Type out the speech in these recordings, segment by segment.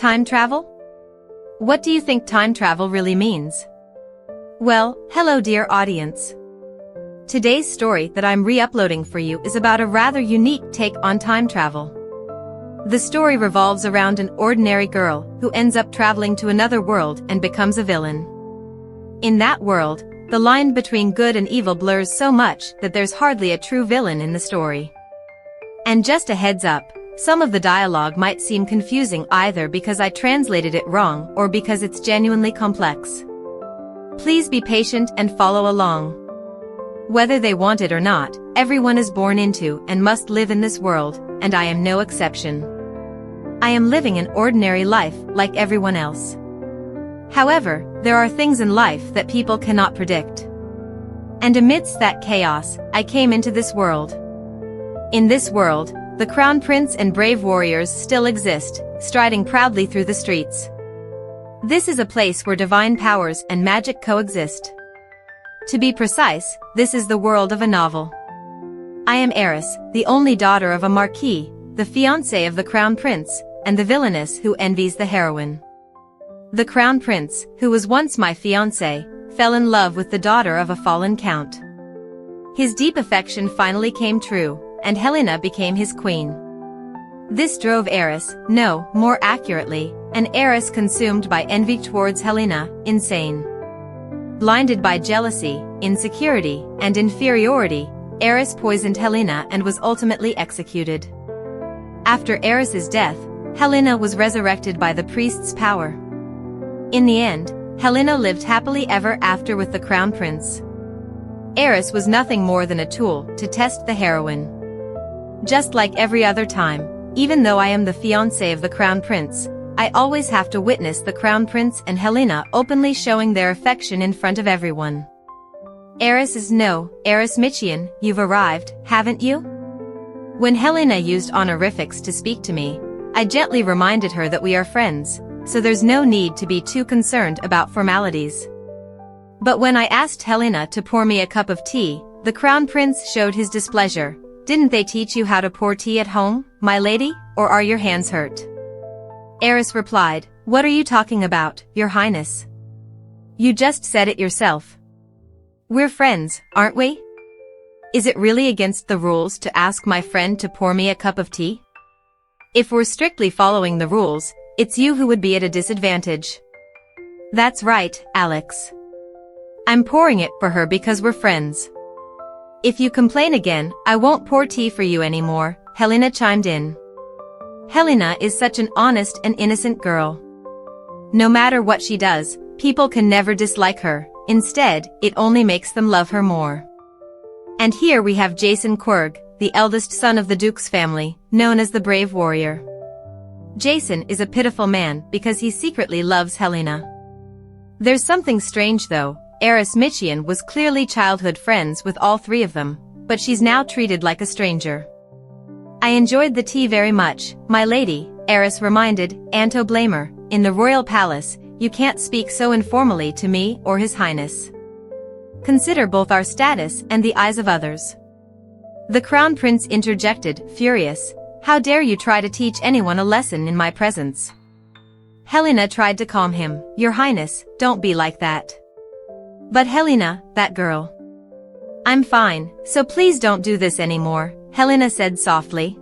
Time travel? What do you think time travel really means? Well, hello dear audience. Today's story that I'm re-uploading for you is about a rather unique take on time travel. The story revolves around an ordinary girl who ends up traveling to another world and becomes a villain. In that world, the line between good and evil blurs so much that there's hardly a true villain in the story. And just a heads up, some of the dialogue might seem confusing either because I translated it wrong or because it's genuinely complex. Please be patient and follow along. Whether they want it or not, everyone is born into and must live in this world, and I am no exception. I am living an ordinary life like everyone else. However, there are things in life that people cannot predict. And amidst that chaos, I came into this world. In this world, the Crown Prince and brave warriors still exist, striding proudly through the streets. This is a place where divine powers and magic coexist. To be precise, this is the world of a novel. I am Eris, the only daughter of a marquis, the fiancée of the Crown Prince, and the villainess who envies the heroine. The Crown Prince, who was once my fiancé, fell in love with the daughter of a fallen count. His deep affection finally came true, and Helena became his queen. This drove Eris, no, more accurately, an Eris consumed by envy towards Helena, insane. Blinded by jealousy, insecurity, and inferiority, Eris poisoned Helena and was ultimately executed. After Eris's death, Helena was resurrected by the priest's power. In the end, Helena lived happily ever after with the Crown Prince. Eris was nothing more than a tool to test the heroine. Just like every other time, even though I am the fiancé of the Crown Prince, I always have to witness the Crown Prince and Helena openly showing their affection in front of everyone. Eris Michian, you've arrived, haven't you? When Helena used honorifics to speak to me, I gently reminded her that we are friends, so there's no need to be too concerned about formalities. But when I asked Helena to pour me a cup of tea, the Crown Prince showed his displeasure. Didn't they teach you how to pour tea at home, my lady, or are your hands hurt? Eris replied, what are you talking about, your highness? You just said it yourself. We're friends, aren't we? Is it really against the rules to ask my friend to pour me a cup of tea? If we're strictly following the rules, it's you who would be at a disadvantage. That's right, Alex. I'm pouring it for her because we're friends. If you complain again, I won't pour tea for you anymore, Helena chimed in. Helena is such an honest and innocent girl. No matter what she does, people can never dislike her. Instead, it only makes them love her more. And here we have Jason Quirg, the eldest son of the Duke's family, known as the Brave Warrior. Jason is a pitiful man because he secretly loves Helena. There's something strange though. Eris Michian was clearly childhood friends with all three of them, but she's now treated like a stranger. I enjoyed the tea very much, my lady, Eris reminded Anto Blamer. In the royal palace, you can't speak so informally to me or His Highness. Consider both our status and the eyes of others. The Crown Prince interjected, furious. How dare you try to teach anyone a lesson in my presence? Helena tried to calm him. Your Highness, don't be like that. But Helena, that girl. I'm fine, so please don't do this anymore, Helena said softly.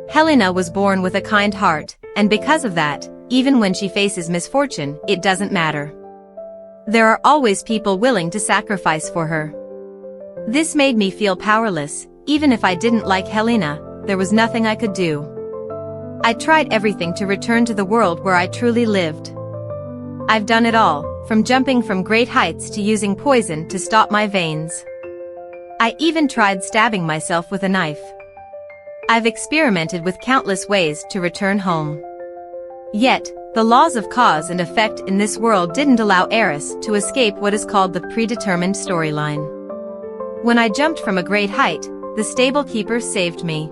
Helena was born with a kind heart, and because of that, even when she faces misfortune, it doesn't matter. There are always people willing to sacrifice for her. This made me feel powerless. Even if I didn't like Helena, there was nothing I could do. I tried everything to return to the world where I truly lived. I've done it all, from jumping from great heights to using poison to stop my veins. I even tried stabbing myself with a knife. I've experimented with countless ways to return home. Yet, the laws of cause and effect in this world didn't allow Eris to escape what is called the predetermined storyline. When I jumped from a great height, the stable keeper saved me.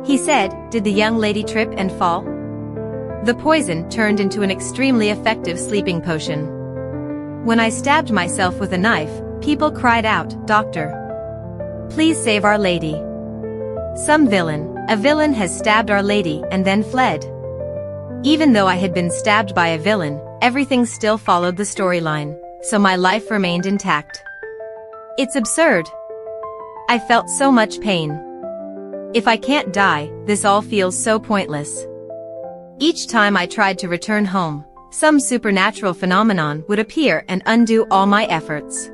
He said, did the young lady trip and fall? The poison turned into an extremely effective sleeping potion. When I stabbed myself with a knife, people cried out, Doctor, please save Our Lady. A villain has stabbed Our Lady and then fled. Even though I had been stabbed by a villain, everything still followed the storyline, so my life remained intact. It's absurd. I felt so much pain. If I can't die, this all feels so pointless. Each time I tried to return home, some supernatural phenomenon would appear and undo all my efforts.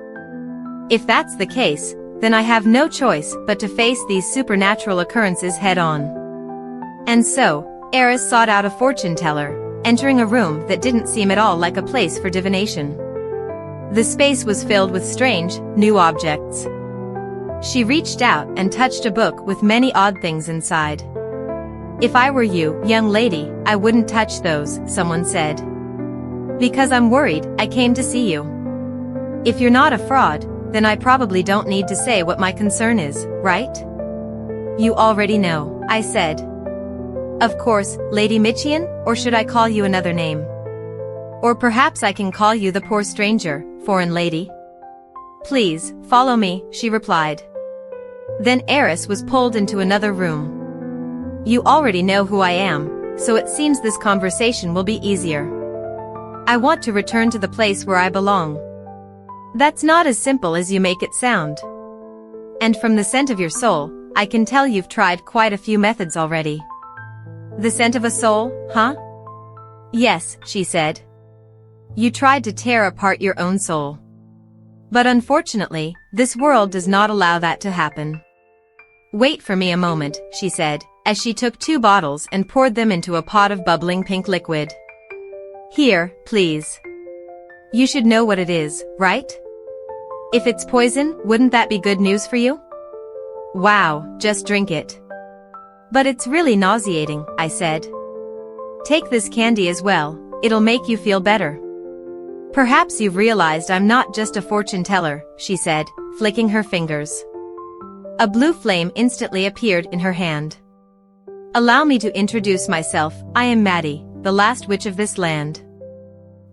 If that's the case, then I have no choice but to face these supernatural occurrences head-on. And so, Eris sought out a fortune teller, entering a room that didn't seem at all like a place for divination. The space was filled with strange, new objects. She reached out and touched a book with many odd things inside. "If I were you, young lady, I wouldn't touch those," someone said. "Because I'm worried, I came to see you. If you're not a fraud, then I probably don't need to say what my concern is, right?" "You already know," I said. "Of course, Lady Michian, or should I call you another name? Or perhaps I can call you the poor stranger, foreign lady?" "Please, follow me," she replied. Then Eris was pulled into another room. "You already know who I am, so it seems this conversation will be easier. I want to return to the place where I belong." "That's not as simple as you make it sound. And from the scent of your soul, I can tell you've tried quite a few methods already." "The scent of a soul, huh?" "Yes," she said. "You tried to tear apart your own soul. But unfortunately, this world does not allow that to happen." "Wait for me a moment," she said, as she took 2 bottles and poured them into a pot of bubbling pink liquid. "Here, please. You should know what it is, right? If it's poison, wouldn't that be good news for you?" "Wow, just drink it." "But it's really nauseating," I said. "Take this candy as well, it'll make you feel better." "Perhaps you've realized I'm not just a fortune teller," she said, flicking her fingers. A blue flame instantly appeared in her hand. "Allow me to introduce myself, I am Maddie, the last witch of this land."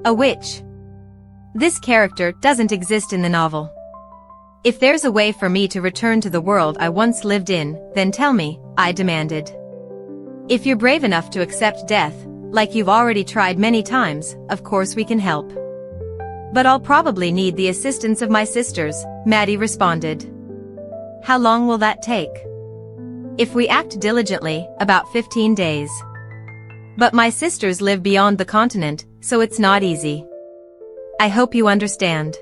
"A witch? This character doesn't exist in the novel. If there's a way for me to return to the world I once lived in, then tell me," I demanded. "If you're brave enough to accept death, like you've already tried many times, of course we can help. But I'll probably need the assistance of my sisters," Maddie responded. "How long will that take?" "If we act diligently, about 15 days. But my sisters live beyond the continent, so it's not easy. I hope you understand."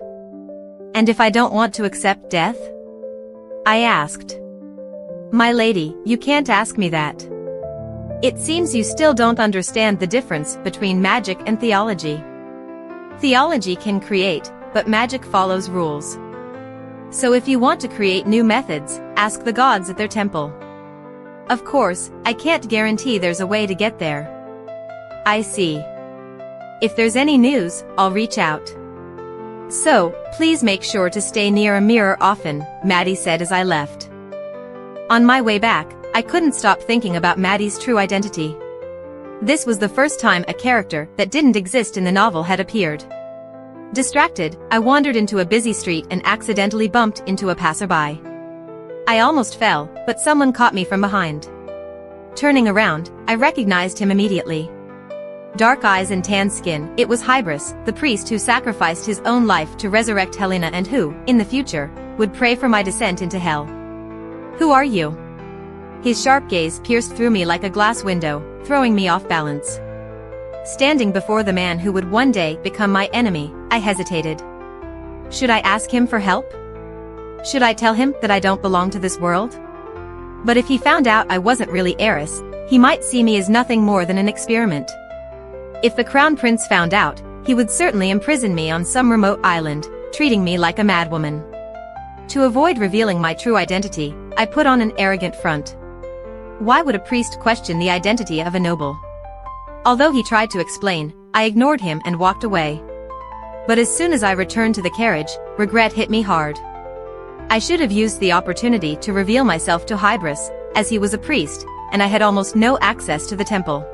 "And if I don't want to accept death?" I asked. "My lady, you can't ask me that. It seems you still don't understand the difference between magic and theology. Theology can create, but magic follows rules. So if you want to create new methods, ask the gods at their temple. Of course, I can't guarantee there's a way to get there." "I see. If there's any news, I'll reach out. So, please make sure to stay near a mirror often," Maddie said as I left. On my way back, I couldn't stop thinking about Maddie's true identity. This was the first time a character that didn't exist in the novel had appeared. Distracted, I wandered into a busy street and accidentally bumped into a passerby. I almost fell, but someone caught me from behind. Turning around, I recognized him immediately. Dark eyes and tan skin, it was Hybris, the priest who sacrificed his own life to resurrect Helena and who, in the future, would pray for my descent into hell. "Who are you?" His sharp gaze pierced through me like a glass window, throwing me off balance. Standing before the man who would one day become my enemy, I hesitated. Should I ask him for help? Should I tell him that I don't belong to this world? But if he found out I wasn't really Eris, he might see me as nothing more than an experiment. If the Crown Prince found out, he would certainly imprison me on some remote island, treating me like a madwoman. To avoid revealing my true identity, I put on an arrogant front. Why would a priest question the identity of a noble? Although he tried to explain, I ignored him and walked away. But as soon as I returned to the carriage, regret hit me hard. I should have used the opportunity to reveal myself to Hybris, as he was a priest, and I had almost no access to the temple.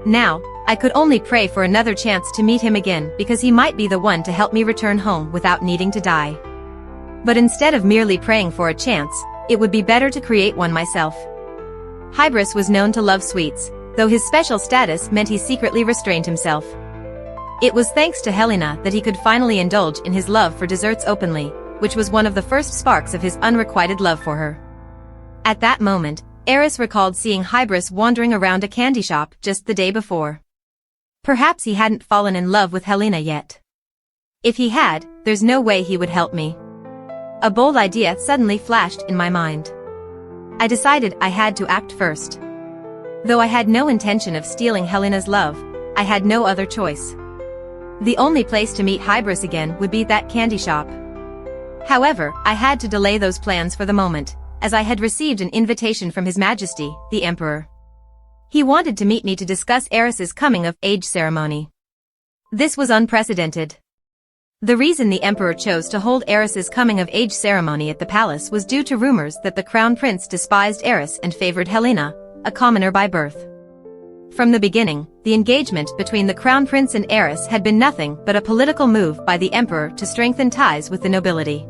Now, I could only pray for another chance to meet him again because he might be the one to help me return home without needing to die. But instead of merely praying for a chance, it would be better to create one myself. Hybris was known to love sweets, though his special status meant he secretly restrained himself. It was thanks to Helena that he could finally indulge in his love for desserts openly, which was one of the first sparks of his unrequited love for her. At that moment, Eris recalled seeing Hybris wandering around a candy shop just the day before. Perhaps he hadn't fallen in love with Helena yet. If he had, there's no way he would help me. A bold idea suddenly flashed in my mind. I decided I had to act first. Though I had no intention of stealing Helena's love, I had no other choice. The only place to meet Hybris again would be that candy shop. However, I had to delay those plans for the moment, as I had received an invitation from His Majesty, the Emperor. He wanted to meet me to discuss Eris's coming-of-age ceremony. This was unprecedented. The reason the Emperor chose to hold Eris's coming-of-age ceremony at the palace was due to rumors that the Crown Prince despised Eris and favored Helena, a commoner by birth. From the beginning, the engagement between the Crown Prince and Eris had been nothing but a political move by the Emperor to strengthen ties with the nobility.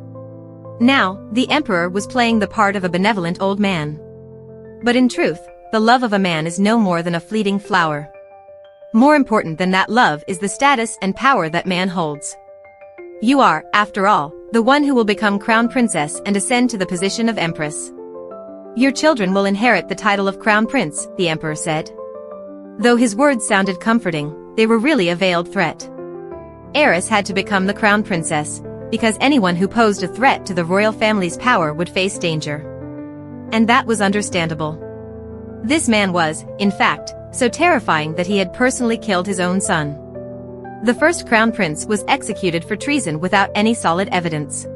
Now, the Emperor was playing the part of a benevolent old man. But in truth, the love of a man is no more than a fleeting flower. More important than that love is the status and power that man holds. You are, after all, the one who will become Crown Princess and ascend to the position of Empress. Your children will inherit the title of Crown Prince, the Emperor said. Though his words sounded comforting, they were really a veiled threat. Eris had to become the Crown Princess, because anyone who posed a threat to the royal family's power would face danger. And that was understandable. This man was, in fact, so terrifying that he had personally killed his own son. The first Crown Prince was executed for treason without any solid evidence.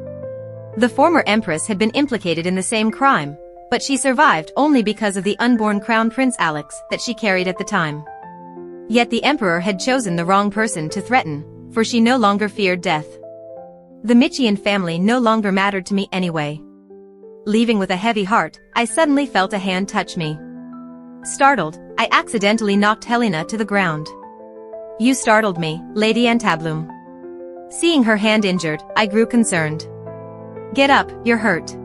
The former Empress had been implicated in the same crime, but she survived only because of the unborn Crown Prince Alex that she carried at the time. Yet the Emperor had chosen the wrong person to threaten, for she no longer feared death. The Michian family no longer mattered to me anyway. Leaving with a heavy heart, I suddenly felt a hand touch me. Startled, I accidentally knocked Helena to the ground. You startled me, Lady Antablum. Seeing her hand injured, I grew concerned. Get up, you're hurt.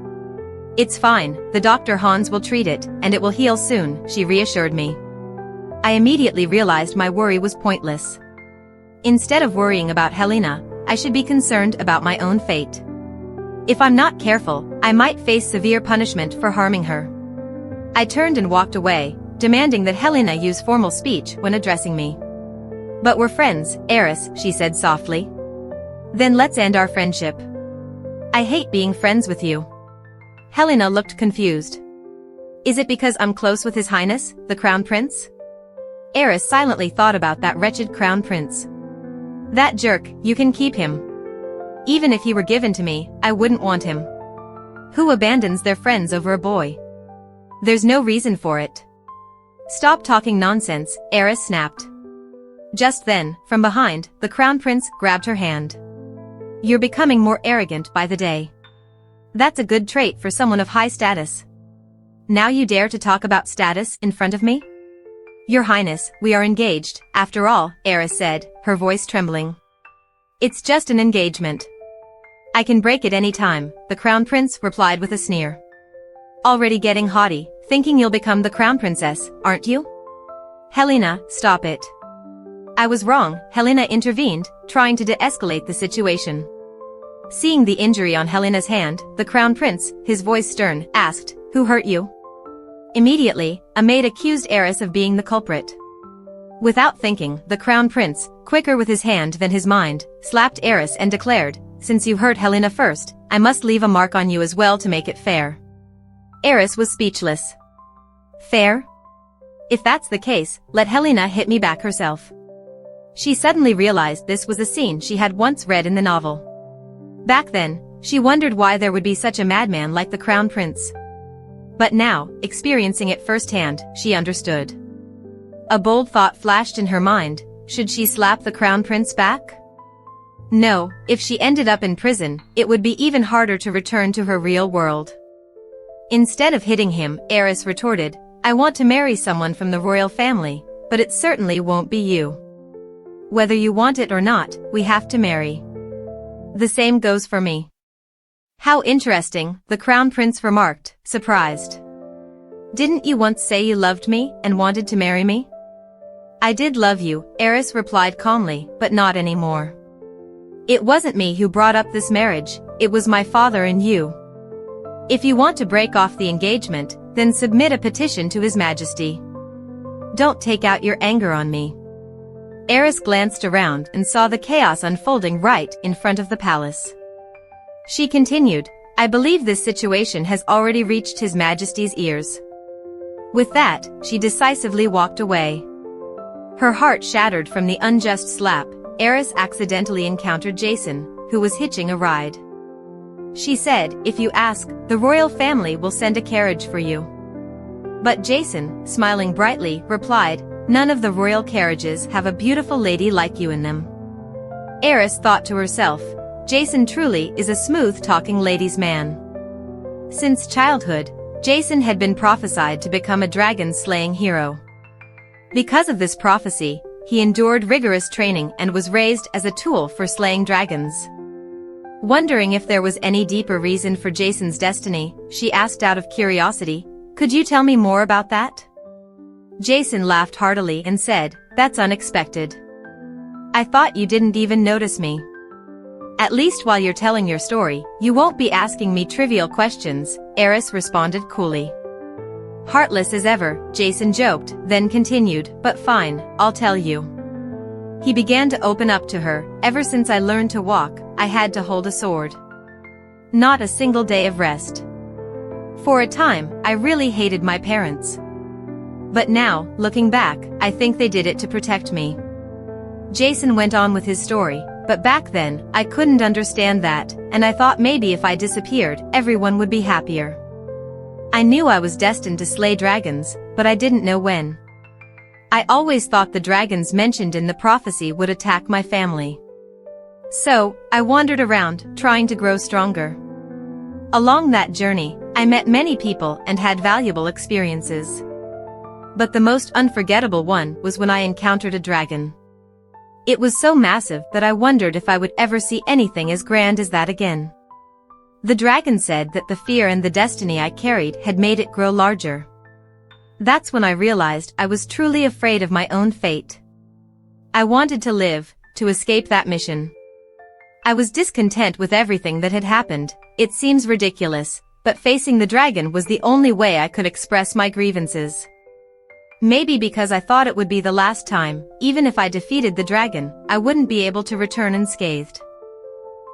It's fine, the Dr. Hans will treat it, and it will heal soon, she reassured me. I immediately realized my worry was pointless. Instead of worrying about Helena, I should be concerned about my own fate. If I'm not careful, I might face severe punishment for harming her. I turned and walked away, demanding that Helena use formal speech when addressing me. But we're friends, Eris, she said softly. Then let's end our friendship. I hate being friends with you. Helena looked confused. Is it because I'm close with His Highness, the Crown Prince? Eris silently thought about that wretched Crown Prince. That jerk, you can keep him. Even if he were given to me, I wouldn't want him. Who abandons their friends over a boy? There's no reason for it. Stop talking nonsense, Eris snapped. Just then, from behind, the Crown Prince grabbed her hand. You're becoming more arrogant by the day. That's a good trait for someone of high status. Now you dare to talk about status in front of me? Your Highness, we are engaged, after all, Eris said, her voice trembling. It's just an engagement. I can break it any time, the Crown Prince replied with a sneer. Already getting haughty, thinking you'll become the Crown Princess, aren't you? Helena, stop it. I was wrong, Helena intervened, trying to de-escalate the situation. Seeing the injury on Helena's hand, the Crown Prince, his voice stern, asked, Who hurt you? Immediately, a maid accused Eris of being the culprit. Without thinking, the Crown Prince, quicker with his hand than his mind, slapped Eris and declared, Since you hurt Helena first, I must leave a mark on you as well to make it fair. Eris was speechless. Fair? If that's the case, let Helena hit me back herself. She suddenly realized this was a scene she had once read in the novel. Back then, she wondered why there would be such a madman like the Crown Prince. But now, experiencing it firsthand, she understood. A bold thought flashed in her mind, should she slap the Crown Prince back? No, if she ended up in prison, it would be even harder to return to her real world. Instead of hitting him, Eris retorted, I want to marry someone from the royal family, but it certainly won't be you. Whether you want it or not, we have to marry. The same goes for me. How interesting, the Crown Prince remarked, surprised. Didn't you once say you loved me and wanted to marry me? I did love you, Eris replied calmly, but not anymore. It wasn't me who brought up this marriage, it was my father and you. If you want to break off the engagement, then submit a petition to His Majesty. Don't take out your anger on me. Eris glanced around and saw the chaos unfolding right in front of the palace. She continued, I believe this situation has already reached His Majesty's ears. With that, she decisively walked away. Her heart shattered from the unjust slap. Eris accidentally encountered Jason, who was hitching a ride. She said, if you ask, the royal family will send a carriage for you. But Jason, smiling brightly, replied, none of the royal carriages have a beautiful lady like you in them. Eris thought to herself, Jason truly is a smooth-talking ladies' man. Since childhood, Jason had been prophesied to become a dragon-slaying hero. Because of this prophecy, he endured rigorous training and was raised as a tool for slaying dragons. Wondering if there was any deeper reason for Jason's destiny, she asked out of curiosity, could you tell me more about that? Jason laughed heartily and said, that's unexpected. I thought you didn't even notice me. At least while you're telling your story, you won't be asking me trivial questions, Eris responded coolly. Heartless as ever, Jason joked, then continued, but fine, I'll tell you. He began to open up to her, ever since I learned to walk, I had to hold a sword. Not a single day of rest. For a time, I really hated my parents. But now, looking back, I think they did it to protect me. Jason went on with his story, but back then, I couldn't understand that, and I thought maybe if I disappeared, everyone would be happier. I knew I was destined to slay dragons, but I didn't know when. I always thought the dragons mentioned in the prophecy would attack my family. So, I wandered around, trying to grow stronger. Along that journey, I met many people and had valuable experiences. But the most unforgettable one was when I encountered a dragon. It was so massive that I wondered if I would ever see anything as grand as that again. The dragon said that the fear and the destiny I carried had made it grow larger. That's when I realized I was truly afraid of my own fate. I wanted to live, to escape that mission. I was discontent with everything that had happened. It seems ridiculous, but facing the dragon was the only way I could express my grievances. Maybe because I thought it would be the last time, even if I defeated the dragon, I wouldn't be able to return unscathed.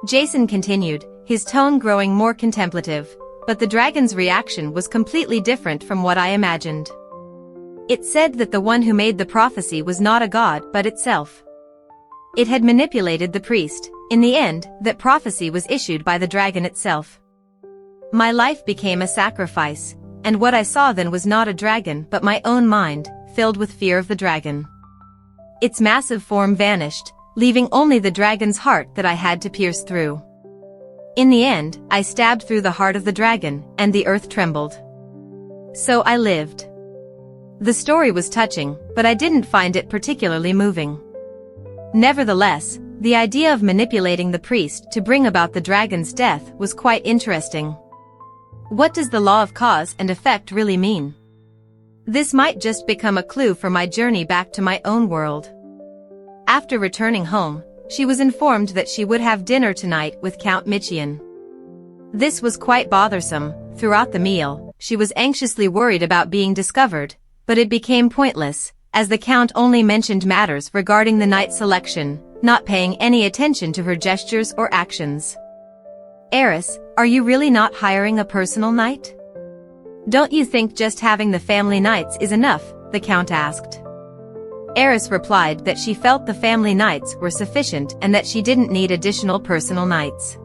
Jason continued, his tone growing more contemplative, but the dragon's reaction was completely different from what I imagined. It said that the one who made the prophecy was not a god but itself. It had manipulated the priest. In the end, that prophecy was issued by the dragon itself. My life became a sacrifice, and what I saw then was not a dragon but my own mind, filled with fear of the dragon. Its massive form vanished, leaving only the dragon's heart that I had to pierce through. In the end, I stabbed through the heart of the dragon, and the earth trembled. So I lived. The story was touching, but I didn't find it particularly moving. Nevertheless, the idea of manipulating the priest to bring about the dragon's death was quite interesting. What does the law of cause and effect really mean? This might just become a clue for my journey back to my own world. After returning home, she was informed that she would have dinner tonight with Count Michian. This was quite bothersome. Throughout the meal, she was anxiously worried about being discovered, but it became pointless, as the Count only mentioned matters regarding the night selection, not paying any attention to her gestures or actions. Eris, are you really not hiring a personal knight? Don't you think just having the family knights is enough? The Count asked. Eris replied that she felt the family knights were sufficient and that she didn't need additional personal knights.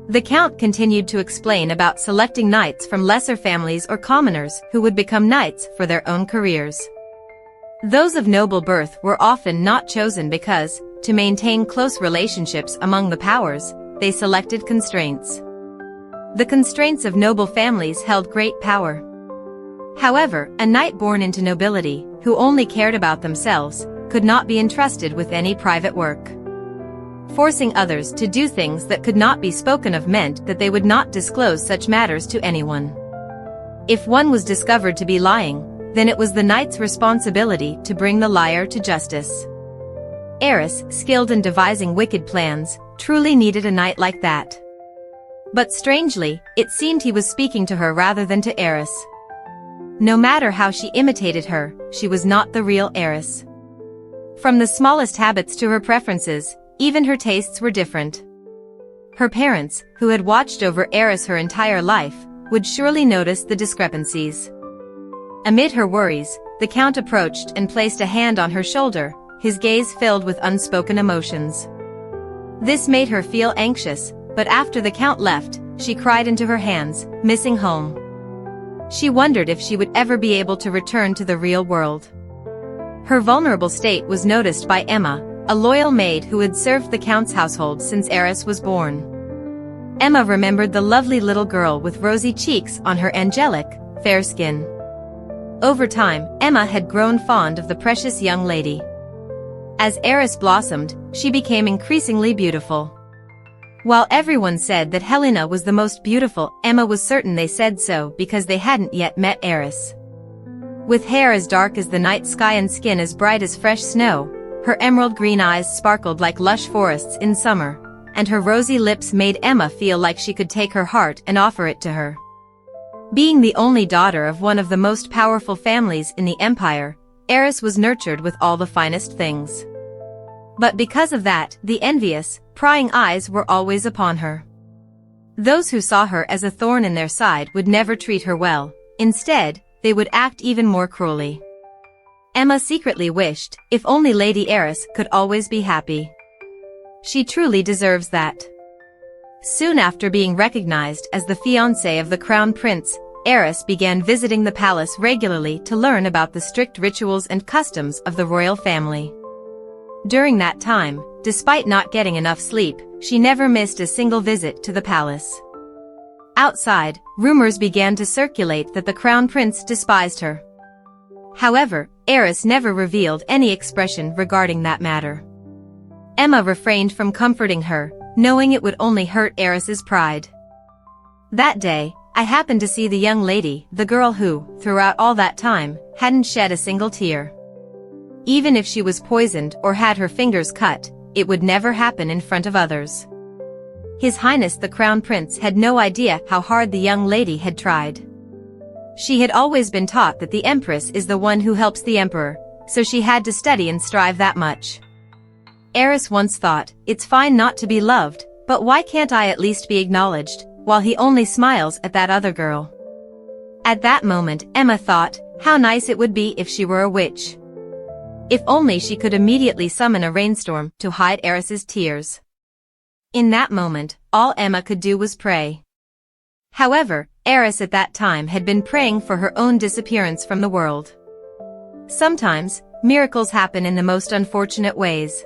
The Count continued to explain about selecting knights from lesser families or commoners who would become knights for their own careers. Those of noble birth were often not chosen because, to maintain close relationships among the powers, they selected constraints. The constraints of noble families held great power. However, a knight born into nobility, who only cared about themselves, could not be entrusted with any private work. Forcing others to do things that could not be spoken of meant that they would not disclose such matters to anyone. If one was discovered to be lying, then it was the knight's responsibility to bring the liar to justice. Eris, skilled in devising wicked plans, truly needed a knight like that. But strangely, it seemed he was speaking to her rather than to Eris. No matter how she imitated her, she was not the real Eris. From the smallest habits to her preferences, even her tastes were different. Her parents, who had watched over Eris her entire life, would surely notice the discrepancies. Amid her worries, the Count approached and placed a hand on her shoulder, his gaze filled with unspoken emotions. This made her feel anxious, but after the Count left, she cried into her hands, missing home. She wondered if she would ever be able to return to the real world. Her vulnerable state was noticed by Emma, a loyal maid who had served the Count's household since Eris was born. Emma remembered the lovely little girl with rosy cheeks on her angelic, fair skin. Over time, Emma had grown fond of the precious young lady. As Eris blossomed, she became increasingly beautiful. While everyone said that Helena was the most beautiful, Emma was certain they said so because they hadn't yet met Eris. With hair as dark as the night sky and skin as bright as fresh snow, her emerald green eyes sparkled like lush forests in summer, and her rosy lips made Emma feel like she could take her heart and offer it to her. Being the only daughter of one of the most powerful families in the Empire, Eris was nurtured with all the finest things. But because of that, the envious, prying eyes were always upon her. Those who saw her as a thorn in their side would never treat her well. Instead, they would act even more cruelly. Emma secretly wished, if only Lady Eris could always be happy. She truly deserves that. Soon after being recognized as the fiancé of the Crown Prince, Eris began visiting the palace regularly to learn about the strict rituals and customs of the royal family. During that time, despite not getting enough sleep, she never missed a single visit to the palace. Outside, rumors began to circulate that the Crown Prince despised her. However, Eris never revealed any expression regarding that matter. Emma refrained from comforting her, knowing it would only hurt Eris's pride. That day, I happened to see the young lady, the girl who, throughout all that time, hadn't shed a single tear. Even if she was poisoned or had her fingers cut, it would never happen in front of others. His Highness the Crown Prince had no idea how hard the young lady had tried. She had always been taught that the Empress is the one who helps the Emperor, so she had to study and strive that much. Eris once thought, it's fine not to be loved, but why can't I at least be acknowledged, while he only smiles at that other girl? At that moment, Emma thought, how nice it would be if she were a witch. If only she could immediately summon a rainstorm to hide Eris's tears. In that moment, all Emma could do was pray. However, Eris at that time had been praying for her own disappearance from the world. Sometimes, miracles happen in the most unfortunate ways.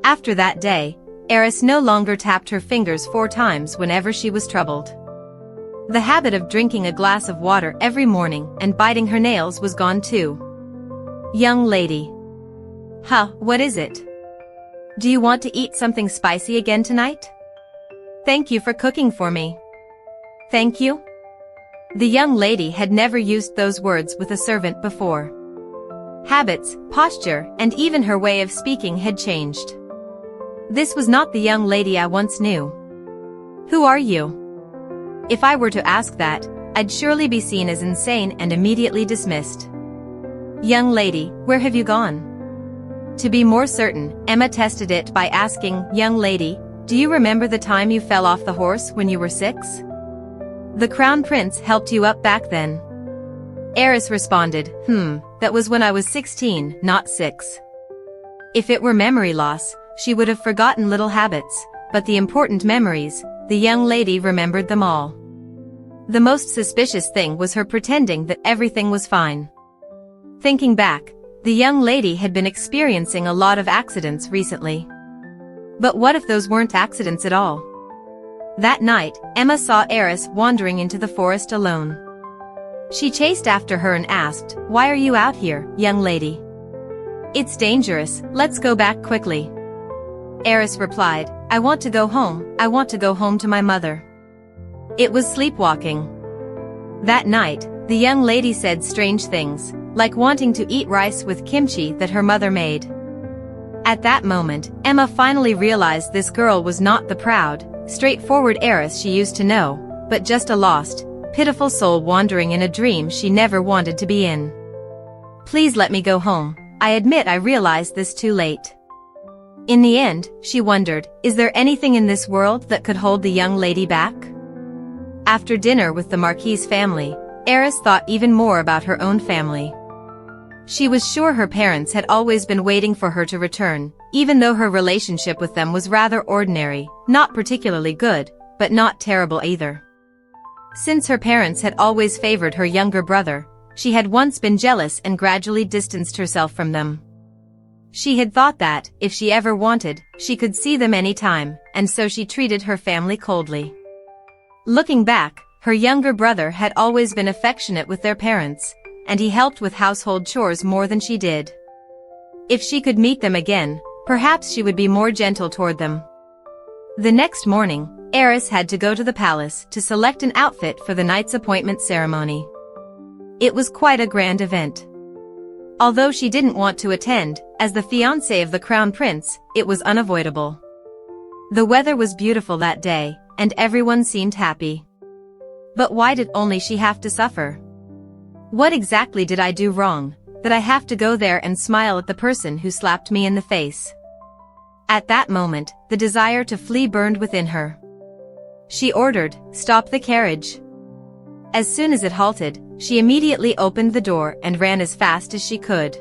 After that day, Eris no longer tapped her fingers 4 times whenever she was troubled. The habit of drinking a glass of water every morning and biting her nails was gone too. Young lady. Huh, what is it? Do you want to eat something spicy again tonight? Thank you for cooking for me. Thank you? The young lady had never used those words with a servant before. Habits, posture, and even her way of speaking had changed. This was not the young lady I once knew. Who are you? If I were to ask that, I'd surely be seen as insane and immediately dismissed. Young lady, where have you gone? To be more certain, Emma tested it by asking, young lady, do you remember the time you fell off the horse when you were 6? The Crown Prince helped you up back then. Eris responded, that was when I was 16, not 6. If it were memory loss, she would have forgotten little habits, but the important memories, the young lady remembered them all. The most suspicious thing was her pretending that everything was fine. Thinking back, the young lady had been experiencing a lot of accidents recently. But what if those weren't accidents at all? That night, Emma saw Eris wandering into the forest alone. She chased after her and asked, why are you out here, young lady? It's dangerous, let's go back quickly. Eris replied, I want to go home, I want to go home to my mother. It was sleepwalking. That night, the young lady said strange things, like wanting to eat rice with kimchi that her mother made. At that moment, Emma finally realized this girl was not the proud, straightforward heiress she used to know, but just a lost, pitiful soul wandering in a dream she never wanted to be in. Please let me go home. I admit I realized this too late. In the end, she wondered, is there anything in this world that could hold the young lady back? After dinner with the Marquis family, Eris thought even more about her own family. She was sure her parents had always been waiting for her to return, even though her relationship with them was rather ordinary, not particularly good, but not terrible either. Since her parents had always favored her younger brother, she had once been jealous and gradually distanced herself from them. She had thought that, if she ever wanted, she could see them any time, and so she treated her family coldly. Looking back, her younger brother had always been affectionate with their parents, and he helped with household chores more than she did. If she could meet them again, perhaps she would be more gentle toward them. The next morning, Eris had to go to the palace to select an outfit for the knight's appointment ceremony. It was quite a grand event. Although she didn't want to attend, as the fiancé of the crown prince, it was unavoidable. The weather was beautiful that day, and everyone seemed happy. But why did only she have to suffer? What exactly did I do wrong, that I have to go there and smile at the person who slapped me in the face? At that moment, the desire to flee burned within her. She ordered, "Stop the carriage." As soon as it halted, she immediately opened the door and ran as fast as she could.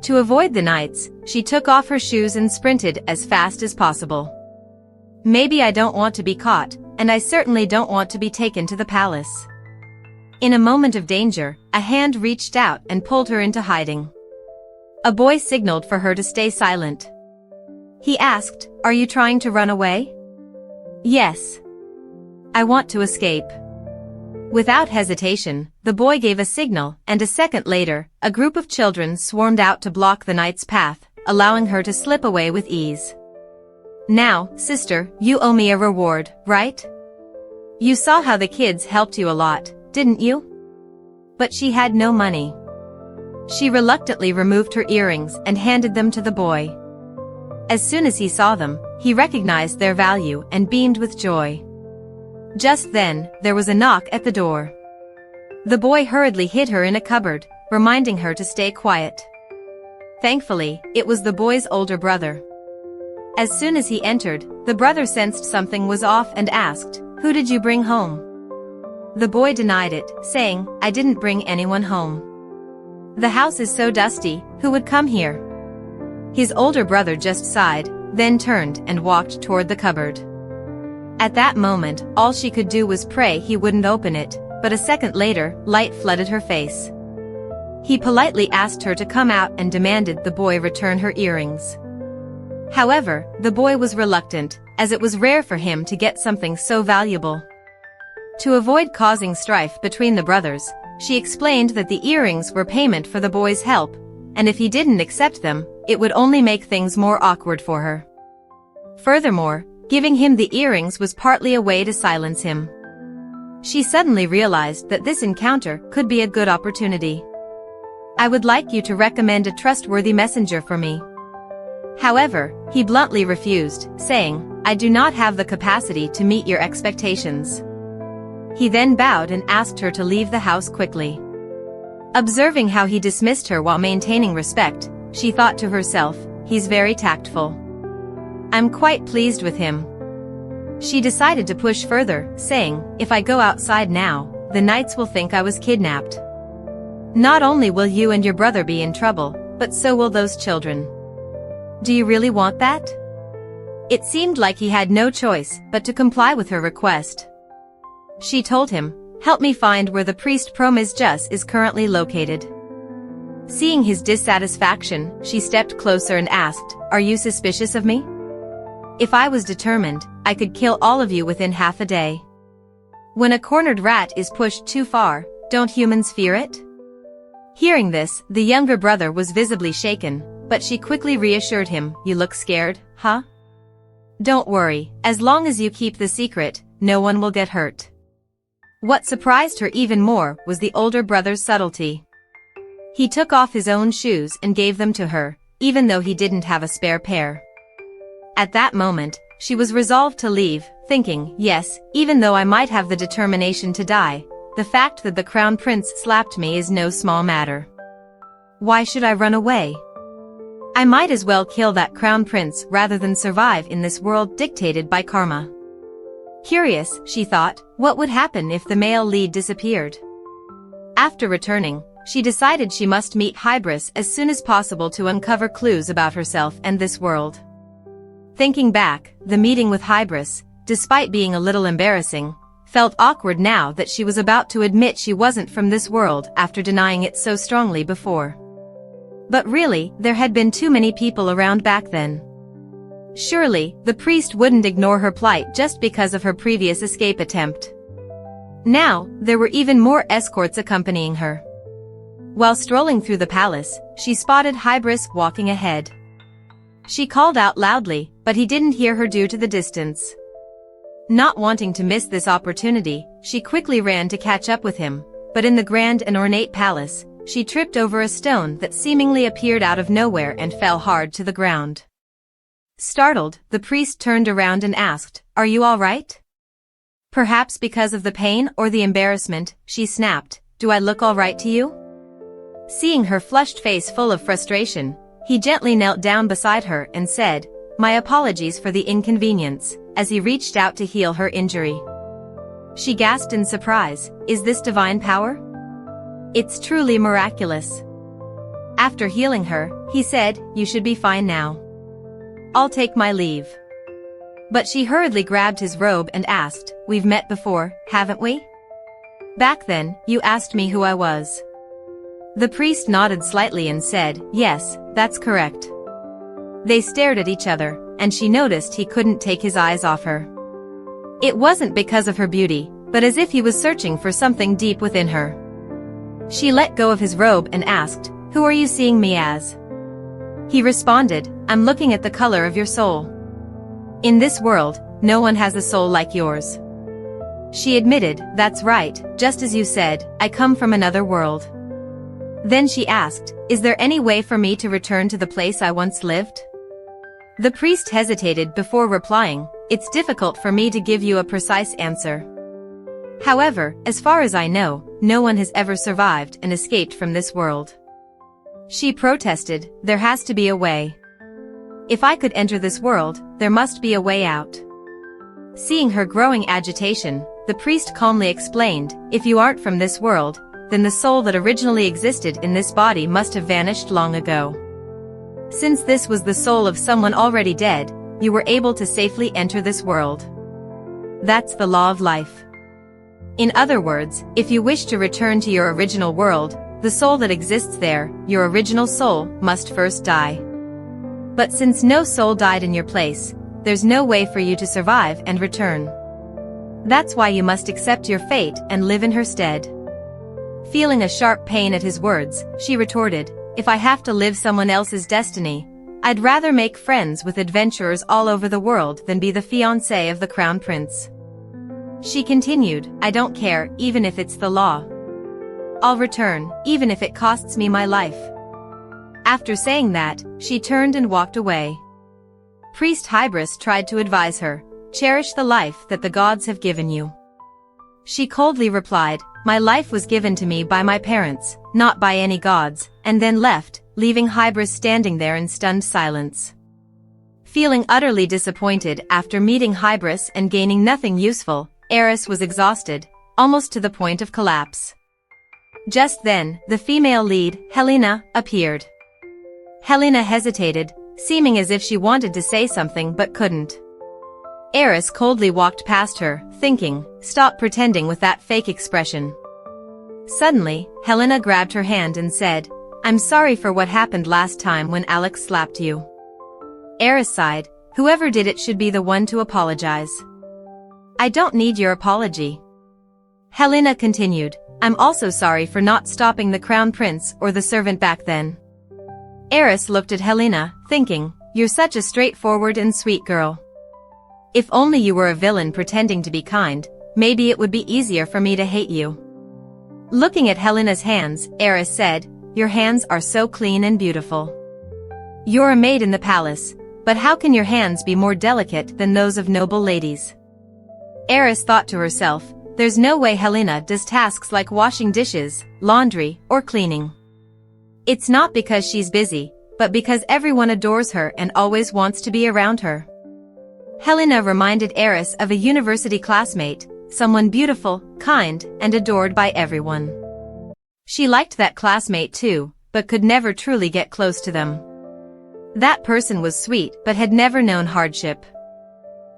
To avoid the knights, she took off her shoes and sprinted as fast as possible. Maybe I don't want to be caught, and I certainly don't want to be taken to the palace. In a moment of danger, a hand reached out and pulled her into hiding. A boy signaled for her to stay silent. He asked, "Are you trying to run away?" "Yes. I want to escape." Without hesitation, the boy gave a signal, and a second later, a group of children swarmed out to block the knight's path, allowing her to slip away with ease. "Now, sister, you owe me a reward, right? You saw how the kids helped you a lot, didn't you?" But she had no money. She reluctantly removed her earrings and handed them to the boy. As soon as he saw them, he recognized their value and beamed with joy. Just then, there was a knock at the door. The boy hurriedly hid her in a cupboard, reminding her to stay quiet. Thankfully, it was the boy's older brother. As soon as he entered, the brother sensed something was off and asked, "Who did you bring home?" The boy denied it, saying, "I didn't bring anyone home. The house is so dusty, who would come here?" His older brother just sighed, then turned and walked toward the cupboard. At that moment, all she could do was pray he wouldn't open it, but a second later, light flooded her face. He politely asked her to come out and demanded the boy return her earrings. However, the boy was reluctant, as it was rare for him to get something so valuable. To avoid causing strife between the brothers, she explained that the earrings were payment for the boy's help, and if he didn't accept them, it would only make things more awkward for her. Furthermore, giving him the earrings was partly a way to silence him. She suddenly realized that this encounter could be a good opportunity. "I would like you to recommend a trustworthy messenger for me." However, he bluntly refused, saying, "I do not have the capacity to meet your expectations." He then bowed and asked her to leave the house quickly. Observing how he dismissed her while maintaining respect, she thought to herself, "He's very tactful. I'm quite pleased with him." She decided to push further, saying, "If I go outside now, the knights will think I was kidnapped. Not only will you and your brother be in trouble, but so will those children. Do you really want that?" It seemed like he had no choice but to comply with her request. She told him, "Help me find where the priest Promise Jus is currently located." Seeing his dissatisfaction, she stepped closer and asked, "Are you suspicious of me? If I was determined, I could kill all of you within half a day. When a cornered rat is pushed too far, don't humans fear it?" Hearing this, the younger brother was visibly shaken, but she quickly reassured him, "You look scared, huh? Don't worry, as long as you keep the secret, no one will get hurt." What surprised her even more was the older brother's subtlety. He took off his own shoes and gave them to her, even though he didn't have a spare pair. At that moment, she was resolved to leave, thinking, yes, even though I might have the determination to die, the fact that the crown prince slapped me is no small matter. Why should I run away? I might as well kill that crown prince rather than survive in this world dictated by karma. Curious, she thought, what would happen if the male lead disappeared? After returning, she decided she must meet Hybris as soon as possible to uncover clues about herself and this world. Thinking back, the meeting with Hybris, despite being a little embarrassing, felt awkward now that she was about to admit she wasn't from this world after denying it so strongly before. But really, there had been too many people around back then. Surely, the priest wouldn't ignore her plight just because of her previous escape attempt. Now, there were even more escorts accompanying her. While strolling through the palace, she spotted Hybris walking ahead. She called out loudly, but he didn't hear her due to the distance. Not wanting to miss this opportunity, she quickly ran to catch up with him, but in the grand and ornate palace, she tripped over a stone that seemingly appeared out of nowhere and fell hard to the ground. Startled, the priest turned around and asked, "Are you all right?" Perhaps because of the pain or the embarrassment, she snapped, "Do I look all right to you?" Seeing her flushed face full of frustration, he gently knelt down beside her and said, "My apologies for the inconvenience," as he reached out to heal her injury. She gasped in surprise, "Is this divine power?" "It's truly miraculous." After healing her, he said, "You should be fine now. I'll take my leave." But she hurriedly grabbed his robe and asked, "We've met before, haven't we? Back then, you asked me who I was." The priest nodded slightly and said, "Yes, that's correct." They stared at each other, and she noticed he couldn't take his eyes off her. It wasn't because of her beauty, but as if he was searching for something deep within her. She let go of his robe and asked, "Who are you seeing me as?" He responded, "I'm looking at the color of your soul. In this world, no one has a soul like yours." She admitted, "That's right, just as you said, I come from another world." Then she asked, "Is there any way for me to return to the place I once lived?" The priest hesitated before replying, "It's difficult for me to give you a precise answer. However, as far as I know, no one has ever survived and escaped from this world." She protested, "There has to be a way. If I could enter this world, there must be a way out." Seeing her growing agitation, the priest calmly explained, "If you aren't from this world, then the soul that originally existed in this body must have vanished long ago. Since this was the soul of someone already dead, you were able to safely enter this world. That's the law of life. In other words, if you wish to return to your original world, the soul that exists there, your original soul, must first die. But since no soul died in your place, there's no way for you to survive and return. That's why you must accept your fate and live in her stead." Feeling a sharp pain at his words, she retorted, "If I have to live someone else's destiny, I'd rather make friends with adventurers all over the world than be the fiancé of the crown prince." She continued, "I don't care, even if it's the law. I'll return, even if it costs me my life." After saying that, she turned and walked away. Priest Hybris tried to advise her, "Cherish the life that the gods have given you." She coldly replied, "My life was given to me by my parents, not by any gods," and then left, leaving Hybris standing there in stunned silence. Feeling utterly disappointed after meeting Hybris and gaining nothing useful, Eris was exhausted, almost to the point of collapse. Just then, the female lead, Helena, appeared. Helena hesitated, seeming as if she wanted to say something but couldn't. Eris coldly walked past her, thinking, "Stop pretending with that fake expression." Suddenly, Helena grabbed her hand and said, "I'm sorry for what happened last time when Alex slapped you." Eris sighed, "Whoever did it should be the one to apologize. I don't need your apology." Helena continued, "I'm also sorry for not stopping the crown prince or the servant back then." Eris looked at Helena, thinking, "You're such a straightforward and sweet girl. If only you were a villain pretending to be kind, maybe it would be easier for me to hate you." Looking at Helena's hands, Eris said, "Your hands are so clean and beautiful. You're a maid in the palace, but how can your hands be more delicate than those of noble ladies?" Eris thought to herself, there's no way Helena does tasks like washing dishes, laundry, or cleaning. It's not because she's busy, but because everyone adores her and always wants to be around her. Helena reminded Eris of a university classmate, someone beautiful, kind, and adored by everyone. She liked that classmate too, but could never truly get close to them. That person was sweet but had never known hardship.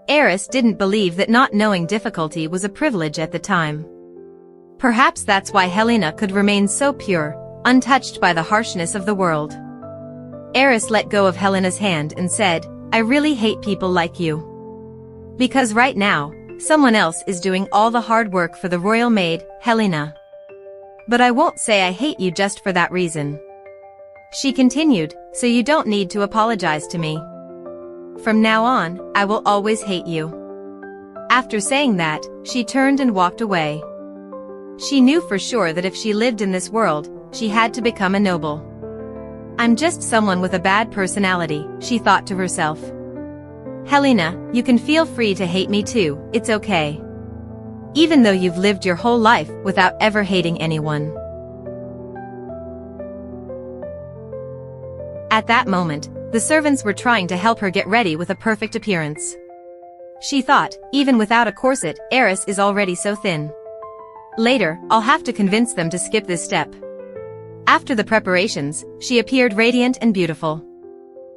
Eris didn't believe that not knowing difficulty was a privilege at the time. Perhaps that's why Helena could remain so pure, untouched by the harshness of the world. Eris let go of Helena's hand and said, "I really hate people like you. Because right now, someone else is doing all the hard work for the royal maid, Helena. But I won't say I hate you just for that reason." She continued, "So you don't need to apologize to me. From now on, I will always hate you." After saying that, she turned and walked away. She knew for sure that if she lived in this world, she had to become a noble. "I'm just someone with a bad personality," she thought to herself. "Helena, you can feel free to hate me too, it's okay. Even though you've lived your whole life without ever hating anyone." At that moment, the servants were trying to help her get ready with a perfect appearance. She thought, even without a corset, Eris is already so thin. Later, I'll have to convince them to skip this step. After the preparations, she appeared radiant and beautiful.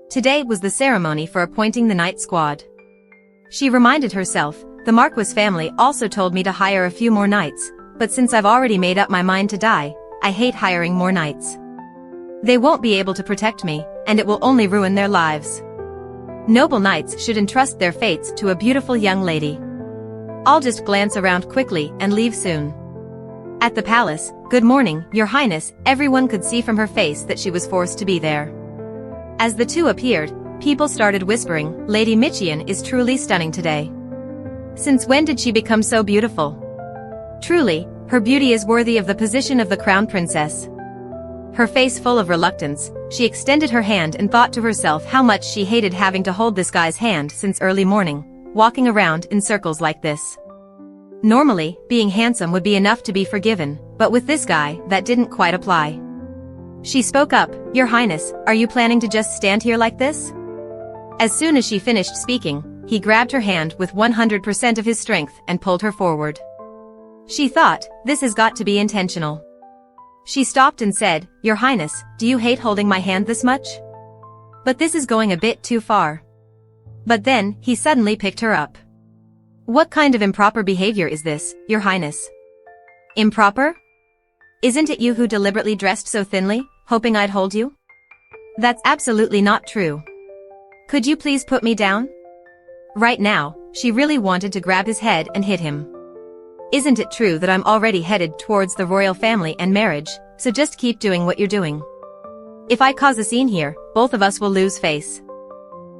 Today was the ceremony for appointing the night squad. She reminded herself, the Marquis family also told me to hire a few more knights, but since I've already made up my mind to die, I hate hiring more knights. They won't be able to protect me, and it will only ruin their lives. Noble knights should entrust their fates to a beautiful young lady. I'll just glance around quickly and leave soon. At the palace, "Good morning, Your Highness," everyone could see from her face that she was forced to be there. As the two appeared, people started whispering, "Lady Michian is truly stunning today. Since when did she become so beautiful? Truly, her beauty is worthy of the position of the crown princess." Her face full of reluctance, she extended her hand and thought to herself how much she hated having to hold this guy's hand since early morning, walking around in circles like this. Normally, being handsome would be enough to be forgiven, but with this guy, that didn't quite apply. She spoke up, "Your Highness, are you planning to just stand here like this?" As soon as she finished speaking, he grabbed her hand with 100% of his strength and pulled her forward. She thought, this has got to be intentional. She stopped and said, "Your Highness, do you hate holding my hand this much? But this is going a bit too far." But then, he suddenly picked her up. "What kind of improper behavior is this, Your Highness?" "Improper? Isn't it you who deliberately dressed so thinly, hoping I'd hold you?" "That's absolutely not true. Could you please put me down?" Right now, she really wanted to grab his head and hit him. "Isn't it true that I'm already headed towards the royal family and marriage, so just keep doing what you're doing. If I cause a scene here, both of us will lose face.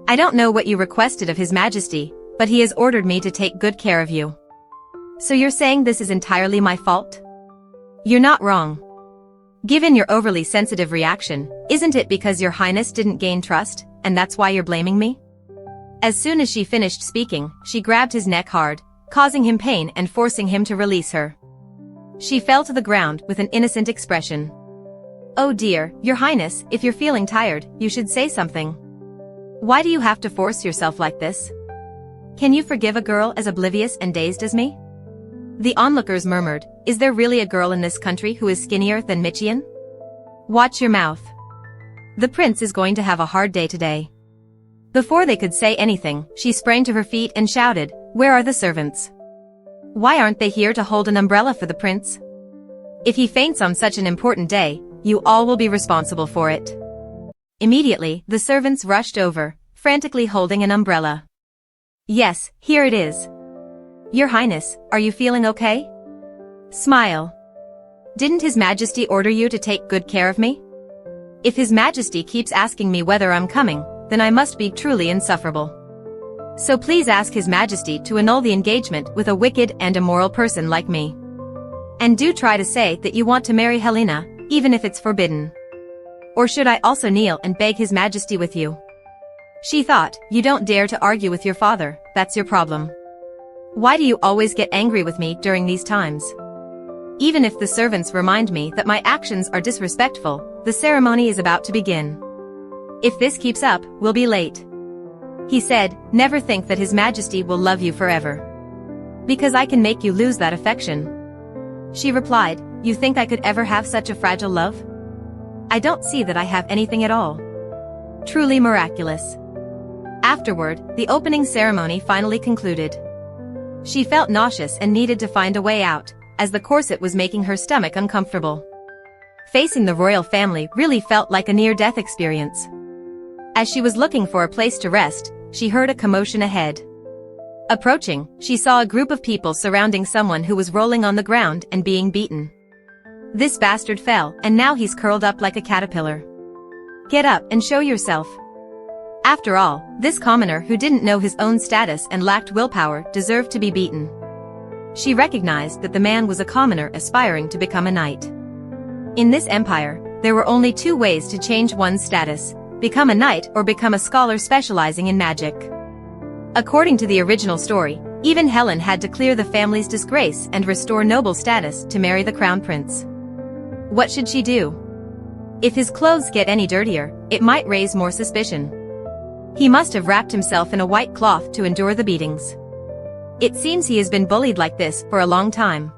I don't know what you requested of His Majesty, but he has ordered me to take good care of you. So you're saying this is entirely my fault?" "You're not wrong. Given your overly sensitive reaction, isn't it because Your Highness didn't gain trust, and that's why you're blaming me?" As soon as she finished speaking, she grabbed his neck hard, causing him pain and forcing him to release her. She fell to the ground with an innocent expression. "Oh dear, Your Highness, if you're feeling tired, you should say something. Why do you have to force yourself like this? Can you forgive a girl as oblivious and dazed as me?" The onlookers murmured, "Is there really a girl in this country who is skinnier than Michian? Watch your mouth. The prince is going to have a hard day today." Before they could say anything, she sprang to her feet and shouted, "Where are the servants? Why aren't they here to hold an umbrella for the prince? If he faints on such an important day, you all will be responsible for it." Immediately, the servants rushed over, frantically holding an umbrella. "Yes, here it is. Your Highness, are you feeling okay? Smile. Didn't His Majesty order you to take good care of me? If His Majesty keeps asking me whether I'm coming, then I must be truly insufferable. So please ask His Majesty to annul the engagement with a wicked and immoral person like me. And do try to say that you want to marry Helena, even if it's forbidden. Or should I also kneel and beg His Majesty with you? She thought, you don't dare to argue with your father, that's your problem. Why do you always get angry with me during these times? Even if the servants remind me that my actions are disrespectful, the ceremony is about to begin. If this keeps up, we'll be late. He said, never think that His Majesty will love you forever. Because I can make you lose that affection. She replied, you think I could ever have such a fragile love? I don't see that I have anything at all. Truly miraculous. Afterward, the opening ceremony finally concluded. She felt nauseous and needed to find a way out, as the corset was making her stomach uncomfortable. Facing the royal family really felt like a near-death experience. As she was looking for a place to rest, she heard a commotion ahead. Approaching, she saw a group of people surrounding someone who was rolling on the ground and being beaten. This bastard fell, and now he's curled up like a caterpillar. Get up and show yourself. After all, this commoner who didn't know his own status and lacked willpower deserved to be beaten. She recognized that the man was a commoner aspiring to become a knight. In this empire, there were only two ways to change one's status: become a knight or become a scholar specializing in magic. According to the original story, even Helen had to clear the family's disgrace and restore noble status to marry the crown prince. What should she do? If his clothes get any dirtier, it might raise more suspicion. He must have wrapped himself in a white cloth to endure the beatings. It seems he has been bullied like this for a long time.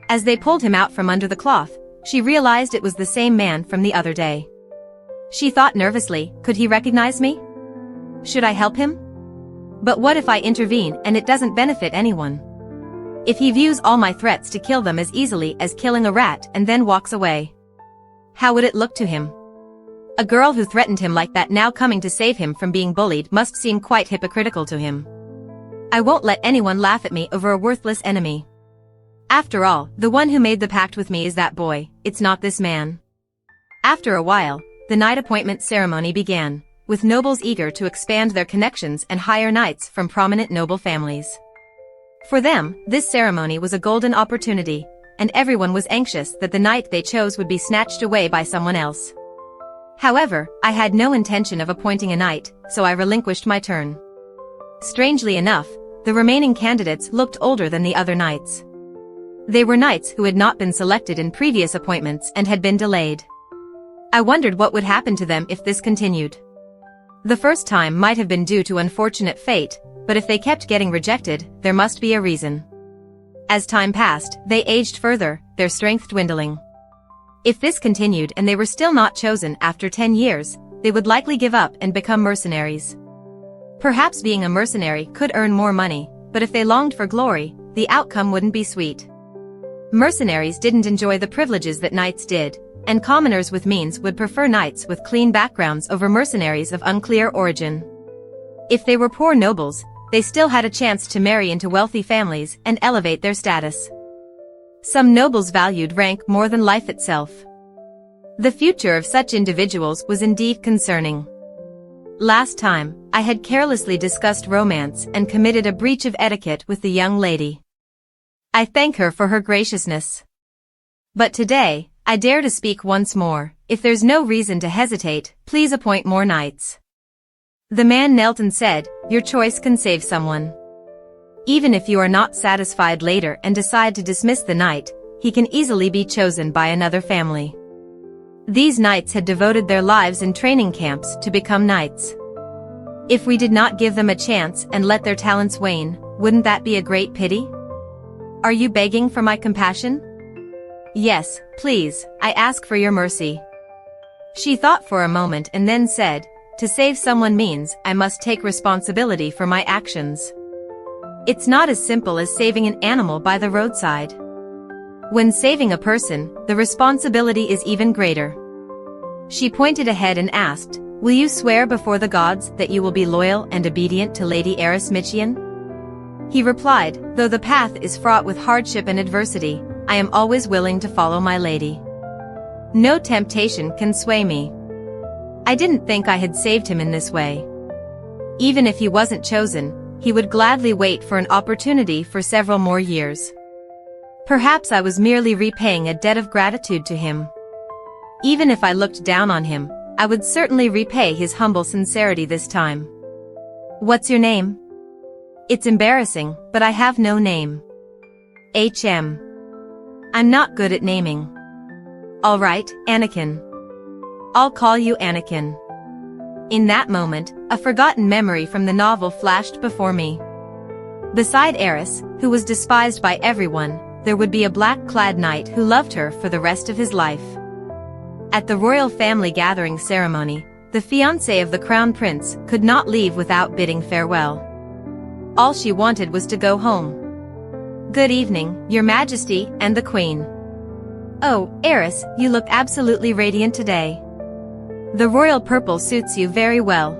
As they pulled him out from under the cloth, she realized it was the same man from the other day. She thought nervously, could he recognize me? Should I help him? But what if I intervene and it doesn't benefit anyone? If he views all my threats to kill them as easily as killing a rat and then walks away? How would it look to him? A girl who threatened him like that now coming to save him from being bullied must seem quite hypocritical to him. I won't let anyone laugh at me over a worthless enemy. After all, the one who made the pact with me is that boy, it's not this man. After a while, the knight appointment ceremony began, with nobles eager to expand their connections and hire knights from prominent noble families. For them, this ceremony was a golden opportunity, and everyone was anxious that the knight they chose would be snatched away by someone else. However, I had no intention of appointing a knight, so I relinquished my turn. Strangely enough, the remaining candidates looked older than the other knights. They were knights who had not been selected in previous appointments and had been delayed. I wondered what would happen to them if this continued. The first time might have been due to unfortunate fate, but if they kept getting rejected, there must be a reason. As time passed, they aged further, their strength dwindling. If this continued and they were still not chosen after 10 years, they would likely give up and become mercenaries. Perhaps being a mercenary could earn more money, but if they longed for glory, the outcome wouldn't be sweet. Mercenaries didn't enjoy the privileges that knights did, and commoners with means would prefer knights with clean backgrounds over mercenaries of unclear origin. If they were poor nobles, they still had a chance to marry into wealthy families and elevate their status. Some nobles valued rank more than life itself. The future of such individuals was indeed concerning. Last time, I had carelessly discussed romance and committed a breach of etiquette with the young lady. I thank her for her graciousness. But today, I dare to speak once more. If there's no reason to hesitate, please appoint more knights. The man knelt and said, your choice can save someone. Even if you are not satisfied later and decide to dismiss the knight, he can easily be chosen by another family. These knights had devoted their lives in training camps to become knights. If we did not give them a chance and let their talents wane, wouldn't that be a great pity? Are you begging for my compassion? Yes, please, I ask for your mercy. She thought for a moment and then said, to save someone means I must take responsibility for my actions. It's not as simple as saving an animal by the roadside. When saving a person, the responsibility is even greater. She pointed ahead and asked, will you swear before the gods that you will be loyal and obedient to Lady Erismichian? He replied, though the path is fraught with hardship and adversity, I am always willing to follow my lady. No temptation can sway me. I didn't think I had saved him in this way. Even if he wasn't chosen, he would gladly wait for an opportunity for several more years. Perhaps I was merely repaying a debt of gratitude to him. Even if I looked down on him, I would certainly repay his humble sincerity this time. What's your name? It's embarrassing, but I have no name. HM. I'm not good at naming. Alright, Anakin. I'll call you Anakin. In that moment, a forgotten memory from the novel flashed before me. Beside Eris, who was despised by everyone, there would be a black-clad knight who loved her for the rest of his life. At the royal family gathering ceremony, the fiancé of the crown prince could not leave without bidding farewell. All she wanted was to go home. Good evening, Your Majesty and the Queen. Oh, Eris, you look absolutely radiant today. The royal purple suits you very well.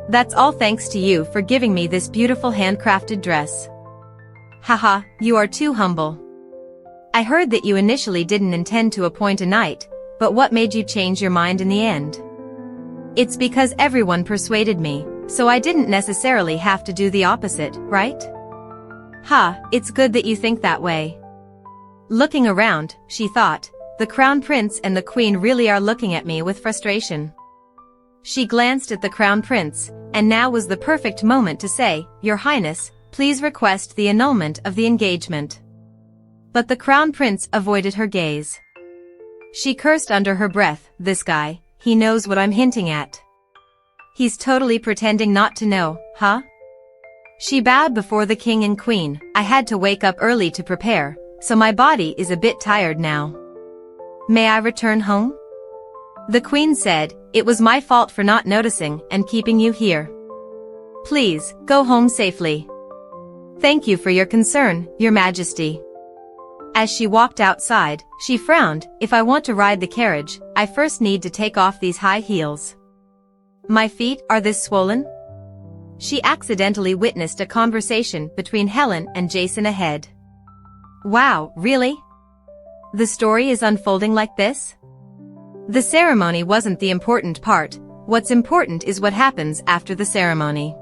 That's all thanks to you for giving me this beautiful handcrafted dress. Haha, you are too humble. I heard that you initially didn't intend to appoint a knight, but what made you change your mind in the end? It's because everyone persuaded me, so I didn't necessarily have to do the opposite, right? Ha, it's good that you think that way. Looking around, she thought, the crown prince and the queen really are looking at me with frustration. She glanced at the crown prince, and now was the perfect moment to say, Your Highness, please request the annulment of the engagement. But the crown prince avoided her gaze. She cursed under her breath, this guy, he knows what I'm hinting at. He's totally pretending not to know, huh? She bowed before the king and queen. I had to wake up early to prepare, so my body is a bit tired now. May I return home? The queen said, It was my fault for not noticing and keeping you here. Please, go home safely. Thank you for your concern, Your Majesty. As she walked outside, she frowned. If I want to ride the carriage, I first need to take off these high heels. My feet, are this swollen? She accidentally witnessed a conversation between Helen and Jason ahead. Wow, really? The story is unfolding like this? The ceremony wasn't the important part. What's important is what happens after the ceremony.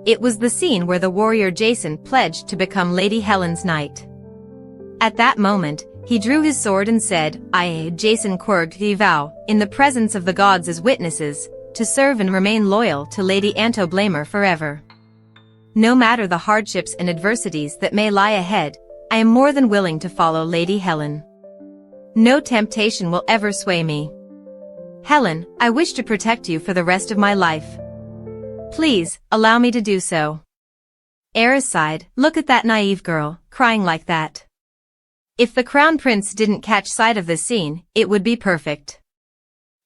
It was the scene where the warrior Jason pledged to become Lady Helen's knight. At that moment, he drew his sword and said, I, Jason Quirk, vow, in the presence of the gods as witnesses, to serve and remain loyal to Lady Anto Blamer forever. No matter the hardships and adversities that may lie ahead, I am more than willing to follow Lady Helen. No temptation will ever sway me. Helen, I wish to protect you for the rest of my life. Please, allow me to do so. Eris sighed, look at that naive girl, crying like that. If the crown prince didn't catch sight of this scene, it would be perfect.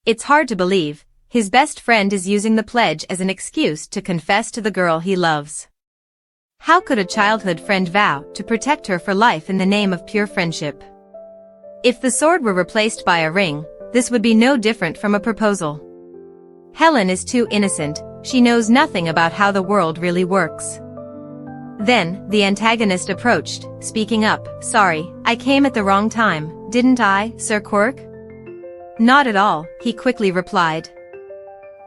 It's hard to believe, his best friend is using the pledge as an excuse to confess to the girl he loves. How could a childhood friend vow to protect her for life in the name of pure friendship? If the sword were replaced by a ring, this would be no different from a proposal. Helen is too innocent, she knows nothing about how the world really works. Then, the antagonist approached, speaking up, sorry, I came at the wrong time, didn't I, Sir Quirk? Not at all, he quickly replied.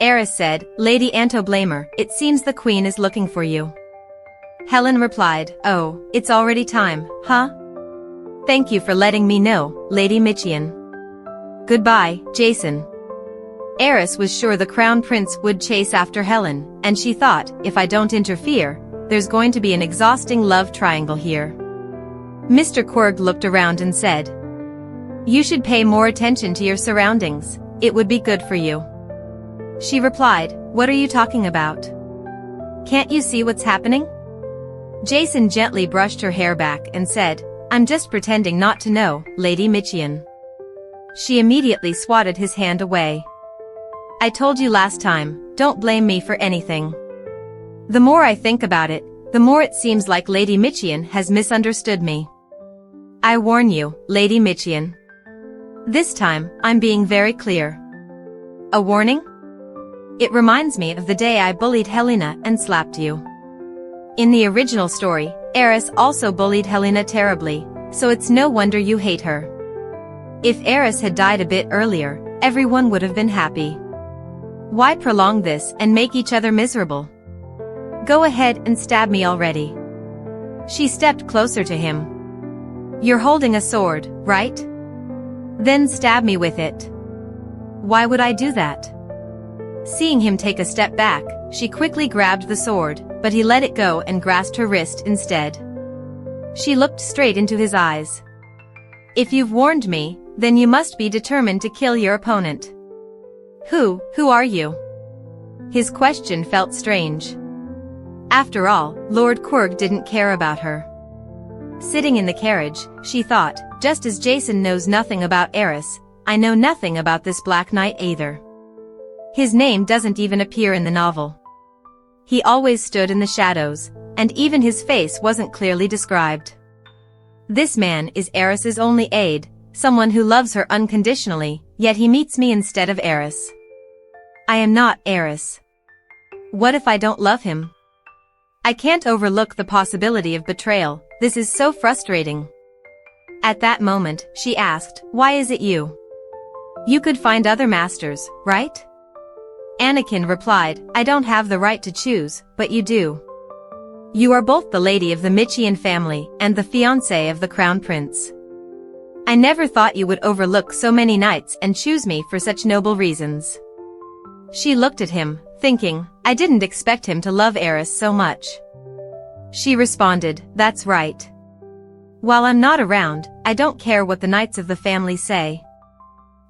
Eris said, Lady Anto Blamer, it seems the queen is looking for you. Helen replied, oh, it's already time, huh? Thank you for letting me know, Lady Michian. Goodbye, Jason. Eris was sure the crown prince would chase after Helen, and she thought, if I don't interfere, there's going to be an exhausting love triangle here. Mr. Quirk looked around and said, you should pay more attention to your surroundings, it would be good for you. She replied, what are you talking about? Can't you see what's happening? Jason gently brushed her hair back and said, I'm just pretending not to know, Lady Michian. She immediately swatted his hand away. I told you last time, don't blame me for anything. The more I think about it, the more it seems like Lady Michian has misunderstood me. I warn you, Lady Michian. This time, I'm being very clear. A warning? It reminds me of the day I bullied Helena and slapped you. In the original story, Eris also bullied Helena terribly, so it's no wonder you hate her. If Eris had died a bit earlier, everyone would have been happy. Why prolong this and make each other miserable? Go ahead and stab me already. She stepped closer to him. You're holding a sword, right? Then stab me with it. Why would I do that? Seeing him take a step back, she quickly grabbed the sword, but he let it go and grasped her wrist instead. She looked straight into his eyes. If you've warned me, then you must be determined to kill your opponent. Who are you? His question felt strange. After all, Lord Quirg didn't care about her. Sitting in the carriage, she thought, just as Jason knows nothing about Eris, I know nothing about this Black Knight either. His name doesn't even appear in the novel. He always stood in the shadows, and even his face wasn't clearly described. This man is Eris's only aide, someone who loves her unconditionally, yet he meets me instead of Eris. I am not Eris. What if I don't love him? I can't overlook the possibility of betrayal. This is so frustrating. At that moment, she asked, why is it you? You could find other masters, right? Anakin replied, I don't have the right to choose, but you do. You are both the lady of the Michian family and the fiancé of the Crown Prince. I never thought you would overlook so many knights and choose me for such noble reasons. She looked at him, thinking, I didn't expect him to love Eris so much. She responded, that's right. While I'm not around, I don't care what the knights of the family say.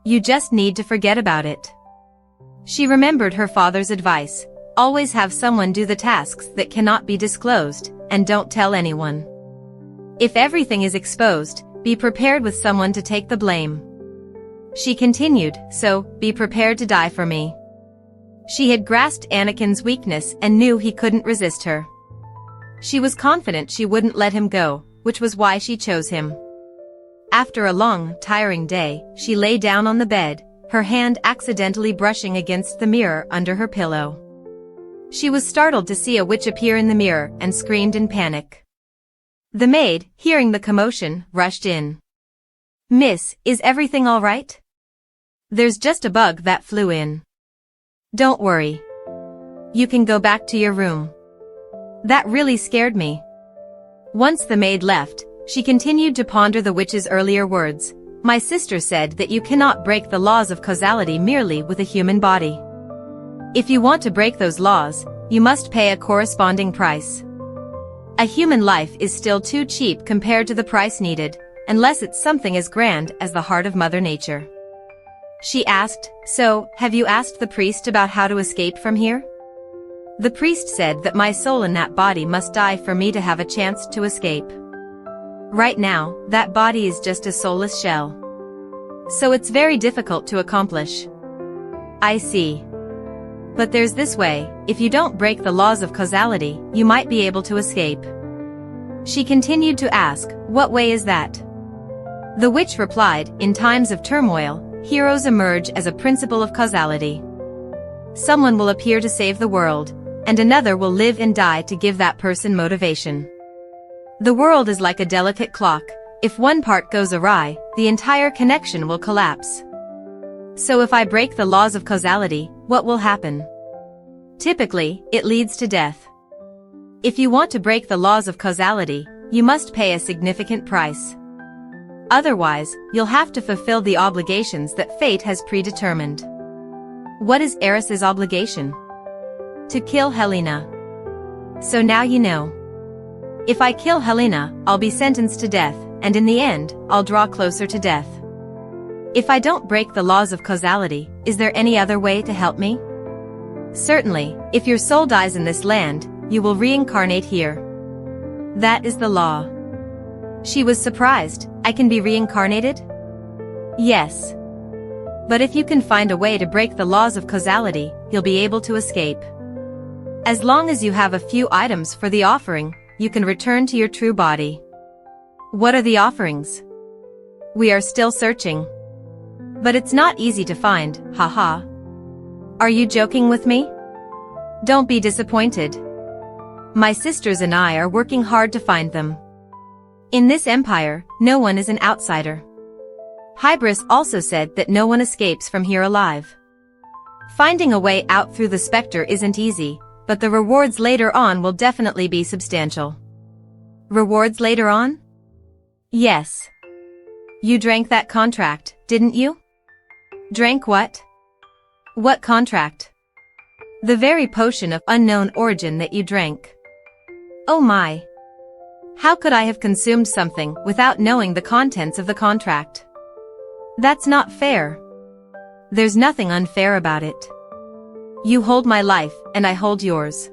You just need to forget about it. She remembered her father's advice, always have someone do the tasks that cannot be disclosed, and don't tell anyone. If everything is exposed, be prepared with someone to take the blame. She continued, so, be prepared to die for me. She had grasped Anakin's weakness and knew he couldn't resist her. She was confident she wouldn't let him go, which was why she chose him. After a long, tiring day, she lay down on the bed, her hand accidentally brushing against the mirror under her pillow. She was startled to see a witch appear in the mirror and screamed in panic. The maid, hearing the commotion, rushed in. Miss, is everything all right? There's just a bug that flew in. Don't worry. You can go back to your room. That really scared me. Once the maid left, she continued to ponder the witch's earlier words. My sister said that you cannot break the laws of causality merely with a human body. If you want to break those laws, you must pay a corresponding price. A human life is still too cheap compared to the price needed, unless it's something as grand as the heart of Mother Nature. She asked, so, have you asked the priest about how to escape from here? The priest said that my soul in that body must die for me to have a chance to escape. Right now, that body is just a soulless shell. So it's very difficult to accomplish. I see. But there's this way, if you don't break the laws of causality, you might be able to escape. She continued to ask, what way is that? The witch replied, in times of turmoil, heroes emerge as a principle of causality. Someone will appear to save the world, and another will live and die to give that person motivation. The world is like a delicate clock. If one part goes awry, the entire connection will collapse. So if I break the laws of causality, what will happen? Typically, it leads to death. If you want to break the laws of causality, you must pay a significant price. Otherwise, you'll have to fulfill the obligations that fate has predetermined. What is Eris's obligation? To kill Helena. So now you know. If I kill Helena, I'll be sentenced to death, and in the end, I'll draw closer to death. If I don't break the laws of causality, is there any other way to help me? Certainly, if your soul dies in this land, you will reincarnate here. That is the law. She was surprised. I can be reincarnated? Yes. But if you can find a way to break the laws of causality, you'll be able to escape. As long as you have a few items for the offering, you can return to your true body. What are the offerings? We are still searching. But it's not easy to find, haha. Are you joking with me? Don't be disappointed. My sisters and I are working hard to find them. In this empire, no one is an outsider. Hybris also said that no one escapes from here alive. Finding a way out through the specter isn't easy, but the rewards later on will definitely be substantial. Rewards later on? Yes. You drank that contract, didn't you? Drank what? What contract? The very potion of unknown origin that you drank. Oh my. How could I have consumed something without knowing the contents of the contract? That's not fair. There's nothing unfair about it. You hold my life, and I hold yours.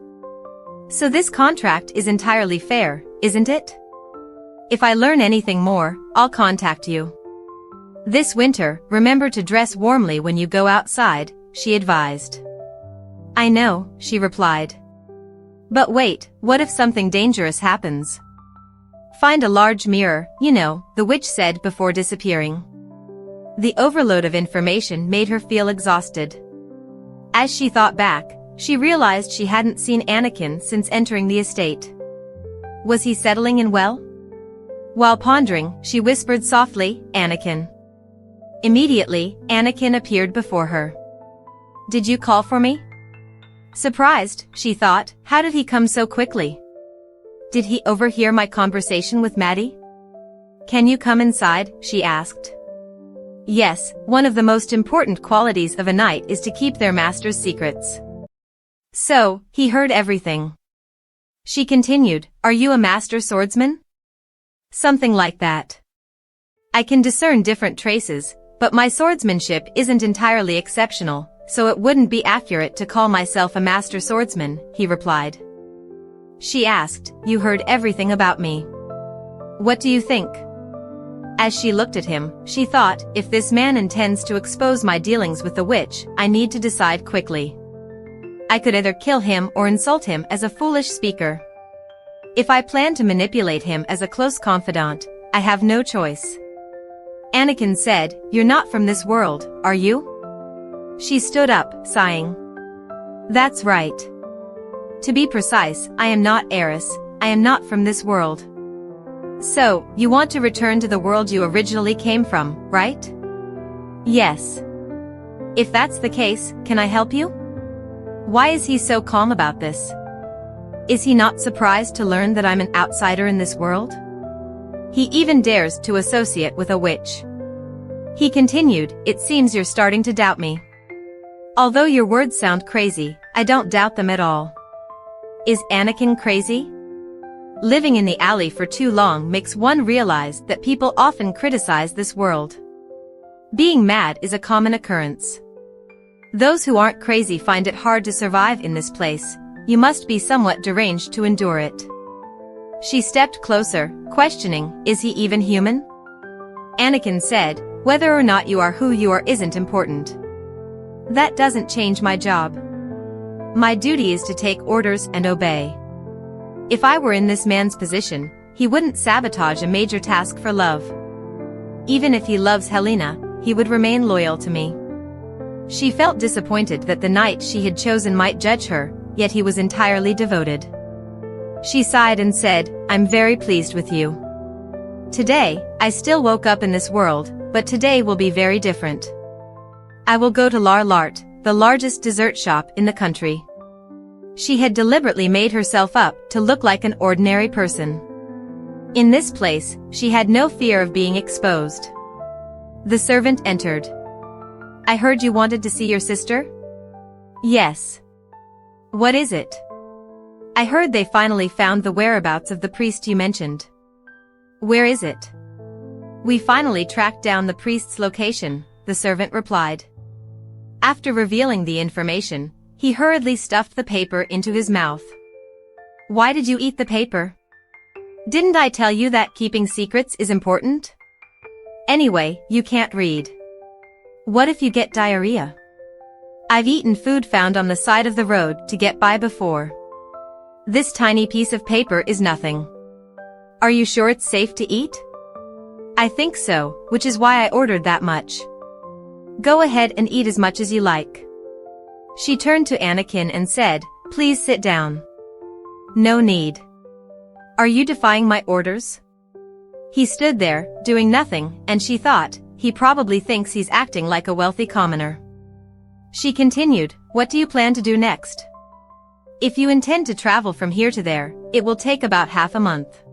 So this contract is entirely fair, isn't it? If I learn anything more, I'll contact you. This winter, remember to dress warmly when you go outside, she advised. I know, she replied. But wait, what if something dangerous happens? Find a large mirror, you know, the witch said before disappearing. The overload of information made her feel exhausted. As she thought back, she realized she hadn't seen Anakin since entering the estate. Was he settling in well? While pondering, she whispered softly, Anakin. Immediately, Anakin appeared before her. Did you call for me? Surprised, she thought, how did he come so quickly? Did he overhear my conversation with Maddie? Can you come inside, she asked. Yes, one of the most important qualities of a knight is to keep their master's secrets. So, he heard everything. She continued, are you a master swordsman? Something like that. I can discern different traces, but my swordsmanship isn't entirely exceptional, so it wouldn't be accurate to call myself a master swordsman, he replied. She asked, you heard everything about me. What do you think? As she looked at him, she thought, if this man intends to expose my dealings with the witch, I need to decide quickly. I could either kill him or insult him as a foolish speaker. If I plan to manipulate him as a close confidant, I have no choice. Anakin said, you're not from this world, are you? She stood up, sighing. That's right. To be precise, I am not Eris, I am not from this world. So, you want to return to the world you originally came from, right? Yes. If that's the case, can I help you? Why is he so calm about this? Is he not surprised to learn that I'm an outsider in this world? He even dares to associate with a witch. He continued, it seems you're starting to doubt me. Although your words sound crazy, I don't doubt them at all. Is Anakin crazy? Living in the alley for too long makes one realize that people often criticize this world. Being mad is a common occurrence. Those who aren't crazy find it hard to survive in this place. You must be somewhat deranged to endure it. She stepped closer, questioning, is he even human? Anakin said, whether or not you are who you are isn't important. That doesn't change my job. My duty is to take orders and obey. If I were in this man's position, he wouldn't sabotage a major task for love. Even if he loves Helena, he would remain loyal to me. She felt disappointed that the knight she had chosen might judge her, yet he was entirely devoted. She sighed and said, I'm very pleased with you. Today, I still woke up in this world, but today will be very different. I will go to Lar Lart, the largest dessert shop in the country. She had deliberately made herself up to look like an ordinary person. In this place, she had no fear of being exposed. The servant entered. I heard you wanted to see your sister? Yes. What is it? I heard they finally found the whereabouts of the priest you mentioned. Where is it? We finally tracked down the priest's location, the servant replied. After revealing the information, he hurriedly stuffed the paper into his mouth. Why did you eat the paper? Didn't I tell you that keeping secrets is important? Anyway, you can't read. What if you get diarrhea? I've eaten food found on the side of the road to get by before. This tiny piece of paper is nothing. Are you sure it's safe to eat? I think so, which is why I ordered that much. Go ahead and eat as much as you like. She turned to Anakin and said, please sit down. No need. Are you defying my orders? He stood there, doing nothing, and she thought, he probably thinks he's acting like a wealthy commoner. She continued, what do you plan to do next? If you intend to travel from here to there, it will take about half a month.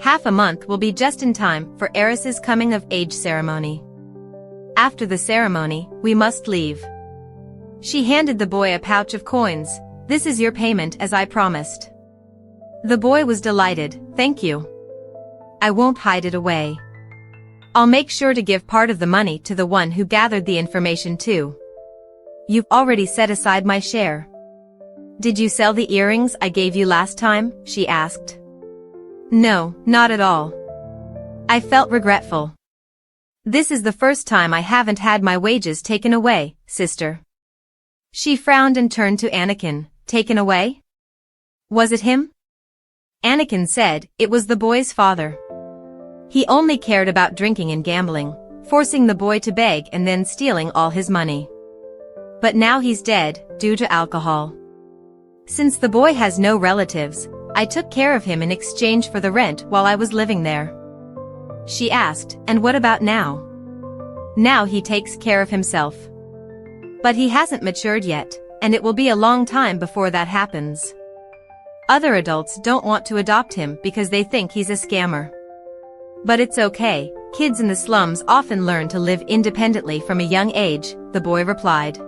Half a month will be just in time for Eris's coming-of-age ceremony. After the ceremony, we must leave. She handed the boy a pouch of coins. This is your payment as I promised. The boy was delighted. Thank you. I won't hide it away. I'll make sure to give part of the money to the one who gathered the information too. You've already set aside my share. Did you sell the earrings I gave you last time? She asked. No, not at all. I felt regretful. This is the first time I haven't had my wages taken away, sister. She frowned and turned to Anakin. Taken away? Was it him? Anakin said it was the boy's father. He only cared about drinking and gambling, forcing the boy to beg and then stealing all his money. But now he's dead, due to alcohol. Since the boy has no relatives, I took care of him in exchange for the rent while I was living there. She asked, and what about now? Now he takes care of himself. But he hasn't matured yet, and it will be a long time before that happens. Other adults don't want to adopt him because they think he's a scammer. But it's okay, kids in the slums often learn to live independently from a young age, the boy replied.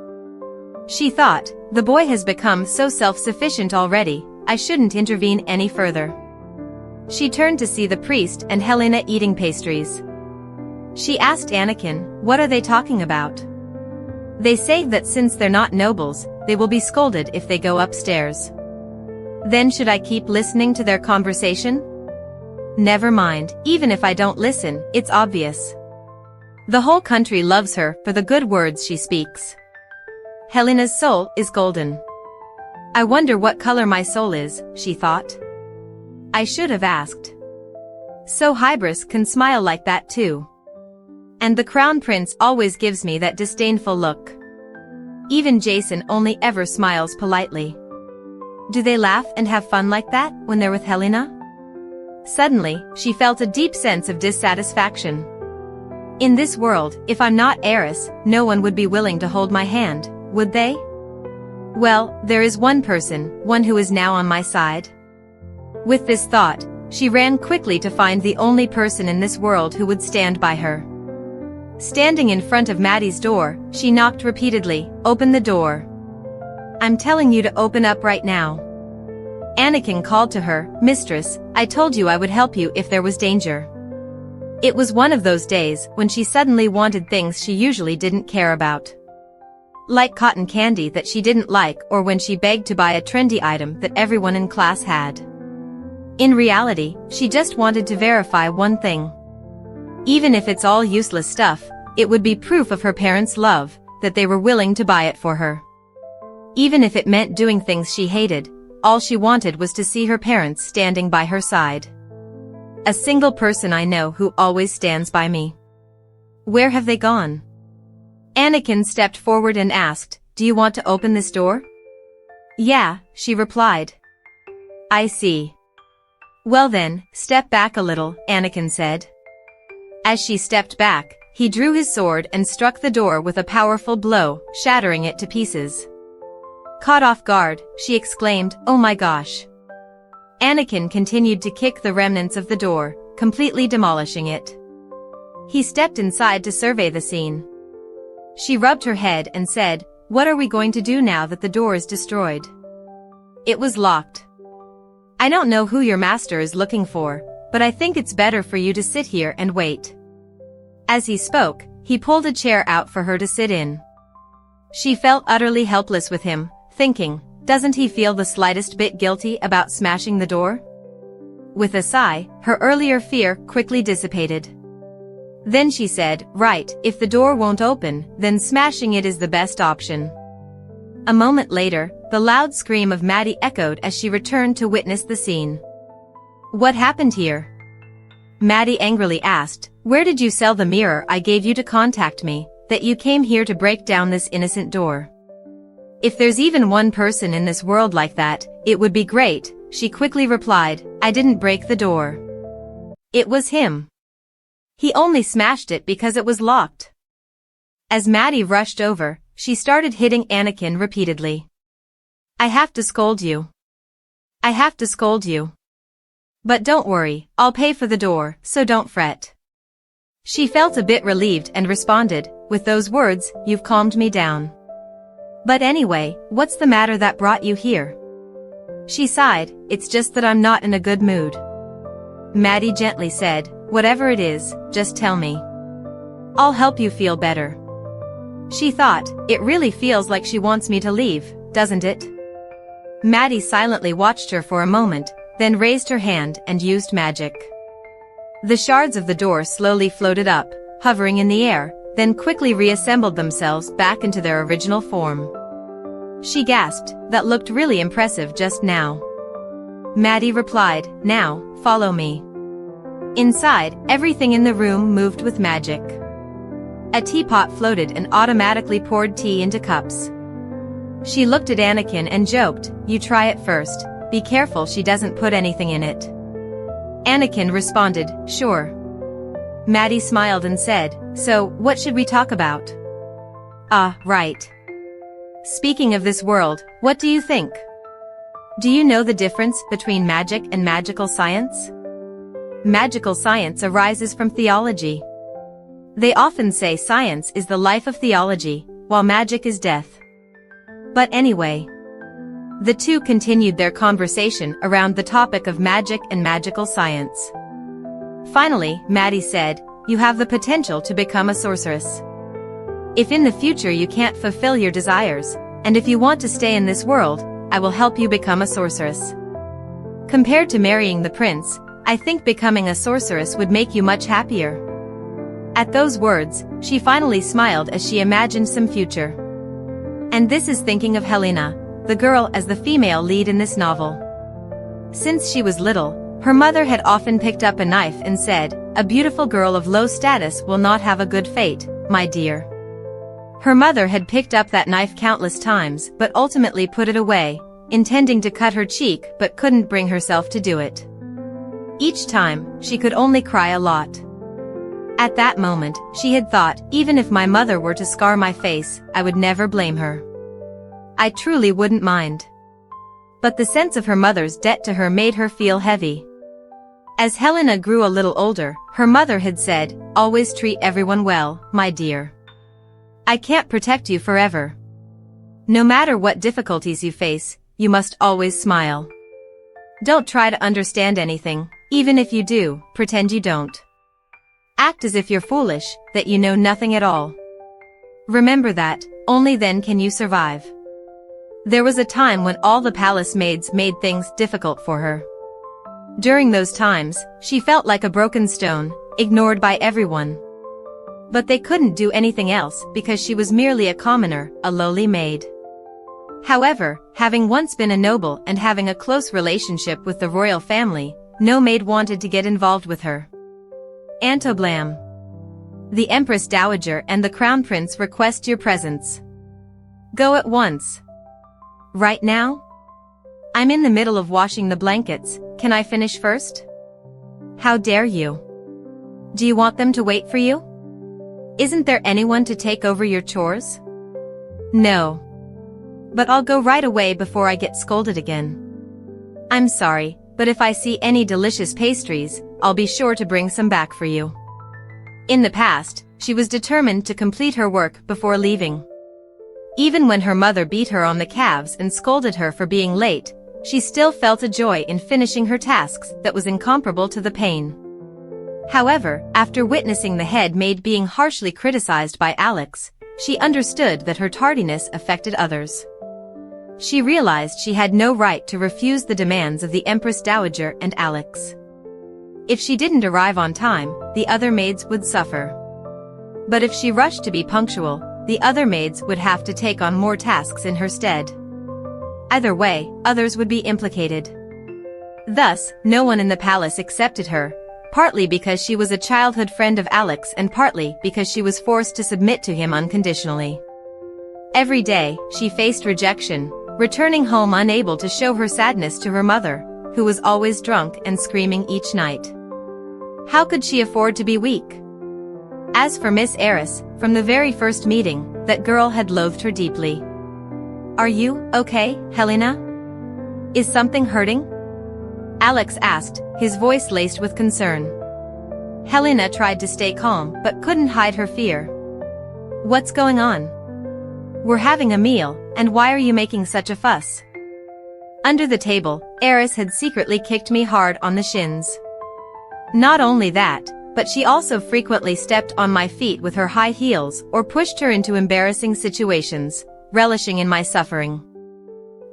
She thought, the boy has become so self-sufficient already, I shouldn't intervene any further. She turned to see the priest and Helena eating pastries. She asked Anakin, what are they talking about? They say that since they're not nobles, they will be scolded if they go upstairs. Then should I keep listening to their conversation? Never mind, even if I don't listen, it's obvious. The whole country loves her for the good words she speaks. Helena's soul is golden. I wonder what color my soul is, she thought. I should have asked. So Hybris can smile like that too. And the crown prince always gives me that disdainful look. Even Jason only ever smiles politely. Do they laugh and have fun like that when they're with Helena? Suddenly, she felt a deep sense of dissatisfaction. In this world, if I'm not heiress, no one would be willing to hold my hand, would they? Well, there is one person, one who is now on my side. With this thought, she ran quickly to find the only person in this world who would stand by her. Standing in front of Maddie's door, she knocked repeatedly. Open the door. I'm telling you to open up right now. Anakin called to her, Mistress, I told you I would help you if there was danger. It was one of those days when she suddenly wanted things she usually didn't care about. Like cotton candy that she didn't like, or when she begged to buy a trendy item that everyone in class had. In reality, she just wanted to verify one thing. Even if it's all useless stuff, it would be proof of her parents' love, that they were willing to buy it for her. Even if it meant doing things she hated, all she wanted was to see her parents standing by her side. A single person I know who always stands by me. Where have they gone? Anakin stepped forward and asked, Do you want to open this door? Yeah, she replied. I see. Well then, step back a little, Anakin said. As she stepped back, he drew his sword and struck the door with a powerful blow, shattering it to pieces. Caught off guard, she exclaimed, Oh my gosh. Anakin continued to kick the remnants of the door, completely demolishing it. He stepped inside to survey the scene. She rubbed her head and said, What are we going to do now that the door is destroyed? It was locked. I don't know who your master is looking for, but I think it's better for you to sit here and wait. As he spoke, he pulled a chair out for her to sit in. She felt utterly helpless with him, thinking, doesn't he feel the slightest bit guilty about smashing the door? With a sigh, her earlier fear quickly dissipated. Then she said, Right, if the door won't open, then smashing it is the best option. A moment later, the loud scream of Maddie echoed as she returned to witness the scene. What happened here? Maddie angrily asked, Where did you sell the mirror I gave you to contact me, that you came here to break down this innocent door? If there's even one person in this world like that, it would be great, she quickly replied, I didn't break the door. It was him. He only smashed it because it was locked. As Maddie rushed over, she started hitting Anakin repeatedly. I have to scold you. I have to scold you. But don't worry, I'll pay for the door, so don't fret. She felt a bit relieved and responded, with those words, you've calmed me down. But anyway, what's the matter that brought you here? She sighed, it's just that I'm not in a good mood. Maddie gently said, whatever it is, just tell me. I'll help you feel better. She thought, it really feels like she wants me to leave, doesn't it? Maddie silently watched her for a moment, then raised her hand and used magic. The shards of the door slowly floated up, hovering in the air, then quickly reassembled themselves back into their original form. She gasped, that looked really impressive just now. Maddie replied, now, follow me. Inside, everything in the room moved with magic. A teapot floated and automatically poured tea into cups. She looked at Anakin and joked, you try it first, be careful she doesn't put anything in it. Anakin responded, sure. Maddie smiled and said, so, what should we talk about? Right. Speaking of this world, what do you think? Do you know the difference between magic and magical science? Magical science arises from theology. They often say science is the life of theology, while magic is death. But anyway. The two continued their conversation around the topic of magic and magical science. Finally, Maddie said, you have the potential to become a sorceress. If in the future you can't fulfill your desires, and if you want to stay in this world, I will help you become a sorceress. Compared to marrying the prince, I think becoming a sorceress would make you much happier. At those words, she finally smiled as she imagined some future. And this is thinking of Helena, the girl as the female lead in this novel. Since she was little, her mother had often picked up a knife and said, a beautiful girl of low status will not have a good fate, my dear. Her mother had picked up that knife countless times but ultimately put it away, intending to cut her cheek but couldn't bring herself to do it. Each time, she could only cry a lot. At that moment, she had thought, even if my mother were to scar my face, I would never blame her. I truly wouldn't mind. But the sense of her mother's debt to her made her feel heavy. As Helena grew a little older, her mother had said, always treat everyone well, my dear. I can't protect you forever. No matter what difficulties you face, you must always smile. Don't try to understand anything, even if you do, pretend you don't. Act as if you're foolish, that you know nothing at all. Remember that, only then can you survive. There was a time when all the palace maids made things difficult for her. During those times, she felt like a broken stone, ignored by everyone. But they couldn't do anything else because she was merely a commoner, a lowly maid. However, having once been a noble and having a close relationship with the royal family, no maid wanted to get involved with her. Antoblam. The Empress Dowager and the Crown Prince request your presence. Go at once. Right now? I'm in the middle of washing the blankets, can I finish first? How dare you? Do you want them to wait for you? Isn't there anyone to take over your chores? No. But I'll go right away before I get scolded again. I'm sorry, but if I see any delicious pastries, I'll be sure to bring some back for you. In the past, she was determined to complete her work before leaving. Even when her mother beat her on the calves and scolded her for being late, she still felt a joy in finishing her tasks that was incomparable to the pain. However, after witnessing the head maid being harshly criticized by Alex, she understood that her tardiness affected others. She realized she had no right to refuse the demands of the Empress Dowager and Alex. If she didn't arrive on time, the other maids would suffer. But if she rushed to be punctual, the other maids would have to take on more tasks in her stead. Either way, others would be implicated. Thus, no one in the palace accepted her, partly because she was a childhood friend of Alex and partly because she was forced to submit to him unconditionally. Every day, she faced rejection, returning home unable to show her sadness to her mother, who was always drunk and screaming each night. How could she afford to be weak? As for Miss Eris, from the very first meeting, that girl had loathed her deeply. Are you okay, Helena? Is something hurting? Alex asked, his voice laced with concern. Helena tried to stay calm but couldn't hide her fear. What's going on? We're having a meal, and why are you making such a fuss? Under the table, Eris had secretly kicked me hard on the shins. Not only that, but she also frequently stepped on my feet with her high heels or pushed her into embarrassing situations, relishing in my suffering.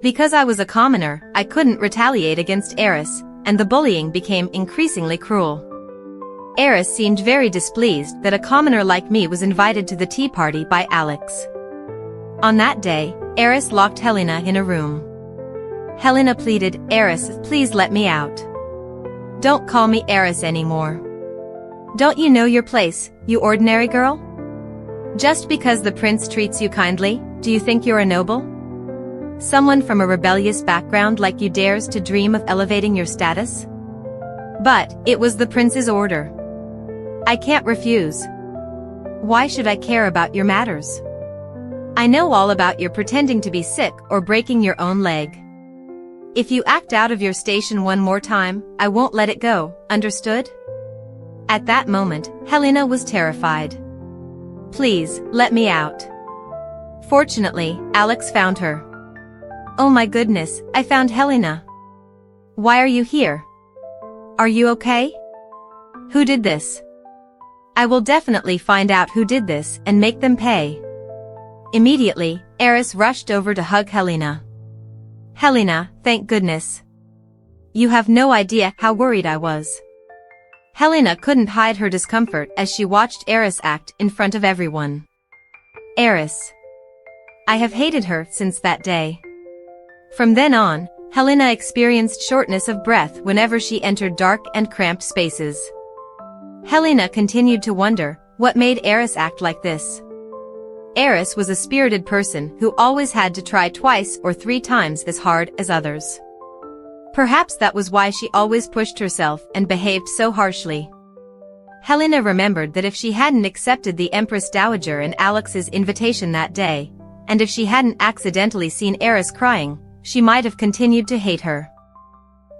Because I was a commoner, I couldn't retaliate against Eris, and the bullying became increasingly cruel. Eris seemed very displeased that a commoner like me was invited to the tea party by Alex. On that day, Eris locked Helena in a room. Helena pleaded, "Eris, please let me out. Don't call me Eris anymore. Don't you know your place, you ordinary girl? Just because the prince treats you kindly, do you think you're a noble? Someone from a rebellious background like you dares to dream of elevating your status? But it was the prince's order. I can't refuse. Why should I care about your matters? I know all about your pretending to be sick or breaking your own leg. If you act out of your station one more time, I won't let it go, understood?" At that moment, Helena was terrified. "Please, let me out." Fortunately, Alex found her. "Oh my goodness, I found Helena. Why are you here? Are you okay? Who did this? I will definitely find out who did this and make them pay." Immediately, Eris rushed over to hug Helena. "Helena, thank goodness. You have no idea how worried I was." Helena couldn't hide her discomfort as she watched Eris act in front of everyone. Eris. I have hated her since that day. From then on, Helena experienced shortness of breath whenever she entered dark and cramped spaces. Helena continued to wonder what made Eris act like this. Eris was a spirited person who always had to try twice or 3 times as hard as others. Perhaps that was why she always pushed herself and behaved so harshly. Helena remembered that if she hadn't accepted the Empress Dowager and Alex's invitation that day, and if she hadn't accidentally seen Eris crying, she might have continued to hate her.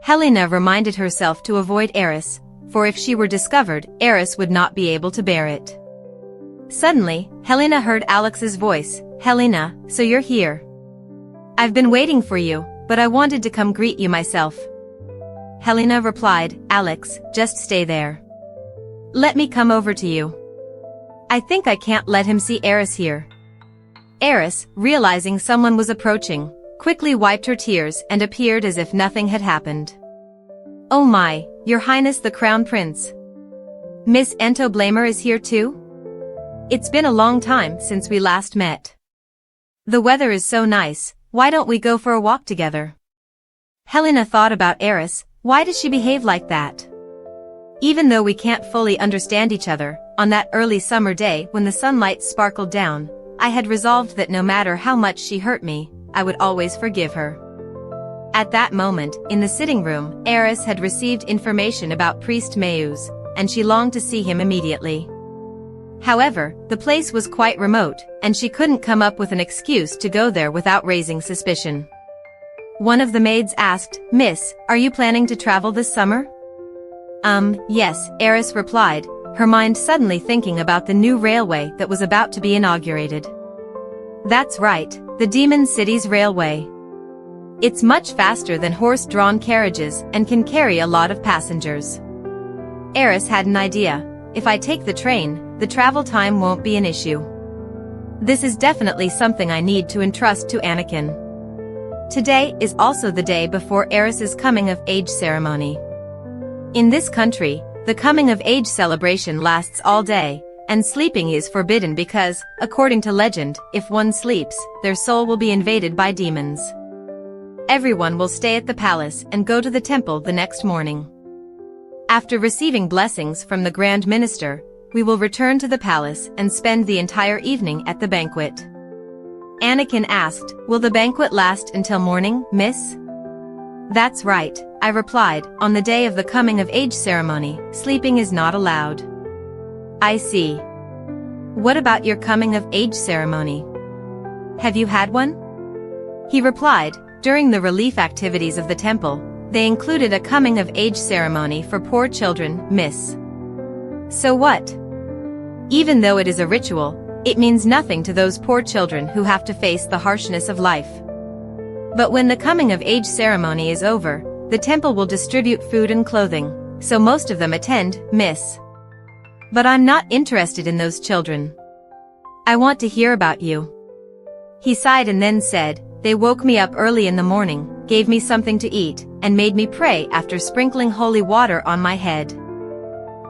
Helena reminded herself to avoid Eris, for if she were discovered, Eris would not be able to bear it. Suddenly, Helena heard Alex's voice. "Helena, so you're here. I've been waiting for you, but I wanted to come greet you myself." Helena replied, "Alex, just stay there. Let me come over to you. I think I can't let him see Eris here." Eris, realizing someone was approaching, quickly wiped her tears and appeared as if nothing had happened. "Oh my, Your Highness the Crown Prince. Miss Ento Blamer is here too? It's been a long time since we last met. The weather is so nice, why don't we go for a walk together?" Helena thought about Eris. Why does she behave like that? Even though we can't fully understand each other, on that early summer day when the sunlight sparkled down, I had resolved that no matter how much she hurt me, I would always forgive her. At that moment, in the sitting room, Eris had received information about Priest Mayus, and she longed to see him immediately. However, the place was quite remote, and she couldn't come up with an excuse to go there without raising suspicion. One of the maids asked, "Miss, are you planning to travel this summer?" Yes, Eris replied, her mind suddenly thinking about the new railway that was about to be inaugurated. That's right, the Demon City's railway. It's much faster than horse-drawn carriages and can carry a lot of passengers. Eris had an idea. If I take the train, the travel time won't be an issue. This is definitely something I need to entrust to Anakin. Today is also the day before Eris's coming-of-age ceremony. In this country, the coming-of-age celebration lasts all day, and sleeping is forbidden because, according to legend, if one sleeps, their soul will be invaded by demons. Everyone will stay at the palace and go to the temple the next morning. After receiving blessings from the Grand Minister, we will return to the palace and spend the entire evening at the banquet. Anakin asked, "Will the banquet last until morning, miss?" "That's right," I replied. "On the day of the coming-of-age ceremony, sleeping is not allowed." "I see. What about your coming-of-age ceremony? Have you had one?" He replied, during the relief activities of the temple, they included a coming-of-age ceremony for poor children, miss. So what? Even though it is a ritual, it means nothing to those poor children who have to face the harshness of life. But when the coming-of-age ceremony is over, the temple will distribute food and clothing, so most of them attend, miss. But I'm not interested in those children. I want to hear about you. He sighed and then said, they woke me up early in the morning, gave me something to eat, and made me pray after sprinkling holy water on my head.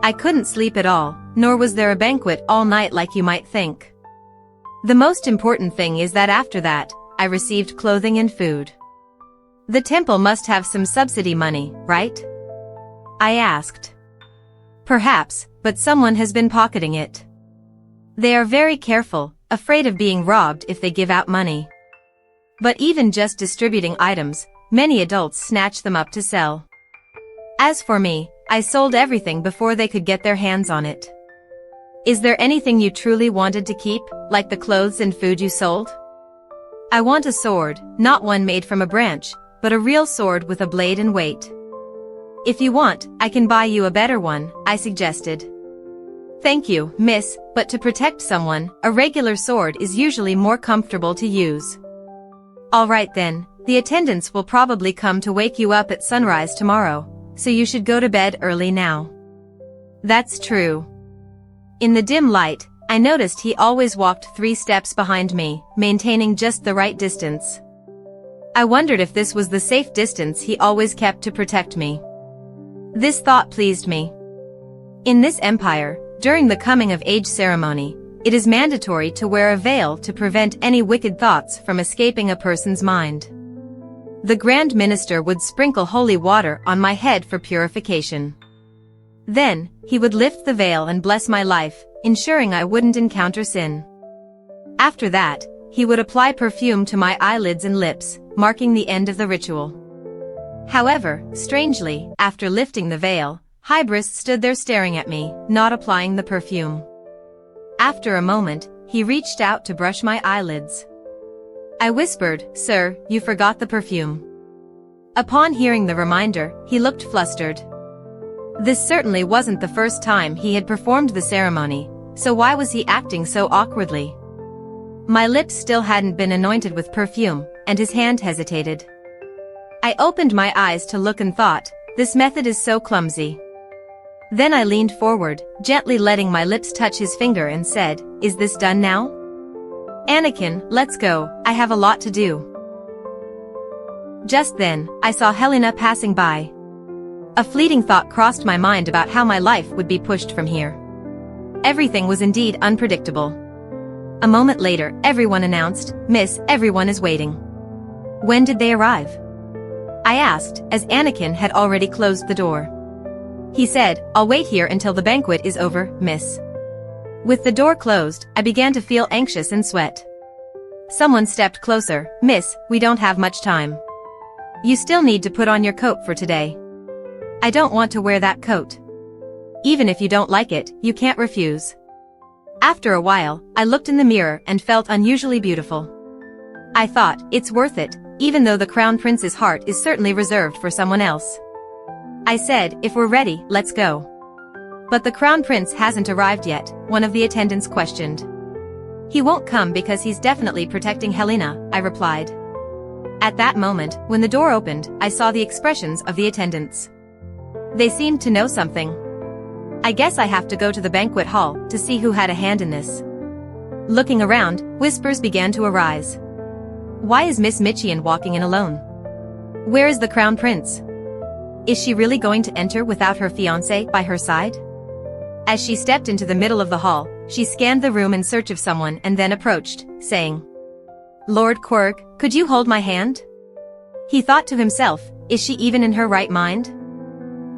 I couldn't sleep at all, nor was there a banquet all night like you might think. The most important thing is that after that, I received clothing and food. The temple must have some subsidy money, right? I asked. Perhaps, but someone has been pocketing it. They are very careful, afraid of being robbed if they give out money. But even just distributing items, many adults snatch them up to sell. As for me, I sold everything before they could get their hands on it. Is there anything you truly wanted to keep, like the clothes and food you sold? I want a sword, not one made from a branch, but a real sword with a blade and weight. If you want, I can buy you a better one, I suggested. Thank you, miss, but to protect someone, a regular sword is usually more comfortable to use. All right then, the attendants will probably come to wake you up at sunrise tomorrow, so you should go to bed early now. That's true. In the dim light, I noticed he always walked 3 steps behind me, maintaining just the right distance. I wondered if this was the safe distance he always kept to protect me. This thought pleased me. In this empire, during the coming-of-age ceremony, it is mandatory to wear a veil to prevent any wicked thoughts from escaping a person's mind. The Grand Minister would sprinkle holy water on my head for purification. Then, he would lift the veil and bless my life, ensuring I wouldn't encounter sin. After that, he would apply perfume to my eyelids and lips, marking the end of the ritual. However, strangely, after lifting the veil, Hybris stood there staring at me, not applying the perfume. After a moment, he reached out to brush my eyelids. I whispered, "Sir, you forgot the perfume." Upon hearing the reminder, he looked flustered. This certainly wasn't the first time he had performed the ceremony, so why was he acting so awkwardly? My lips still hadn't been anointed with perfume, and his hand hesitated. I opened my eyes to look and thought, this method is so clumsy. Then I leaned forward, gently letting my lips touch his finger and said, "Is this done now?" "Anakin, let's go, I have a lot to do." Just then, I saw Helena passing by. A fleeting thought crossed my mind about how my life would be pushed from here. Everything was indeed unpredictable. A moment later, everyone announced, "Miss, everyone is waiting." When did they arrive? I asked, as Anakin had already closed the door. He said, "I'll wait here until the banquet is over, miss." With the door closed, I began to feel anxious and sweat. Someone stepped closer. "Miss, we don't have much time. You still need to put on your coat for today." "I don't want to wear that coat." "Even if you don't like it, you can't refuse." After a while, I looked in the mirror and felt unusually beautiful. I thought, it's worth it, even though the Crown Prince's heart is certainly reserved for someone else. I said, "If we're ready, let's go." "But the Crown Prince hasn't arrived yet," one of the attendants questioned. "He won't come because he's definitely protecting Helena," I replied. At that moment, when the door opened, I saw the expressions of the attendants. They seemed to know something. I guess I have to go to the banquet hall to see who had a hand in this. Looking around, whispers began to arise. Why is Miss Michian walking in alone? Where is the Crown Prince? Is she really going to enter without her fiancé by her side? As she stepped into the middle of the hall, she scanned the room in search of someone and then approached, saying, "Lord Quirk, could you hold my hand?" He thought to himself, is she even in her right mind?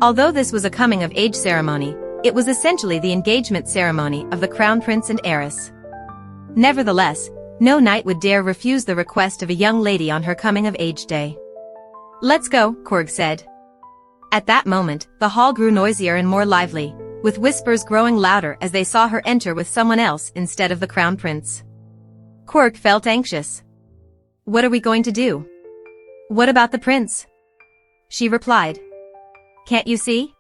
Although this was a coming-of-age ceremony, it was essentially the engagement ceremony of the Crown Prince and heiress. Nevertheless, no knight would dare refuse the request of a young lady on her coming-of-age day. "Let's go," Quirk said. At that moment, the hall grew noisier and more lively, with whispers growing louder as they saw her enter with someone else instead of the Crown Prince. Quirk felt anxious. What are we going to do? What about the prince? She replied. Can't you see?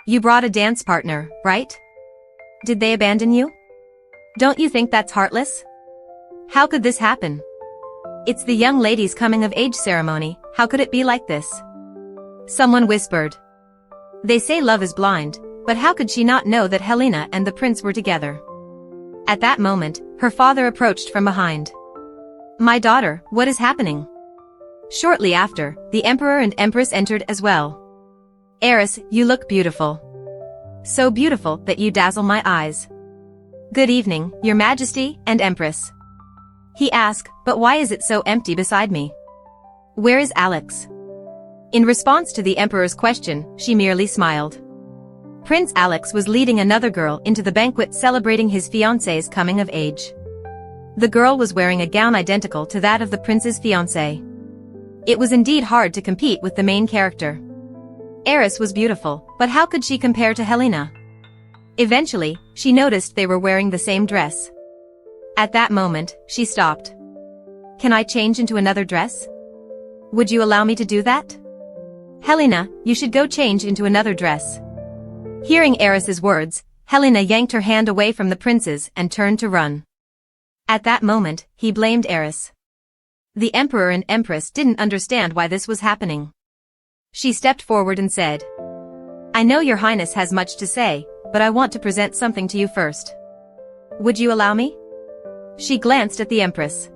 You brought a dance partner, right? Did they abandon you? Don't you think that's heartless? How could this happen? It's the young lady's coming-of-age ceremony, how could it be like this? Someone whispered. They say love is blind, but how could she not know that Helena and the prince were together? At that moment, her father approached from behind. My daughter, what is happening? Shortly after, the emperor and empress entered as well. Heiress, you look beautiful. So beautiful that you dazzle my eyes. Good evening, your majesty and empress. He asked, but why is it so empty beside me? Where is Alex? In response to the emperor's question, she merely smiled. Prince Alex was leading another girl into the banquet celebrating his fiancée's coming of age. The girl was wearing a gown identical to that of the prince's fiancée. It was indeed hard to compete with the main character. Eris was beautiful, but how could she compare to Helena? Eventually, she noticed they were wearing the same dress. At that moment, she stopped. Can I change into another dress? Would you allow me to do that? Helena, you should go change into another dress. Hearing Eris's words, Helena yanked her hand away from the prince's and turned to run. At that moment, he blamed Eris. The emperor and empress didn't understand why this was happening. She stepped forward and said, I know your highness has much to say, but I want to present something to you first. Would you allow me? She glanced at the empress.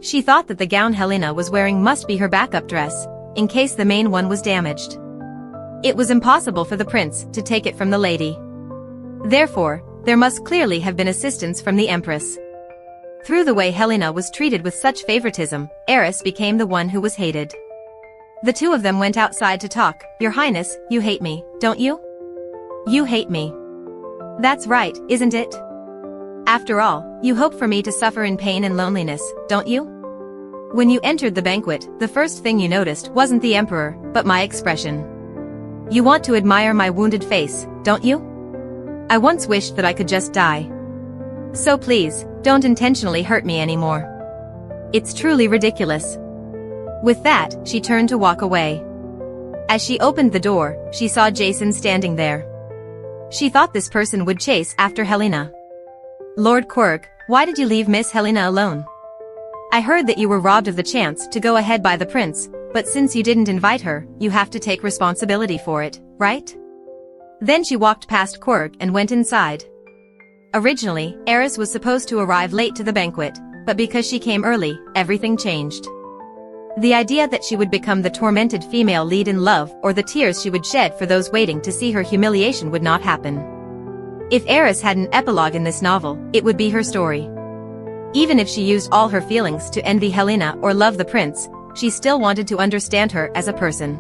She thought that the gown Helena was wearing must be her backup dress, in case the main one was damaged. It was impossible for the prince to take it from the lady. Therefore, there must clearly have been assistance from the empress. Through the way Helena was treated with such favoritism, Eris became the one who was hated. The two of them went outside to talk. Your highness, you hate me, don't you? You hate me. That's right, isn't it? After all, you hope for me to suffer in pain and loneliness, don't you? When you entered the banquet, the first thing you noticed wasn't the emperor, but my expression. You want to admire my wounded face, don't you? I once wished that I could just die. So please, don't intentionally hurt me anymore. It's truly ridiculous. With that, she turned to walk away. As she opened the door, she saw Jason standing there. She thought this person would chase after Helena. Lord Quirk, why did you leave Miss Helena alone? I heard that you were robbed of the chance to go ahead by the prince, but since you didn't invite her, you have to take responsibility for it, right? Then she walked past Quirk and went inside. Originally, Eris was supposed to arrive late to the banquet, but because she came early, everything changed. The idea that she would become the tormented female lead in love or the tears she would shed for those waiting to see her humiliation would not happen. If Eris had an epilogue in this novel, it would be her story. Even if she used all her feelings to envy Helena or love the prince, she still wanted to understand her as a person.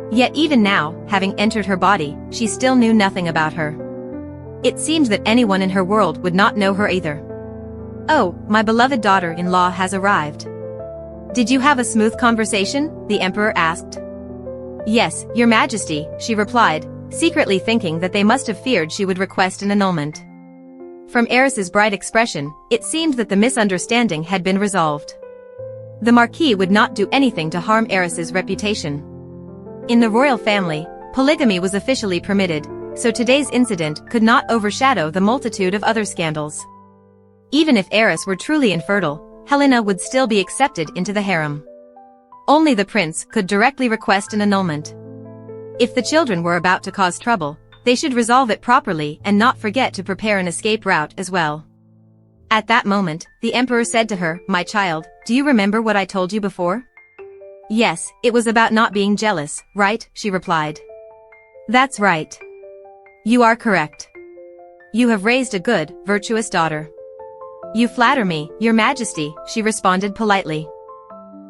Yet even now, having entered her body, she still knew nothing about her. It seemed that anyone in her world would not know her either. Oh, my beloved daughter-in-law has arrived. Did you have a smooth conversation? The emperor asked. Yes, your majesty, she replied, secretly thinking that they must have feared she would request an annulment. From Eris's bright expression, it seemed that the misunderstanding had been resolved. The marquis would not do anything to harm Eris's reputation. In the royal family, polygamy was officially permitted, so today's incident could not overshadow the multitude of other scandals. Even if Eris were truly infertile, Helena would still be accepted into the harem. Only the prince could directly request an annulment. If the children were about to cause trouble, they should resolve it properly and not forget to prepare an escape route as well. At that moment, the emperor said to her, My child, do you remember what I told you before? Yes, it was about not being jealous, right? She replied. That's right. You are correct. You have raised a good, virtuous daughter. You flatter me, your majesty, she responded politely.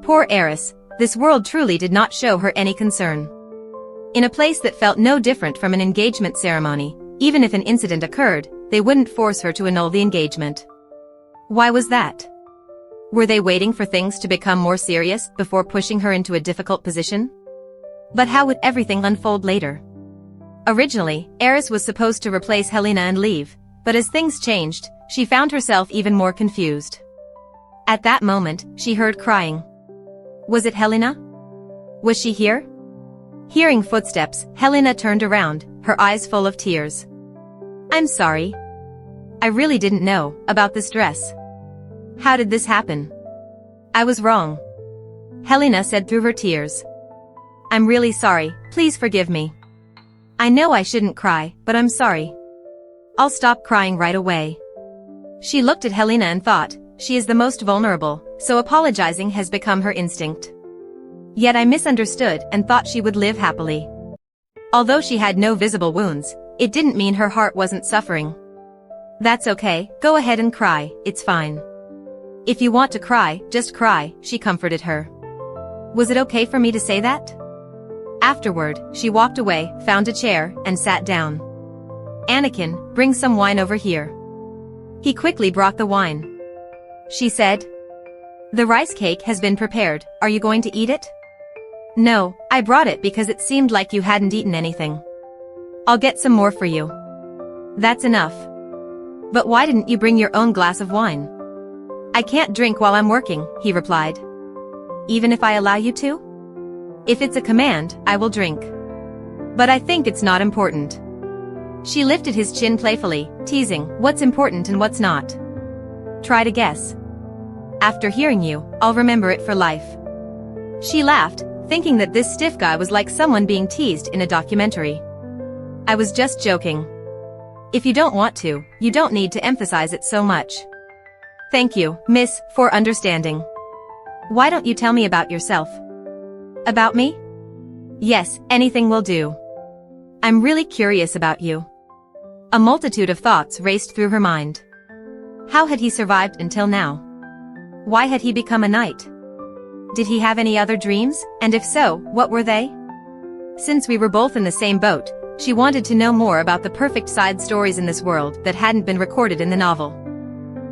Poor Eris, this world truly did not show her any concern. In a place that felt no different from an engagement ceremony, even if an incident occurred, they wouldn't force her to annul the engagement. Why was that? Were they waiting for things to become more serious before pushing her into a difficult position? But how would everything unfold later? Originally, Eris was supposed to replace Helena and leave, but as things changed, she found herself even more confused. At that moment, she heard crying. Was it Helena? Was she here? Hearing footsteps, Helena turned around, her eyes full of tears. I'm sorry. I really didn't know about this dress. How did this happen? I was wrong. Helena said through her tears. I'm really sorry, please forgive me. I know I shouldn't cry, but I'm sorry. I'll stop crying right away. She looked at Helena and thought, she is the most vulnerable, so apologizing has become her instinct. Yet I misunderstood and thought she would live happily. Although she had no visible wounds, it didn't mean her heart wasn't suffering. That's okay, go ahead and cry, it's fine. If you want to cry, just cry, she comforted her. Was it okay for me to say that? Afterward, she walked away, found a chair, and sat down. Anakin, bring some wine over here. He quickly brought the wine. She said. The rice cake has been prepared, are you going to eat it? No, I brought it because it seemed like you hadn't eaten anything. I'll get some more for you. That's enough. But why didn't you bring your own glass of wine? I can't drink while I'm working, he replied. Even if I allow you to? If it's a command, I will drink. But I think it's not important. She lifted his chin playfully, teasing, what's important and what's not? Try to guess. After hearing you, I'll remember it for life. She laughed, thinking that this stiff guy was like someone being teased in a documentary. I was just joking. If you don't want to, you don't need to emphasize it so much. Thank you, miss, for understanding. Why don't you tell me about yourself? About me? Yes, anything will do. I'm really curious about you. A multitude of thoughts raced through her mind. How had he survived until now? Why had he become a knight? Did he have any other dreams, and if so, what were they? Since we were both in the same boat, she wanted to know more about the perfect side stories in this world that hadn't been recorded in the novel.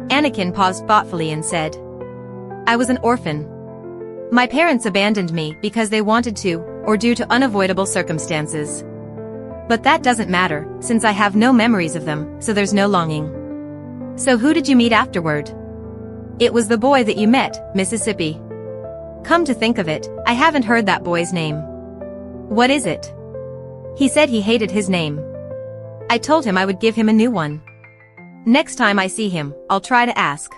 Anakin paused thoughtfully and said, I was an orphan. My parents abandoned me because they wanted to, or due to unavoidable circumstances. But that doesn't matter, since I have no memories of them, so there's no longing. So who did you meet afterward? It was the boy that you met, Mississippi. Come to think of it, I haven't heard that boy's name. What is it? He said he hated his name. I told him I would give him a new one. Next time I see him, I'll try to ask.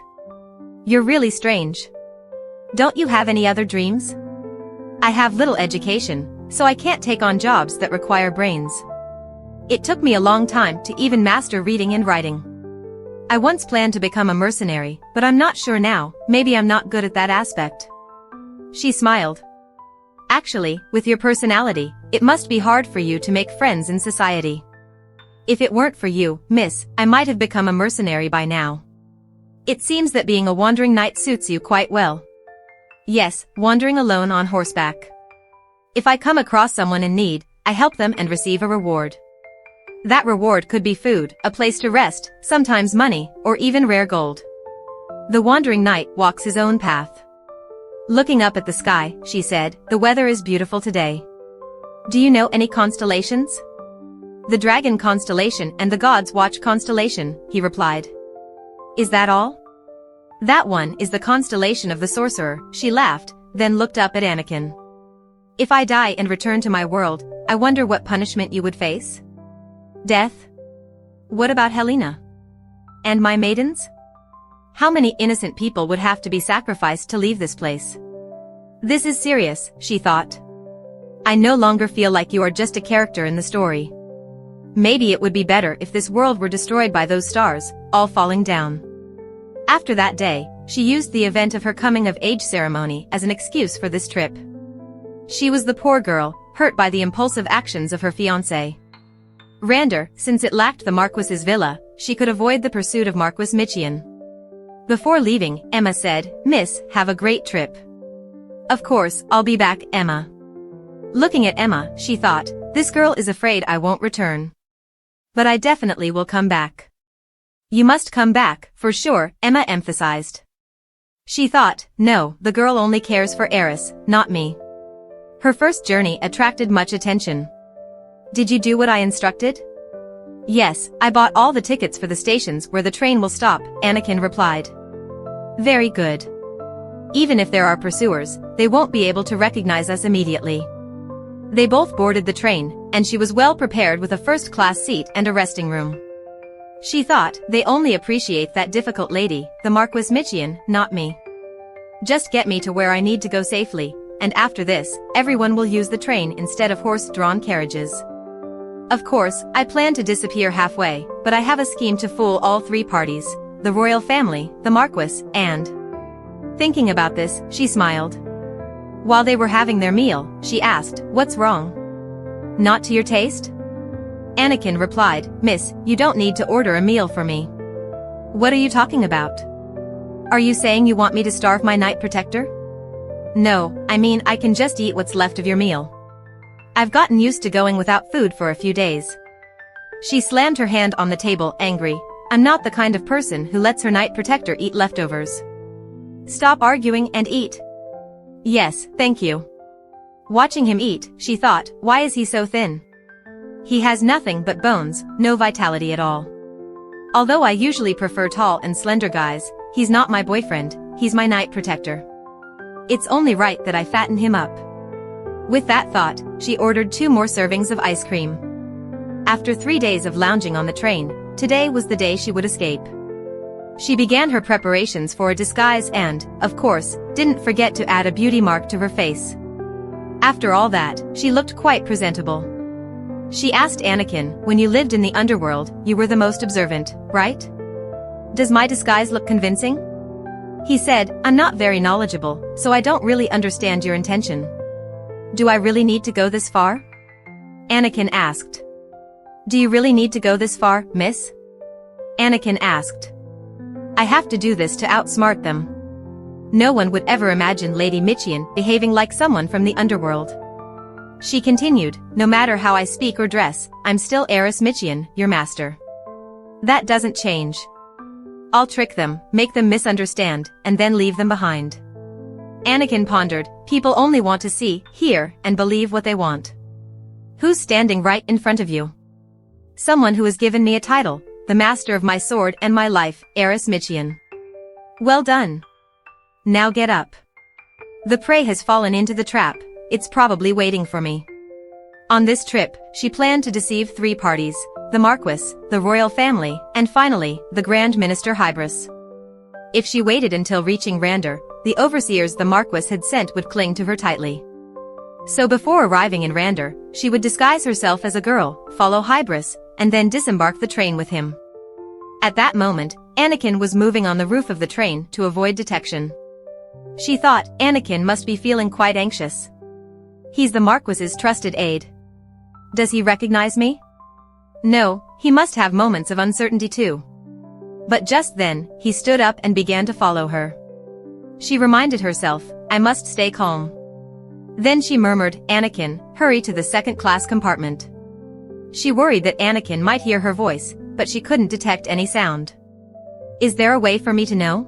You're really strange. Don't you have any other dreams? I have little education, so I can't take on jobs that require brains. It took me a long time to even master reading and writing. I once planned to become a mercenary, but I'm not sure now, maybe I'm not good at that aspect. She smiled. Actually, with your personality, it must be hard for you to make friends in society. If it weren't for you, miss, I might have become a mercenary by now. It seems that being a wandering knight suits you quite well. Yes, wandering alone on horseback. If I come across someone in need, I help them and receive a reward. That reward could be food, a place to rest, sometimes money, or even rare gold. The wandering knight walks his own path. Looking up at the sky, she said, the weather is beautiful today. Do you know any constellations? The dragon constellation and the God's Watch constellation, he replied. Is that all? That one is the constellation of the sorcerer, she laughed, then looked up at Anakin. If I die and return to my world, I wonder what punishment you would face? Death? What about Helena? And my maidens? How many innocent people would have to be sacrificed to leave this place? This is serious, she thought. I no longer feel like you are just a character in the story. Maybe it would be better if this world were destroyed by those stars, all falling down. After that day, she used the event of her coming-of-age ceremony as an excuse for this trip. She was the poor girl, hurt by the impulsive actions of her fiancé. Rander, since it lacked the Marquis's villa, she could avoid the pursuit of Marquis Michian. Before leaving, Emma said, Miss, have a great trip. Of course, I'll be back, Emma. Looking at Emma, she thought, this girl is afraid I won't return. But I definitely will come back. You must come back, for sure, Emma emphasized. She thought, no, the girl only cares for Eris, not me. Her first journey attracted much attention. Did you do what I instructed? Yes, I bought all the tickets for the stations where the train will stop, Anakin replied. Very good. Even if there are pursuers, they won't be able to recognize us immediately. They both boarded the train, and she was well prepared with a first-class seat and a resting room. She thought, they only appreciate that difficult lady, the Marquis Michian, not me. Just get me to where I need to go safely, and after this, everyone will use the train instead of horse-drawn carriages. Of course, I plan to disappear halfway, but I have a scheme to fool all three parties, the royal family, the Marquis, and... Thinking about this, she smiled. While they were having their meal, she asked, "What's wrong? Not to your taste?" Anakin replied, "Miss, you don't need to order a meal for me." "What are you talking about? Are you saying you want me to starve my Knight Protector?" "No, I mean I can just eat what's left of your meal. I've gotten used to going without food for a few days." She slammed her hand on the table, angry. "I'm not the kind of person who lets her Knight Protector eat leftovers. Stop arguing and eat." "Yes, thank you." Watching him eat, she thought, why is he so thin? He has nothing but bones, no vitality at all. Although I usually prefer tall and slender guys, he's not my boyfriend, he's my Knight Protector. It's only right that I fatten him up. With that thought, she ordered 2 more servings of ice cream. After 3 days of lounging on the train, today was the day she would escape. She began her preparations for a disguise and, of course, didn't forget to add a beauty mark to her face. After all that, she looked quite presentable. She asked Anakin, "When you lived in the underworld, you were the most observant, right? Does my disguise look convincing?" He said, "I'm not very knowledgeable, so I don't really understand your intention." "Do I really need to go this far?" Anakin asked. "Do you really need to go this far, miss?" Anakin asked. "I have to do this to outsmart them. No one would ever imagine Lady Michian behaving like someone from the underworld." She continued, "No matter how I speak or dress, I'm still Heiress Michian, your master. That doesn't change. I'll trick them, make them misunderstand, and then leave them behind." Anakin pondered, people only want to see, hear, and believe what they want. Who's standing right in front of you? Someone who has given me a title, the master of my sword and my life, Heiress Michian. Well done. Now get up. The prey has fallen into the trap, it's probably waiting for me. On this trip, she planned to deceive 3 parties, the Marquis, the royal family, and finally, the Grand Minister Hybris. If she waited until reaching Randor, the overseers the Marquis had sent would cling to her tightly. So before arriving in Randor, she would disguise herself as a girl, follow Hybris, and then disembark the train with him. At that moment, Anakin was moving on the roof of the train to avoid detection. She thought Anakin must be feeling quite anxious. He's the Marquis's trusted aide. Does he recognize me? No, he must have moments of uncertainty too. But just then, he stood up and began to follow her. She reminded herself, I must stay calm. Then she murmured, Anakin, hurry to the second-class compartment. She worried that Anakin might hear her voice, but she couldn't detect any sound. Is there a way for me to know?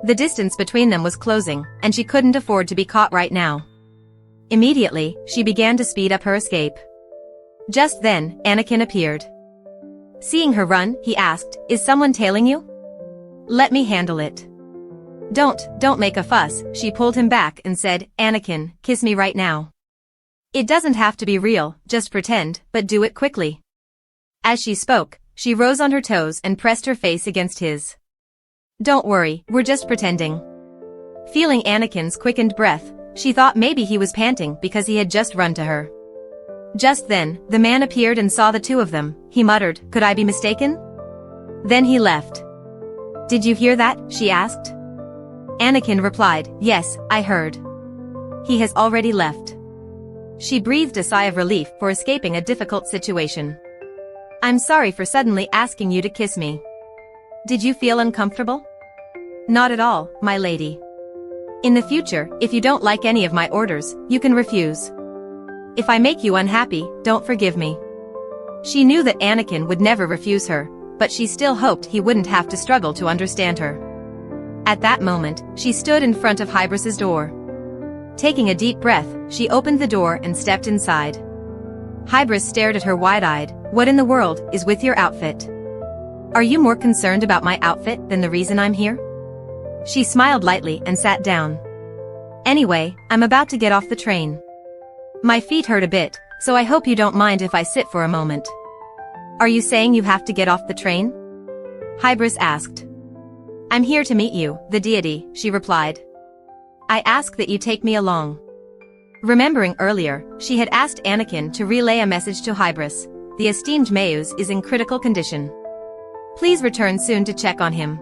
The distance between them was closing, and she couldn't afford to be caught right now. Immediately, she began to speed up her escape. Just then, Anakin appeared. Seeing her run, he asked, Is someone tailing you? Let me handle it. Don't make a fuss, she pulled him back and said, Anakin, kiss me right now. It doesn't have to be real, just pretend, but do it quickly. As she spoke, she rose on her toes and pressed her face against his. Don't worry, we're just pretending. Feeling Anakin's quickened breath, she thought maybe he was panting because he had just run to her. Just then, the man appeared and saw the two of them. He muttered, Could I be mistaken? Then he left. Did you hear that? She asked. Anakin replied, Yes, I heard. He has already left. She breathed a sigh of relief for escaping a difficult situation. I'm sorry for suddenly asking you to kiss me. Did you feel uncomfortable? Not at all, my lady. In the future, if you don't like any of my orders, you can refuse. If I make you unhappy, don't forgive me. She knew that Anakin would never refuse her, but she still hoped he wouldn't have to struggle to understand her. At that moment, she stood in front of Hybris's door. Taking a deep breath, she opened the door and stepped inside. Hybris stared at her wide-eyed. What in the world is with your outfit? Are you more concerned about my outfit than the reason I'm here? She smiled lightly and sat down. Anyway, I'm about to get off the train. My feet hurt a bit, so I hope you don't mind if I sit for a moment. Are you saying you have to get off the train? Hybris asked. I'm here to meet you, the deity, she replied. I ask that you take me along. Remembering earlier, she had asked Anakin to relay a message to Hybris. The esteemed Maius is in critical condition. Please return soon to check on him.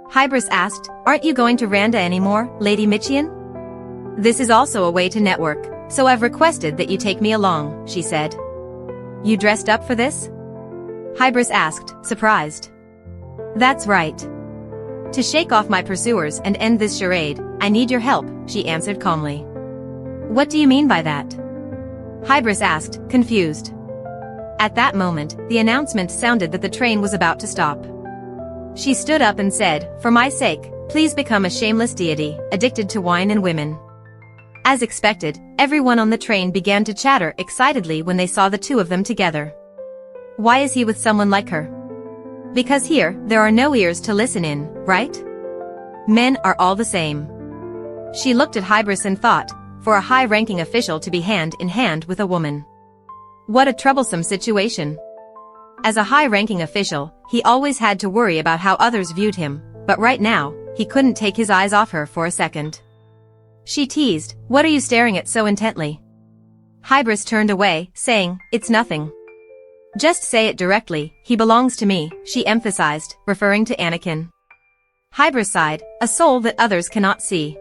Hybris asked, aren't you going to Randa anymore, Lady Michian? This is also a way to network, so I've requested that you take me along, she said. You dressed up for this? Hybris asked, surprised. That's right. To shake off my pursuers and end this charade, I need your help, she answered calmly. What do you mean by that? Hybris asked, confused. At that moment, the announcement sounded that the train was about to stop. She stood up and said, for my sake, please become a shameless deity, addicted to wine and women. As expected, everyone on the train began to chatter excitedly when they saw the two of them together. Why is he with someone like her? Because here, there are no ears to listen in, right? Men are all the same. She looked at Hybris and thought, for a high-ranking official to be hand in hand with a woman. What a troublesome situation. As a high-ranking official, he always had to worry about how others viewed him, but right now, he couldn't take his eyes off her for a second. She teased, what are you staring at so intently? Hybris turned away, saying, it's nothing. Just say it directly, he belongs to me, she emphasized, referring to Anakin. Hybris sighed, a soul that others cannot see.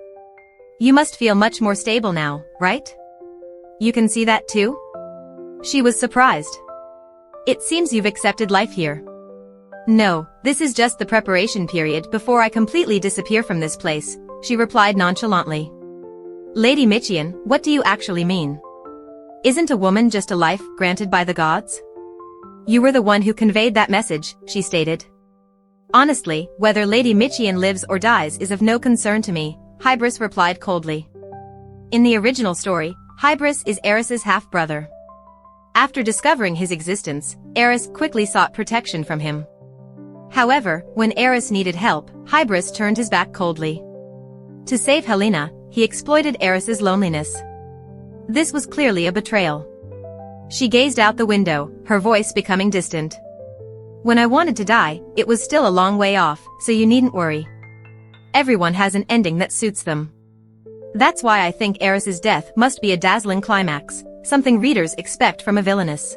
You must feel much more stable now, right? You can see that too? She was surprised. It seems you've accepted life here. No, this is just the preparation period before I completely disappear from this place, she replied nonchalantly. Lady Michian, what do you actually mean? Isn't a woman just a life granted by the gods? You were the one who conveyed that message, she stated. Honestly, whether Lady Michian lives or dies is of no concern to me, Hybris replied coldly. In the original story, Hybris is Eris's half-brother. After discovering his existence, Eris quickly sought protection from him. However, when Eris needed help, Hybris turned his back coldly. To save Helena, he exploited Eris's loneliness. This was clearly a betrayal. She gazed out the window, her voice becoming distant. When I wanted to die, it was still a long way off, so you needn't worry. Everyone has an ending that suits them. That's why I think Eris's death must be a dazzling climax, something readers expect from a villainess.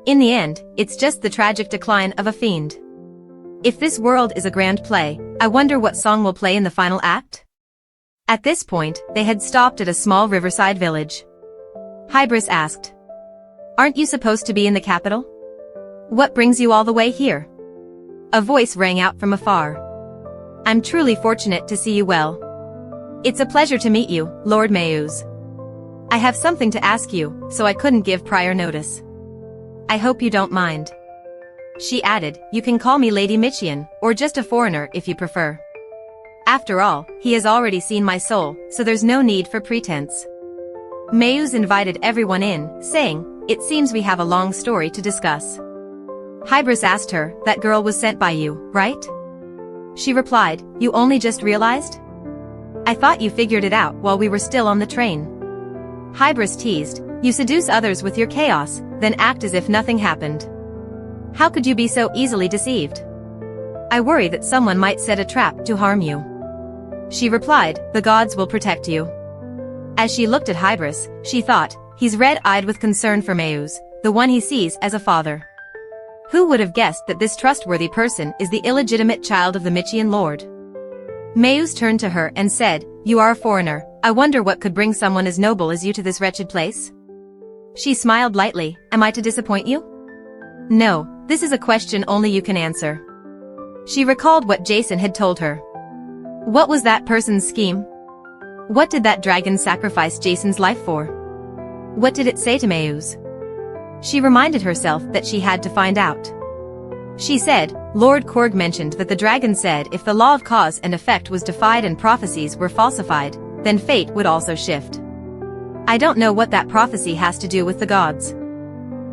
In the end, it's just the tragic decline of a fiend. If this world is a grand play, I wonder what song will play in the final act? At this point, they had stopped at a small riverside village. Hybris asked, aren't you supposed to be in the capital? What brings you all the way here? A voice rang out from afar. I'm truly fortunate to see you well. It's a pleasure to meet you, Lord Maius. I have something to ask you, so I couldn't give prior notice. I hope you don't mind. She added, you can call me Lady Michian, or just a foreigner if you prefer. After all, he has already seen my soul, so there's no need for pretense. Maius invited everyone in, saying, it seems we have a long story to discuss. Hybris asked her, that girl was sent by you, right? She replied, you only just realized? I thought you figured it out while we were still on the train. Hybris teased, you seduce others with your chaos, then act as if nothing happened. How could you be so easily deceived? I worry that someone might set a trap to harm you. She replied, the gods will protect you. As she looked at Hybris, she thought, he's red-eyed with concern for Maius, the one he sees as a father. Who would have guessed that this trustworthy person is the illegitimate child of the Michian lord? Maius turned to her and said, you are a foreigner, I wonder what could bring someone as noble as you to this wretched place? She smiled lightly, am I to disappoint you? No, this is a question only you can answer. She recalled what Jason had told her. What was that person's scheme? What did that dragon sacrifice Jason's life for? What did it say to Maius? She reminded herself that she had to find out. She said, Lord Korg mentioned that the dragon said if the law of cause and effect was defied and prophecies were falsified, then fate would also shift. I don't know what that prophecy has to do with the gods.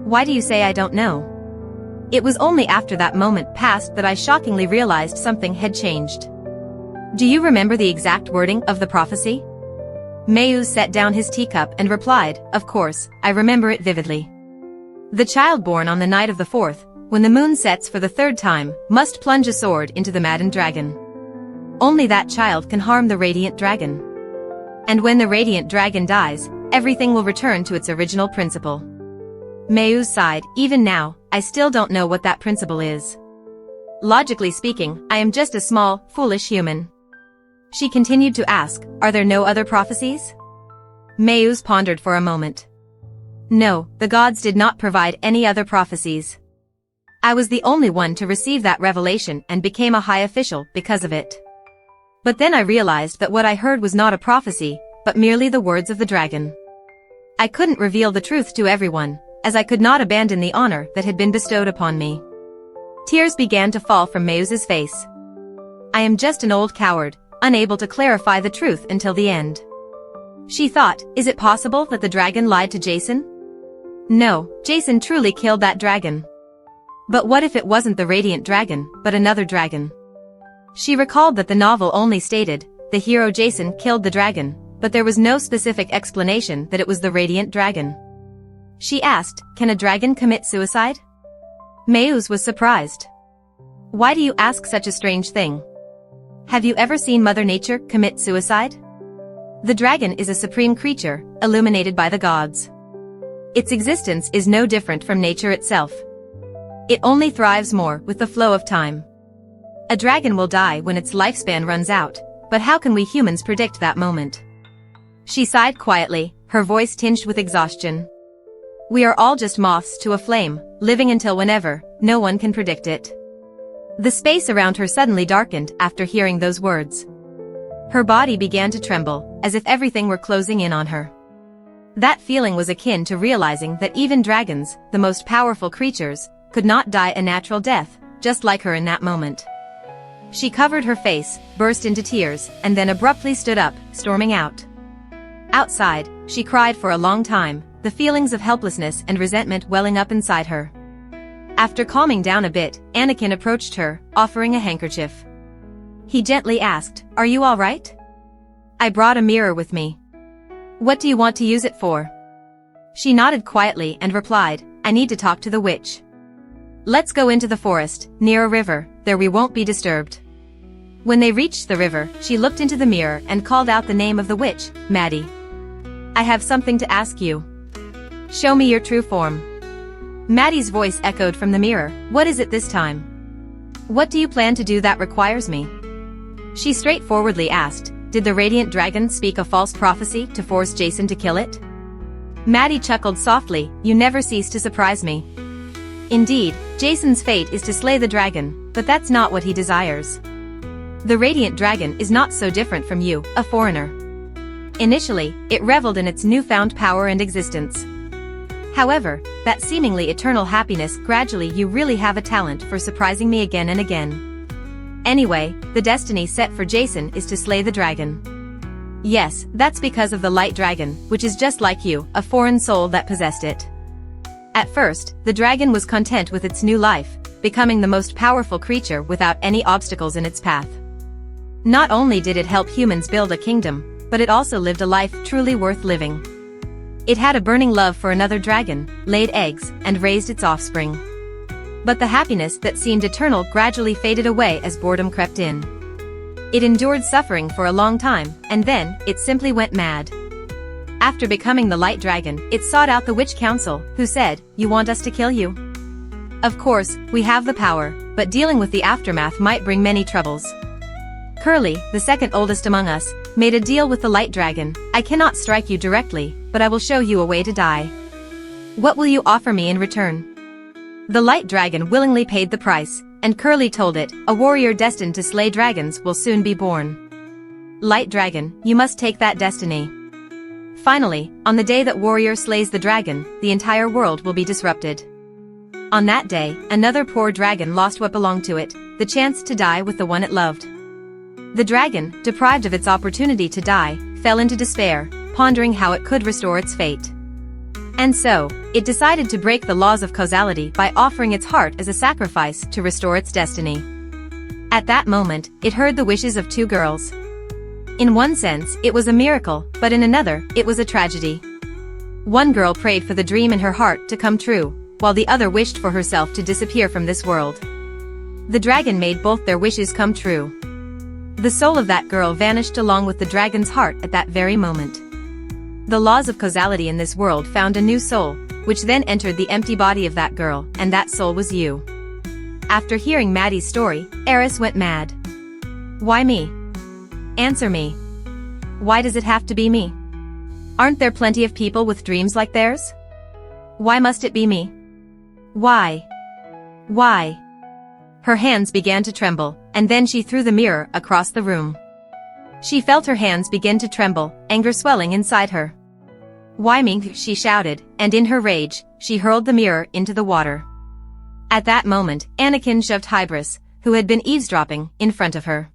Why do you say I don't know? It was only after that moment passed that I shockingly realized something had changed. Do you remember the exact wording of the prophecy? Mayu set down his teacup and replied, of course, I remember it vividly. The child born on the night of the 4th, when the moon sets for the 3rd time, must plunge a sword into the maddened dragon. Only that child can harm the radiant dragon. And when the radiant dragon dies, everything will return to its original principle. Mayu sighed, even now, I still don't know what that principle is. Logically speaking, I am just a small, foolish human. She continued to ask, are there no other prophecies? Mayu pondered for a moment. No, the gods did not provide any other prophecies. I was the only one to receive that revelation and became a high official because of it. But then I realized that what I heard was not a prophecy, but merely the words of the dragon. I couldn't reveal the truth to everyone, as I could not abandon the honor that had been bestowed upon me. Tears began to fall from Mayu's face. I am just an old coward, unable to clarify the truth until the end. She thought, is it possible that the dragon lied to Jason? No, Jason truly killed that dragon. But what if it wasn't the radiant dragon, but another dragon? She recalled that the novel only stated, the hero Jason killed the dragon, but there was no specific explanation that it was the radiant dragon. She asked, can a dragon commit suicide? Mayu was surprised. Why do you ask such a strange thing? Have you ever seen Mother Nature commit suicide? The dragon is a supreme creature, illuminated by the gods. Its existence is no different from nature itself. It only thrives more with the flow of time. A dragon will die when its lifespan runs out, but how can we humans predict that moment? She sighed quietly, her voice tinged with exhaustion. We are all just moths to a flame, living until whenever, no one can predict it. The space around her suddenly darkened after hearing those words. Her body began to tremble, as if everything were closing in on her. That feeling was akin to realizing that even dragons, the most powerful creatures, could not die a natural death, just like her in that moment. She covered her face, burst into tears, and then abruptly stood up, storming out. Outside, she cried for a long time, the feelings of helplessness and resentment welling up inside her. After calming down a bit, Anakin approached her, offering a handkerchief. He gently asked, are you all right? I brought a mirror with me. What do you want to use it for? She nodded quietly and replied, I need to talk to the witch. Let's go into the forest, near a river, there we won't be disturbed. When they reached the river, she looked into the mirror and called out the name of the witch, Maddie. I have something to ask you. Show me your true form. Maddie's voice echoed from the mirror, what is it this time? What do you plan to do that requires me? She straightforwardly asked, did the radiant dragon speak a false prophecy to force Jason to kill it? Maddie chuckled softly, you never cease to surprise me. Indeed, Jason's fate is to slay the dragon, but that's not what he desires. The radiant dragon is not so different from you, a foreigner. Initially, it reveled in its newfound power and existence. However, that seemingly eternal happiness gradually you really have a talent for surprising me again and again. Anyway, the destiny set for Jason is to slay the dragon. Yes, that's because of the light dragon, which is just like you, a foreign soul that possessed it. At first, the dragon was content with its new life, becoming the most powerful creature without any obstacles in its path. Not only did it help humans build a kingdom, but it also lived a life truly worth living. It had a burning love for another dragon, laid eggs, and raised its offspring. But the happiness that seemed eternal gradually faded away as boredom crept in. It endured suffering for a long time, and then, it simply went mad. After becoming the light dragon, it sought out the witch council, who said, you want us to kill you? Of course, we have the power, but dealing with the aftermath might bring many troubles. Curly, the second oldest among us, made a deal with the light dragon, I cannot strike you directly, but I will show you a way to die. What will you offer me in return? The light dragon willingly paid the price, and Curly told it, a warrior destined to slay dragons will soon be born. Light dragon, you must take that destiny. Finally, on the day that warrior slays the dragon, the entire world will be disrupted. On that day, another poor dragon lost what belonged to it, the chance to die with the one it loved. The dragon, deprived of its opportunity to die, fell into despair, pondering how it could restore its fate. And so, it decided to break the laws of causality by offering its heart as a sacrifice to restore its destiny. At that moment, it heard the wishes of two girls. In one sense, it was a miracle, but in another, it was a tragedy. One girl prayed for the dream in her heart to come true, while the other wished for herself to disappear from this world. The dragon made both their wishes come true. The soul of that girl vanished along with the dragon's heart at that very moment. The laws of causality in this world found a new soul, which then entered the empty body of that girl, and that soul was you. After hearing Maddie's story, Eris went mad. Why me? Answer me. Why does it have to be me? Aren't there plenty of people with dreams like theirs? Why must it be me? Why? Why? Her hands began to tremble, and then she threw the mirror across the room. She felt her hands begin to tremble, anger swelling inside her. Why me? She shouted, and in her rage, she hurled the mirror into the water. At that moment, Anakin shoved Hybris, who had been eavesdropping, in front of her.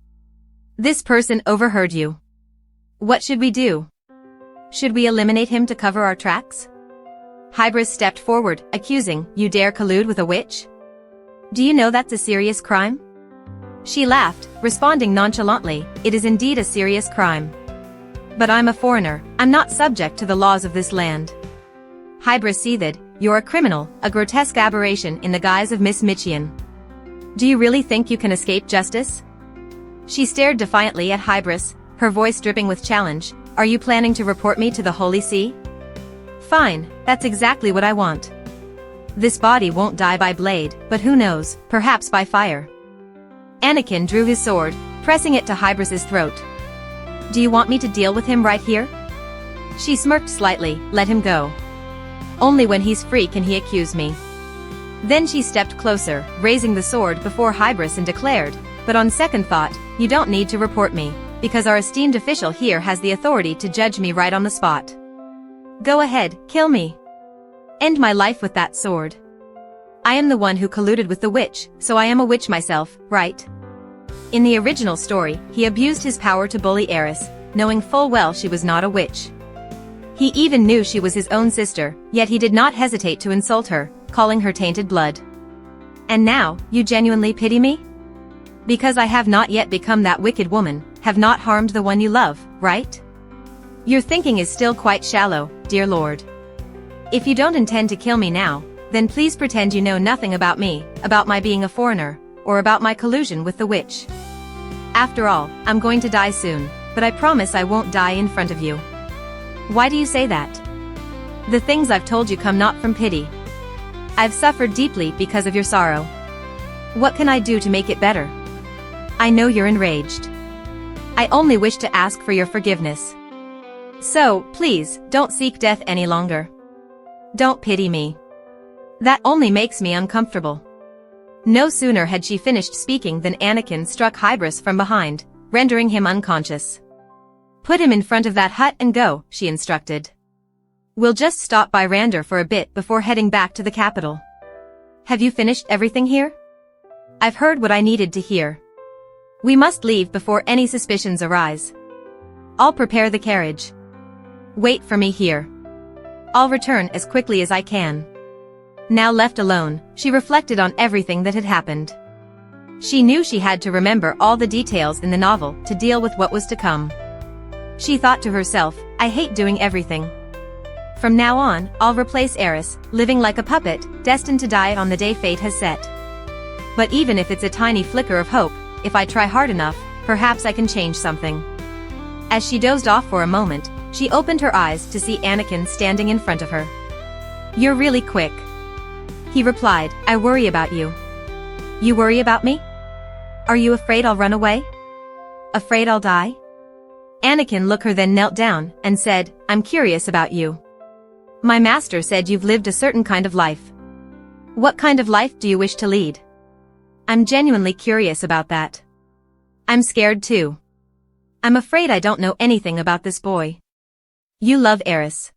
This person overheard you. What should we do? Should we eliminate him to cover our tracks? Hybris stepped forward, accusing, you dare collude with a witch? Do you know that's a serious crime? She laughed, responding nonchalantly, it is indeed a serious crime. But I'm a foreigner, I'm not subject to the laws of this land. Hybris seethed, you're a criminal, a grotesque aberration in the guise of Miss Michian. Do you really think you can escape justice? She stared defiantly at Hybris, her voice dripping with challenge, are you planning to report me to the Holy See? Fine, that's exactly what I want. This body won't die by blade, but who knows, perhaps by fire. Anakin drew his sword, pressing it to Hybris's throat. Do you want me to deal with him right here? She smirked slightly, let him go. Only when he's free can he accuse me. Then she stepped closer, raising the sword before Hybris and declared, but on second thought, you don't need to report me, because our esteemed official here has the authority to judge me right on the spot. Go ahead, kill me. End my life with that sword. I am the one who colluded with the witch, so I am a witch myself, right? In the original story, he abused his power to bully Eris, knowing full well she was not a witch. He even knew she was his own sister, yet he did not hesitate to insult her, calling her tainted blood. And now, you genuinely pity me? Because I have not yet become that wicked woman, have not harmed the one you love, right? Your thinking is still quite shallow, dear Lord. If you don't intend to kill me now, then please pretend you know nothing about me, about my being a foreigner, or about my collusion with the witch. After all, I'm going to die soon, but I promise I won't die in front of you. Why do you say that? The things I've told you come not from pity. I've suffered deeply because of your sorrow. What can I do to make it better? I know you're enraged. I only wish to ask for your forgiveness. So, please, don't seek death any longer. Don't pity me. That only makes me uncomfortable. No sooner had she finished speaking than Anakin struck Hybris from behind, rendering him unconscious. Put him in front of that hut and go, she instructed. We'll just stop by Randor for a bit before heading back to the capital. Have you finished everything here? I've heard what I needed to hear. We must leave before any suspicions arise. I'll prepare the carriage. Wait for me here. I'll return as quickly as I can. Now left alone, she reflected on everything that had happened. She knew she had to remember all the details in the novel to deal with what was to come. She thought to herself, I hate doing everything. From now on, I'll replace Eris, living like a puppet, destined to die on the day fate has set. But even if it's a tiny flicker of hope, if I try hard enough, perhaps I can change something. As she dozed off for a moment, she opened her eyes to see Anakin standing in front of her. You're really quick. He replied, I worry about you. You worry about me? Are you afraid I'll run away? Afraid I'll die? Anakin looked her then knelt down and said, I'm curious about you. My master said you've lived a certain kind of life. What kind of life do you wish to lead? I'm genuinely curious about that. I'm scared too. I'm afraid I don't know anything about this boy. You love Eris.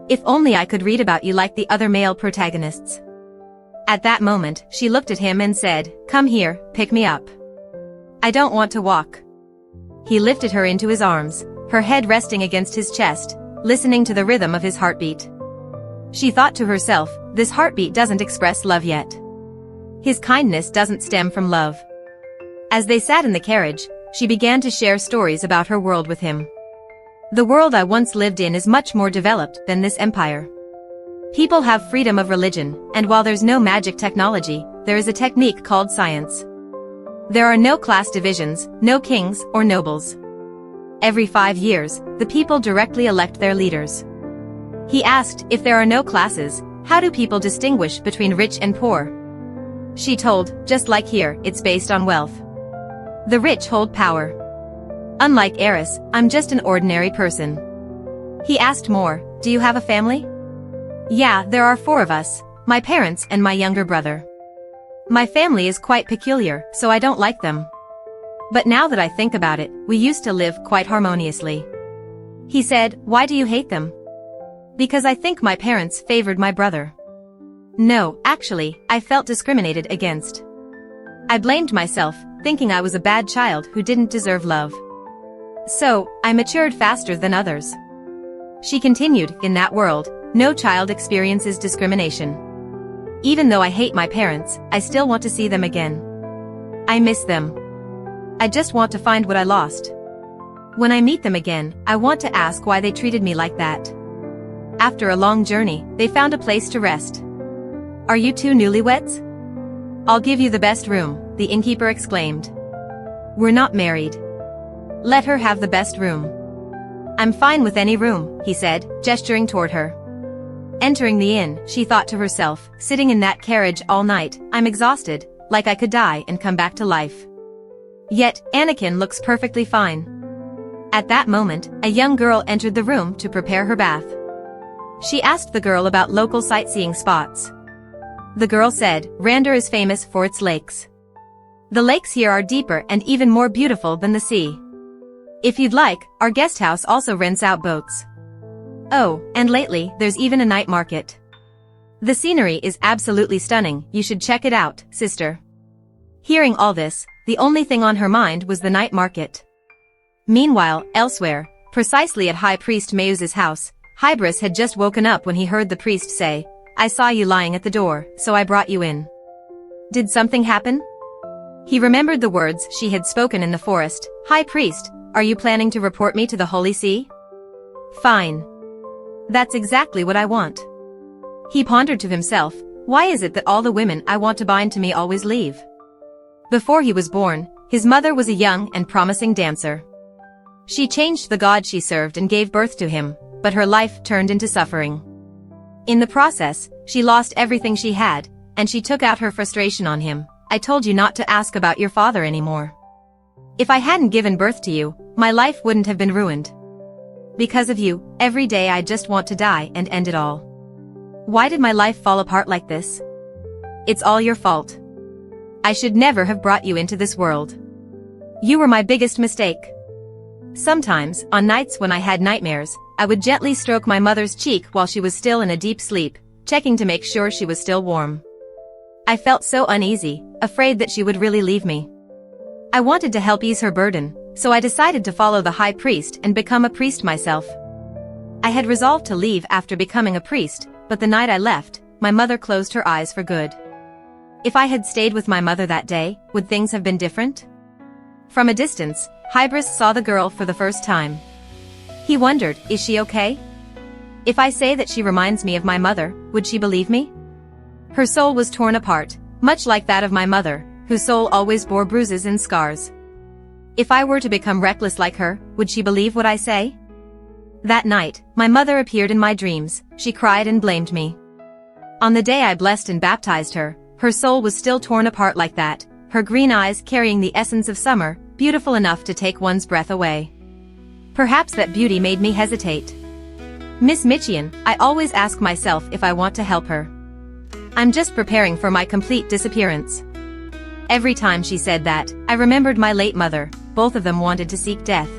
If only I could read about you like the other male protagonists. At that moment, she looked at him and said, Come here, pick me up. I don't want to walk. He lifted her into his arms, her head resting against his chest, listening to the rhythm of his heartbeat. She thought to herself, this heartbeat doesn't express love yet. His kindness doesn't stem from love. As they sat in the carriage, she began to share stories about her world with him. The world I once lived in is much more developed than this empire. People have freedom of religion, and while there's no magic technology, there is a technique called science. There are no class divisions, no kings or nobles. Every 5 years, the people directly elect their leaders. He asked, if there are no classes, how do people distinguish between rich and poor? She told, just like here, it's based on wealth. The rich hold power. Unlike Eris, I'm just an ordinary person. He asked more, do you have a family? Yeah, there are 4 of us, my parents and my younger brother. My family is quite peculiar, so I don't like them. But now that I think about it, we used to live quite harmoniously. He said, why do you hate them? Because I think my parents favored my brother. No, actually, I felt discriminated against. I blamed myself, thinking I was a bad child who didn't deserve love. So, I matured faster than others. She continued, in that world, no child experiences discrimination. Even though I hate my parents, I still want to see them again. I miss them. I just want to find what I lost. When I meet them again, I want to ask why they treated me like that. After a long journey, they found a place to rest. Are you 2 newlyweds? I'll give you the best room, the innkeeper exclaimed. We're not married. Let her have the best room. I'm fine with any room, he said, gesturing toward her. Entering the inn, she thought to herself, sitting in that carriage all night, I'm exhausted, like I could die and come back to life. Yet, Anakin looks perfectly fine. At that moment, a young girl entered the room to prepare her bath. She asked the girl about local sightseeing spots. The girl said, Randor is famous for its lakes. The lakes here are deeper and even more beautiful than the sea. If you'd like, our guest house also rents out boats. Oh, and lately, there's even a night market. The scenery is absolutely stunning, you should check it out, sister. Hearing all this, the only thing on her mind was the night market. Meanwhile, elsewhere, precisely at High Priest Mayuz's house, Hybris had just woken up when he heard the priest say, I saw you lying at the door, so I brought you in. Did something happen? He remembered the words she had spoken in the forest, High Priest, are you planning to report me to the Holy See? Fine. That's exactly what I want. He pondered to himself, why is it that all the women I want to bind to me always leave? Before he was born, his mother was a young and promising dancer. She changed the god she served and gave birth to him, but her life turned into suffering. In the process, she lost everything she had, and she took out her frustration on him. I told you not to ask about your father anymore. If I hadn't given birth to you, my life wouldn't have been ruined. Because of you, every day I just want to die and end it all. Why did my life fall apart like this? It's all your fault. I should never have brought you into this world. You were my biggest mistake. Sometimes, on nights when I had nightmares, I would gently stroke my mother's cheek while she was still in a deep sleep, checking to make sure she was still warm. I felt so uneasy, afraid that she would really leave me. I wanted to help ease her burden, so I decided to follow the high priest and become a priest myself. I had resolved to leave after becoming a priest, but the night I left, my mother closed her eyes for good. If I had stayed with my mother that day, would things have been different? From a distance, Hybris saw the girl for the first time. He wondered, is she okay? If I say that she reminds me of my mother, would she believe me? Her soul was torn apart, much like that of my mother, whose soul always bore bruises and scars. If I were to become reckless like her, would she believe what I say? That night, my mother appeared in my dreams, she cried and blamed me. On the day I blessed and baptized her, her soul was still torn apart like that, her green eyes carrying the essence of summer, beautiful enough to take one's breath away. Perhaps that beauty made me hesitate. Miss Michian, I always ask myself if I want to help her. I'm just preparing for my complete disappearance. Every time she said that, I remembered my late mother, both of them wanted to seek death.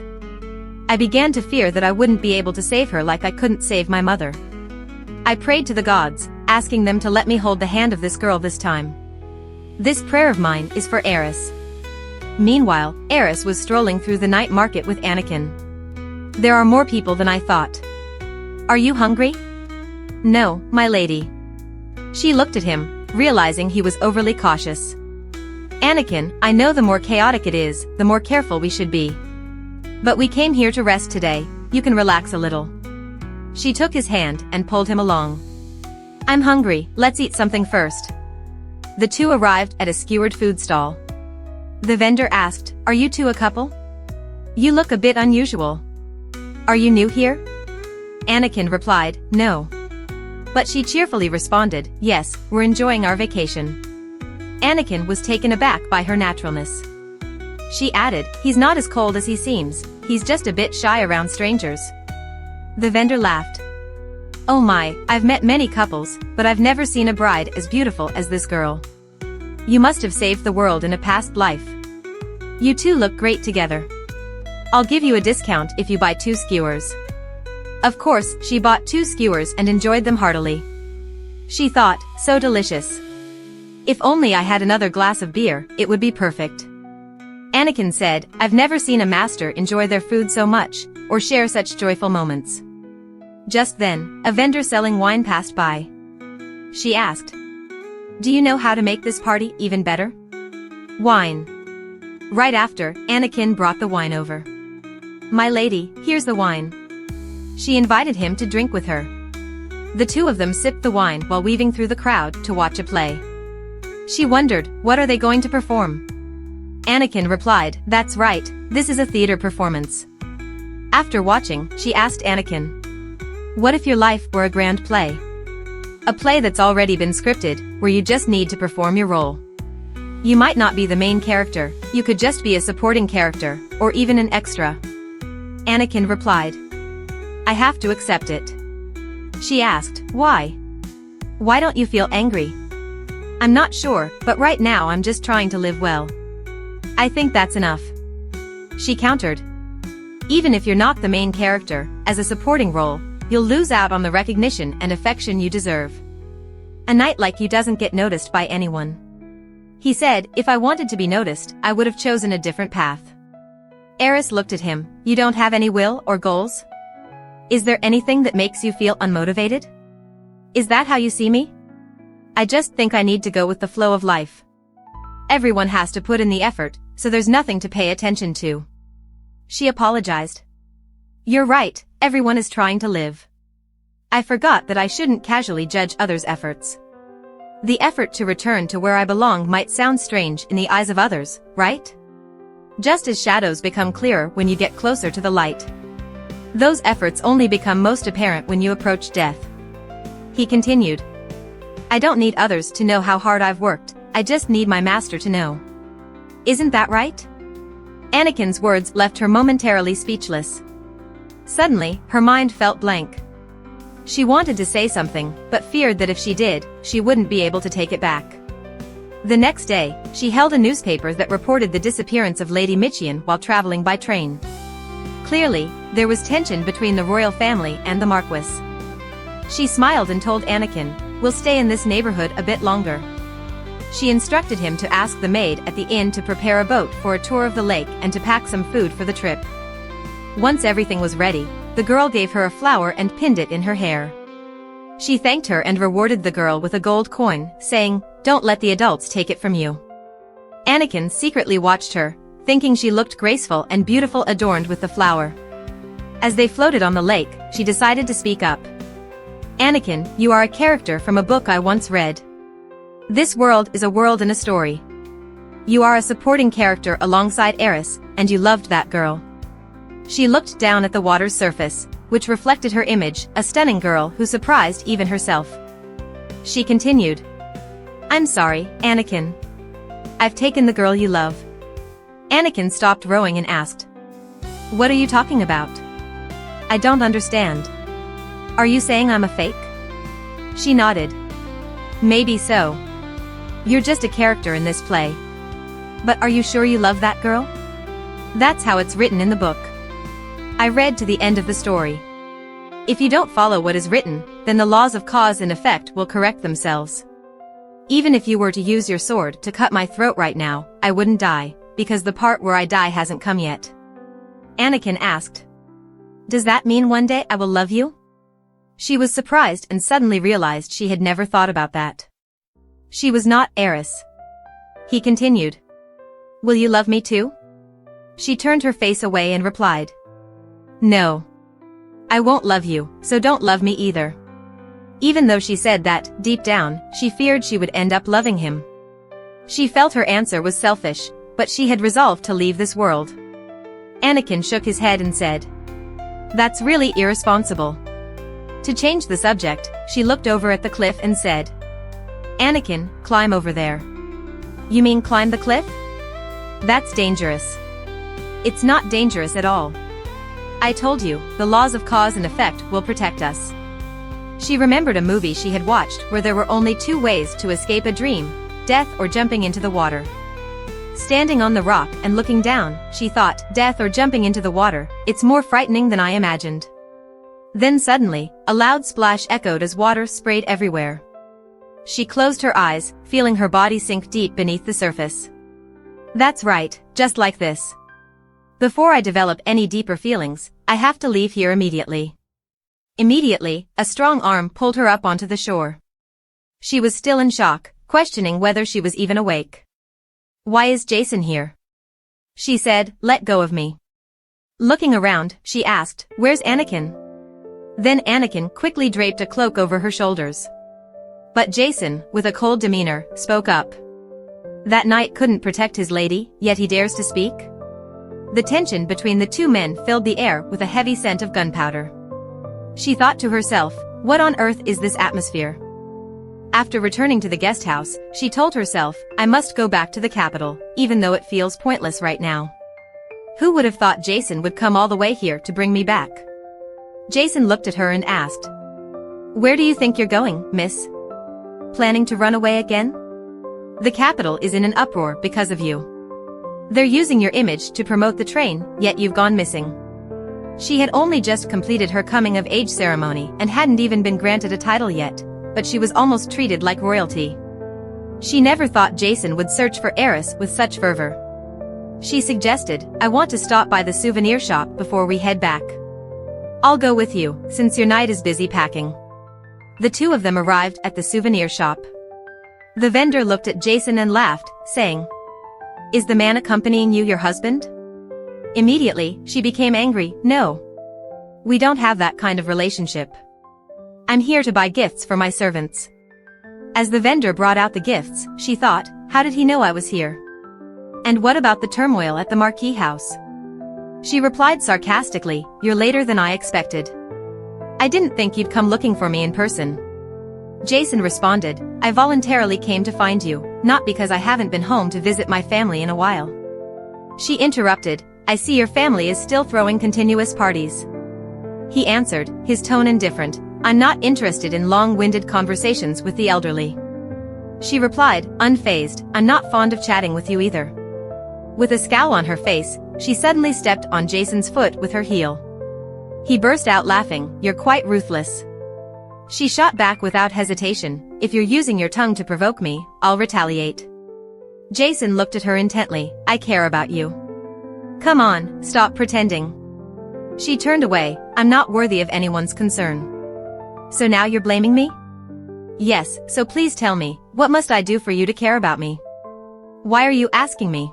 I began to fear that I wouldn't be able to save her like I couldn't save my mother. I prayed to the gods, asking them to let me hold the hand of this girl this time. This prayer of mine is for Eris. Meanwhile, Eris was strolling through the night market with Anakin. There are more people than I thought. Are you hungry? No, my lady. She looked at him, realizing he was overly cautious. Anakin, I know the more chaotic it is, the more careful we should be. But we came here to rest today, you can relax a little. She took his hand and pulled him along. I'm hungry, let's eat something first. The two arrived at a skewered food stall. The vendor asked, are you two a couple? You look a bit unusual. Are you new here? Anakin replied, no. But she cheerfully responded, yes, we're enjoying our vacation. Anakin was taken aback by her naturalness. She added, he's not as cold as he seems, he's just a bit shy around strangers. The vendor laughed. Oh my, I've met many couples, but I've never seen a bride as beautiful as this girl. You must have saved the world in a past life. You two look great together. I'll give you a discount if you buy 2 skewers. Of course, she bought 2 skewers and enjoyed them heartily. She thought, so delicious. If only I had another glass of beer, it would be perfect. Anakin said, I've never seen a master enjoy their food so much, or share such joyful moments. Just then, a vendor selling wine passed by. She asked, do you know how to make this party even better? Wine. Right after, Anakin brought the wine over. My lady, here's the wine. She invited him to drink with her. The two of them sipped the wine while weaving through the crowd to watch a play. She wondered, what are they going to perform? Anakin replied, that's right, this is a theater performance. After watching, she asked Anakin, what if your life were a grand play? A play that's already been scripted, where you just need to perform your role. You might not be the main character, you could just be a supporting character, or even an extra. Anakin replied, I have to accept it. She asked, why? Why don't you feel angry? I'm not sure, but right now I'm just trying to live well. I think that's enough. She countered. Even if you're not the main character, as a supporting role, you'll lose out on the recognition and affection you deserve. A knight like you doesn't get noticed by anyone. He said, if I wanted to be noticed, I would have chosen a different path. Eris looked at him, you don't have any will or goals? Is there anything that makes you feel unmotivated? Is that how you see me? I just think I need to go with the flow of life. Everyone has to put in the effort, so there's nothing to pay attention to. She apologized. You're right, everyone is trying to live. I forgot that I shouldn't casually judge others' efforts. The effort to return to where I belong might sound strange in the eyes of others, right? Just as shadows become clearer when you get closer to the light. Those efforts only become most apparent when you approach death. He continued. I don't need others to know how hard I've worked, I just need my master to know. Isn't that right? Anakin's words left her momentarily speechless. Suddenly, her mind felt blank. She wanted to say something, but feared that if she did, she wouldn't be able to take it back. The next day, she held a newspaper that reported the disappearance of Lady Michian while traveling by train. Clearly, there was tension between the royal family and the Marquis. She smiled and told Anakin, we'll stay in this neighborhood a bit longer. She instructed him to ask the maid at the inn to prepare a boat for a tour of the lake and to pack some food for the trip. Once everything was ready, the girl gave her a flower and pinned it in her hair. She thanked her and rewarded the girl with a gold coin, saying, don't let the adults take it from you. Anakin secretly watched her, thinking she looked graceful and beautiful adorned with the flower. As they floated on the lake, she decided to speak up. Anakin, you are a character from a book I once read. This world is a world and a story. You are a supporting character alongside Eris, and you loved that girl. She looked down at the water's surface, which reflected her image, a stunning girl who surprised even herself. She continued. I'm sorry, Anakin. I've taken the girl you love. Anakin stopped rowing and asked. What are you talking about? I don't understand. Are you saying I'm a fake? She nodded. Maybe so. You're just a character in this play. But are you sure you love that girl? That's how it's written in the book. I read to the end of the story. If you don't follow what is written, then the laws of cause and effect will correct themselves. Even if you were to use your sword to cut my throat right now, I wouldn't die, because the part where I die hasn't come yet. Anakin asked. Does that mean one day I will love you? She was surprised and suddenly realized she had never thought about that. She was not Eris. He continued. Will you love me too? She turned her face away and replied. No. I won't love you, so don't love me either. Even though she said that, deep down, she feared she would end up loving him. She felt her answer was selfish, but she had resolved to leave this world. Anakin shook his head and said, That's really irresponsible. To change the subject, she looked over at the cliff and said, Anakin, climb over there. You mean climb the cliff? That's dangerous. It's not dangerous at all. I told you, the laws of cause and effect will protect us. She remembered a movie she had watched where there were only two ways to escape a dream, death or jumping into the water. Standing on the rock and looking down, she thought, death or jumping into the water, it's more frightening than I imagined. Then suddenly, a loud splash echoed as water sprayed everywhere. She closed her eyes, feeling her body sink deep beneath the surface. That's right, just like this. Before I develop any deeper feelings, I have to leave here immediately. Immediately, a strong arm pulled her up onto the shore. She was still in shock, questioning whether she was even awake. Why is Jason here? She said, let go of me. Looking around, she asked, where's Anakin? Then Anakin quickly draped a cloak over her shoulders. But Jason, with a cold demeanor, spoke up. That knight couldn't protect his lady, yet he dares to speak? The tension between the two men filled the air with a heavy scent of gunpowder. She thought to herself, what on earth is this atmosphere? After returning to the guest house, she told herself, I must go back to the capital, even though it feels pointless right now. Who would have thought Jason would come all the way here to bring me back? Jason looked at her and asked, Where do you think you're going, miss? Planning to run away again? The capital is in an uproar because of you. They're using your image to promote the train, yet you've gone missing. She had only just completed her coming-of-age ceremony and hadn't even been granted a title yet, but she was almost treated like royalty. She never thought Jason would search for heiress with such fervor. She suggested, I want to stop by the souvenir shop before we head back. I'll go with you, since your knight is busy packing. The two of them arrived at the souvenir shop. The vendor looked at Jason and laughed, saying, Is the man accompanying you your husband? Immediately, she became angry, No. We don't have that kind of relationship. I'm here to buy gifts for my servants. As the vendor brought out the gifts, she thought, how did he know I was here? And what about the turmoil at the Marquis house? She replied sarcastically, You're later than I expected. I didn't think you'd come looking for me in person. Jason responded, I voluntarily came to find you, not because I haven't been home to visit my family in a while. She interrupted, I see your family is still throwing continuous parties. He answered, his tone indifferent, I'm not interested in long-winded conversations with the elderly. She replied, unfazed, I'm not fond of chatting with you either. With a scowl on her face, she suddenly stepped on Jason's foot with her heel. He burst out laughing, You're quite ruthless. She shot back without hesitation, If you're using your tongue to provoke me, I'll retaliate. Jason looked at her intently, I care about you. Come on, stop pretending. She turned away, I'm not worthy of anyone's concern. So now you're blaming me? Yes, so please tell me, what must I do for you to care about me? Why are you asking me?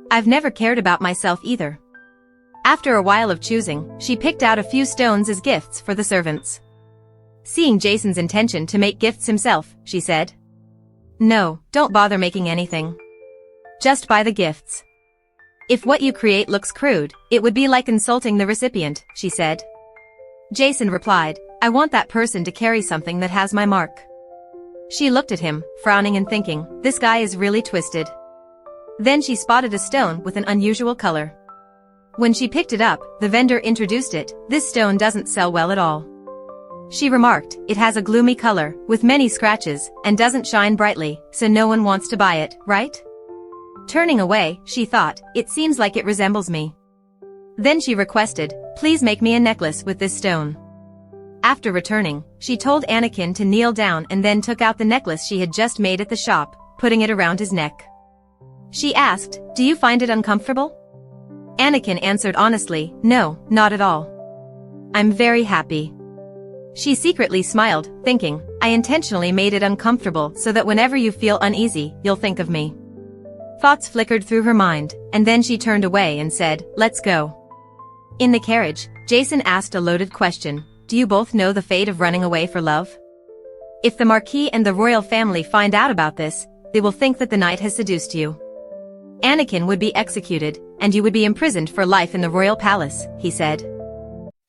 I've never cared about myself either. After a while of choosing, she picked out a few stones as gifts for the servants. Seeing Jason's intention to make gifts himself, she said, No, don't bother making anything. Just buy the gifts. If what you create looks crude, it would be like insulting the recipient, she said. Jason replied, I want that person to carry something that has my mark. She looked at him, frowning and thinking, this guy is really twisted. Then she spotted a stone with an unusual color. When she picked it up, the vendor introduced it, this stone doesn't sell well at all. She remarked, it has a gloomy color, with many scratches, and doesn't shine brightly, so no one wants to buy it, right? Turning away, she thought, it seems like it resembles me. Then she requested, please make me a necklace with this stone. After returning, she told Anakin to kneel down and then took out the necklace she had just made at the shop, putting it around his neck. She asked, do you find it uncomfortable? Anakin answered honestly, no, not at all. I'm very happy. She secretly smiled, thinking, I intentionally made it uncomfortable so that whenever you feel uneasy, you'll think of me. Thoughts flickered through her mind, and then she turned away and said, "Let's go." In the carriage, Jason asked a loaded question. Do you both know the fate of running away for love? If the Marquis and the royal family find out about this, they will think that the knight has seduced you. Anakin would be executed, and you would be imprisoned for life in the royal palace, he said.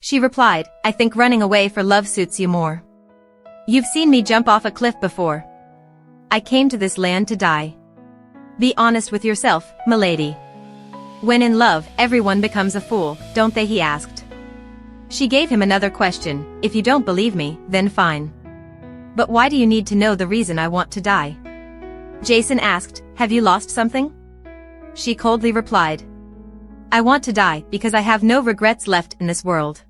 She replied, I think running away for love suits you more. You've seen me jump off a cliff before. I came to this land to die. Be honest with yourself, milady. When in love, everyone becomes a fool, don't they? He asked. She gave him another question. If you don't believe me, then fine. But why do you need to know the reason I want to die? Jason asked, have you lost something? She coldly replied, I want to die because I have no regrets left in this world.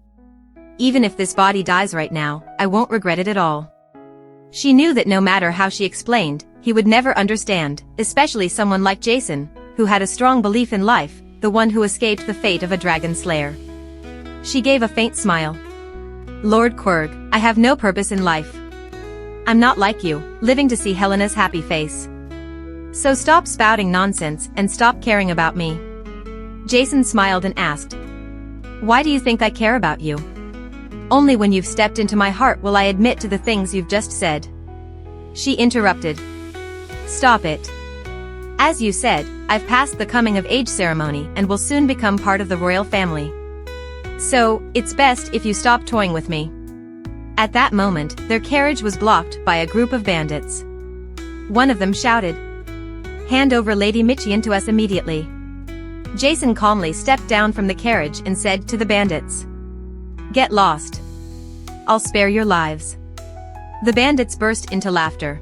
Even if this body dies right now, I won't regret it at all. She knew that no matter how she explained, he would never understand, especially someone like Jason, who had a strong belief in life, the one who escaped the fate of a dragon slayer. She gave a faint smile. Lord Quirg, I have no purpose in life. I'm not like you, living to see Helena's happy face. So stop spouting nonsense and stop caring about me. Jason smiled and asked, why do you think I care about you? Only when you've stepped into my heart will I admit to the things you've just said. She interrupted. Stop it. As you said, I've passed the coming of age ceremony and will soon become part of the royal family. So, it's best if you stop toying with me. At that moment, their carriage was blocked by a group of bandits. One of them shouted, hand over Lady Michian to us immediately. Jason calmly stepped down from the carriage and said to the bandits, get lost. I'll spare your lives. The bandits burst into laughter.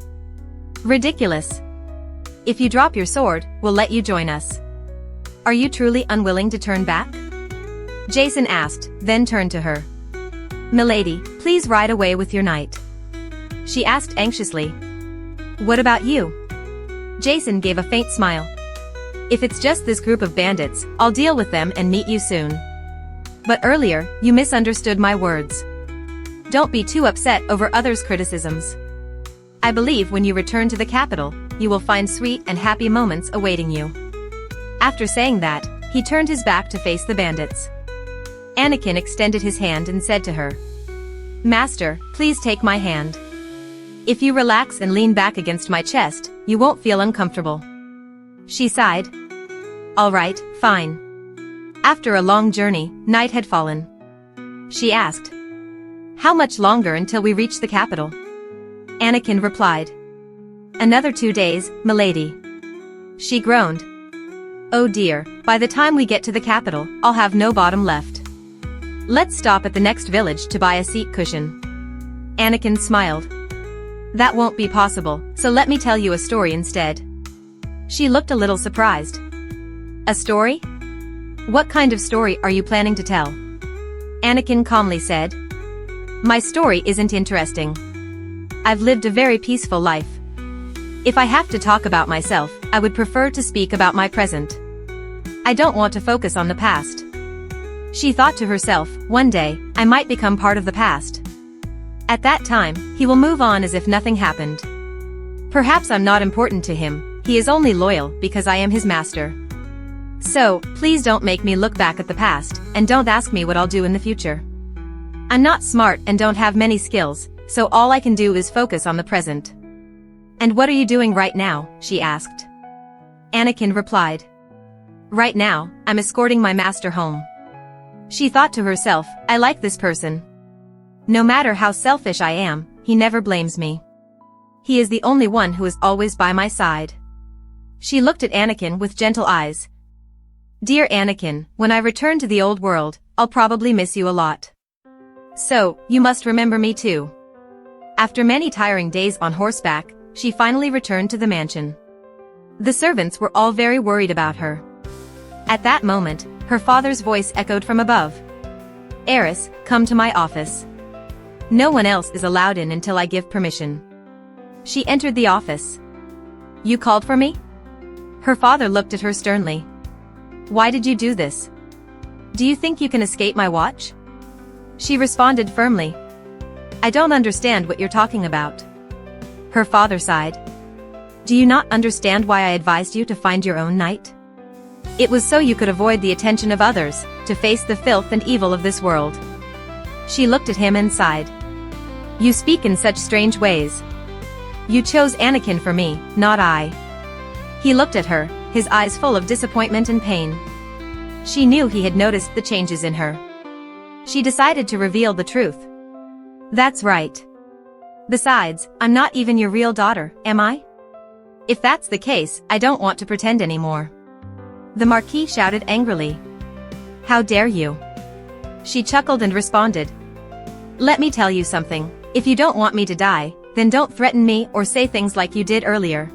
Ridiculous. If you drop your sword, we'll let you join us. Are you truly unwilling to turn back? Jason asked, then turned to her. Milady, please ride away with your knight. She asked anxiously. What about you? Jason gave a faint smile. If it's just this group of bandits, I'll deal with them and meet you soon. But earlier, you misunderstood my words. Don't be too upset over others' criticisms. I believe when you return to the capital, you will find sweet and happy moments awaiting you. After saying that, he turned his back to face the bandits. Anakin extended his hand and said to her, Master, please take my hand. If you relax and lean back against my chest, you won't feel uncomfortable. She sighed. All right, fine. After a long journey, night had fallen. She asked, how much longer until we reach the capital? Anakin replied, another 2 days, milady. She groaned. Oh dear, by the time we get to the capital, I'll have no bottom left. Let's stop at the next village to buy a seat cushion. Anakin smiled. That won't be possible, so let me tell you a story instead. She looked a little surprised. A story? What kind of story are you planning to tell? Anakin calmly said. My story isn't interesting. I've lived a very peaceful life. If I have to talk about myself, I would prefer to speak about my present. I don't want to focus on the past. She thought to herself, one day, I might become part of the past. At that time, he will move on as if nothing happened. Perhaps I'm not important to him, he is only loyal because I am his master. So, please don't make me look back at the past, and don't ask me what I'll do in the future. I'm not smart and don't have many skills, so all I can do is focus on the present. And what are you doing right now? She asked. Anakin replied. Right now, I'm escorting my master home. She thought to herself, I like this person. No matter how selfish I am, he never blames me. He is the only one who is always by my side. She looked at Anakin with gentle eyes. Dear Anakin, when I return to the old world, I'll probably miss you a lot. So, you must remember me too. After many tiring days on horseback, she finally returned to the mansion. The servants were all very worried about her. At that moment, her father's voice echoed from above. Heiress, come to my office. No one else is allowed in until I give permission. She entered the office. You called for me? Her father looked at her sternly. Why did you do this? Do you think you can escape my watch? She responded firmly. I don't understand what you're talking about. Her father sighed. Do you not understand why I advised you to find your own knight? It was so you could avoid the attention of others, to face the filth and evil of this world. She looked at him and sighed. You speak in such strange ways. You chose Anakin for me, not I. He looked at her, his eyes full of disappointment and pain. She knew he had noticed the changes in her. She decided to reveal the truth. That's right. Besides, I'm not even your real daughter, am I? If that's the case, I don't want to pretend anymore. The Marquis shouted angrily. How dare you? She chuckled and responded. Let me tell you something. If you don't want me to die, then don't threaten me or say things like you did earlier.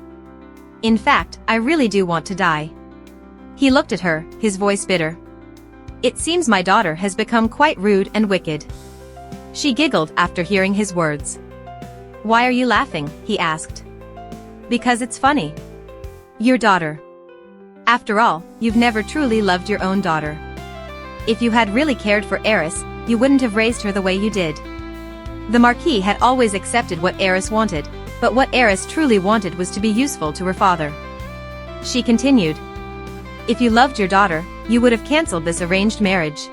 In fact, I really do want to die. He looked at her, his voice bitter. It seems my daughter has become quite rude and wicked. She giggled after hearing his words. Why are you laughing? He asked. Because it's funny. Your daughter. After all, you've never truly loved your own daughter. If you had really cared for Eris, you wouldn't have raised her the way you did. The Marquis had always accepted what Eris wanted, but what Eris truly wanted was to be useful to her father. She continued. If you loved your daughter, you would have cancelled this arranged marriage.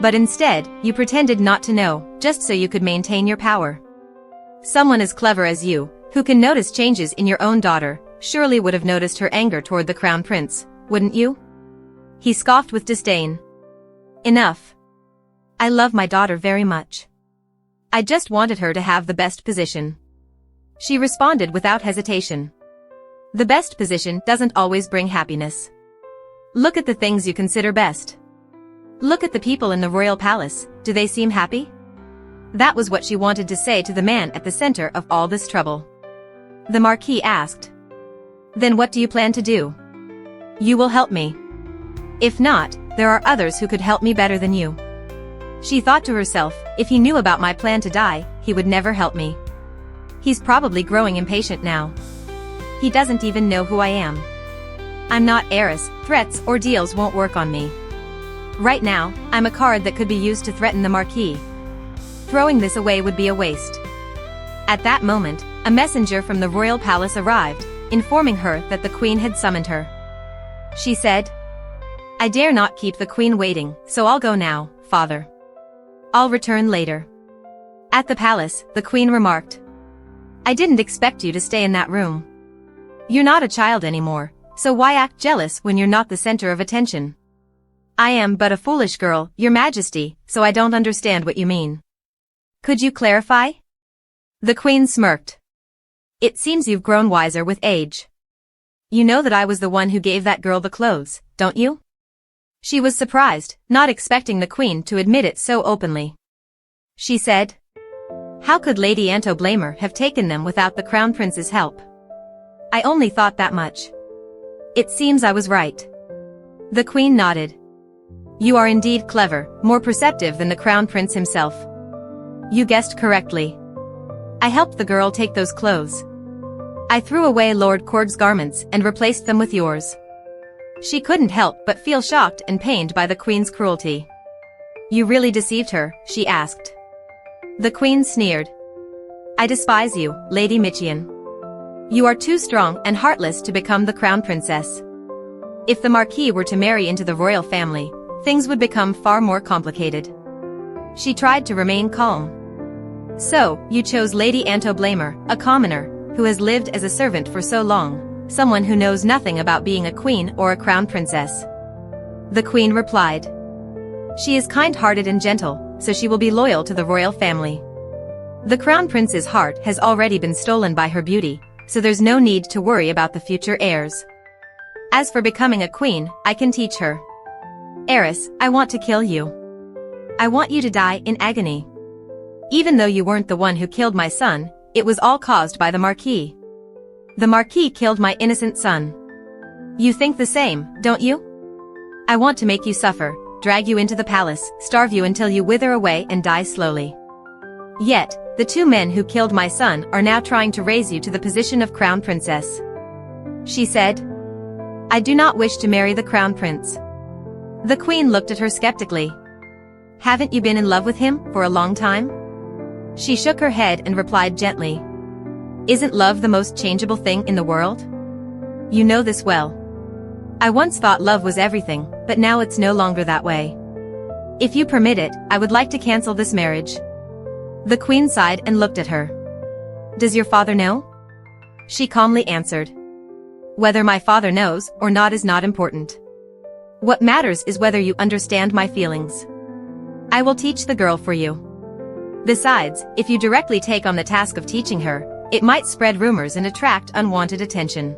But instead, you pretended not to know, just so you could maintain your power. Someone as clever as you, who can notice changes in your own daughter, surely would have noticed her anger toward the Crown Prince, wouldn't you? He scoffed with disdain. Enough. I love my daughter very much. I just wanted her to have the best position. She responded without hesitation. The best position doesn't always bring happiness. Look at the things you consider best. Look at the people in the royal palace, do they seem happy? That was what she wanted to say to the man at the center of all this trouble. The Marquis asked. Then what do you plan to do? You will help me. If not, there are others who could help me better than you. She thought to herself, if he knew about my plan to die, he would never help me. He's probably growing impatient now. He doesn't even know who I am. I'm not Eris, threats or deals won't work on me. Right now, I'm a card that could be used to threaten the Marquis. Throwing this away would be a waste. At that moment, a messenger from the royal palace arrived, informing her that the Queen had summoned her. She said, I dare not keep the Queen waiting, so I'll go now, Father. I'll return later. At the palace, the Queen remarked. I didn't expect you to stay in that room. You're not a child anymore, so why act jealous when you're not the center of attention? I am but a foolish girl, Your Majesty, so I don't understand what you mean. Could you clarify? The Queen smirked. It seems you've grown wiser with age. You know that I was the one who gave that girl the clothes, don't you? She was surprised, not expecting the Queen to admit it so openly. She said, how could Lady Anto blame her have taken them without the Crown Prince's help? I only thought that much. It seems I was right. The Queen nodded. You are indeed clever, more perceptive than the Crown Prince himself. You guessed correctly. I helped the girl take those clothes. I threw away Lord Korg's garments and replaced them with yours. She couldn't help but feel shocked and pained by the Queen's cruelty. You really deceived her, she asked. The Queen sneered. I despise you, Lady Michian. You are too strong and heartless to become the Crown Princess. If the Marquis were to marry into the royal family, things would become far more complicated. She tried to remain calm. So, you chose Lady Anto Blamer, a commoner, who has lived as a servant for so long, someone who knows nothing about being a queen or a crown princess. The Queen replied. She is kind-hearted and gentle, so she will be loyal to the royal family. The Crown Prince's heart has already been stolen by her beauty, so there's no need to worry about the future heirs. As for becoming a queen, I can teach her. Eris, I want to kill you. I want you to die in agony. Even though you weren't the one who killed my son, it was all caused by the Marquis. The Marquis killed my innocent son. You think the same, don't you? I want to make you suffer, drag you into the palace, starve you until you wither away and die slowly. Yet, the two men who killed my son are now trying to raise you to the position of Crown Princess. She said. I do not wish to marry the Crown Prince. The Queen looked at her skeptically. Haven't you been in love with him for a long time? She shook her head and replied gently. Isn't love the most changeable thing in the world? You know this well. I once thought love was everything, but now it's no longer that way. If you permit it, I would like to cancel this marriage. The queen sighed and looked at her. Does your father know? She calmly answered. Whether my father knows or not is not important. What matters is whether you understand my feelings. I will teach the girl for you. Besides, if you directly take on the task of teaching her, it might spread rumors and attract unwanted attention.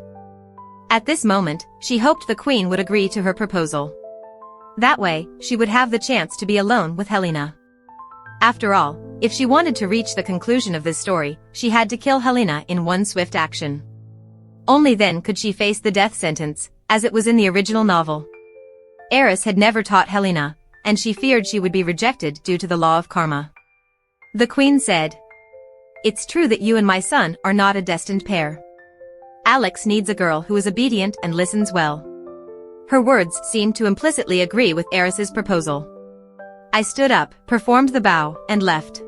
At this moment, she hoped the queen would agree to her proposal. That way, she would have the chance to be alone with Helena. After all, if she wanted to reach the conclusion of this story, she had to kill Helena in one swift action. Only then could she face the death sentence, as it was in the original novel. Eris had never taught Helena, and she feared she would be rejected due to the law of karma. The queen said, "It's true that you and my son are not a destined pair. Alex needs a girl who is obedient and listens well." Her words seemed to implicitly agree with Eris's proposal. I stood up, performed the bow, and left.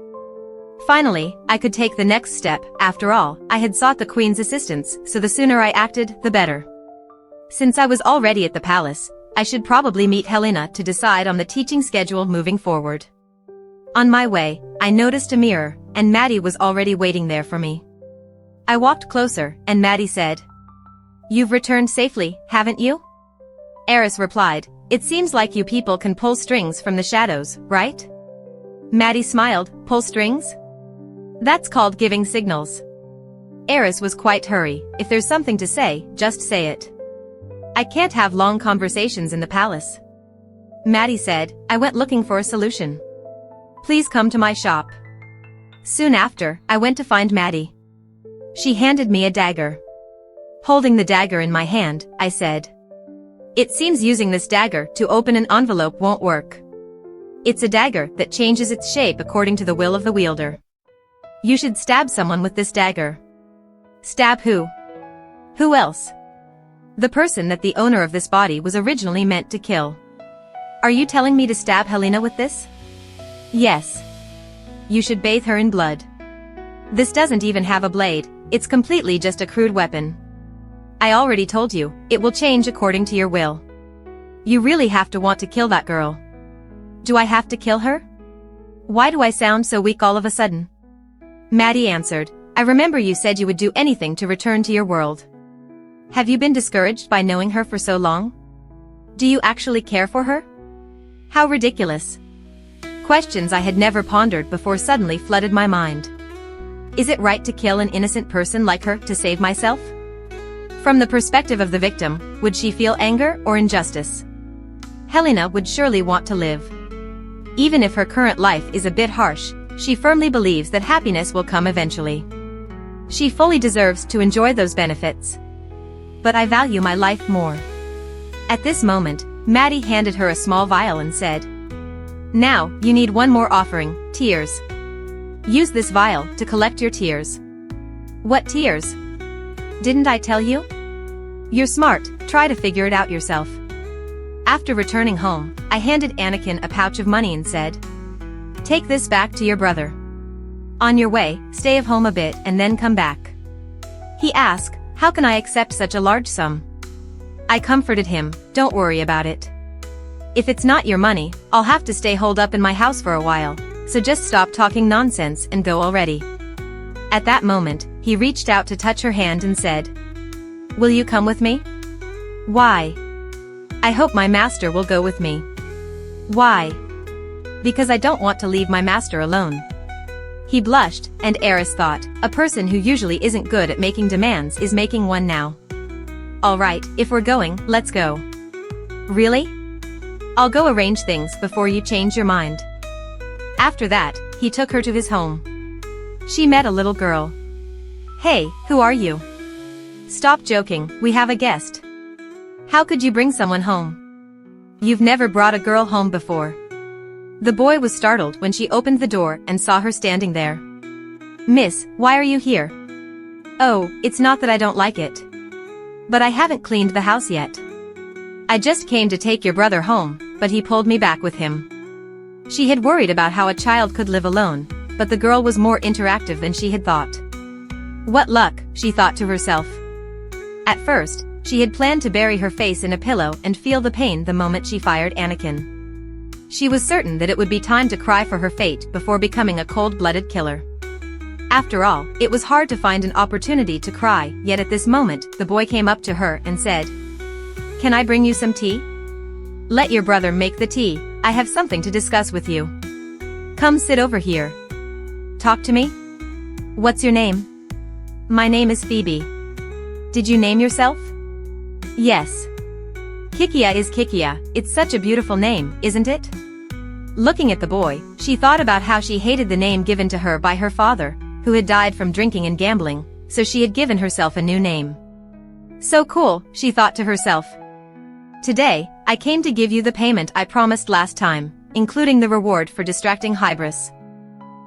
Finally, I could take the next step. After all, I had sought the queen's assistance, so the sooner I acted, the better. Since I was already at the palace, I should probably meet Helena to decide on the teaching schedule moving forward. On my way, I noticed a mirror, and Maddie was already waiting there for me. I walked closer, and Maddie said, "You've returned safely, haven't you?" Eris replied, "It seems like you people can pull strings from the shadows, right?" Maddie smiled, "Pull strings? That's called giving signals." Eris was quite hurry. "If there's something to say, just say it. I can't have long conversations in the palace." Maddie said, "I went looking for a solution. Please come to my shop." Soon after, I went to find Maddie. She handed me a dagger. Holding the dagger in my hand, I said, "It seems using this dagger to open an envelope won't work. It's a dagger that changes its shape according to the will of the wielder. You should stab someone with this dagger." "Stab who?" "Who else? The person that the owner of this body was originally meant to kill." "Are you telling me to stab Helena with this?" "Yes. You should bathe her in blood. This doesn't even have a blade, it's completely just a crude weapon. I already told you, it will change according to your will. You really have to want to kill that girl." "Do I have to kill her? Why do I sound so weak all of a sudden?" Maddie answered, "I remember you said you would do anything to return to your world. Have you been discouraged by knowing her for so long? Do you actually care for her? How ridiculous." Questions I had never pondered before suddenly flooded my mind. Is it right to kill an innocent person like her to save myself? From the perspective of the victim, would she feel anger or injustice? Helena would surely want to live. Even if her current life is a bit harsh, she firmly believes that happiness will come eventually. She fully deserves to enjoy those benefits. But I value my life more. At this moment, Maddie handed her a small vial and said, "Now, you need one more offering, tears. Use this vial to collect your tears." "What tears? Didn't I tell you?" "You're smart, try to figure it out yourself." After returning home, I handed Anakin a pouch of money and said, "Take this back to your brother. On your way, stay at home a bit and then come back." He asked, "How can I accept such a large sum?" I comforted him, "Don't worry about it. If it's not your money, I'll have to stay holed up in my house for a while, so just stop talking nonsense and go already." At that moment, he reached out to touch her hand and said, "Will you come with me?" "Why?" "I hope my master will go with me." "Why?" "Because I don't want to leave my master alone." He blushed, and Eris thought, a person who usually isn't good at making demands is making one now. "All right, if we're going, let's go." "Really? I'll go arrange things before you change your mind." After that, he took her to his home. She met a little girl. "Hey, who are you?" "Stop joking, we have a guest." "How could you bring someone home? You've never brought a girl home before." The boy was startled when she opened the door and saw her standing there. "Miss, why are you here?" "Oh, it's not that I don't like it. But I haven't cleaned the house yet. I just came to take your brother home, but he pulled me back with him." She had worried about how a child could live alone, but the girl was more interactive than she had thought. What luck, she thought to herself. At first, she had planned to bury her face in a pillow and feel the pain the moment she fired Anakin. She was certain that it would be time to cry for her fate before becoming a cold-blooded killer. After all, it was hard to find an opportunity to cry, yet at this moment, the boy came up to her and said, "Can I bring you some tea?" "Let your brother make the tea, I have something to discuss with you." "Come sit over here. Talk to me." "What's your name?" "My name is Phoebe." "Did you name yourself?" "Yes." "Kikia is Kikia, it's such a beautiful name, isn't it?" Looking at the boy, she thought about how she hated the name given to her by her father, who had died from drinking and gambling, so she had given herself a new name. So cool, she thought to herself. Today, I came to give you the payment I promised last time, including the reward for distracting Hybris.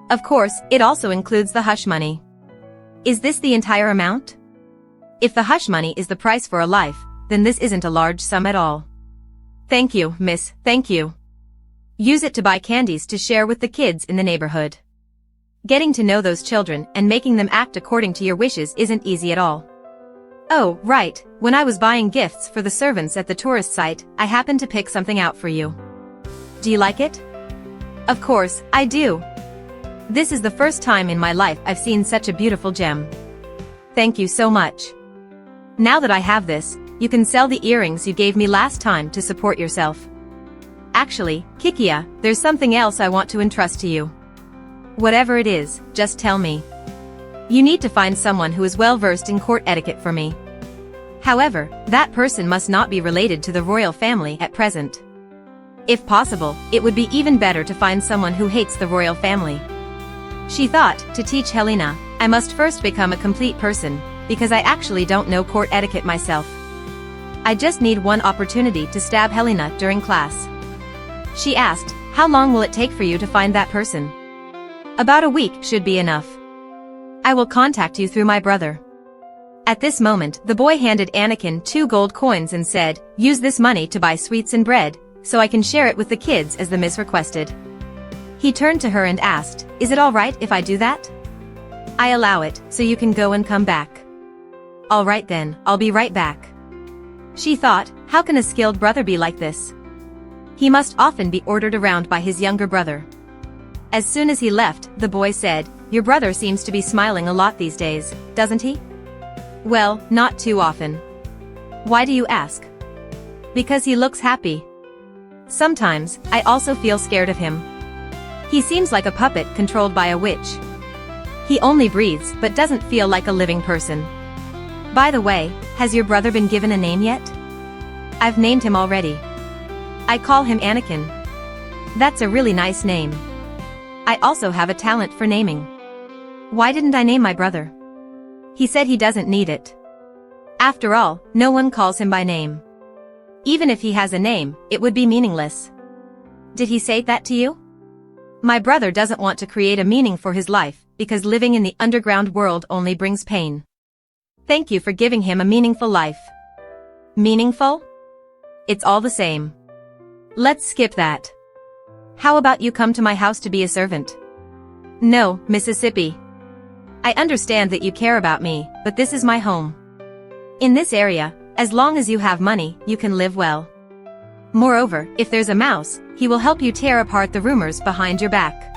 Of course, it also includes the hush money. Is this the entire amount? If the hush money is the price for a life, then this isn't a large sum at all. Thank you, miss, thank you. Use it to buy candies to share with the kids in the neighborhood. Getting to know those children and making them act according to your wishes isn't easy at all. Oh, right, when I was buying gifts for the servants at the tourist site, I happened to pick something out for you. Do you like it? Of course, I do. This is the first time in my life I've seen such a beautiful gem. Thank you so much. Now that I have this, you can sell the earrings you gave me last time to support yourself. Actually, Kikia, there's something else I want to entrust to you. Whatever it is, just tell me. You need to find someone who is well-versed in court etiquette for me. However, that person must not be related to the royal family at present. If possible, it would be even better to find someone who hates the royal family. She thought, to teach Helena, I must first become a complete person, because I actually don't know court etiquette myself. I just need one opportunity to stab Helena during class. She asked, how long will it take for you to find that person? About a week should be enough. I will contact you through my brother. At this moment, the boy handed Anakin 2 gold coins and said, use this money to buy sweets and bread, so I can share it with the kids as the miss requested. He turned to her and asked, is it alright if I do that? I allow it, so you can go and come back. Alright then, I'll be right back. She thought, how can a skilled brother be like this? He must often be ordered around by his younger brother. As soon as he left, the boy said, your brother seems to be smiling a lot these days, doesn't he? Well, not too often. Why do you ask? Because he looks happy. Sometimes, I also feel scared of him. He seems like a puppet controlled by a witch. He only breathes but doesn't feel like a living person. By the way, has your brother been given a name yet? I've named him already. I call him Anakin. That's a really nice name. I also have a talent for naming. Why didn't I name my brother? He said he doesn't need it. After all, no one calls him by name. Even if he has a name, it would be meaningless. Did he say that to you? My brother doesn't want to create a meaning for his life, because living in the underground world only brings pain. Thank you for giving him a meaningful life. Meaningful? It's all the same. Let's skip that. How about you come to my house to be a servant? No, Mississippi. I understand that you care about me, but this is my home. In this area, as long as you have money, you can live well. Moreover, if there's a mouse, he will help you tear apart the rumors behind your back.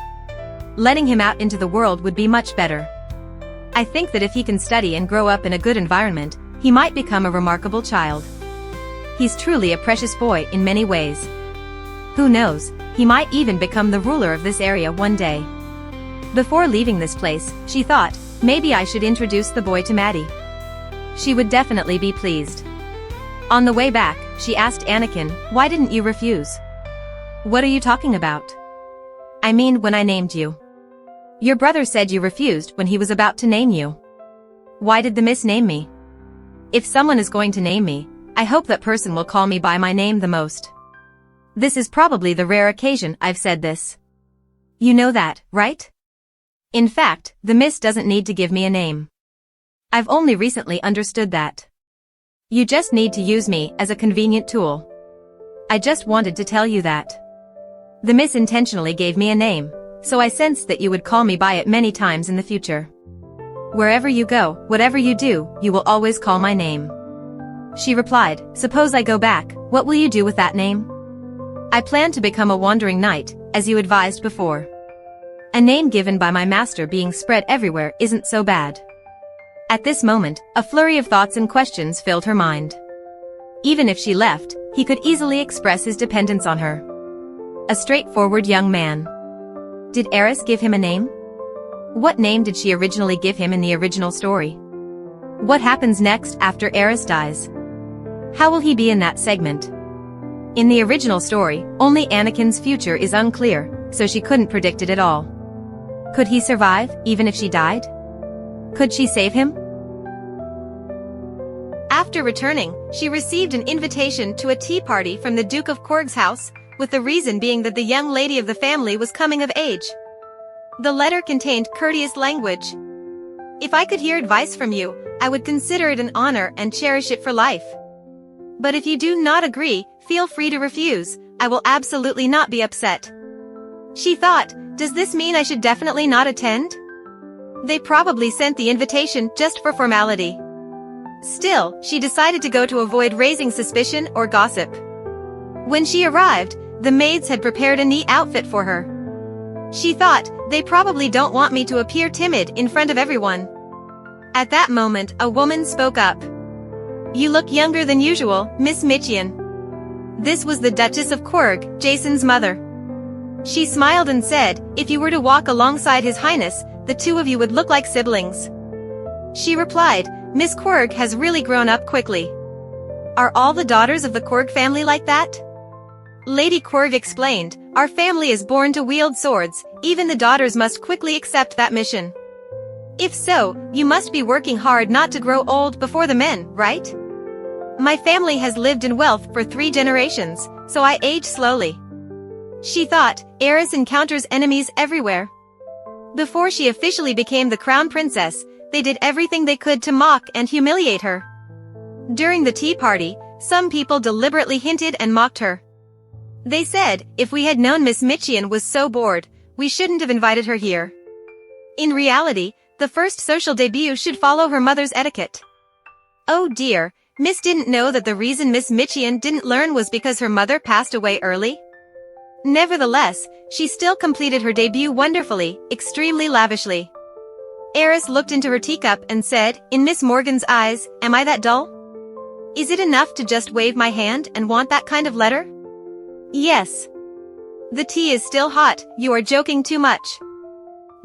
Letting him out into the world would be much better. I think that if he can study and grow up in a good environment, he might become a remarkable child. He's truly a precious boy in many ways. Who knows, he might even become the ruler of this area one day. Before leaving this place, she thought, maybe I should introduce the boy to Maddie. She would definitely be pleased. On the way back, she asked Anakin, why didn't you refuse? What are you talking about? I mean when I named you. Your brother said you refused when he was about to name you. Why did the miss name me? If someone is going to name me, I hope that person will call me by my name the most. This is probably the rare occasion I've said this. You know that, right? In fact, the miss doesn't need to give me a name. I've only recently understood that. You just need to use me as a convenient tool. I just wanted to tell you that. The miss intentionally gave me a name, so I sensed that you would call me by it many times in the future. Wherever you go, whatever you do, you will always call my name." She replied, "Suppose I go back, what will you do with that name?" "I plan to become a wandering knight, as you advised before. A name given by my master being spread everywhere isn't so bad." At this moment, a flurry of thoughts and questions filled her mind. Even if she left, he could easily express his dependence on her. A straightforward young man. Did Eris give him a name? What name did she originally give him in the original story? What happens next after Eris dies? How will he be in that segment? In the original story, only Anakin's future is unclear, so she couldn't predict it at all. Could he survive, even if she died? Could she save him? After returning, she received an invitation to a tea party from the Duke of Korg's house, with the reason being that the young lady of the family was coming of age. The letter contained courteous language. "If I could hear advice from you, I would consider it an honor and cherish it for life. But if you do not agree, feel free to refuse, I will absolutely not be upset." She thought, does this mean I should definitely not attend? They probably sent the invitation just for formality. Still, she decided to go to avoid raising suspicion or gossip. When she arrived, the maids had prepared a neat outfit for her. She thought, they probably don't want me to appear timid in front of everyone. At that moment, a woman spoke up. "You look younger than usual, Miss Michian." This was the Duchess of Korg, Jason's mother. She smiled and said, "If you were to walk alongside His Highness, the two of you would look like siblings." She replied, "Miss Korg has really grown up quickly." "Are all the daughters of the Korg family like that?" Lady Korg explained, "Our family is born to wield swords, even the daughters must quickly accept that mission. If so, you must be working hard not to grow old before the men, right? My family has lived in wealth for 3 generations, so I age slowly." She thought, Eris encounters enemies everywhere. Before she officially became the crown princess, they did everything they could to mock and humiliate her. During the tea party, some people deliberately hinted and mocked her. They said, if we had known Miss Michian was so bored, we shouldn't have invited her here. In reality, the first social debut should follow her mother's etiquette. Oh dear, Miss didn't know that the reason Miss Michian didn't learn was because her mother passed away early? Nevertheless, she still completed her debut wonderfully, extremely lavishly. Eris looked into her teacup and said, "In Miss Morgan's eyes, am I that dull? Is it enough to just wave my hand and want that kind of letter?" "Yes." "The tea is still hot, you are joking too much."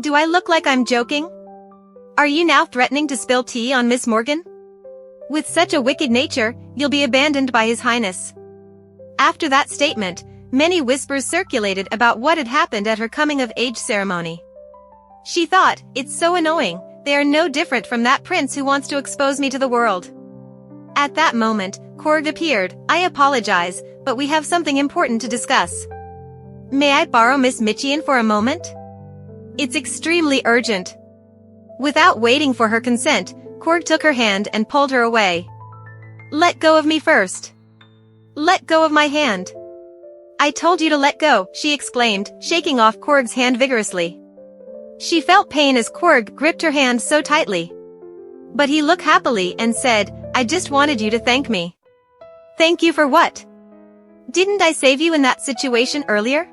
"Do I look like I'm joking? Are you now threatening to spill tea on Miss Morgan? With such a wicked nature, you'll be abandoned by His Highness." After that statement, many whispers circulated about what had happened at her coming-of-age ceremony. She thought, it's so annoying, they are no different from that prince who wants to expose me to the world. At that moment, Korg appeared. "I apologize, but we have something important to discuss. May I borrow Miss Michian for a moment? It's extremely urgent." Without waiting for her consent, Korg took her hand and pulled her away. "Let go of me first. Let go of my hand." "I told you to let go," she exclaimed, shaking off Korg's hand vigorously. She felt pain as Korg gripped her hand so tightly. But he looked happily and said, "I just wanted you to thank me." "Thank you for what? Didn't I save you in that situation earlier?"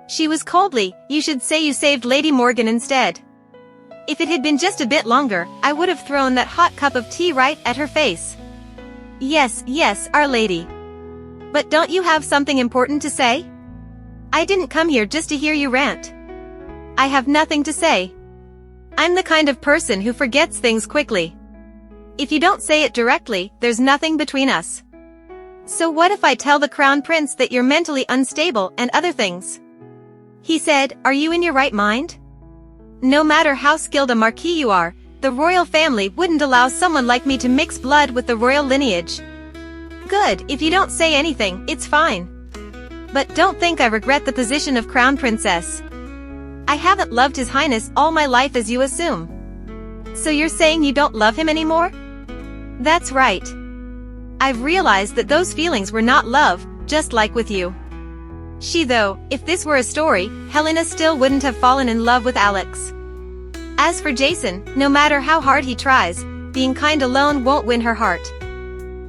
She was coldly, "You should say you saved Lady Morgan instead." If it had been just a bit longer, I would have thrown that hot cup of tea right at her face. "Yes, yes, Our Lady. But don't you have something important to say?" "I didn't come here just to hear you rant. I have nothing to say. I'm the kind of person who forgets things quickly. If you don't say it directly, there's nothing between us. So what if I tell the crown prince that you're mentally unstable and other things?" He said, "Are you in your right mind? No matter how skilled a marquis you are, the royal family wouldn't allow someone like me to mix blood with the royal lineage." "Good, if you don't say anything, it's fine. But don't think I regret the position of crown princess. I haven't loved His Highness all my life as you assume." "So you're saying you don't love him anymore?" "That's right. I've realized that those feelings were not love, just like with you." Though, if this were a story, Helena still wouldn't have fallen in love with Alex. As for Jason, no matter how hard he tries, being kind alone won't win her heart.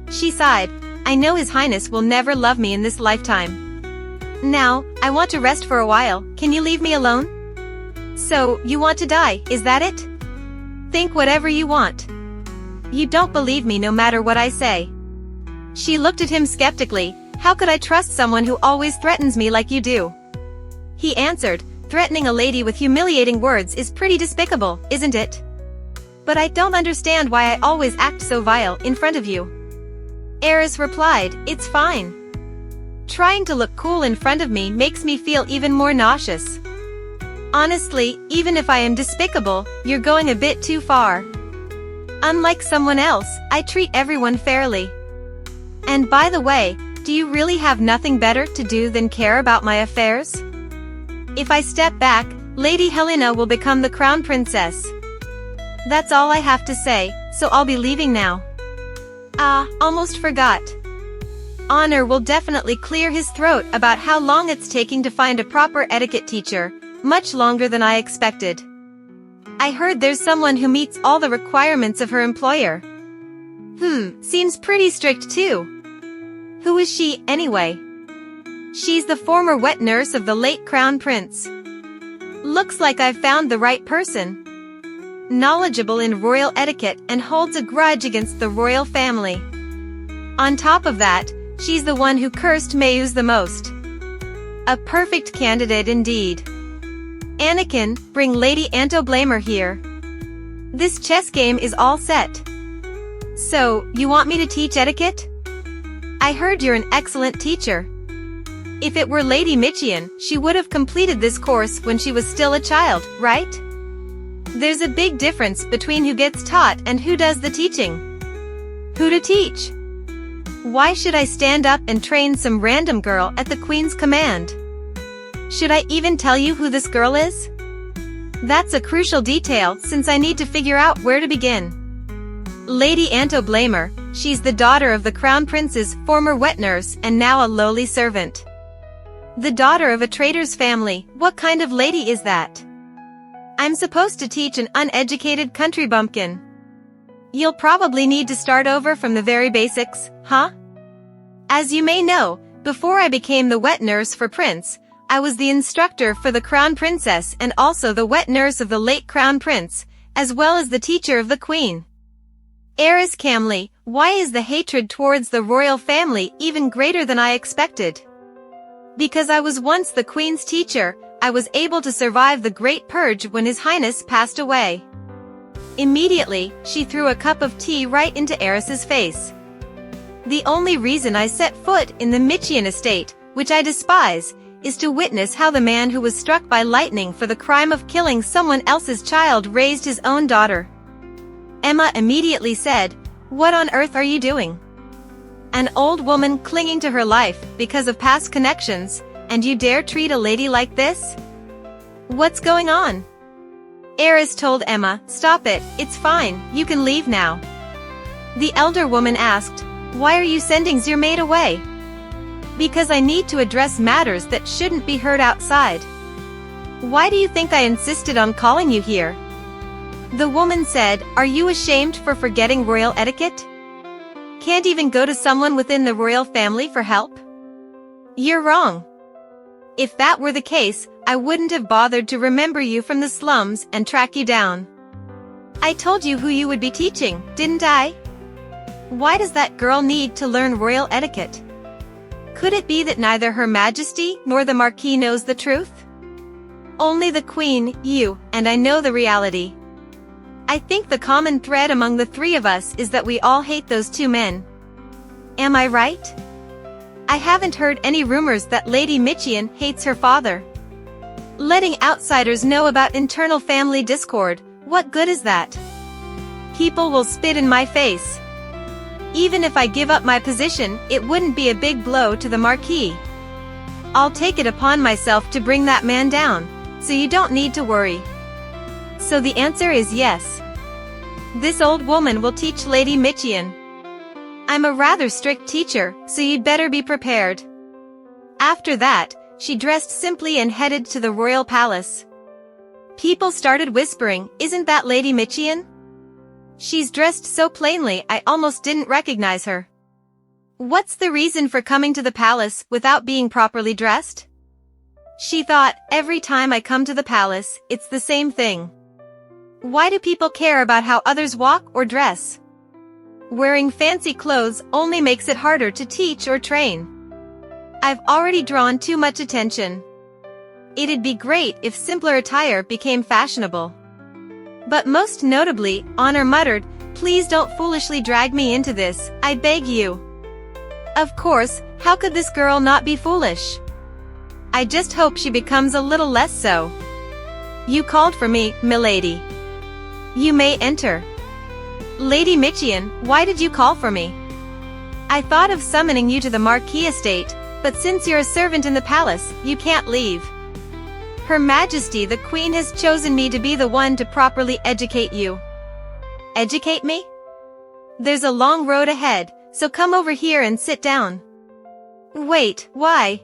She sighed. I know His Highness will never love me in this lifetime. Now, I want to rest for a while, can you leave me alone? So, you want to die, is that it? Think whatever you want. You don't believe me no matter what I say. She looked at him skeptically. How could I trust someone who always threatens me like you do? He answered, threatening a lady with humiliating words is pretty despicable, isn't it? But I don't understand why I always act so vile in front of you. Eris replied, it's fine. Trying to look cool in front of me makes me feel even more nauseous. Honestly, even if I am despicable, you're going a bit too far. Unlike someone else, I treat everyone fairly. And by the way, do you really have nothing better to do than care about my affairs? If I step back, Lady Helena will become the crown princess. That's all I have to say, so I'll be leaving now. Ah, almost forgot. Honor will definitely clear his throat about how long it's taking to find a proper etiquette teacher, much longer than I expected. I heard there's someone who meets all the requirements of her employer. Seems pretty strict too. Who is she, anyway? She's the former wet nurse of the late crown prince. Looks like I've found the right person. Knowledgeable in royal etiquette and holds a grudge against the royal family. On top of that, she's the one who cursed Mayus the most. A perfect candidate indeed. Anakin, bring Lady Antoblamer here. This chess game is all set. So, you want me to teach etiquette? I heard you're an excellent teacher. If it were Lady Michian, she would have completed this course when she was still a child, right? There's a big difference between who gets taught and who does the teaching. Who to teach? Why should I stand up and train some random girl at the Queen's command? Should I even tell you who this girl is? That's a crucial detail since I need to figure out where to begin. Lady Antoblamer, she's the daughter of the Crown Prince's former wet nurse and now a lowly servant. The daughter of a trader's family, what kind of lady is that? I'm supposed to teach an uneducated country bumpkin. You'll probably need to start over from the very basics, huh? As you may know, before I became the wet nurse for Prince, I was the instructor for the Crown Princess and also the wet nurse of the late Crown Prince, as well as the teacher of the Queen. Eris Camley, why is the hatred towards the royal family even greater than I expected? Because I was once the Queen's teacher, I was able to survive the Great Purge when His Highness passed away. Immediately, she threw a cup of tea right into Eris's face. The only reason I set foot in the Michian estate, which I despise, is to witness how the man who was struck by lightning for the crime of killing someone else's child raised his own daughter. Emma immediately said, "What on earth are you doing? An old woman clinging to her life because of past connections, and you dare treat a lady like this? What's going on?" Eris told Emma, "Stop it, it's fine, you can leave now." The elder woman asked, "Why are you sending your maid away?" "Because I need to address matters that shouldn't be heard outside." "Why do you think I insisted on calling you here?" The woman said, "Are you ashamed for forgetting royal etiquette? Can't even go to someone within the royal family for help? You're wrong. If that were the case, I wouldn't have bothered to remember you from the slums and track you down. I told you who you would be teaching, didn't I? Why does that girl need to learn royal etiquette? Could it be that neither Her Majesty nor the Marquis knows the truth? Only the Queen, you, and I know the reality. I think the common thread among the three of us is that we all hate those two men. Am I right? I haven't heard any rumors that Lady Michian hates her father. Letting outsiders know about internal family discord, what good is that? People will spit in my face. Even if I give up my position, it wouldn't be a big blow to the Marquis. I'll take it upon myself to bring that man down, so you don't need to worry. So the answer is yes. This old woman will teach Lady Michian. I'm a rather strict teacher, so you'd better be prepared. After that, she dressed simply and headed to the royal palace. People started whispering, "Isn't that Lady Michian? She's dressed so plainly I almost didn't recognize her. What's the reason for coming to the palace without being properly dressed?" She thought, "Every time I come to the palace, it's the same thing. Why do people care about how others walk or dress? Wearing fancy clothes only makes it harder to teach or train. I've already drawn too much attention. It'd be great if simpler attire became fashionable." But most notably, Honor muttered, "Please don't foolishly drag me into this, I beg you." Of course, how could this girl not be foolish? I just hope she becomes a little less so. "You called for me, milady. You may enter." "Lady Michian, why did you call for me?" "I thought of summoning you to the Marquis estate, but since you're a servant in the palace, you can't leave. Her Majesty the Queen has chosen me to be the one to properly educate you." "Educate me?" "There's a long road ahead, so come over here and sit down." "Wait, why?"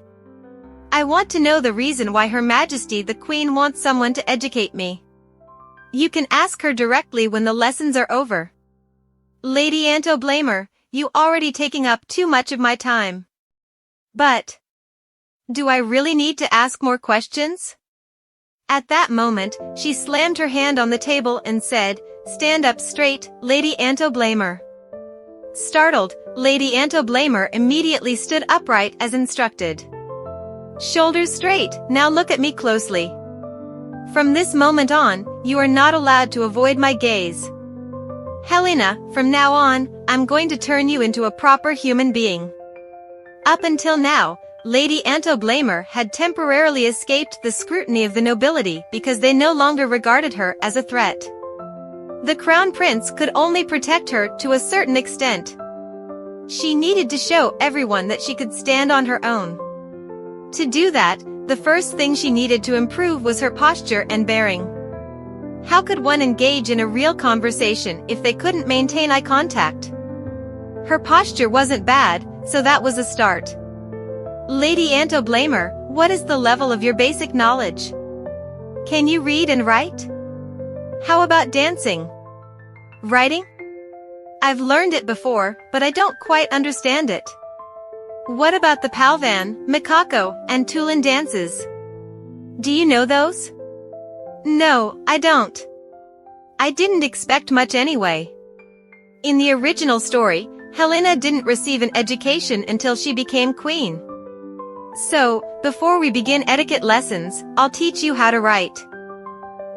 "I want to know the reason why Her Majesty the Queen wants someone to educate me." "You can ask her directly when the lessons are over." "Lady Anto Blamer, you already taking up too much of my time." "But do I really need to ask more questions?" At that moment, she slammed her hand on the table and said, "Stand up straight, Lady Anto Blamer." Startled, Lady Anto Blamer immediately stood upright as instructed. "Shoulders straight, now look at me closely. From this moment on, you are not allowed to avoid my gaze. Helena, from now on, I'm going to turn you into a proper human being." Up until now, Lady Anto Blamer had temporarily escaped the scrutiny of the nobility because they no longer regarded her as a threat. The Crown Prince could only protect her to a certain extent. She needed to show everyone that she could stand on her own. To do that, the first thing she needed to improve was her posture and bearing. How could one engage in a real conversation if they couldn't maintain eye contact? Her posture wasn't bad, so that was a start. "Lady Anto Blamer, what is the level of your basic knowledge? Can you read and write? How about dancing? Writing? I've learned it before, but I don't quite understand it. What about the Palvan, Mikako, and Tulin dances? Do you know those?" "No, I don't. I didn't expect much anyway." In the original story, Helena didn't receive an education until she became queen. "So, before we begin etiquette lessons, I'll teach you how to write.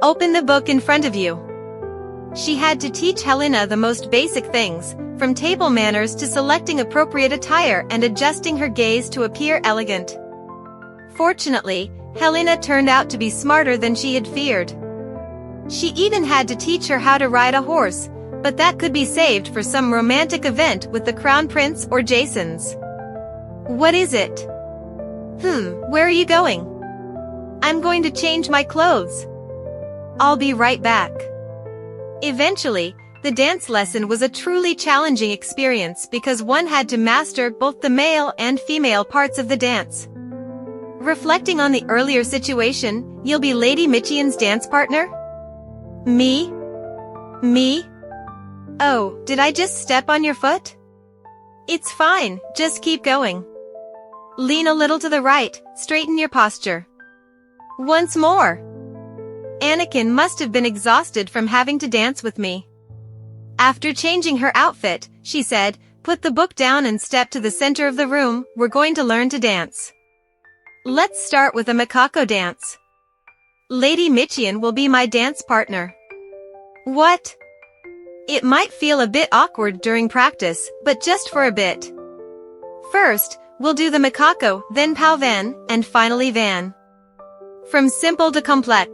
Open the book in front of you." She had to teach Helena the most basic things, from table manners to selecting appropriate attire and adjusting her gaze to appear elegant. Fortunately, Helena turned out to be smarter than she had feared. She even had to teach her how to ride a horse, but that could be saved for some romantic event with the Crown Prince or Jason's. "What is it?" Where are you going?" "I'm going to change my clothes." "I'll be right back." Eventually, the dance lesson was a truly challenging experience because one had to master both the male and female parts of the dance. Reflecting on the earlier situation, you'll be Lady Michian's dance partner? Me? Me? Oh, did I just step on your foot? It's fine, just keep going. Lean a little to the right, straighten your posture. Once more. Anakin must have been exhausted from having to dance with me. After changing her outfit, she said, "Put the book down and step to the center of the room, we're going to learn to dance. Let's start with a Mikako dance. Lady Michian will be my dance partner." "What?" It might feel a bit awkward during practice, but just for a bit. First, we'll do the Mikako, then Palvan, and finally Van. From simple to complex.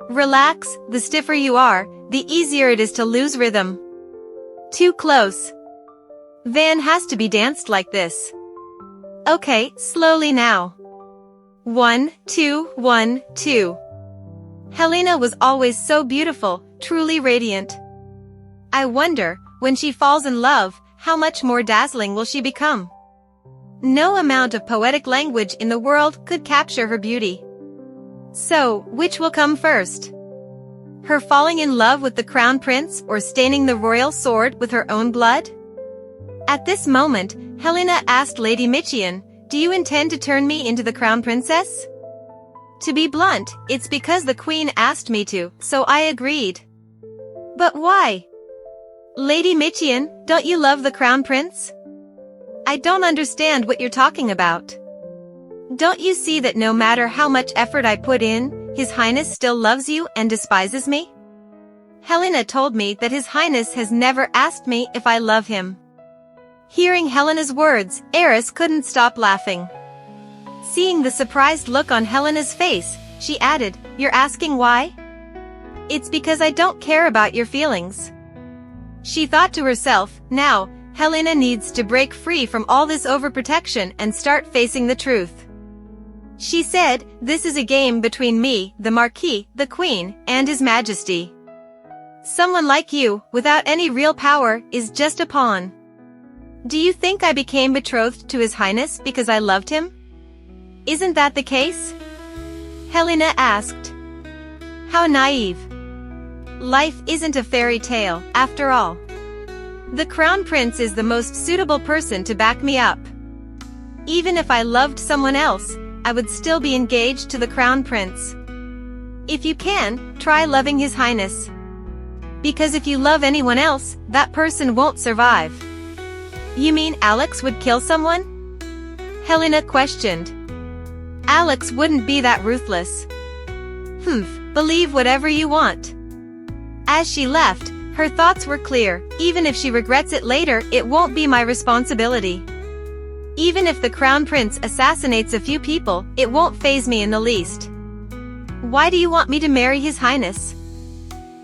Relax, the stiffer you are, the easier it is to lose rhythm. Too close. Van has to be danced like this. Okay, slowly now. 1, 2, 1, 2. Helena was always so beautiful, truly radiant. I wonder, when she falls in love, how much more dazzling will she become? No amount of poetic language in the world could capture her beauty. So, which will come first? Her falling in love with the crown prince or staining the royal sword with her own blood? At this moment, Helena asked Lady Michian, "Do you intend to turn me into the crown princess?" To be blunt, it's because the queen asked me to, so I agreed. But why? Lady Michian, don't you love the crown prince? I don't understand what you're talking about. Don't you see that no matter how much effort I put in, His Highness still loves you and despises me? Helena told me that His Highness has never asked me if I love him. Hearing Helena's words, Eris couldn't stop laughing. Seeing the surprised look on Helena's face, she added, "You're asking why? It's because I don't care about your feelings." She thought to herself, now, Helena needs to break free from all this overprotection and start facing the truth. She said, "This is a game between me, the Marquis, the Queen, and His Majesty. Someone like you, without any real power, is just a pawn. Do you think I became betrothed to His Highness because I loved him? Isn't that the case?" Helena asked. How naive. Life isn't a fairy tale, after all. The Crown Prince is the most suitable person to back me up. Even if I loved someone else, I would still be engaged to the Crown Prince. If you can, try loving His Highness. Because if you love anyone else, that person won't survive. You mean Alex would kill someone? Helena questioned. Alex wouldn't be that ruthless. Believe whatever you want. As she left, her thoughts were clear. Even if she regrets it later, it won't be my responsibility. Even if the Crown Prince assassinates a few people, it won't faze me in the least. Why do you want me to marry His Highness?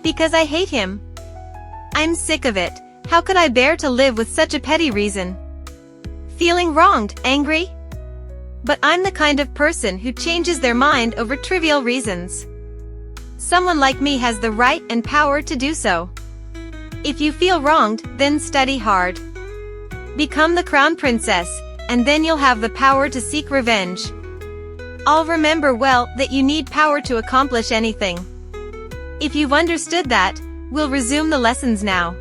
Because I hate him. I'm sick of it. How could I bear to live with such a petty reason? Feeling wronged, angry? But I'm the kind of person who changes their mind over trivial reasons. Someone like me has the right and power to do so. If you feel wronged, then study hard. Become the Crown Princess, and then you'll have the power to seek revenge. I'll remember well that you need power to accomplish anything. If you've understood that, we'll resume the lessons now.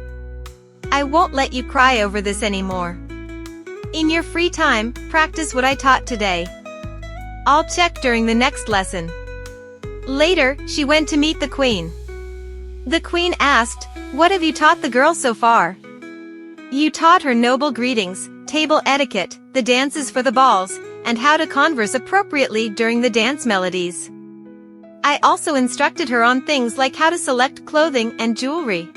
I won't let you cry over this anymore. In your free time, practice what I taught today. I'll check during the next lesson. Later, she went to meet the Queen. The Queen asked, "What have you taught the girl so far?" "You taught her noble greetings, table etiquette, the dances for the balls, and how to converse appropriately during the dance melodies. I also instructed her on things like how to select clothing and jewelry.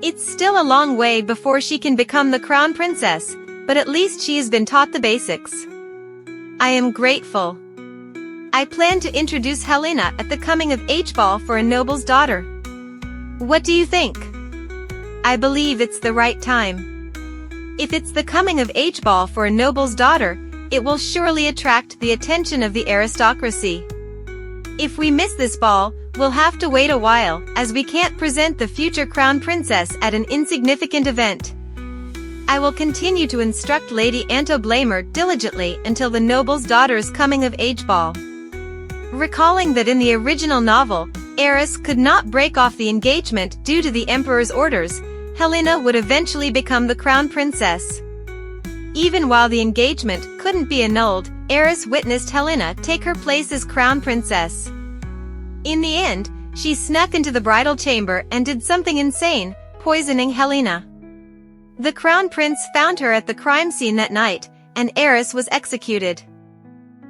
It's still a long way before she can become the Crown Princess, but at least she has been taught the basics. I am grateful. I plan to introduce Helena at the coming-of-age ball for a noble's daughter. What do you think? I believe it's the right time. If it's the coming-of-age ball for a noble's daughter, it will surely attract the attention of the aristocracy. If we miss this ball, we'll have to wait a while, as we can't present the future Crown Princess at an insignificant event. I will continue to instruct Lady Antoblamer diligently until the noble's daughter's coming-of-age ball." Recalling that in the original novel, Eris could not break off the engagement due to the Emperor's orders, Helena would eventually become the Crown Princess. Even while the engagement couldn't be annulled, Eris witnessed Helena take her place as Crown Princess. In the end, she snuck into the bridal chamber and did something insane, poisoning Helena. The Crown Prince found her at the crime scene that night, and Eris was executed.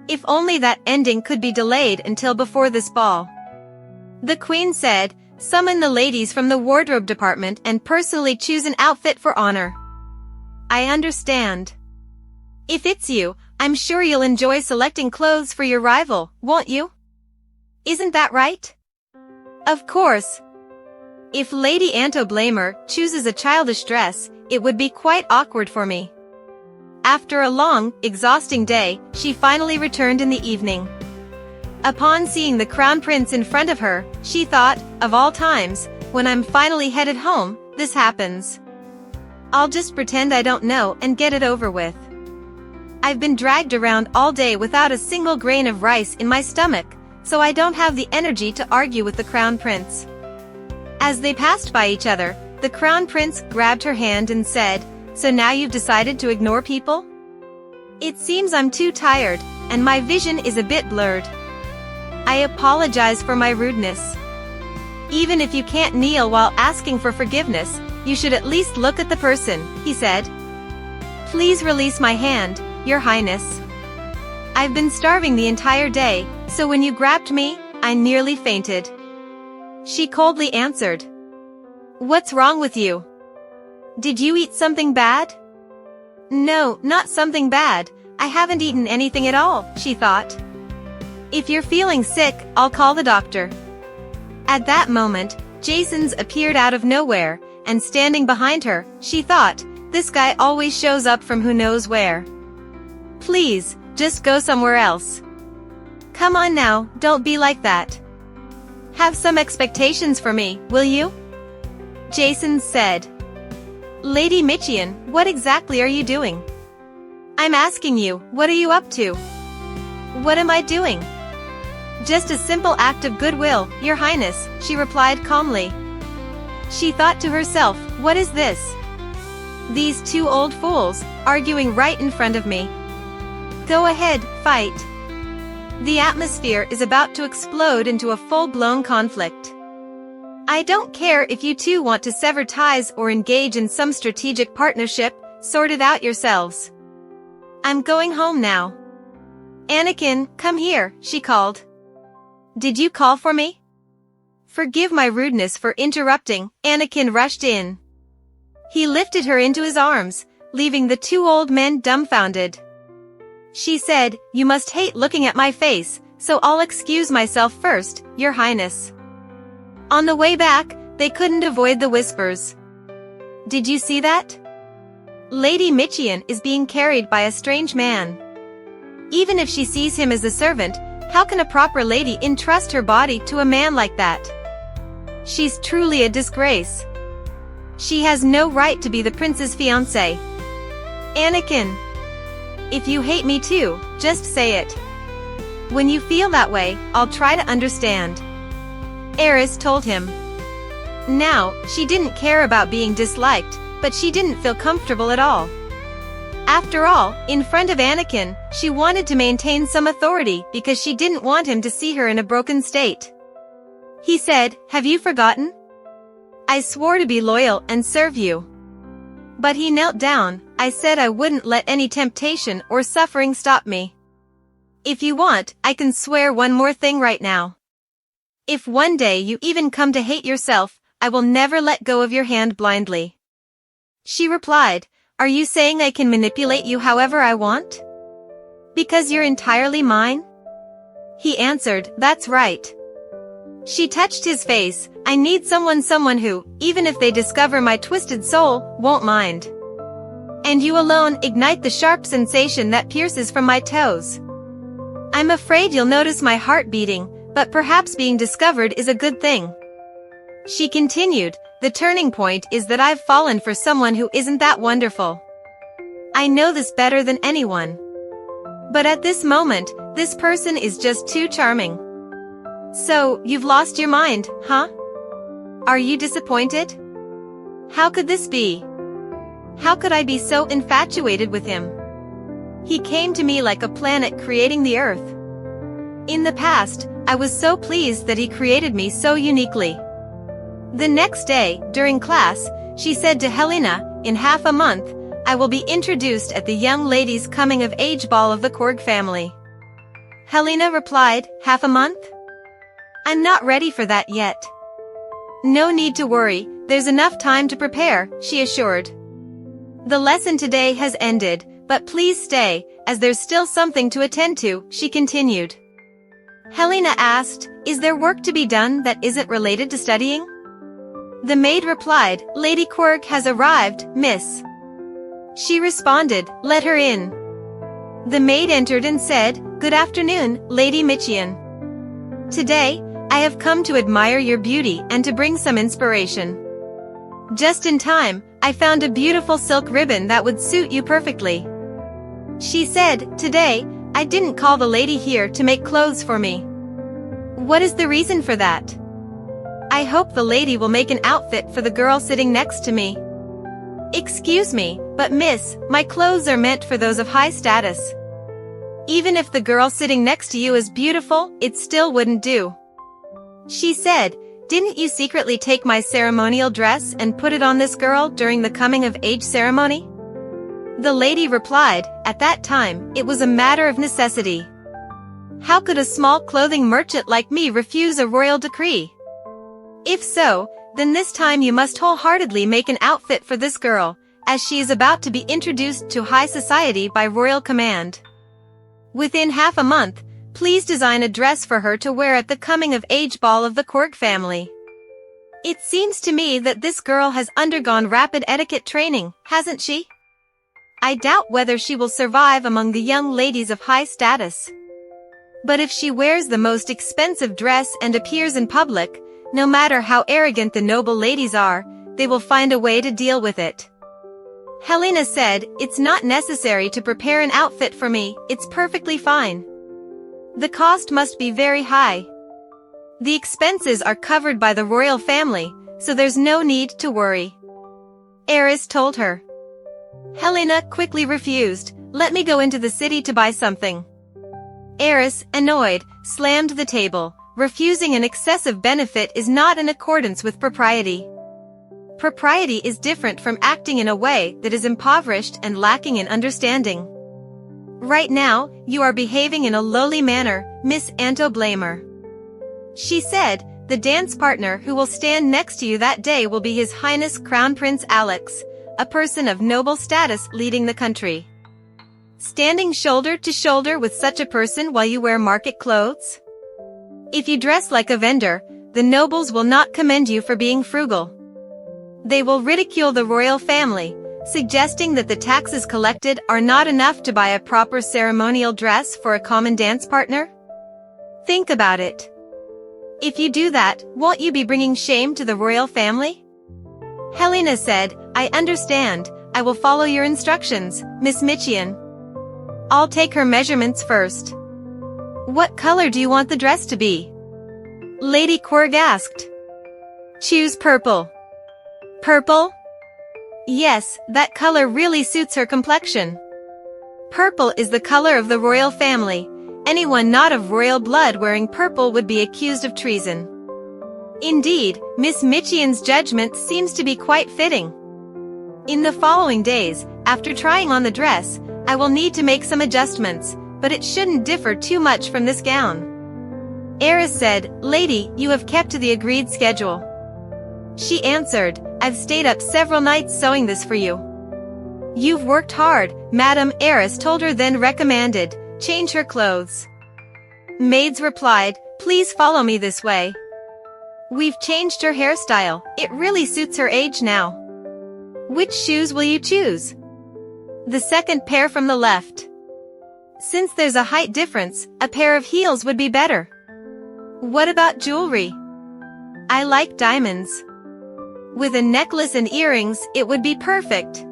If only that ending could be delayed until before this ball. The Queen said, "Summon the ladies from the wardrobe department and personally choose an outfit for honor." I understand. If it's you, I'm sure you'll enjoy selecting clothes for your rival, won't you? Isn't that right? Of course. If Lady Antoblamer chooses a childish dress, it would be quite awkward for me. After a long, exhausting day, she finally returned in the evening. Upon seeing the Crown Prince in front of her, she thought, of all times, when I'm finally headed home, this happens. I'll just pretend I don't know and get it over with. I've been dragged around all day without a single grain of rice in my stomach, so I don't have the energy to argue with the Crown Prince." As they passed by each other, the Crown Prince grabbed her hand and said, "So now you've decided to ignore people?" "It seems I'm too tired, and my vision is a bit blurred. I apologize for my rudeness. Even if you can't kneel while asking for forgiveness, you should at least look at the person," he said. "Please release my hand, Your Highness. I've been starving the entire day, so when you grabbed me, I nearly fainted." She coldly answered. "What's wrong with you? Did you eat something bad?" "No, not something bad. I haven't eaten anything at all," she thought. "If you're feeling sick, I'll call the doctor." At that moment, Jason's appeared out of nowhere, and standing behind her, she thought, "This guy always shows up from who knows where. Please, just go somewhere else. Come on now, don't be like that. Have some expectations for me, will you?" Jason said. "Lady Michian, what exactly are you doing?" "I'm asking you, what are you up to?" "What am I doing?" "Just a simple act of goodwill, Your Highness," she replied calmly. She thought to herself, "What is this? These two old fools, arguing right in front of me. Go ahead, fight. The atmosphere is about to explode into a full-blown conflict. I don't care if you two want to sever ties or engage in some strategic partnership, sort it out yourselves. I'm going home now." "Anakin, come here," she called. "Did you call for me?" "Forgive my rudeness for interrupting," Anakin rushed in. He lifted her into his arms, leaving the two old men dumbfounded. She said, "You must hate looking at my face, so I'll excuse myself first, Your Highness." On the way back, they couldn't avoid the whispers. "Did you see that? Lady Michian is being carried by a strange man. Even if she sees him as a servant, how can a proper lady entrust her body to a man like that? She's truly a disgrace. She has no right to be the prince's fiancé." "Anakin, if you hate me too, just say it. When you feel that way, I'll try to understand," Eris told him. Now, she didn't care about being disliked, but she didn't feel comfortable at all. After all, in front of Anakin, she wanted to maintain some authority because she didn't want him to see her in a broken state. He said, "Have you forgotten? I swore to be loyal and serve you. But he knelt down. I said I wouldn't let any temptation or suffering stop me. If you want, I can swear one more thing right now. If one day you even come to hate yourself, I will never let go of your hand blindly." She replied, "Are you saying I can manipulate you however I want? Because you're entirely mine?" He answered, "That's right." She touched his face. "I need someone who, even if they discover my twisted soul, won't mind. And you alone ignite the sharp sensation that pierces from my toes. I'm afraid you'll notice my heart beating, but perhaps being discovered is a good thing." She continued, "The turning point is that I've fallen for someone who isn't that wonderful. I know this better than anyone. But at this moment, this person is just too charming." "So, you've lost your mind, huh? Are you disappointed? How could this be? How could I be so infatuated with him? He came to me like a planet creating the Earth. In the past, I was so pleased that he created me so uniquely." The next day, during class, she said to Helena, "In half a month, I will be introduced at the young ladies' coming-of-age ball of the Korg family." Helena replied, "Half a month? I'm not ready for that yet." "No need to worry, there's enough time to prepare," she assured. "The lesson today has ended, but please stay, as there's still something to attend to," she continued. Helena asked, "Is there work to be done that isn't related to studying?" The maid replied, "Lady Quirk has arrived, miss." She responded, "Let her in." The maid entered and said, "Good afternoon, Lady Michian. Today, I have come to admire your beauty and to bring some inspiration. Just in time, I found a beautiful silk ribbon that would suit you perfectly." She said, "Today, I didn't call the lady here to make clothes for me. What is the reason for that? I hope the lady will make an outfit for the girl sitting next to me. Excuse me, but miss, my clothes are meant for those of high status. Even if the girl sitting next to you is beautiful, it still wouldn't do. She said, didn't you secretly take my ceremonial dress and put it on this girl during the coming-of-age ceremony? The lady replied, at that time, it was a matter of necessity. How could a small clothing merchant like me refuse a royal decree? If so, then this time you must wholeheartedly make an outfit for this girl, as she is about to be introduced to high society by royal command. Within half a month, please design a dress for her to wear at the coming-of-age ball of the Quirk family. It seems to me that this girl has undergone rapid etiquette training, hasn't she? I doubt whether she will survive among the young ladies of high status. But if she wears the most expensive dress and appears in public, no matter how arrogant the noble ladies are, they will find a way to deal with it. Helena said, it's not necessary to prepare an outfit for me, it's perfectly fine. The cost must be very high. The expenses are covered by the royal family, so there's no need to worry. Eris told her. Helena quickly refused, let me go into the city to buy something. Eris, annoyed, slammed the table. Refusing an excessive benefit is not in accordance with propriety. Propriety is different from acting in a way that is impoverished and lacking in understanding. Right now, you are behaving in a lowly manner, Miss Anto Blamer. She said, the dance partner who will stand next to you that day will be His Highness Crown Prince Alex, a person of noble status leading the country. Standing shoulder to shoulder with such a person while you wear market clothes? If you dress like a vendor, the nobles will not commend you for being frugal. They will ridicule the royal family, suggesting that the taxes collected are not enough to buy a proper ceremonial dress for a common dance partner? Think about it. If you do that, won't you be bringing shame to the royal family? Helena said, I understand, I will follow your instructions, Miss Michian. I'll take her measurements first. What color do you want the dress to be? Lady Quirk asked. Choose purple. Purple? Yes, that color really suits her complexion. Purple is the color of the royal family. Anyone not of royal blood wearing purple would be accused of treason. Indeed, Miss Michian's judgment seems to be quite fitting. In the following days, after trying on the dress, I will need to make some adjustments, but it shouldn't differ too much from this gown. Eris said, Lady, you have kept to the agreed schedule. She answered, I've stayed up several nights sewing this for you. You've worked hard, Madam. Eris told her, then recommanded, change her clothes. Maids replied, please follow me this way. We've changed her hairstyle, it really suits her age now. Which shoes will you choose? The second pair from the left. Since there's a height difference, a pair of heels would be better. What about jewelry? I like diamonds. With a necklace and earrings, it would be perfect.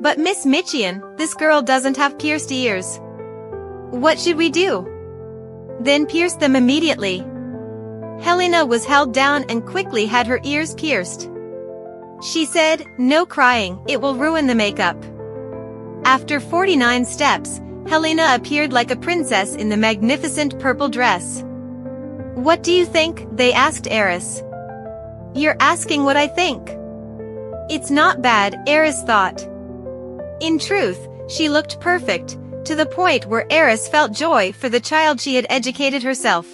But Miss Michian, this girl doesn't have pierced ears. What should we do? Then pierce them immediately. Helena was held down and quickly had her ears pierced. She said, no crying, it will ruin the makeup. After 49 steps, Helena appeared like a princess in the magnificent purple dress. What do you think? They asked Eris. You're asking what I think. It's not bad, Eris thought. In truth, she looked perfect, to the point where Eris felt joy for the child she had educated herself.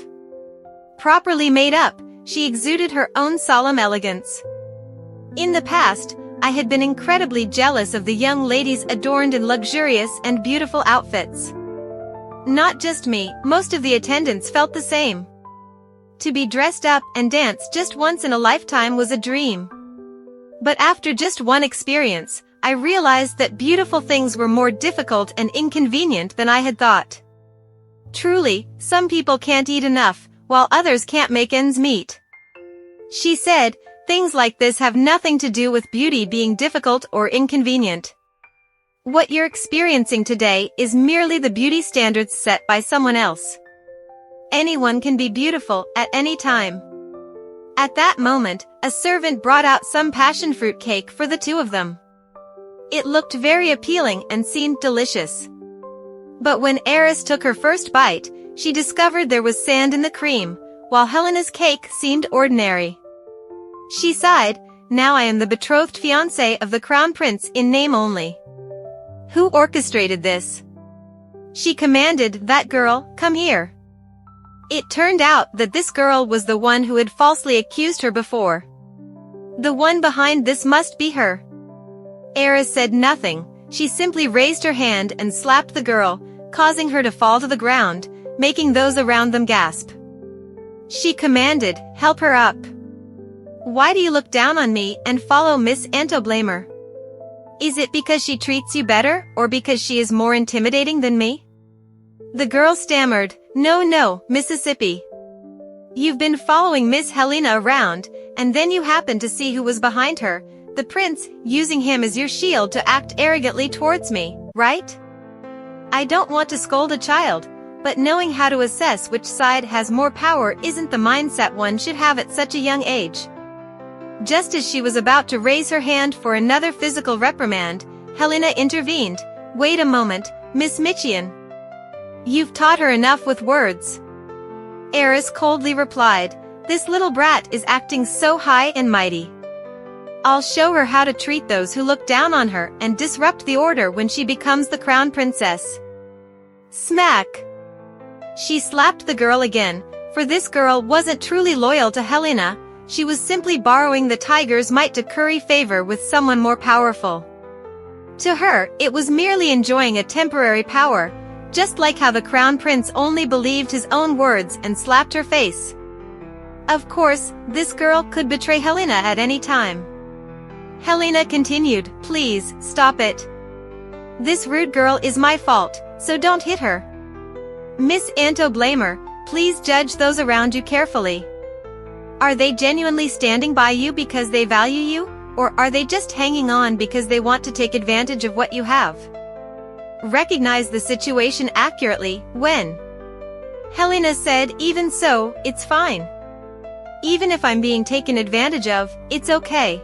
Properly made up, she exuded her own solemn elegance. In the past, I had been incredibly jealous of the young ladies adorned in luxurious and beautiful outfits. Not just me, most of the attendants felt the same. To be dressed up and dance just once in a lifetime was a dream. But after just one experience, I realized that beautiful things were more difficult and inconvenient than I had thought. Truly, some people can't eat enough, while others can't make ends meet. She said, things like this have nothing to do with beauty being difficult or inconvenient. What you're experiencing today is merely the beauty standards set by someone else. anyone can be beautiful at any time. At that moment, a servant brought out some passion fruit cake for the two of them. It looked very appealing and seemed delicious. But when Eris took her first bite, she discovered there was sand in the cream, while Helena's cake seemed ordinary. She sighed, "Now I am the betrothed fiancé of the crown prince in name only. Who orchestrated this?" She commanded, "That girl, come here." It turned out that this girl was the one who had falsely accused her before. The one behind this must be her. Eris said nothing, she simply raised her hand and slapped the girl, causing her to fall to the ground, making those around them gasp. She commanded, "Help her up. Why do you look down on me and follow Miss Antoblamer? Is it because she treats you better, or because she is more intimidating than me?" The girl stammered, No, Mississippi. You've been following Miss Helena around, and then you happened to see who was behind her, the prince, using him as your shield to act arrogantly towards me, right? I don't want to scold a child, but knowing how to assess which side has more power isn't the mindset one should have at such a young age. Just as she was about to raise her hand for another physical reprimand, Helena intervened. "Wait a moment, Miss Michian. You've taught her enough with words." Eris coldly replied, "This little brat is acting so high and mighty. I'll show her how to treat those who look down on her and disrupt the order when she becomes the crown princess." Smack! She slapped the girl again, for this girl wasn't truly loyal to Helena, she was simply borrowing the tiger's might to curry favor with someone more powerful. To her, it was merely enjoying a temporary power, just like how the crown prince only believed his own words and slapped her face. Of course, this girl could betray Helena at any time. Helena continued, "Please, stop it. This rude girl is my fault, so don't hit her. Miss Antoblamer, please judge those around you carefully. Are they genuinely standing by you because they value you, or are they just hanging on because they want to take advantage of what you have? Recognize the situation accurately, when." Helena said, "Even so, it's fine. Even if I'm being taken advantage of, it's okay.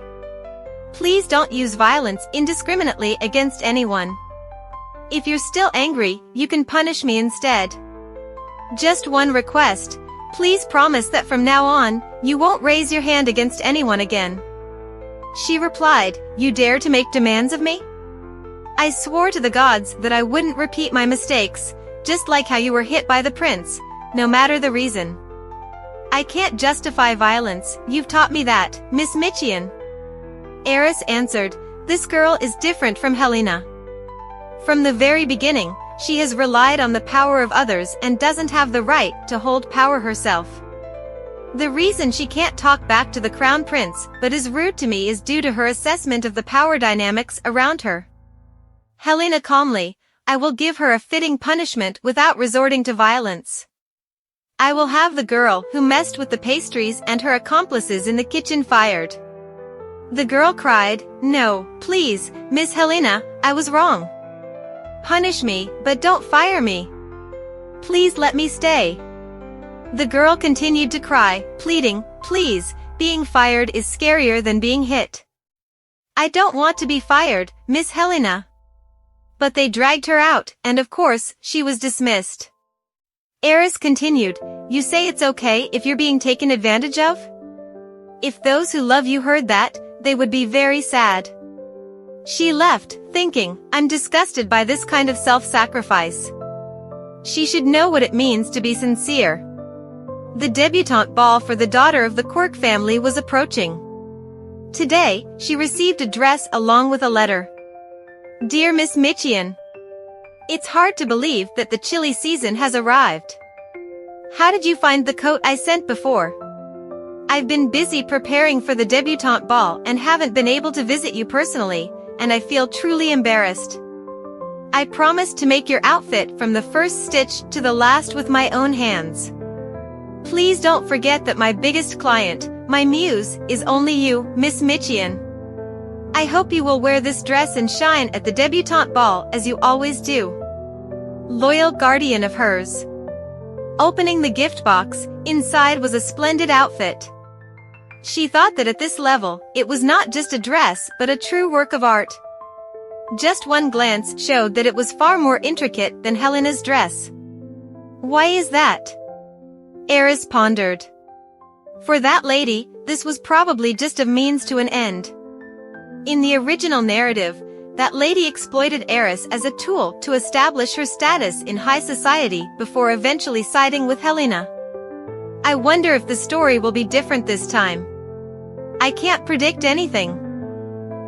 Please don't use violence indiscriminately against anyone. If you're still angry, you can punish me instead. Just one request, please promise that from now on, you won't raise your hand against anyone again." She replied, "You dare to make demands of me? I swore to the gods that I wouldn't repeat my mistakes, just like how you were hit by the prince, no matter the reason. I can't justify violence, you've taught me that, Miss Michian." Eris answered, "This girl is different from Helena. From the very beginning, she has relied on the power of others and doesn't have the right to hold power herself. The reason she can't talk back to the crown prince but is rude to me is due to her assessment of the power dynamics around her." Helena calmly, "I will give her a fitting punishment without resorting to violence. I will have the girl who messed with the pastries and her accomplices in the kitchen fired." The girl cried, "No, please, Miss Helena, I was wrong. Punish me, but don't fire me. Please let me stay." The girl continued to cry, pleading, "Please, being fired is scarier than being hit. I don't want to be fired, Miss Helena." But they dragged her out, and of course, she was dismissed. Eris continued, "You say it's okay if you're being taken advantage of? If those who love you heard that, they would be very sad." She left, thinking, "I'm disgusted by this kind of self-sacrifice. She should know what it means to be sincere." The debutante ball for the daughter of the Quirk family was approaching. Today, she received a dress along with a letter. "Dear Miss Michian, it's hard to believe that the chilly season has arrived. How did you find the coat I sent before? I've been busy preparing for the debutante ball and haven't been able to visit you personally, and I feel truly embarrassed. I promised to make your outfit from the first stitch to the last with my own hands. Please don't forget that my biggest client, my muse, is only you, Miss Michian. I hope you will wear this dress and shine at the debutante ball as you always do. Loyal guardian of hers." Opening the gift box, inside was a splendid outfit. She thought that at this level, it was not just a dress but a true work of art. Just one glance showed that it was far more intricate than Helena's dress. Why is that? Eris pondered. For that lady, this was probably just a means to an end. In the original narrative, that lady exploited Eris as a tool to establish her status in high society before eventually siding with Helena. I wonder if the story will be different this time. I can't predict anything.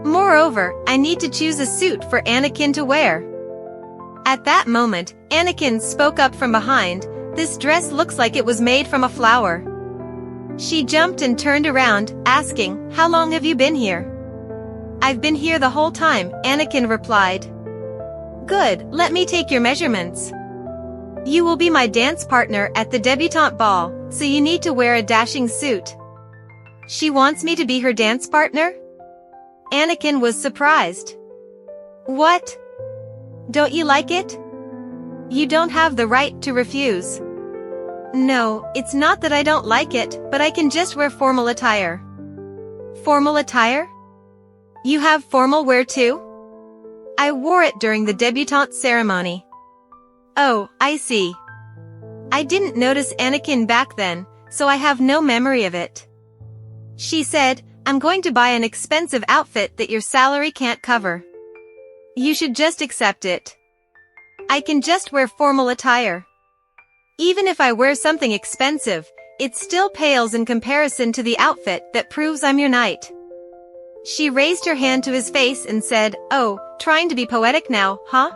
Moreover, I need to choose a suit for Anakin to wear. At that moment, Anakin spoke up from behind, "This dress looks like it was made from a flower." She jumped and turned around, asking, "How long have you been here?" "I've been here the whole time," Anakin replied. "Good, let me take your measurements. You will be my dance partner at the debutante ball, so you need to wear a dashing suit." She wants me to be her dance partner? Anakin was surprised. What? Don't you like it? You don't have the right to refuse. No, it's not that I don't like it, but I can just wear formal attire. Formal attire? You have formal wear too? I wore it during the debutante ceremony. Oh, I see. I didn't notice Anakin back then, so I have no memory of it. She said, "I'm going to buy an expensive outfit that your salary can't cover. You should just accept it. I can just wear formal attire. Even if I wear something expensive, it still pales in comparison to the outfit that proves I'm your knight." She raised her hand to his face and said, "Oh, trying to be poetic now, huh?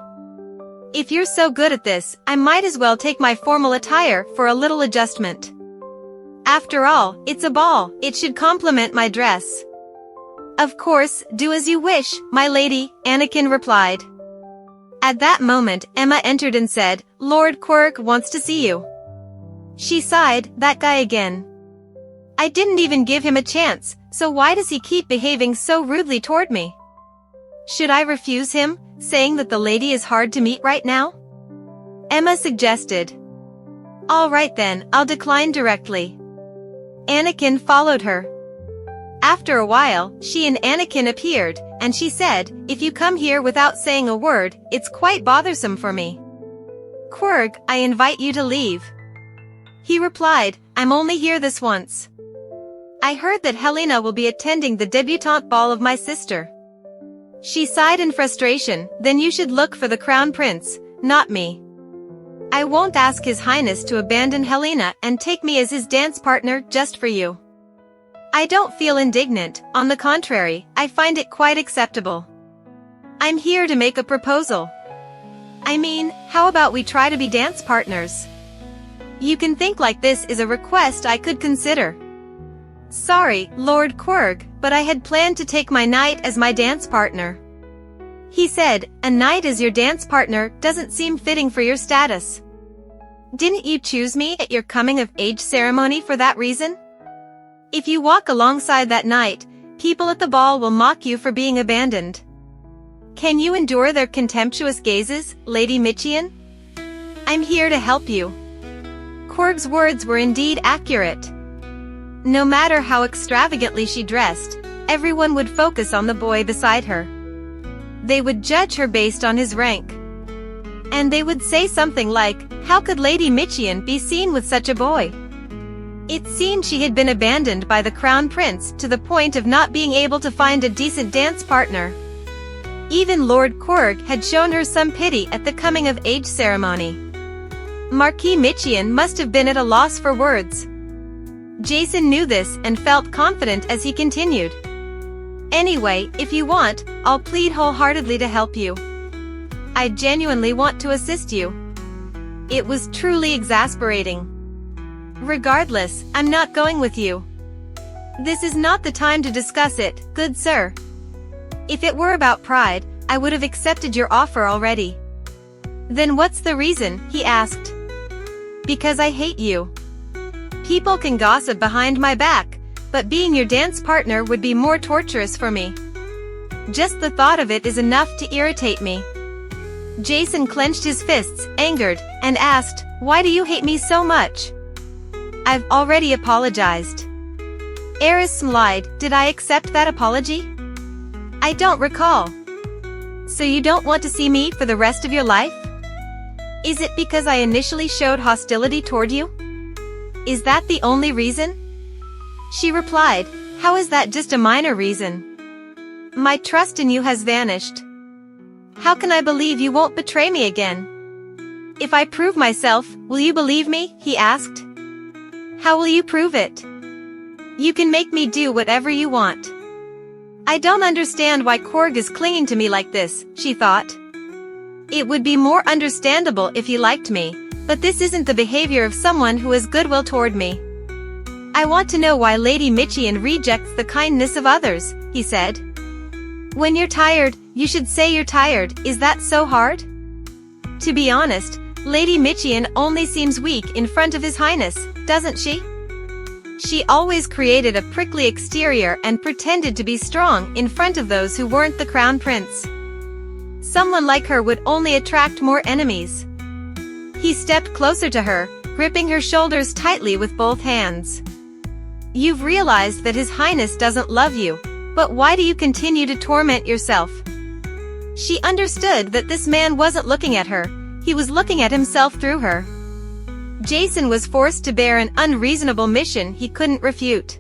If you're so good at this, I might as well take my formal attire for a little adjustment. After all, it's a ball, it should complement my dress." "Of course, do as you wish, my lady," Anakin replied. At that moment, Emma entered and said, "Lord Quirk wants to see you." She sighed, "That guy again. I didn't even give him a chance, so why does he keep behaving so rudely toward me? Should I refuse him, saying that the lady is hard to meet right now?" Emma suggested. "All right then, I'll decline directly." Anakin followed her. After a while, she and Anakin appeared, and she said, "If you come here without saying a word, it's quite bothersome for me. Quirk, I invite you to leave." He replied, "I'm only here this once. I heard that Helena will be attending the debutante ball of my sister." She sighed in frustration, "Then you should look for the crown prince, not me. I won't ask His Highness to abandon Helena and take me as his dance partner just for you. I don't feel indignant, on the contrary, I find it quite acceptable. I'm here to make a proposal. I mean, how about we try to be dance partners? You can think like this is a request I could consider." "Sorry, Lord Quirk, but I had planned to take my knight as my dance partner." He said, "A knight as your dance partner doesn't seem fitting for your status. Didn't you choose me at your coming-of-age ceremony for that reason? If you walk alongside that knight, people at the ball will mock you for being abandoned. Can you endure their contemptuous gazes, Lady Michian? I'm here to help you." Quirk's words were indeed accurate. No matter how extravagantly she dressed, everyone would focus on the boy beside her. They would judge her based on his rank. And they would say something like, "How could Lady Michian be seen with such a boy?" It seemed she had been abandoned by the crown prince to the point of not being able to find a decent dance partner. Even Lord Quirk had shown her some pity at the coming-of-age ceremony. Marquis Michian must have been at a loss for words. Jason knew this and felt confident as he continued. "Anyway, if you want, I'll plead wholeheartedly to help you. I genuinely want to assist you." It was truly exasperating. "Regardless, I'm not going with you. This is not the time to discuss it, good sir. If it were about pride, I would have accepted your offer already." "Then what's the reason?" he asked. "Because I hate you. People can gossip behind my back, but being your dance partner would be more torturous for me. Just the thought of it is enough to irritate me. Jason clenched his fists, angered, and asked, "Why do you hate me so much?" "I've already apologized." Eris smiled. "Did I accept that apology?" "I don't recall." "So you don't want to see me for the rest of your life? Is it because I initially showed hostility toward you? Is that the only reason?" She replied, "How is that just a minor reason? My trust in you has vanished. How can I believe you won't betray me again?" "If I prove myself, will you believe me?" he asked. "How will you prove it?" "You can make me do whatever you want." "I don't understand why Korg is clinging to me like this," she thought. "It would be more understandable if he liked me, but this isn't the behavior of someone who has goodwill toward me." "I want to know why Lady Michian rejects the kindness of others," he said. "When you're tired, you should say you're tired. Is that so hard?" To be honest, Lady Michian only seems weak in front of His Highness, doesn't she? She always created a prickly exterior and pretended to be strong in front of those who weren't the crown prince. Someone like her would only attract more enemies. He stepped closer to her, gripping her shoulders tightly with both hands. "You've realized that His Highness doesn't love you, but why do you continue to torment yourself?" She understood that this man wasn't looking at her, he was looking at himself through her. Jason was forced to bear an unreasonable mission he couldn't refute.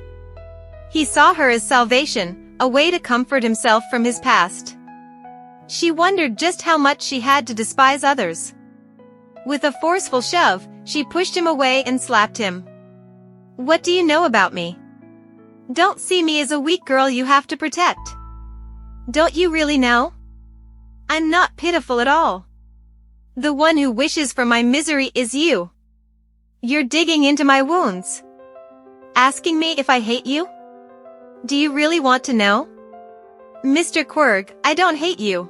He saw her as salvation, a way to comfort himself from his past. She wondered just how much she had to despise others. With a forceful shove, she pushed him away and slapped him. "What do you know about me? Don't see me as a weak girl you have to protect. Don't you really know? I'm not pitiful at all. The one who wishes for my misery is you. You're digging into my wounds. Asking me if I hate you? Do you really want to know?" "Mr. Quirg, I don't hate you.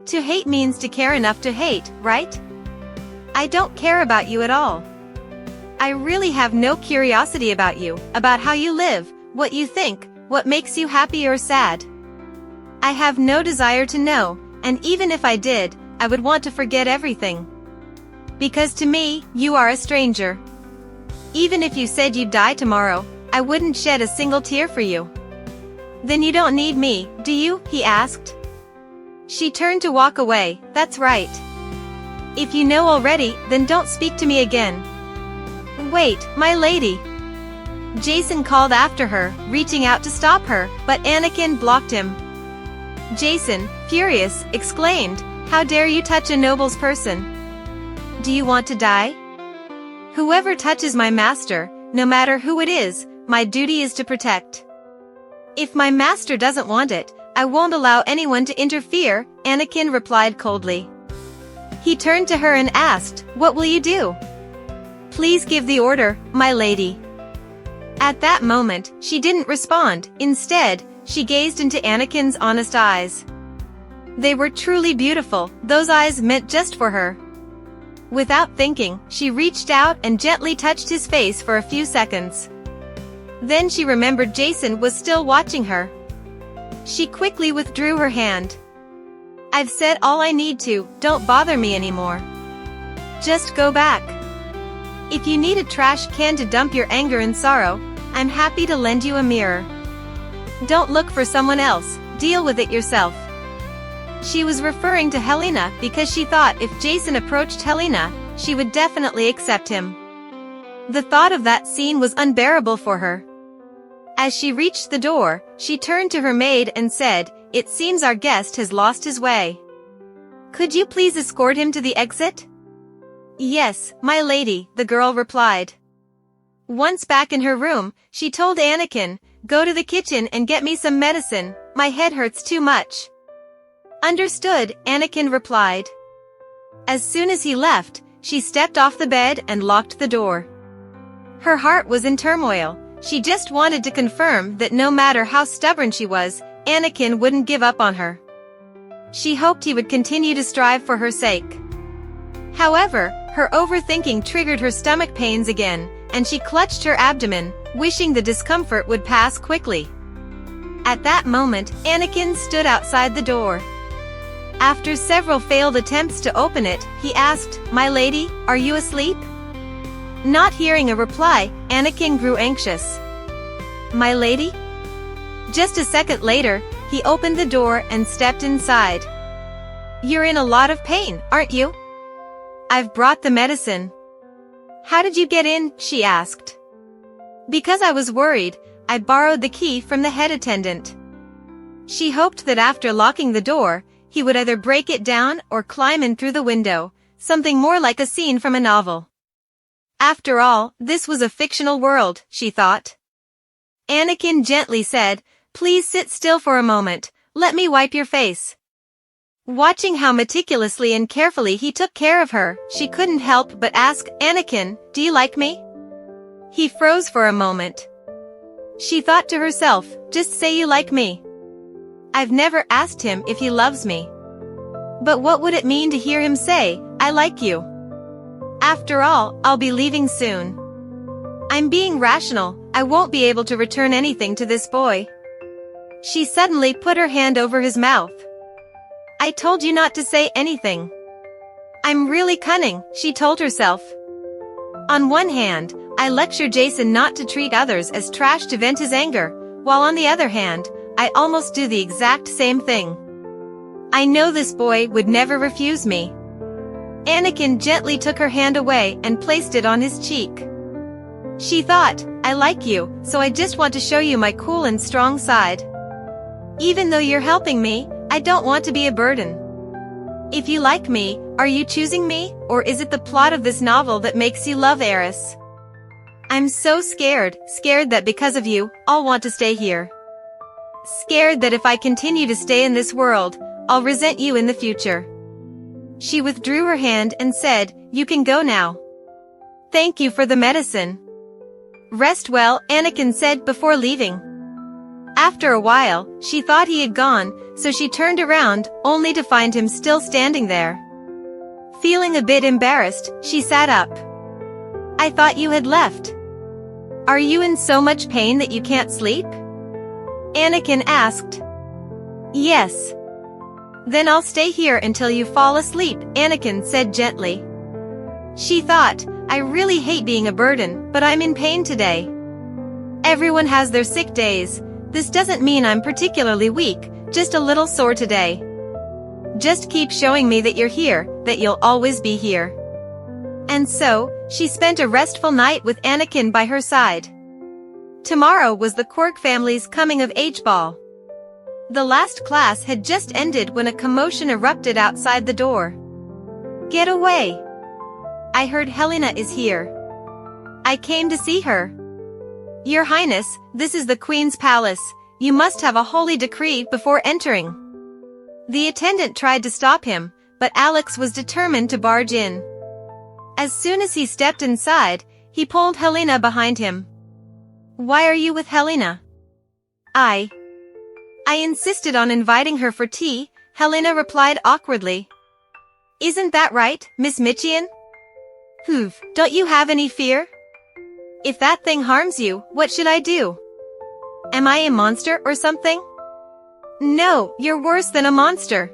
To hate means to care enough to hate, right? I don't care about you at all. I really have no curiosity about you, about how you live, what you think, what makes you happy or sad. I have no desire to know, and even if I did, I would want to forget everything. Because to me, you are a stranger. Even if you said you'd die tomorrow, I wouldn't shed a single tear for you." "Then you don't need me, do you?" he asked. She turned to walk away. "That's right. If you know already, then don't speak to me again." "Wait, my lady." Jason called after her, reaching out to stop her, but Anakin blocked him. Jason, furious, exclaimed, "How dare you touch a noble's person? Do you want to die? Whoever touches my master, no matter who it is, my duty is to protect. If my master doesn't want it, I won't allow anyone to interfere," Anakin replied coldly. He turned to her and asked, "What will you do?" "Please give the order, my lady." At that moment, she didn't respond. Instead, she gazed into Anakin's honest eyes. They were truly beautiful, those eyes meant just for her. Without thinking, she reached out and gently touched his face for a few seconds. Then she remembered Jason was still watching her. She quickly withdrew her hand. "I've said all I need to, don't bother me anymore. Just go back. If you need a trash can to dump your anger and sorrow, I'm happy to lend you a mirror. Don't look for someone else, deal with it yourself." She was referring to Helena because she thought if Jason approached Helena, she would definitely accept him. The thought of that scene was unbearable for her. As she reached the door, she turned to her maid and said, "It seems our guest has lost his way. Could you please escort him to the exit?" "Yes, my lady," the girl replied. Once back in her room, she told Anakin, "Go to the kitchen and get me some medicine, my head hurts too much." "Understood," Anakin replied. As soon as he left, she stepped off the bed and locked the door. Her heart was in turmoil. She just wanted to confirm that no matter how stubborn she was, Anakin wouldn't give up on her. She hoped he would continue to strive for her sake. However, her overthinking triggered her stomach pains again, and she clutched her abdomen, wishing the discomfort would pass quickly. At that moment, Anakin stood outside the door. After several failed attempts to open it, he asked, "My lady, are you asleep?" Not hearing a reply, Anakin grew anxious. "My lady?" Just a second later, he opened the door and stepped inside. "You're in a lot of pain, aren't you?" "I've brought the medicine." "How did you get in?" she asked. "Because I was worried, I borrowed the key from the head attendant." She hoped that after locking the door, he would either break it down or climb in through the window, something more like a scene from a novel. After all, this was a fictional world, she thought. Anakin gently said, "Please sit still for a moment, let me wipe your face." Watching how meticulously and carefully he took care of her, she couldn't help but ask, "Anakin, do you like me?" He froze for a moment. She thought to herself, just say you like me. I've never asked him if he loves me. But what would it mean to hear him say, "I like you"? After all, I'll be leaving soon. I'm being rational, I won't be able to return anything to this boy. She suddenly put her hand over his mouth. I told you not to say anything. I'm really cunning, she told herself. On one hand, I lecture Jason not to treat others as trash to vent his anger, while on the other hand, I almost do the exact same thing. I know this boy would never refuse me. Anakin gently took her hand away and placed it on his cheek. She thought, I like you, so I just want to show you my cool and strong side. Even though you're helping me, I don't want to be a burden. If you like me, are you choosing me, or is it the plot of this novel that makes you love Eris? I'm so scared that because of you, I'll want to stay here. Scared that if I continue to stay in this world, I'll resent you in the future. She withdrew her hand and said, You can go now. Thank you for the medicine. Rest well, Anakin said before leaving. After a while, she thought he had gone, so she turned around, only to find him still standing there. Feeling a bit embarrassed, she sat up. I thought you had left. Are you in so much pain that you can't sleep? Anakin asked. Yes. Then I'll stay here until you fall asleep, Anakin said gently. She thought, I really hate being a burden, but I'm in pain today. Everyone has their sick days. This doesn't mean I'm particularly weak, just a little sore today. Just keep showing me that you're here, that you'll always be here. And so, she spent a restful night with Anakin by her side. Tomorrow was the Quark family's coming-of-age ball. The last class had just ended when a commotion erupted outside the door. Get away! I heard Helena is here. I came to see her. Your Highness, this is the Queen's palace. You must have a holy decree before entering. The attendant tried to stop him, but Alex was determined to barge in. As soon as he stepped inside, he pulled Helena behind him. Why are you with Helena? I insisted on inviting her for tea, Helena replied awkwardly. Isn't that right, Miss Michian? Don't you have any fear? If that thing harms you, what should I do? Am I a monster or something? No, you're worse than a monster.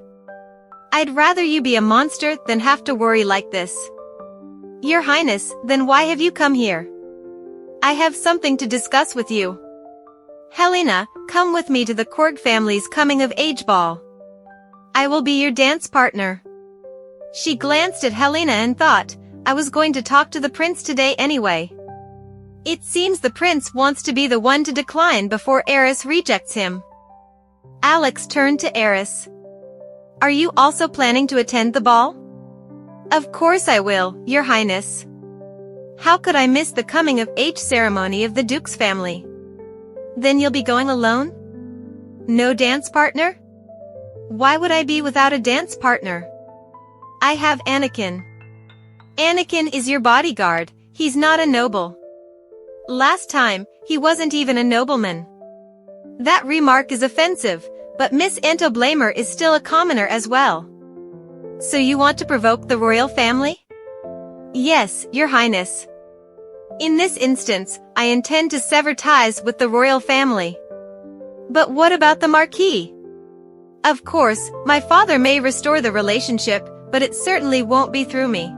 I'd rather you be a monster than have to worry like this. Your Highness, then why have you come here? I have something to discuss with you. Helena, come with me to the Quark family's coming-of-age ball. I will be your dance partner. She glanced at Helena and thought, I was going to talk to the prince today anyway. It seems the prince wants to be the one to decline before Eris rejects him. Alex turned to Eris. Are you also planning to attend the ball? Of course I will, Your Highness. How could I miss the coming-of-age ceremony of the Duke's family? Then you'll be going alone? No dance partner? Why would I be without a dance partner? I have Anakin. Anakin is your bodyguard, he's not a noble. Last time, he wasn't even a nobleman. That remark is offensive, but Miss Antoblamer is still a commoner as well. So you want to provoke the royal family? Yes, Your Highness. In this instance, I intend to sever ties with the royal family. But what about the Marquis? Of course, my father may restore the relationship, but it certainly won't be through me.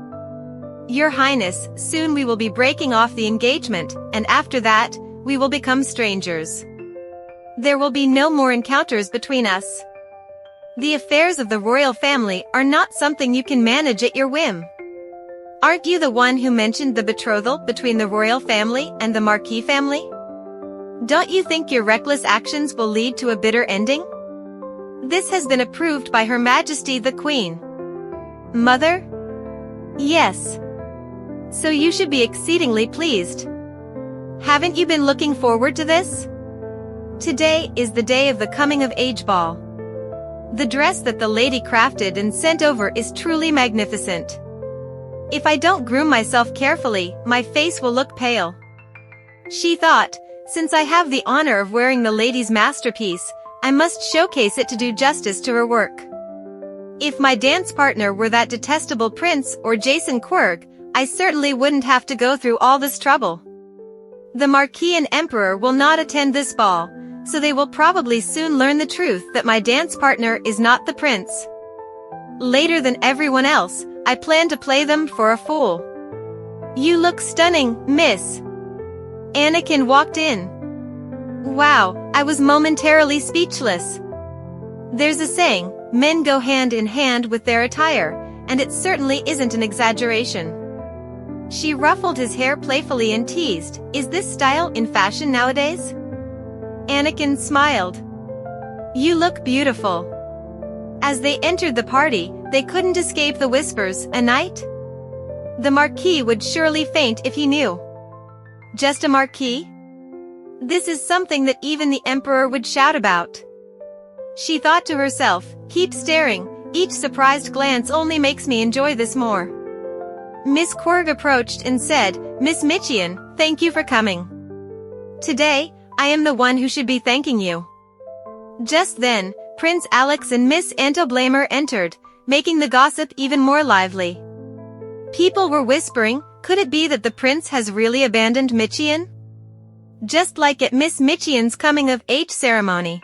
Your Highness, soon we will be breaking off the engagement, and after that, we will become strangers. There will be no more encounters between us. The affairs of the royal family are not something you can manage at your whim. Aren't you the one who mentioned the betrothal between the royal family and the Marquis family? Don't you think your reckless actions will lead to a bitter ending? This has been approved by Her Majesty the Queen. Mother? Yes. So you should be exceedingly pleased. Haven't you been looking forward to this? Today is the day of the coming-of-age ball. The dress that the lady crafted and sent over is truly magnificent. If I don't groom myself carefully, my face will look pale. She thought, since I have the honor of wearing the lady's masterpiece, I must showcase it to do justice to her work. If my dance partner were that detestable prince or Jason Quirk, I certainly wouldn't have to go through all this trouble. The Marquis and Emperor will not attend this ball, so they will probably soon learn the truth that my dance partner is not the prince. Later than everyone else, I plan to play them for a fool. You look stunning, miss. Anakin walked in. Wow, I was momentarily speechless. There's a saying, men go hand in hand with their attire, and it certainly isn't an exaggeration. She ruffled his hair playfully and teased, is this style in fashion nowadays? Anakin smiled. You look beautiful. As they entered the party, they couldn't escape the whispers, a knight? The Marquis would surely faint if he knew. Just a Marquis? This is something that even the Emperor would shout about. She thought to herself, keep staring, each surprised glance only makes me enjoy this more. Miss Quirk approached and said, Miss Michian, thank you for coming. Today, I am the one who should be thanking you. Just then, Prince Alex and Miss Antoblamer entered, making the gossip even more lively. People were whispering, could it be that the prince has really abandoned Michian? Just like at Miss Michian's coming-of-age ceremony.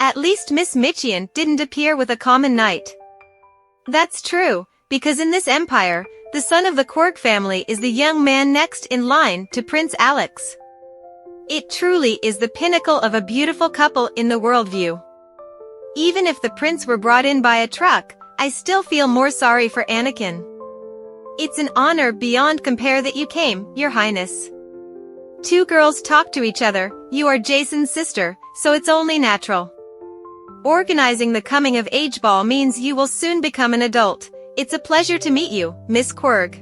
At least Miss Michian didn't appear with a common knight. That's true, because in this empire, the son of the Quirk family is the young man next in line to Prince Alex. It truly is the pinnacle of a beautiful couple in the worldview. Even if the prince were brought in by a truck, I still feel more sorry for Anakin. It's an honor beyond compare that you came, Your Highness. Two girls talk to each other, you are Jason's sister, so it's only natural. Organizing the coming-of-age ball means you will soon become an adult. It's a pleasure to meet you, Miss Quirk.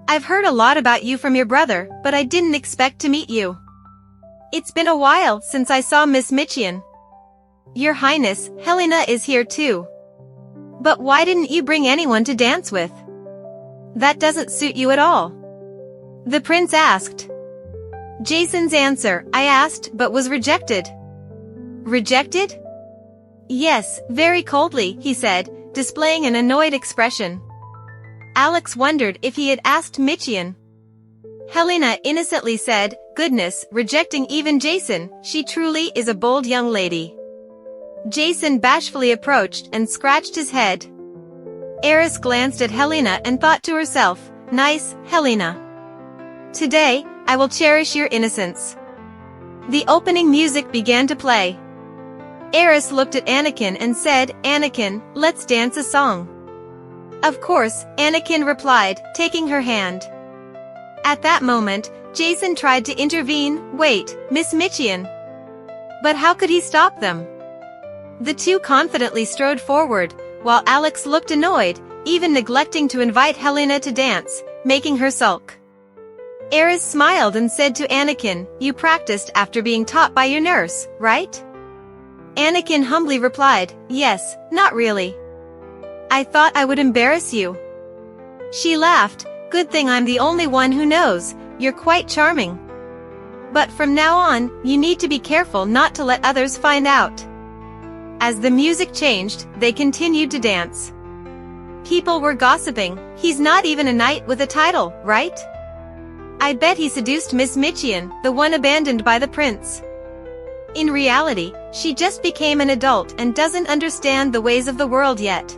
I've heard a lot about you from your brother, but I didn't expect to meet you. It's been a while since I saw Miss Michian. Your Highness, Helena is here too. But why didn't you bring anyone to dance with? That doesn't suit you at all. The prince asked. Jason's answer, I asked but was rejected. Rejected? Yes, very coldly, he said, displaying an annoyed expression. Alex wondered if he had asked Michian. Helena innocently said, goodness, rejecting even Jason, she truly is a bold young lady. Jason bashfully approached and scratched his head. Eris glanced at Helena and thought to herself, nice, Helena. Today, I will cherish your innocence. The opening music began to play. Eris looked at Anakin and said, Anakin, let's dance a song. Of course, Anakin replied, taking her hand. At that moment, Jason tried to intervene, wait, Miss Michian. But how could he stop them? The two confidently strode forward, while Alex looked annoyed, even neglecting to invite Helena to dance, making her sulk. Eris smiled and said to Anakin, you practiced after being taught by your nurse, right? Anakin humbly replied, yes, not really. I thought I would embarrass you. She laughed, good thing I'm the only one who knows, you're quite charming. But from now on, you need to be careful not to let others find out. As the music changed, they continued to dance. People were gossiping, he's not even a knight with a title, right? I bet he seduced Miss Michian, the one abandoned by the prince. In reality, she just became an adult and doesn't understand the ways of the world yet.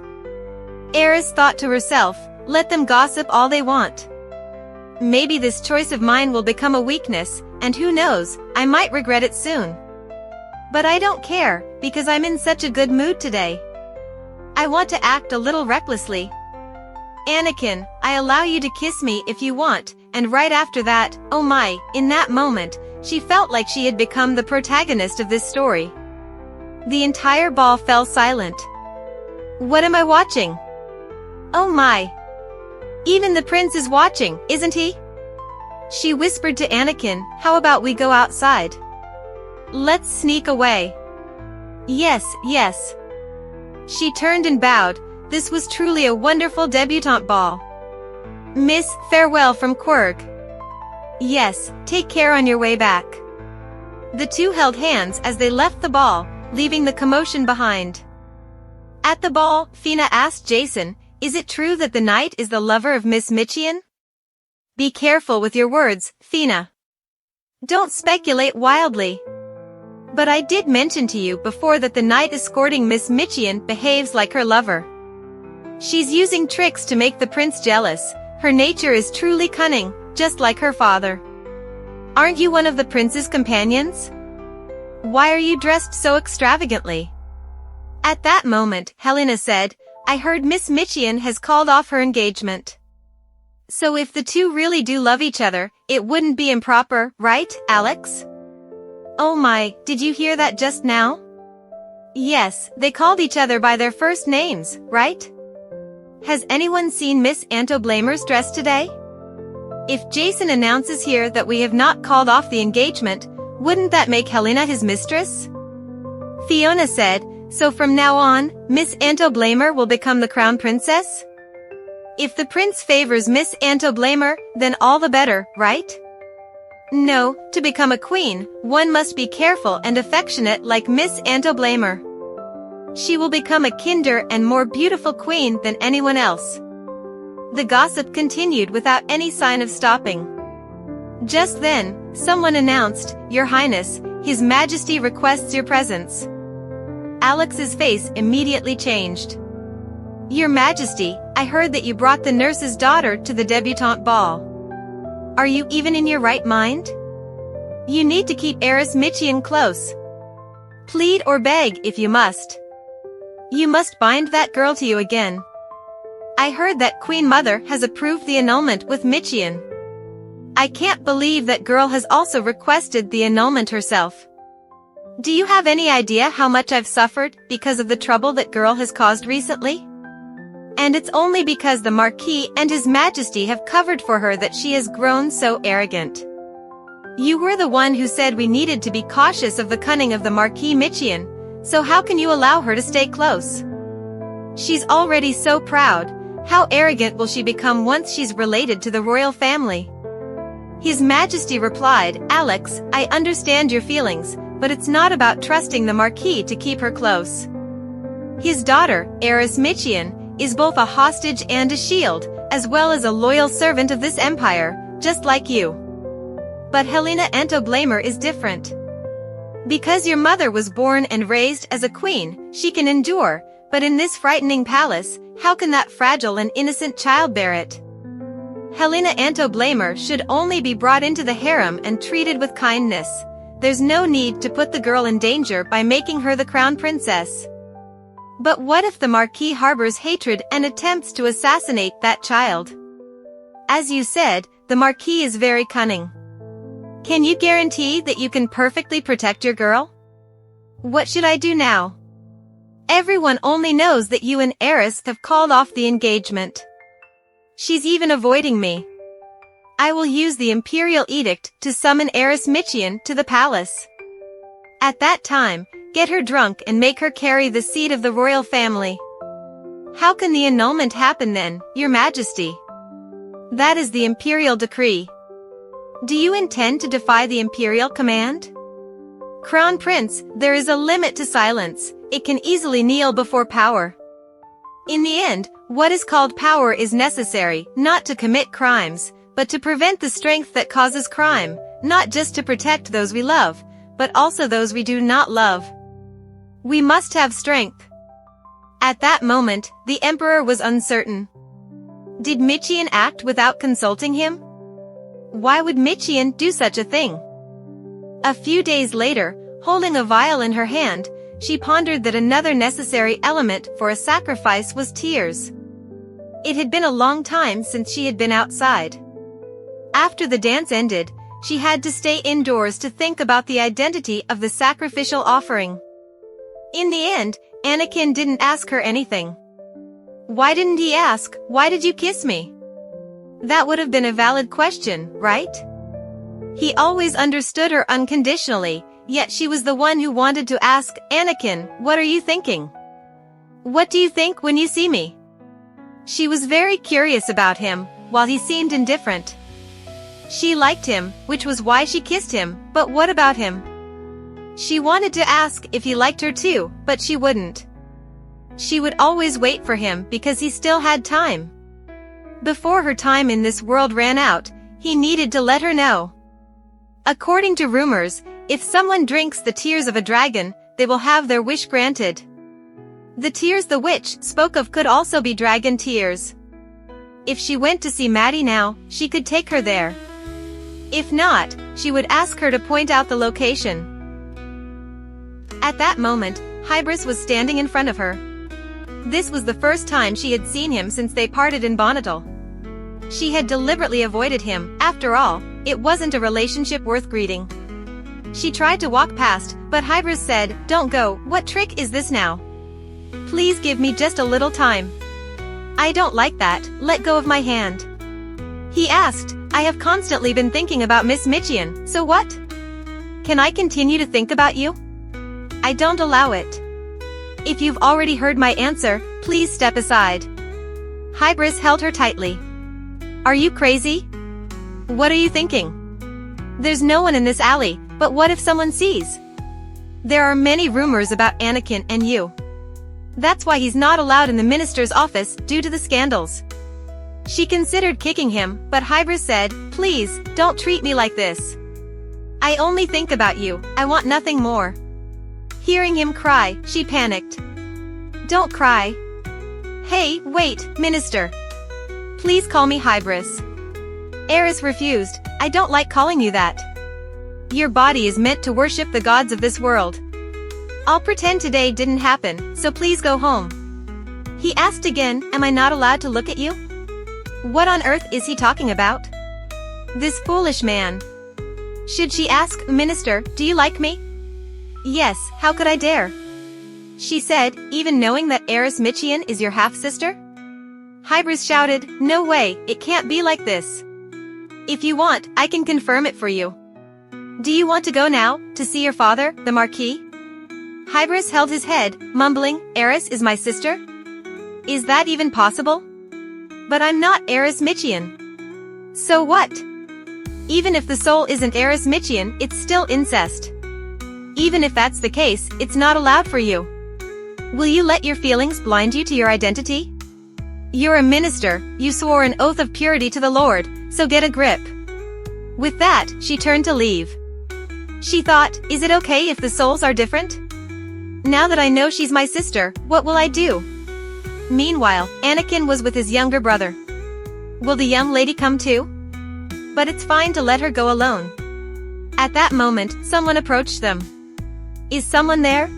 Eris thought to herself, let them gossip all they want. Maybe this choice of mine will become a weakness, and who knows, I might regret it soon. But I don't care, because I'm in such a good mood today. I want to act a little recklessly. Anakin, I allow you to kiss me if you want, and right after that, oh my, in that moment, she felt like she had become the protagonist of this story. The entire ball fell silent. What am I watching? Oh my. Even the prince is watching, isn't he? She whispered to Anakin, how about we go outside? Let's sneak away. Yes, yes. She turned and bowed. This was truly a wonderful debutante ball. Miss, farewell from Quirk. Yes, take care on your way back. The two held hands as they left the ball, leaving the commotion behind. At the ball, Fina asked Jason, is it true that the knight is the lover of Miss Michian? Be careful with your words, Fina. Don't speculate wildly. But I did mention to you before that the knight escorting Miss Michian behaves like her lover. She's using tricks to make the prince jealous. Her nature is truly cunning, just like her father. Aren't you one of the prince's companions? Why are you dressed so extravagantly? At that moment, Helena said, I heard Miss Michian has called off her engagement. So if the two really do love each other, it wouldn't be improper, right, Alex? Oh my, did you hear that just now? Yes, they called each other by their first names, right? Has anyone seen Miss Antoblamer's dress today? If Jason announces here that we have not called off the engagement, wouldn't that make Helena his mistress? Fiona said, so from now on, Miss Antoblamer will become the crown princess? If the prince favors Miss Antoblamer, then all the better, right? No, to become a queen, one must be careful and affectionate like Miss Antoblamer. She will become a kinder and more beautiful queen than anyone else. The gossip continued without any sign of stopping. Just then, someone announced, Your Highness, His Majesty requests your presence. Alex's face immediately changed. Your Majesty, I heard that you brought the nurse's daughter to the debutante ball. Are you even in your right mind? You need to keep Eris Michian close. Plead or beg if you must. You must bind that girl to you again. I heard that Queen Mother has approved the annulment with Michian. I can't believe that girl has also requested the annulment herself. Do you have any idea how much I've suffered because of the trouble that girl has caused recently? And it's only because the Marquis and His Majesty have covered for her that she has grown so arrogant. You were the one who said we needed to be cautious of the cunning of the Marquis Michian, so how can you allow her to stay close? She's already so proud. How arrogant will she become once she's related to the royal family? His Majesty replied, Alex, I understand your feelings, but it's not about trusting the Marquis to keep her close. His daughter, Eris Michian, is both a hostage and a shield, as well as a loyal servant of this empire, just like you. But Helena Antoblamer is different. Because your mother was born and raised as a queen, she can endure, but in this frightening palace, how can that fragile and innocent child bear it? Helena Antoblamer should only be brought into the harem and treated with kindness. There's no need to put the girl in danger by making her the crown princess. But what if the Marquis harbors hatred and attempts to assassinate that child? As you said, the Marquis is very cunning. Can you guarantee that you can perfectly protect your girl? What should I do now? Everyone only knows that you and Eris have called off the engagement. She's even avoiding me. I will use the imperial edict to summon Eris Michian to the palace. At that time, get her drunk and make her carry the seat of the royal family. How can the annulment happen then, Your Majesty? That is the imperial decree. Do you intend to defy the imperial command? Crown Prince, there is a limit to silence. It can easily kneel before power. In the end, what is called power is necessary, not to commit crimes, but to prevent the strength that causes crime, not just to protect those we love, but also those we do not love. We must have strength. At that moment, the emperor was uncertain. Did Michian act without consulting him? Why would Michian do such a thing? A few days later, holding a vial in her hand, she pondered that another necessary element for a sacrifice was tears. It had been a long time since she had been outside. After the dance ended, she had to stay indoors to think about the identity of the sacrificial offering. In the end, Anakin didn't ask her anything. Why didn't he ask, "Why did you kiss me?" That would have been a valid question, right? He always understood her unconditionally, yet she was the one who wanted to ask, "Anakin, what are you thinking? What do you think when you see me?" She was very curious about him, while he seemed indifferent. She liked him, which was why she kissed him, but what about him? She wanted to ask if he liked her too, but she wouldn't. She would always wait for him because he still had time. Before her time in this world ran out, he needed to let her know. According to rumors, if someone drinks the tears of a dragon, they will have their wish granted. The tears the witch spoke of could also be dragon tears. If she went to see Maddie now, she could take her there. If not, she would ask her to point out the location. At that moment, Hybris was standing in front of her. This was the first time she had seen him since they parted in Bonital. She had deliberately avoided him. After all, it wasn't a relationship worth greeting. She tried to walk past, but Hybris said, "Don't go, what trick is this now? Please give me just a little time." "I don't like that, let go of my hand." He asked, "I have constantly been thinking about Miss Michian, so what? Can I continue to think about you?" "I don't allow it. If you've already heard my answer, please step aside." Hybris held her tightly. "Are you crazy? What are you thinking? There's no one in this alley, but what if someone sees? There are many rumors about Anakin and you. That's why he's not allowed in the minister's office due to the scandals." She considered kicking him, but Hybris said, "Please, don't treat me like this. I only think about you, I want nothing more." Hearing him cry, she panicked. "Don't cry." "Hey, wait, minister. Please call me Hybris." Eris refused, "I don't like calling you that. Your body is meant to worship the gods of this world. I'll pretend today didn't happen, so please go home." He asked again, "Am I not allowed to look at you?" What on earth is he talking about? This foolish man. Should she ask, "Minister, do you like me?" "Yes, how could I dare?" she said, "even knowing that Eris Michian is your half-sister?" Hybris shouted, "No way, it can't be like this. If you want, I can confirm it for you. Do you want to go now, to see your father, the Marquis?" Hybris held his head, mumbling, "Eris is my sister? Is that even possible? But I'm not Eris Michian." "So what? Even if the soul isn't Eris Michian, it's still incest. Even if that's the case, it's not allowed for you. Will you let your feelings blind you to your identity? You're a minister, you swore an oath of purity to the Lord, so get a grip." With that, she turned to leave. She thought, is it okay if the souls are different? Now that I know she's my sister, what will I do? Meanwhile, Anakin was with his younger brother. Will the young lady come too? But it's fine to let her go alone. At that moment, someone approached them. "Is someone there?"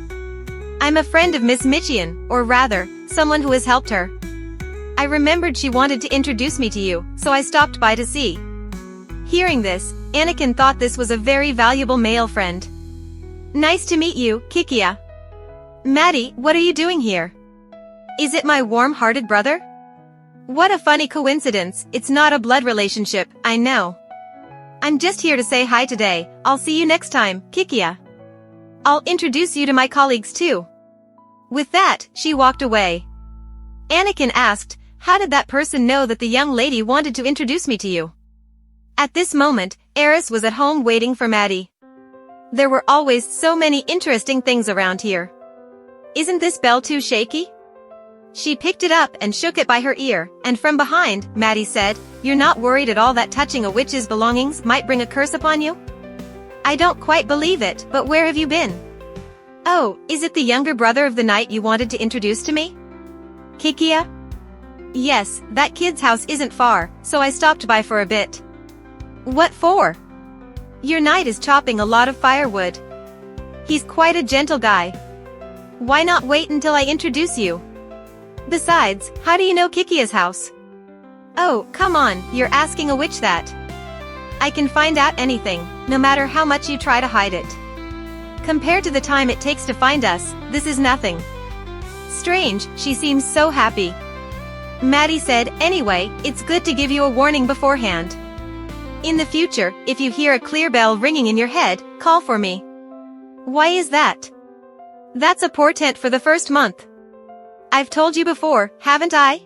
"I'm a friend of Miss Michian, or rather, someone who has helped her. I remembered she wanted to introduce me to you, so I stopped by to see." Hearing this, Anakin thought this was a very valuable male friend. "Nice to meet you, Kikia." "Maddie, what are you doing here? Is it my warm-hearted brother?" "What a funny coincidence, it's not a blood relationship, I know. I'm just here to say hi today, I'll see you next time, Kikia. I'll introduce you to my colleagues too." With that, she walked away. Anakin asked, "How did that person know that the young lady wanted to introduce me to you?" At this moment, Eris was at home waiting for Maddie. There were always so many interesting things around here. "Isn't this bell too shaky?" She picked it up and shook it by her ear, and from behind, Maddie said, "You're not worried at all that touching a witch's belongings might bring a curse upon you?" I don't quite believe it, but where have you been? Oh, is it the younger brother of the knight you wanted to introduce to me? Kikia? Yes, that kid's house isn't far, so I stopped by for a bit. What for? Your knight is chopping a lot of firewood. He's quite a gentle guy. Why not wait until I introduce you? Besides, how do you know Kikia's house? Oh, come on, you're asking a witch that. I can find out anything, no matter how much you try to hide it. Compared to the time it takes to find us, this is nothing. Strange, she seems so happy. Maddie said, anyway, it's good to give you a warning beforehand. In the future, if you hear a clear bell ringing in your head, call for me. Why is that? That's a portent for the first month. I've told you before, haven't I?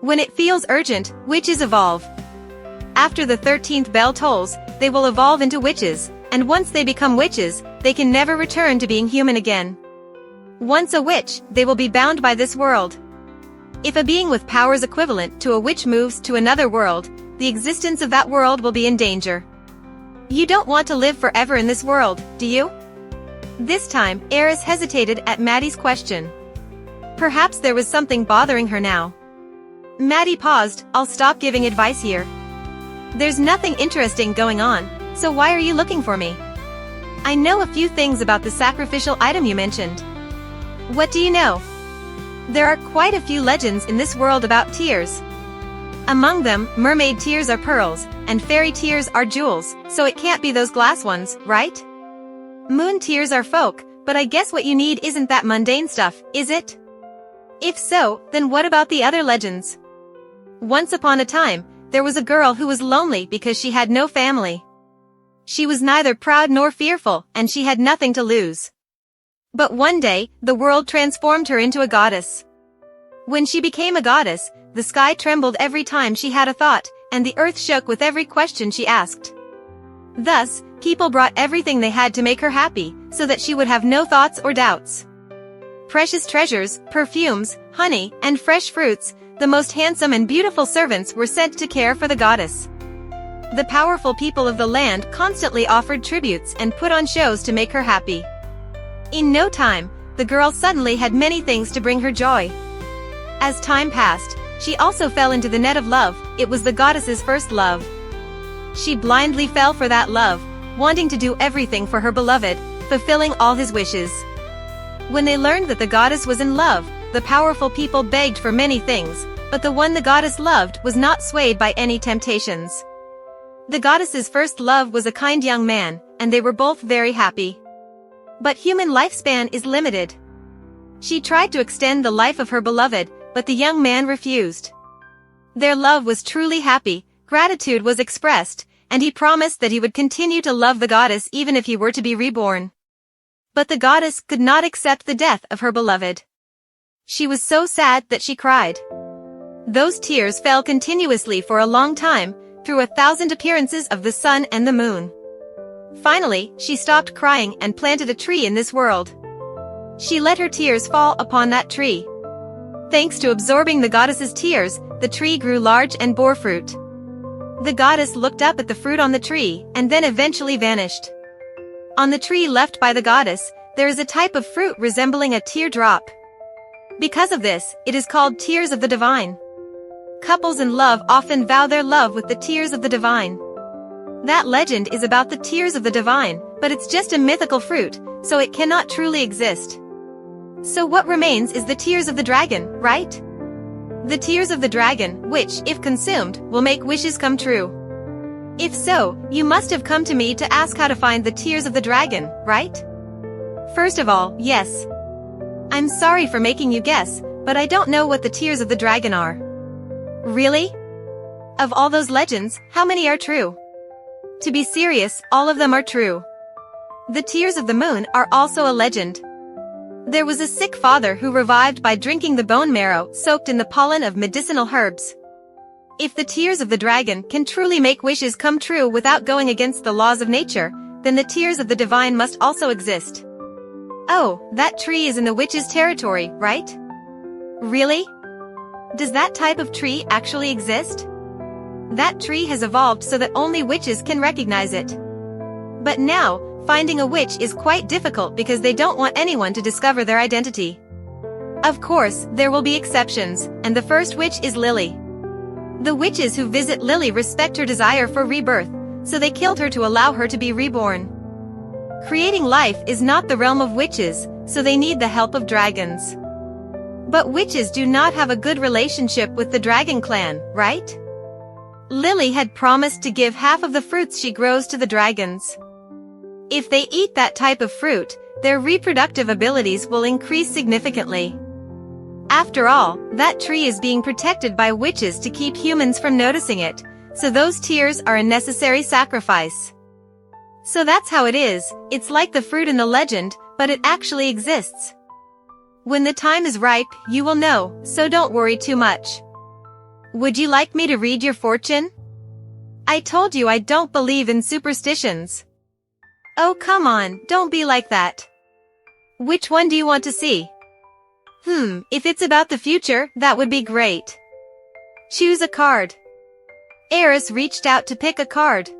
When it feels urgent, witches evolve. After the 13th bell tolls, they will evolve into witches, and once they become witches, they can never return to being human again. Once a witch, they will be bound by this world. If a being with powers equivalent to a witch moves to another world, the existence of that world will be in danger. You don't want to live forever in this world, do you? This time, Eris hesitated at Maddie's question. Perhaps there was something bothering her now. Maddie paused, I'll stop giving advice here. There's nothing interesting going on, so why are you looking for me? I know a few things about the sacrificial item you mentioned. What do you know? There are quite a few legends in this world about tears. Among them, mermaid tears are pearls, and fairy tears are jewels, so it can't be those glass ones, right? Moon tears are folk, but I guess what you need isn't that mundane stuff, is it? If so, then what about the other legends? Once upon a time, there was a girl who was lonely because she had no family. She was neither proud nor fearful, and she had nothing to lose. But one day, the world transformed her into a goddess. When she became a goddess, the sky trembled every time she had a thought, and the earth shook with every question she asked. Thus, people brought everything they had to make her happy, so that she would have no thoughts or doubts. Precious treasures, perfumes, honey, and fresh fruits, the most handsome and beautiful servants were sent to care for the goddess. The powerful people of the land constantly offered tributes and put on shows to make her happy. In no time, the girl suddenly had many things to bring her joy. As time passed, she also fell into the net of love. It was the goddess's first love. She blindly fell for that love, wanting to do everything for her beloved, fulfilling all his wishes. When they learned that the goddess was in love, the powerful people begged for many things, but the one the goddess loved was not swayed by any temptations. The goddess's first love was a kind young man, and they were both very happy. But human lifespan is limited. She tried to extend the life of her beloved, but the young man refused. Their love was truly happy, gratitude was expressed, and he promised that he would continue to love the goddess even if he were to be reborn. But the goddess could not accept the death of her beloved. She was so sad that she cried. Those tears fell continuously for a long time, through 1,000 appearances of the sun and the moon. Finally, she stopped crying and planted a tree in this world. She let her tears fall upon that tree. Thanks to absorbing the goddess's tears, the tree grew large and bore fruit. The goddess looked up at the fruit on the tree, and then eventually vanished. On the tree left by the goddess, there is a type of fruit resembling a teardrop. Because of this, it is called tears of the divine. Couples in love often vow their love with the tears of the divine. That legend is about the tears of the divine, but it's just a mythical fruit, so it cannot truly exist. So what remains is the tears of the dragon, right? The tears of the dragon, which, if consumed, will make wishes come true. If so, you must have come to me to ask how to find the tears of the dragon, right? First of all, yes. I'm sorry for making you guess, but I don't know what the tears of the dragon are. Really? Of all those legends, how many are true? To be serious, all of them are true. The tears of the moon are also a legend. There was a sick father who revived by drinking the bone marrow soaked in the pollen of medicinal herbs. If the tears of the dragon can truly make wishes come true without going against the laws of nature, then the tears of the divine must also exist. Oh, that tree is in the witch's territory, right? Really? Does that type of tree actually exist? That tree has evolved so that only witches can recognize it. But now, finding a witch is quite difficult because they don't want anyone to discover their identity. Of course, there will be exceptions, and the first witch is Lily. The witches who visit Lily respect her desire for rebirth, so they killed her to allow her to be reborn. Creating life is not the realm of witches, so they need the help of dragons. But witches do not have a good relationship with the dragon clan, right? Lily had promised to give half of the fruits she grows to the dragons. If they eat that type of fruit, their reproductive abilities will increase significantly. After all, that tree is being protected by witches to keep humans from noticing it, so those tears are a necessary sacrifice. So that's how it is, it's like the fruit in the legend, but it actually exists. When the time is ripe, you will know, so don't worry too much. Would you like me to read your fortune? I told you I don't believe in superstitions. Oh come on, don't be like that. Which one do you want to see? If it's about the future, that would be great. Choose a card. Eris reached out to pick a card.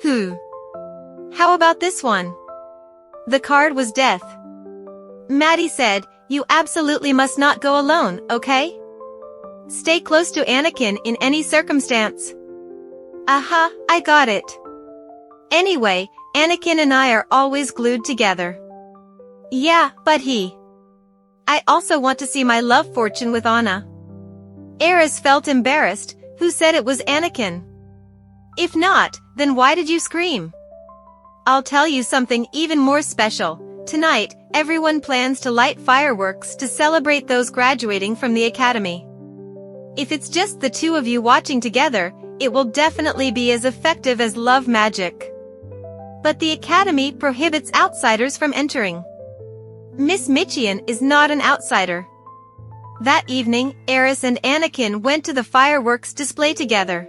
How about this one? The card was death. Maddie said, you absolutely must not go alone, okay? Stay close to Anakin in any circumstance. Aha, I got it. Anyway, Anakin and I are always glued together. Yeah, but I also want to see my love fortune with Anna. Eris felt embarrassed, who said it was Anakin? If not, then why did you scream? I'll tell you something even more special. Tonight, everyone plans to light fireworks to celebrate those graduating from the academy. If it's just the two of you watching together, it will definitely be as effective as love magic. But the academy prohibits outsiders from entering. Miss Michian is not an outsider. That evening, Eris and Anakin went to the fireworks display together.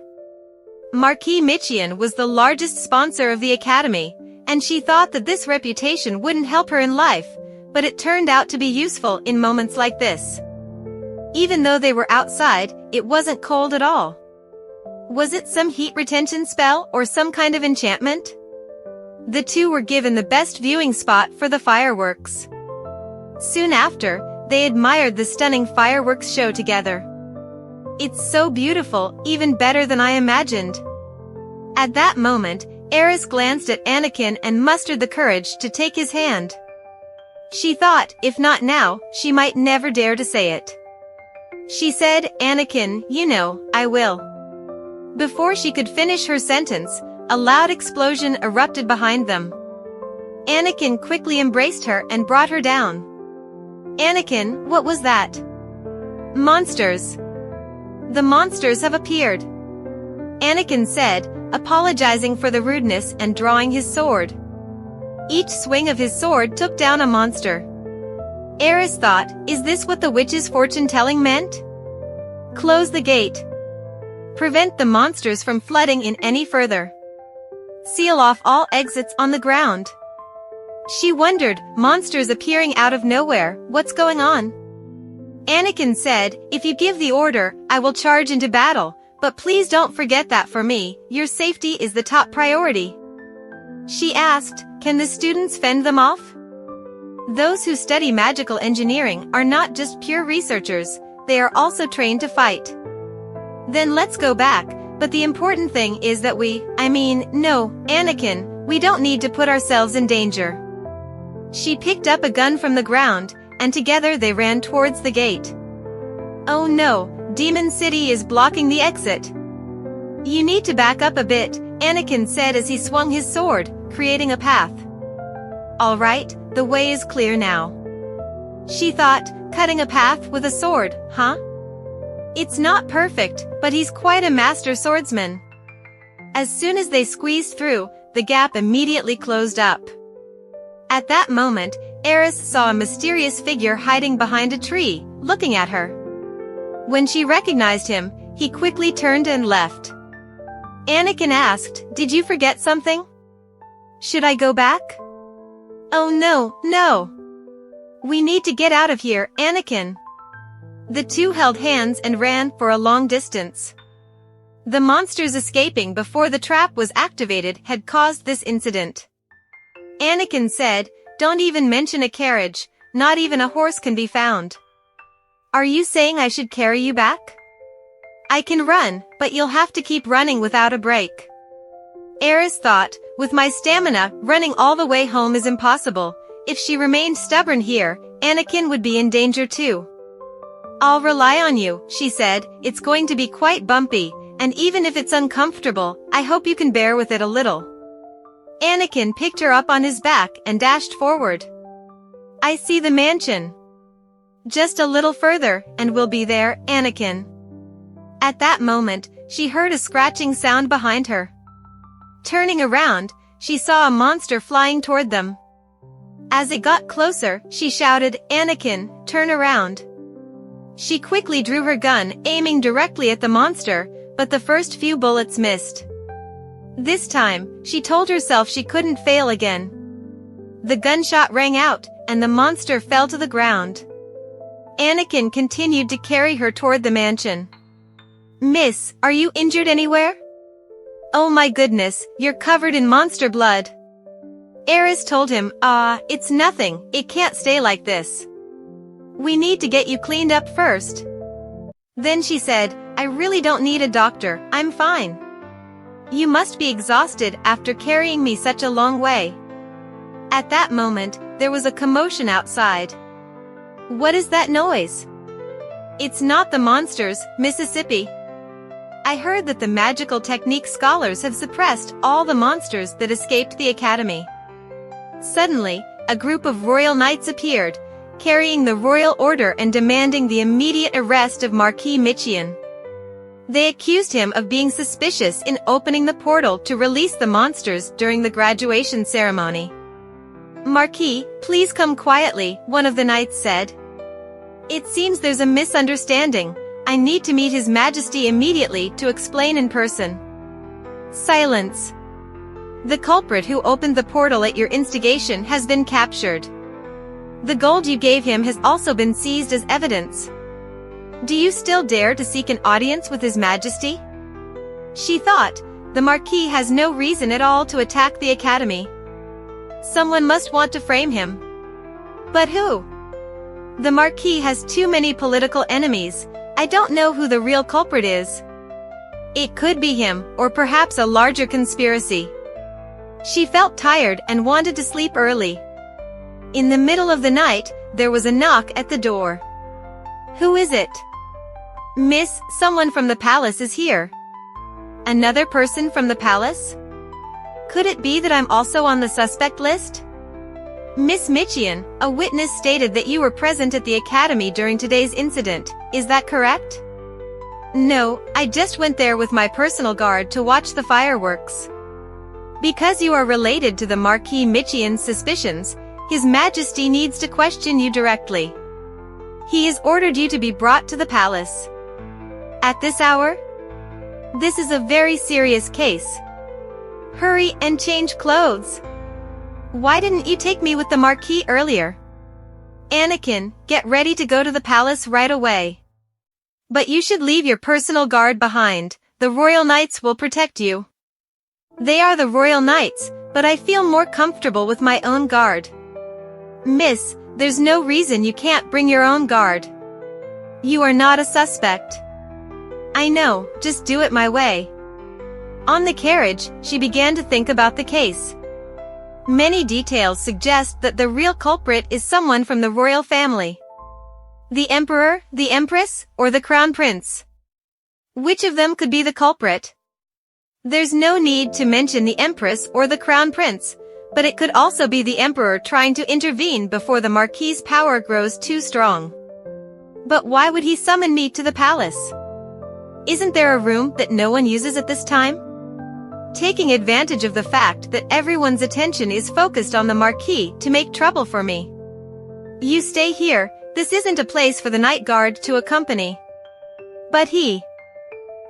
Marquis Michian was the largest sponsor of the academy, and she thought that this reputation wouldn't help her in life, but it turned out to be useful in moments like this. Even though they were outside, it wasn't cold at all. Was it some heat retention spell or some kind of enchantment? The two were given the best viewing spot for the fireworks. Soon after, they admired the stunning fireworks show together. It's so beautiful, even better than I imagined. At that moment, Eris glanced at Anakin and mustered the courage to take his hand. She thought, if not now, she might never dare to say it. She said, Anakin, you know, I will. Before she could finish her sentence, a loud explosion erupted behind them. Anakin quickly embraced her and brought her down. Anakin, what was that? Monsters. The monsters have appeared. Anakin said, apologizing for the rudeness and drawing his sword. Each swing of his sword took down a monster. Eris thought, is this what the witch's fortune-telling meant? Close the gate. Prevent the monsters from flooding in any further. Seal off all exits on the ground. She wondered, monsters appearing out of nowhere, what's going on? Anakin said, if you give the order, I will charge into battle, but please don't forget that for me, your safety is the top priority. She asked, can the students fend them off? Those who study magical engineering are not just pure researchers, they are also trained to fight. Then let's go back, but the important thing is that no, Anakin, we don't need to put ourselves in danger. She picked up a gun from the ground, and together they ran towards the gate. Oh no, Demon City is blocking the exit. You need to back up a bit, Anakin said as he swung his sword, creating a path. All right, the way is clear now. She thought, cutting a path with a sword, huh? It's not perfect, but he's quite a master swordsman. As soon as they squeezed through, the gap immediately closed up. At that moment, Eris saw a mysterious figure hiding behind a tree, looking at her. When she recognized him, he quickly turned and left. Anakin asked, did you forget something? Should I go back? Oh no. We need to get out of here, Anakin. The two held hands and ran for a long distance. The monsters escaping before the trap was activated had caused this incident. Anakin said, "Don't even mention a carriage, not even a horse can be found. Are you saying I should carry you back? I can run, but you'll have to keep running without a break." Eris thought, with my stamina, running all the way home is impossible. If she remained stubborn here, Anakin would be in danger too. "I'll rely on you," she said. "It's going to be quite bumpy, and even if it's uncomfortable, I hope you can bear with it a little." Anakin picked her up on his back and dashed forward. "I see the mansion. Just a little further, and we'll be there, Anakin." At that moment, she heard a scratching sound behind her. Turning around, she saw a monster flying toward them. As it got closer, she shouted, "Anakin, turn around." She quickly drew her gun, aiming directly at the monster, but the first few bullets missed. This time, she told herself she couldn't fail again. The gunshot rang out, and the monster fell to the ground. Anakin continued to carry her toward the mansion. "Miss, are you injured anywhere?" "Oh my goodness, you're covered in monster blood." Eris told him, It's nothing, it can't stay like this. We need to get you cleaned up first." Then she said, "I really don't need a doctor, I'm fine. You must be exhausted after carrying me such a long way." At that moment, there was a commotion outside. "What is that noise?" "It's not the monsters, Mississippi. I heard that the magical technique scholars have suppressed all the monsters that escaped the academy." Suddenly, a group of royal knights appeared, carrying the royal order and demanding the immediate arrest of Marquis Michian. They accused him of being suspicious in opening the portal to release the monsters during the graduation ceremony. "Marquis, please come quietly," one of the knights said. "It seems there's a misunderstanding. I need to meet His Majesty immediately to explain in person." Silence. "The culprit who opened the portal at your instigation has been captured. The gold you gave him has also been seized as evidence. Do you still dare to seek an audience with His Majesty?" She thought, the Marquis has no reason at all to attack the Academy. Someone must want to frame him. But who? The Marquis has too many political enemies. I don't know who the real culprit is. It could be him, or perhaps a larger conspiracy. She felt tired and wanted to sleep early. In the middle of the night, there was a knock at the door. "Who is it?" "Miss, someone from the palace is here." "Another person from the palace? Could it be that I'm also on the suspect list?" "Miss Michian, a witness stated that you were present at the academy during today's incident. Is that correct?" "No, I just went there with my personal guard to watch the fireworks." "Because you are related to the Marquis Michian's suspicions, His Majesty needs to question you directly. He has ordered you to be brought to the palace." "At this hour?" "This is a very serious case. Hurry and change clothes." "Why didn't you take me with the Marquis earlier?" "Anakin, get ready to go to the palace right away. But you should leave your personal guard behind. The royal knights will protect you." "They are the royal knights, but I feel more comfortable with my own guard." "Miss, there's no reason you can't bring your own guard. You are not a suspect." "I know, just do it my way." On the carriage, she began to think about the case. Many details suggest that the real culprit is someone from the royal family. The emperor, the empress, or the crown prince? Which of them could be the culprit? There's no need to mention the empress or the crown prince, but it could also be the emperor trying to intervene before the Marquis's power grows too strong. But why would he summon me to the palace? Isn't there a room that no one uses at this time? Taking advantage of the fact that everyone's attention is focused on the Marquis to make trouble for me. "You stay here, this isn't a place for the night guard to accompany." "But he..."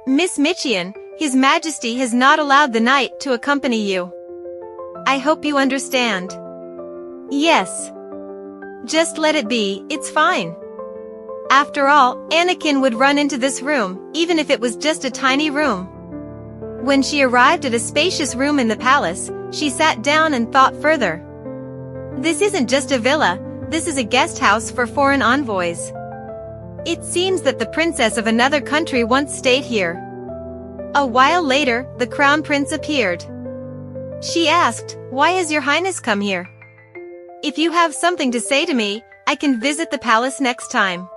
"Miss Michian, His Majesty has not allowed the knight to accompany you. I hope you understand." "Yes. Just let it be, it's fine." After all, Anakin would run into this room, even if it was just a tiny room. When she arrived at a spacious room in the palace, she sat down and thought further. This isn't just a villa, this is a guest house for foreign envoys. It seems that the princess of another country once stayed here. A while later, the crown prince appeared. She asked, "Why has your highness come here? If you have something to say to me, I can visit the palace next time."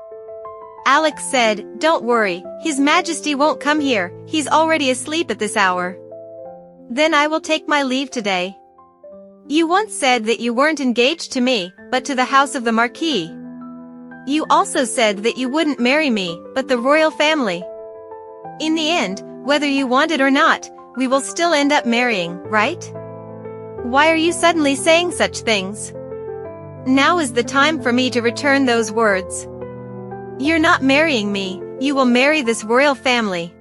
Alex said, "Don't worry, His Majesty won't come here, he's already asleep at this hour." "Then I will take my leave today. You once said that you weren't engaged to me, but to the house of the Marquis. You also said that you wouldn't marry me, but the royal family. In the end, whether you want it or not, we will still end up marrying, right? Why are you suddenly saying such things? Now is the time for me to return those words. You're not marrying me, you will marry this royal family."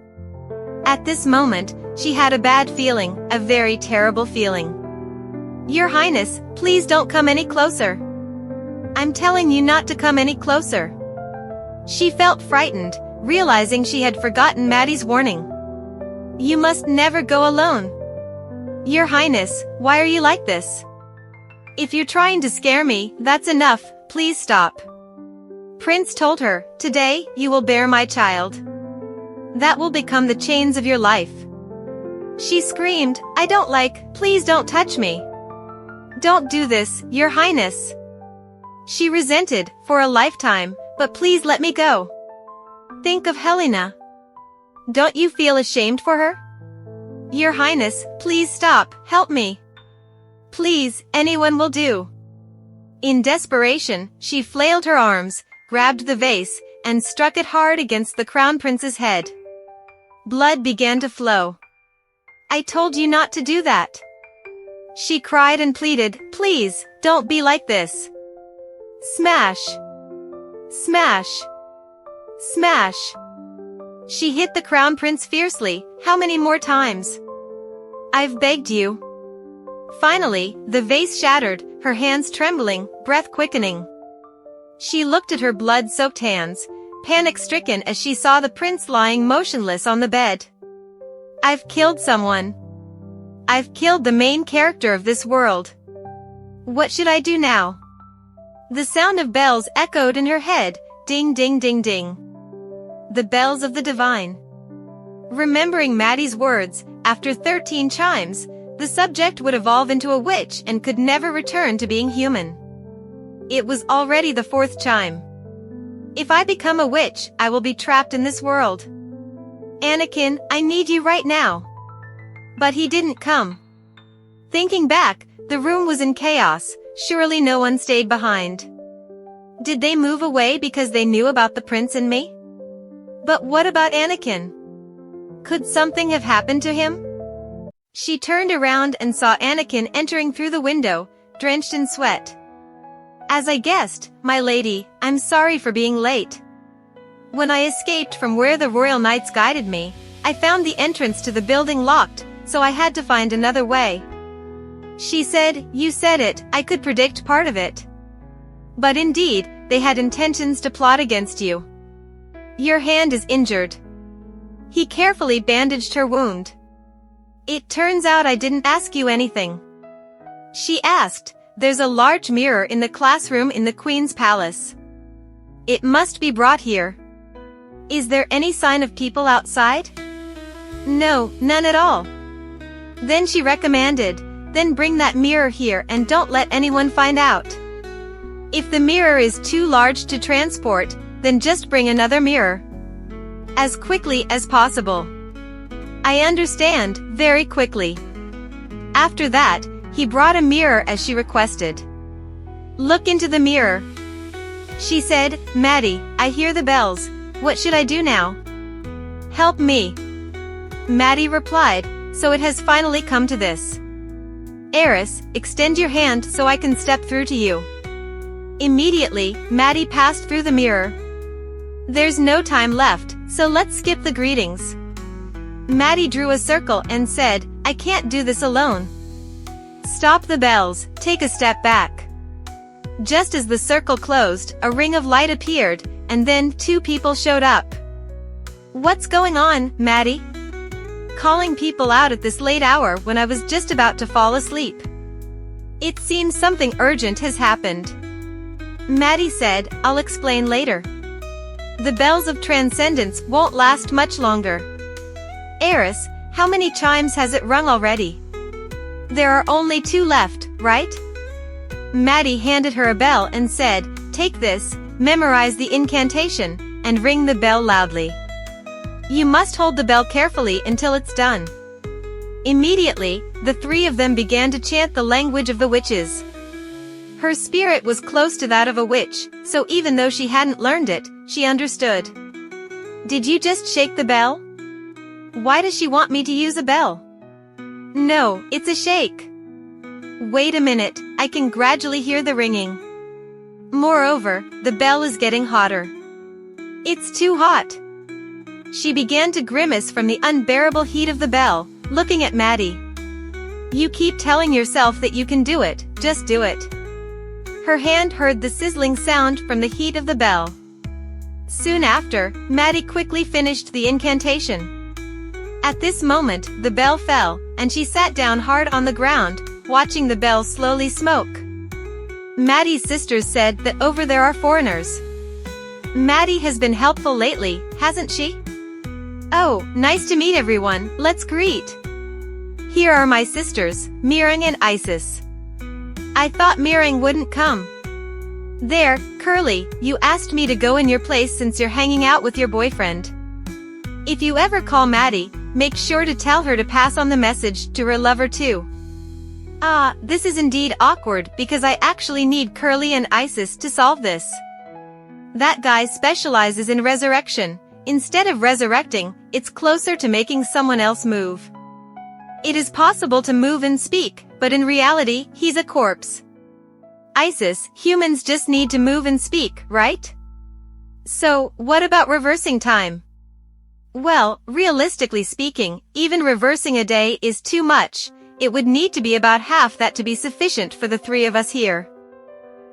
At this moment, she had a bad feeling, a very terrible feeling. "Your Highness, please don't come any closer. I'm telling you not to come any closer." She felt frightened, realizing she had forgotten Maddie's warning. "You must never go alone. Your Highness, why are you like this? If you're trying to scare me, that's enough, please stop." Prince told her, "Today, you will bear my child. That will become the chains of your life." She screamed, "Please don't touch me. Don't do this, Your Highness." She resented, "For a lifetime, but please let me go. Think of Helena. Don't you feel ashamed for her? Your Highness, please stop, help me. Please, anyone will do." In desperation, she flailed her arms, grabbed the vase, and struck it hard against the crown prince's head. Blood began to flow. "I told you not to do that." She cried and pleaded, "Please, don't be like this." Smash! Smash! Smash! She hit the crown prince fiercely. "How many more times? I've begged you." Finally, the vase shattered, her hands trembling, breath quickening. She looked at her blood-soaked hands, panic-stricken as she saw the prince lying motionless on the bed. "I've killed someone. I've killed the main character of this world. What should I do now?" The sound of bells echoed in her head, ding ding ding ding. The bells of the divine. Remembering Maddie's words, after 13 chimes, the subject would evolve into a witch and could never return to being human. It was already the 4th chime. "If I become a witch, I will be trapped in this world. Anakin, I need you right now." But he didn't come. Thinking back, the room was in chaos, surely no one stayed behind. Did they move away because they knew about the prince and me? But what about Anakin? Could something have happened to him? She turned around and saw Anakin entering through the window, drenched in sweat. "As I guessed, my lady, I'm sorry for being late. When I escaped from where the royal knights guided me, I found the entrance to the building locked, so I had to find another way." She said, "You said it, I could predict part of it. But indeed, they had intentions to plot against you. Your hand is injured." He carefully bandaged her wound. "It turns out I didn't ask you anything." She asked, "There's a large mirror in the classroom in the Queen's palace. It must be brought here. Is there any sign of people outside?" "No, none at all." Then she recommended, "Then bring that mirror here and don't let anyone find out. If the mirror is too large to transport, then just bring another mirror. As quickly as possible." "I understand, very quickly." After that, he brought a mirror as she requested. "Look into the mirror." She said, "Maddie, I hear the bells. What should I do now?" "Help me." Maddie replied, "So it has finally come to this. Eris, extend your hand so I can step through to you." Immediately, Maddie passed through the mirror. "There's no time left, so let's skip the greetings." Maddie drew a circle and said, "I can't do this alone. Stop the bells, take a step back." Just as the circle closed, a ring of light appeared, and then 2 people showed up. "What's going on, Maddie?" calling people out at this late hour when I was just about to fall asleep. It seems something urgent has happened. Maddie said, I'll explain later. The bells of transcendence won't last much longer. Eris, how many chimes has it rung already? There are only 2 left, right? Maddie handed her a bell and said, take this, memorize the incantation, and ring the bell loudly. You must hold the bell carefully until it's done. Immediately, the 3 of them began to chant the language of the witches. Her spirit was close to that of a witch, so even though she hadn't learned it, she understood. Did you just shake the bell? Why does she want me to use a bell? No, it's a shake. Wait a minute, I can gradually hear the ringing. Moreover, the bell is getting hotter. It's too hot. She began to grimace from the unbearable heat of the bell, looking at Maddie. You keep telling yourself that you can do it, just do it. Her hand heard the sizzling sound from the heat of the bell. Soon after, Maddie quickly finished the incantation. At this moment, the bell fell, and she sat down hard on the ground, watching the bell slowly smoke. Maddie's sisters said that over there are foreigners. Maddie has been helpful lately, hasn't she? Oh, nice to meet everyone, let's greet. Here are my sisters, Mirang and Isis. I thought Mirang wouldn't come. There, Curly, you asked me to go in your place since you're hanging out with your boyfriend. If you ever call Maddie, make sure to tell her to pass on the message to her lover too. Ah, this is indeed awkward because I actually need Curly and Isis to solve this. That guy specializes in resurrection. Instead of resurrecting, it's closer to making someone else move. It is possible to move and speak, but in reality, he's a corpse. Isis, humans just need to move and speak, right? So, what about reversing time? Well, realistically speaking, even reversing a day is too much. It would need to be about half that to be sufficient for the 3 of us here.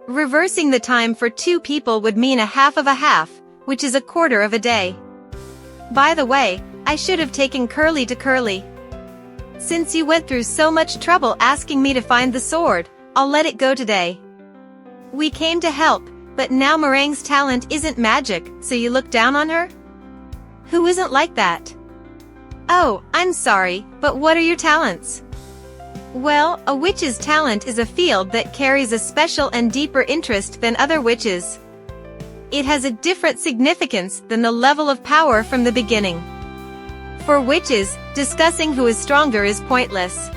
Reversing the time for 2 people would mean a half of a half, which is a quarter of a day. By the way, I should have taken Curly to Curly. Since you went through so much trouble asking me to find the sword, I'll let it go today. We came to help, but now Mirang's talent isn't magic, so you look down on her? Who isn't like that? Oh, I'm sorry, but what are your talents? Well, a witch's talent is a field that carries a special and deeper interest than other witches. It has a different significance than the level of power from the beginning. For witches, discussing who is stronger is pointless.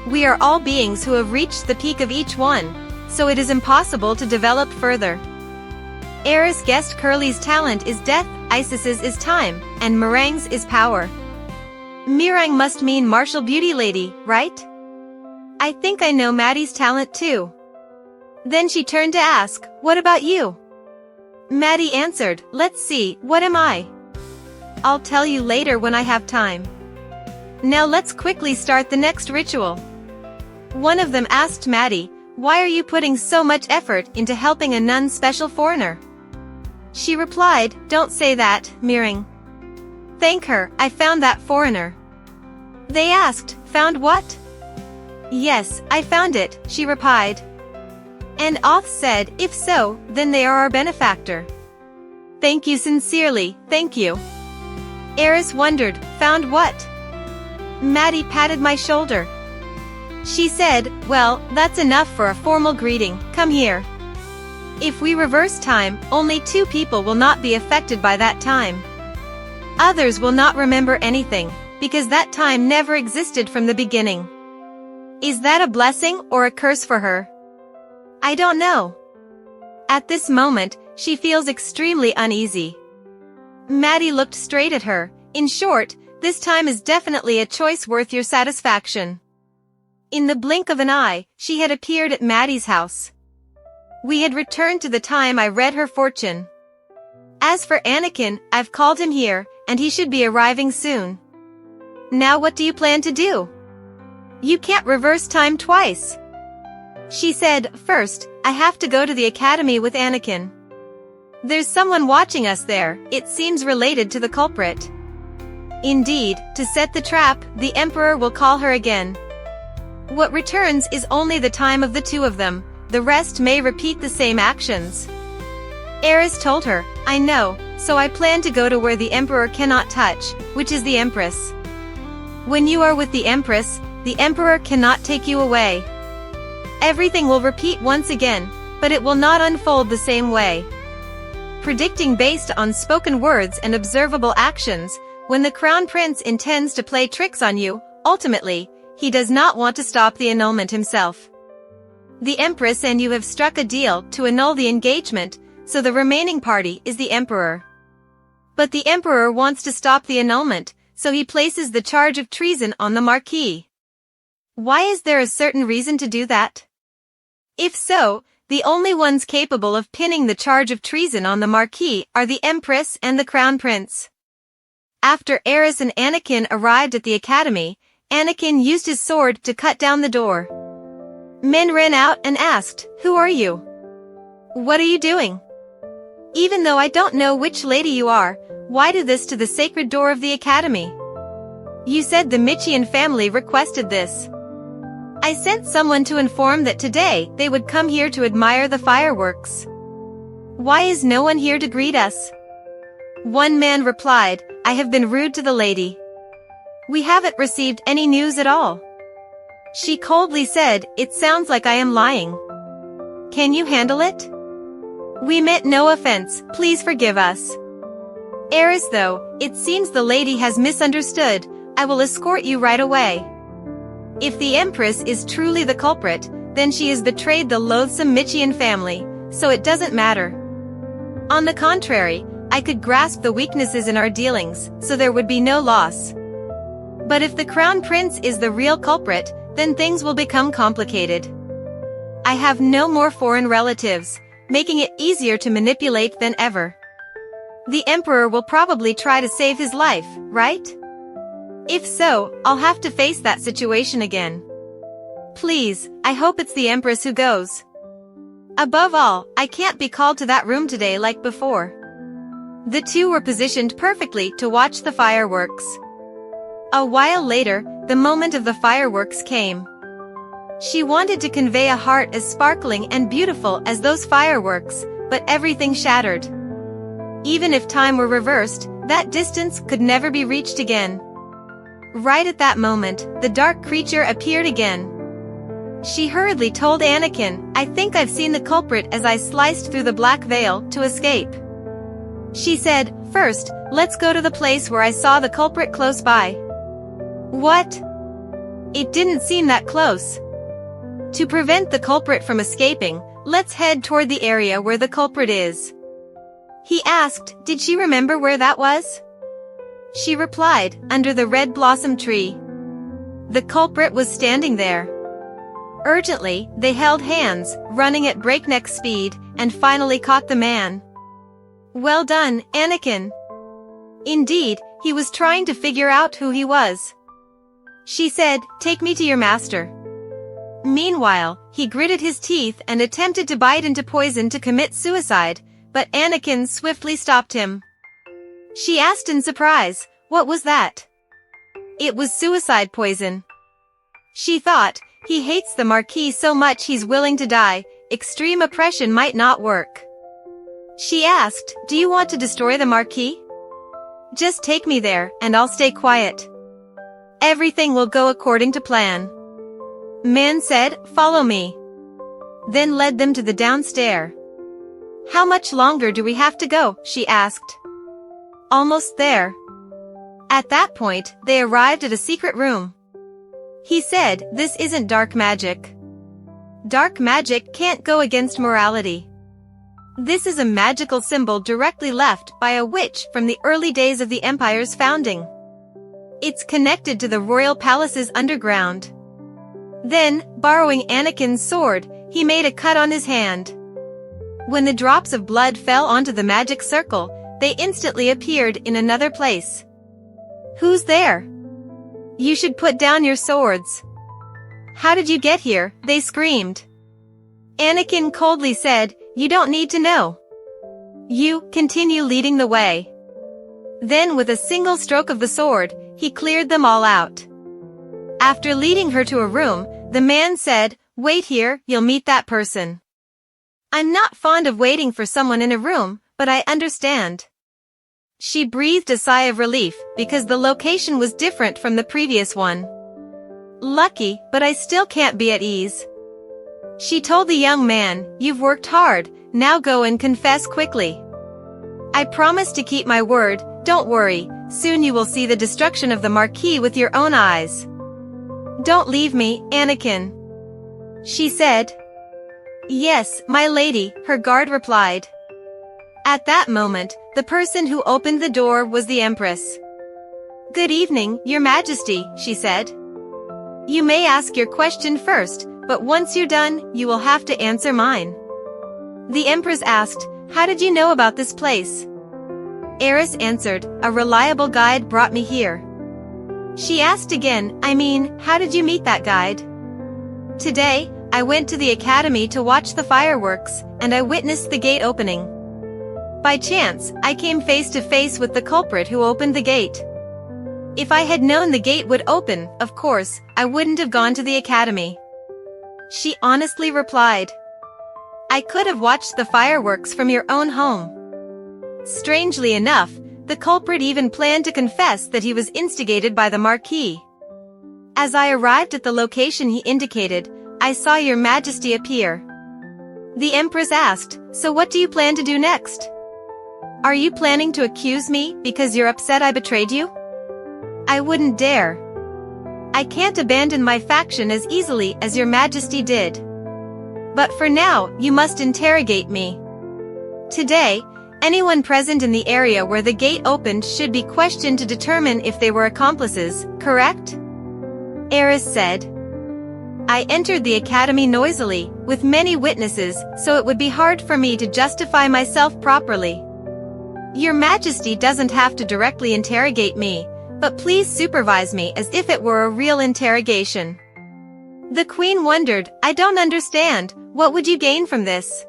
We are all beings who have reached the peak of each one, so it is impossible to develop further. Eris guessed Curly's talent is death, Isis's is time, and Mirang's is power. Mirang must mean martial beauty lady, right? I think I know Maddie's talent too. Then she turned to ask, what about you? Maddie answered, let's see, what am I? I'll tell you later when I have time. Now let's quickly start the next ritual. One of them asked Maddie, why are you putting so much effort into helping a non-special foreigner? She replied, don't say that, Mirang. Thank her, I found that foreigner. They asked, found what? Yes, I found it, she replied. And Oth said, if so, then they are our benefactor. Thank you sincerely, thank you. Eris wondered, found what? Maddie patted my shoulder. She said, well, that's enough for a formal greeting, come here. If we reverse time, only 2 people will not be affected by that time. Others will not remember anything, because that time never existed from the beginning. Is that a blessing or a curse for her? I don't know. At this moment, she feels extremely uneasy. Maddie looked straight at her. In short, this time is definitely a choice worth your satisfaction. In the blink of an eye, she had appeared at Maddie's house. We had returned to the time I read her fortune. As for Anakin, I've called him here, and he should be arriving soon. Now what do you plan to do? You can't reverse time twice. She said, first, I have to go to the academy with Anakin. There's someone watching us there, it seems related to the culprit. Indeed, to set the trap, the emperor will call her again. What returns is only the time of the two of them, the rest may repeat the same actions. Eris told her, I know, so I plan to go to where the emperor cannot touch, which is the empress. When you are with the empress, the emperor cannot take you away. Everything will repeat once again, but it will not unfold the same way. Predicting based on spoken words and observable actions, when the crown prince intends to play tricks on you, ultimately, he does not want to stop the annulment himself. The empress and you have struck a deal to annul the engagement, so the remaining party is the emperor. But the emperor wants to stop the annulment, so he places the charge of treason on the marquis. Why is there a certain reason to do that? If so, the only ones capable of pinning the charge of treason on the marquis are the empress and the crown prince. After Eris and Anakin arrived at the academy, Anakin used his sword to cut down the door. Men ran out and asked, Who are you? What are you doing? Even though I don't know which lady you are, why do this to the sacred door of the academy? You said the Michian family requested this. I sent someone to inform that today they would come here to admire the fireworks. Why is no one here to greet us? One man replied, I have been rude to the lady. We haven't received any news at all. She coldly said, It sounds like I am lying. Can you handle it? We meant no offense, please forgive us. Eris though, it seems the lady has misunderstood, I will escort you right away. If the empress is truly the culprit, then she has betrayed the loathsome Michian family, so it doesn't matter. On the contrary, I could grasp the weaknesses in our dealings, so there would be no loss. But if the crown prince is the real culprit, then things will become complicated. I have no more foreign relatives, making it easier to manipulate than ever. The emperor will probably try to save his life, right? If so, I'll have to face that situation again. Please, I hope it's the empress who goes. Above all, I can't be called to that room today like before. The two were positioned perfectly to watch the fireworks. A while later, the moment of the fireworks came. She wanted to convey a heart as sparkling and beautiful as those fireworks, but everything shattered. Even if time were reversed, that distance could never be reached again. Right at that moment, the dark creature appeared again. She hurriedly told Anakin, I think I've seen the culprit as I sliced through the black veil to escape. She said, First, let's go to the place where I saw the culprit close by. What? It didn't seem that close. To prevent the culprit from escaping, let's head toward the area where the culprit is. He asked, Did she remember where that was? She replied, Under the red blossom tree. The culprit was standing there. Urgently, they held hands, running at breakneck speed, and finally caught the man. Well done, Anakin. Indeed, he was trying to figure out who he was. She said, Take me to your master. Meanwhile, he gritted his teeth and attempted to bite into poison to commit suicide, but Anakin swiftly stopped him. She asked in surprise, What was that? It was suicide poison. She thought, He hates the Marquis so much he's willing to die, extreme oppression might not work. She asked, Do you want to destroy the Marquis? Just take me there, and I'll stay quiet. Everything will go according to plan. Man said, Follow me. Then led them to the downstairs. How much longer do we have to go? She asked. Almost there. At that point, they arrived at a secret room. He said, This isn't dark magic. Dark magic can't go against morality. This is a magical symbol directly left by a witch from the early days of the Empire's founding. It's connected to the royal palace's underground. Then, borrowing Anakin's sword, he made a cut on his hand. When the drops of blood fell onto the magic circle, they instantly appeared in another place. Who's there? You should put down your swords. How did you get here? They screamed. Anakin coldly said, You don't need to know. You continue leading the way. Then with a single stroke of the sword, he cleared them all out. After leading her to a room, the man said, "Wait here, you'll meet that person." I'm not fond of waiting for someone in a room, but I understand. She breathed a sigh of relief because the location was different from the previous one. Lucky, but I still can't be at ease. She told the young man, "You've worked hard, now go and confess quickly." "I promise to keep my word, don't worry, soon you will see the destruction of the Marquis with your own eyes." "Don't leave me, Anakin," she said. "Yes, my lady," her guard replied. At that moment, the person who opened the door was the Empress. "Good evening, Your Majesty," she said. "You may ask your question first, but once you're done, you will have to answer mine." The Empress asked, "How did you know about this place?" Eris answered, "A reliable guide brought me here." She asked again, "How did you meet that guide?" "Today, I went to the academy to watch the fireworks, and I witnessed the gate opening. By chance, I came face to face with the culprit who opened the gate. If I had known the gate would open, of course, I wouldn't have gone to the academy." She honestly replied, "I could have watched the fireworks from your own home." Strangely enough, the culprit even planned to confess that he was instigated by the Marquis. "As I arrived at the location he indicated, I saw Your Majesty appear." The Empress asked, "So what do you plan to do next? Are you planning to accuse me because you're upset I betrayed you?" "I wouldn't dare. I can't abandon my faction as easily as Your Majesty did. But for now, you must interrogate me. Today, anyone present in the area where the gate opened should be questioned to determine if they were accomplices, correct?" Eris said. "I entered the academy noisily, with many witnesses, so it would be hard for me to justify myself properly. Your Majesty doesn't have to directly interrogate me, but please supervise me as if it were a real interrogation." The Queen wondered, "I don't understand, what would you gain from this?"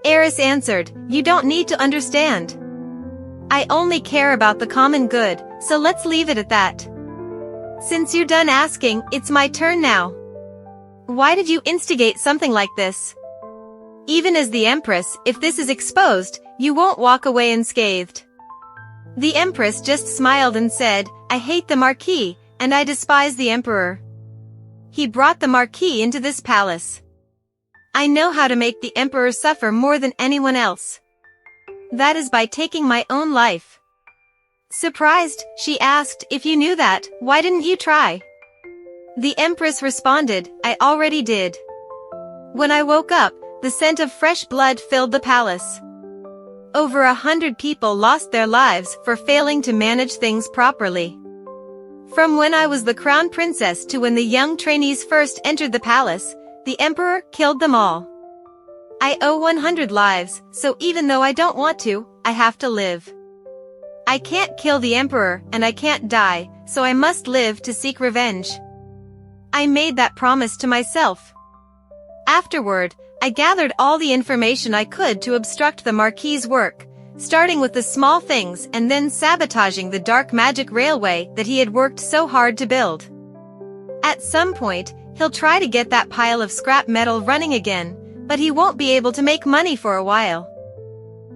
Eris answered, "You don't need to understand. I only care about the common good, so let's leave it at that. Since you're done asking, it's my turn now. Why did you instigate something like this? Even as the Empress, if this is exposed, you won't walk away unscathed." The Empress just smiled and said, "I hate the Marquis, and I despise the Emperor. He brought the Marquis into this palace. I know how to make the Emperor suffer more than anyone else. That is by taking my own life." Surprised, she asked, "If you knew that, why didn't you try?" The Empress responded, "I already did. When I woke up, the scent of fresh blood filled the palace. Over 100 people lost their lives for failing to manage things properly. From when I was the crown princess to when the young trainees first entered the palace, the Emperor killed them all. I owe 100 lives, so even though I don't want to, I have to live. I can't kill the Emperor and I can't die, so I must live to seek revenge. I made that promise to myself. Afterward, I gathered all the information I could to obstruct the Marquis's work, starting with the small things and then sabotaging the dark magic railway that he had worked so hard to build. At some point, he'll try to get that pile of scrap metal running again, but he won't be able to make money for a while.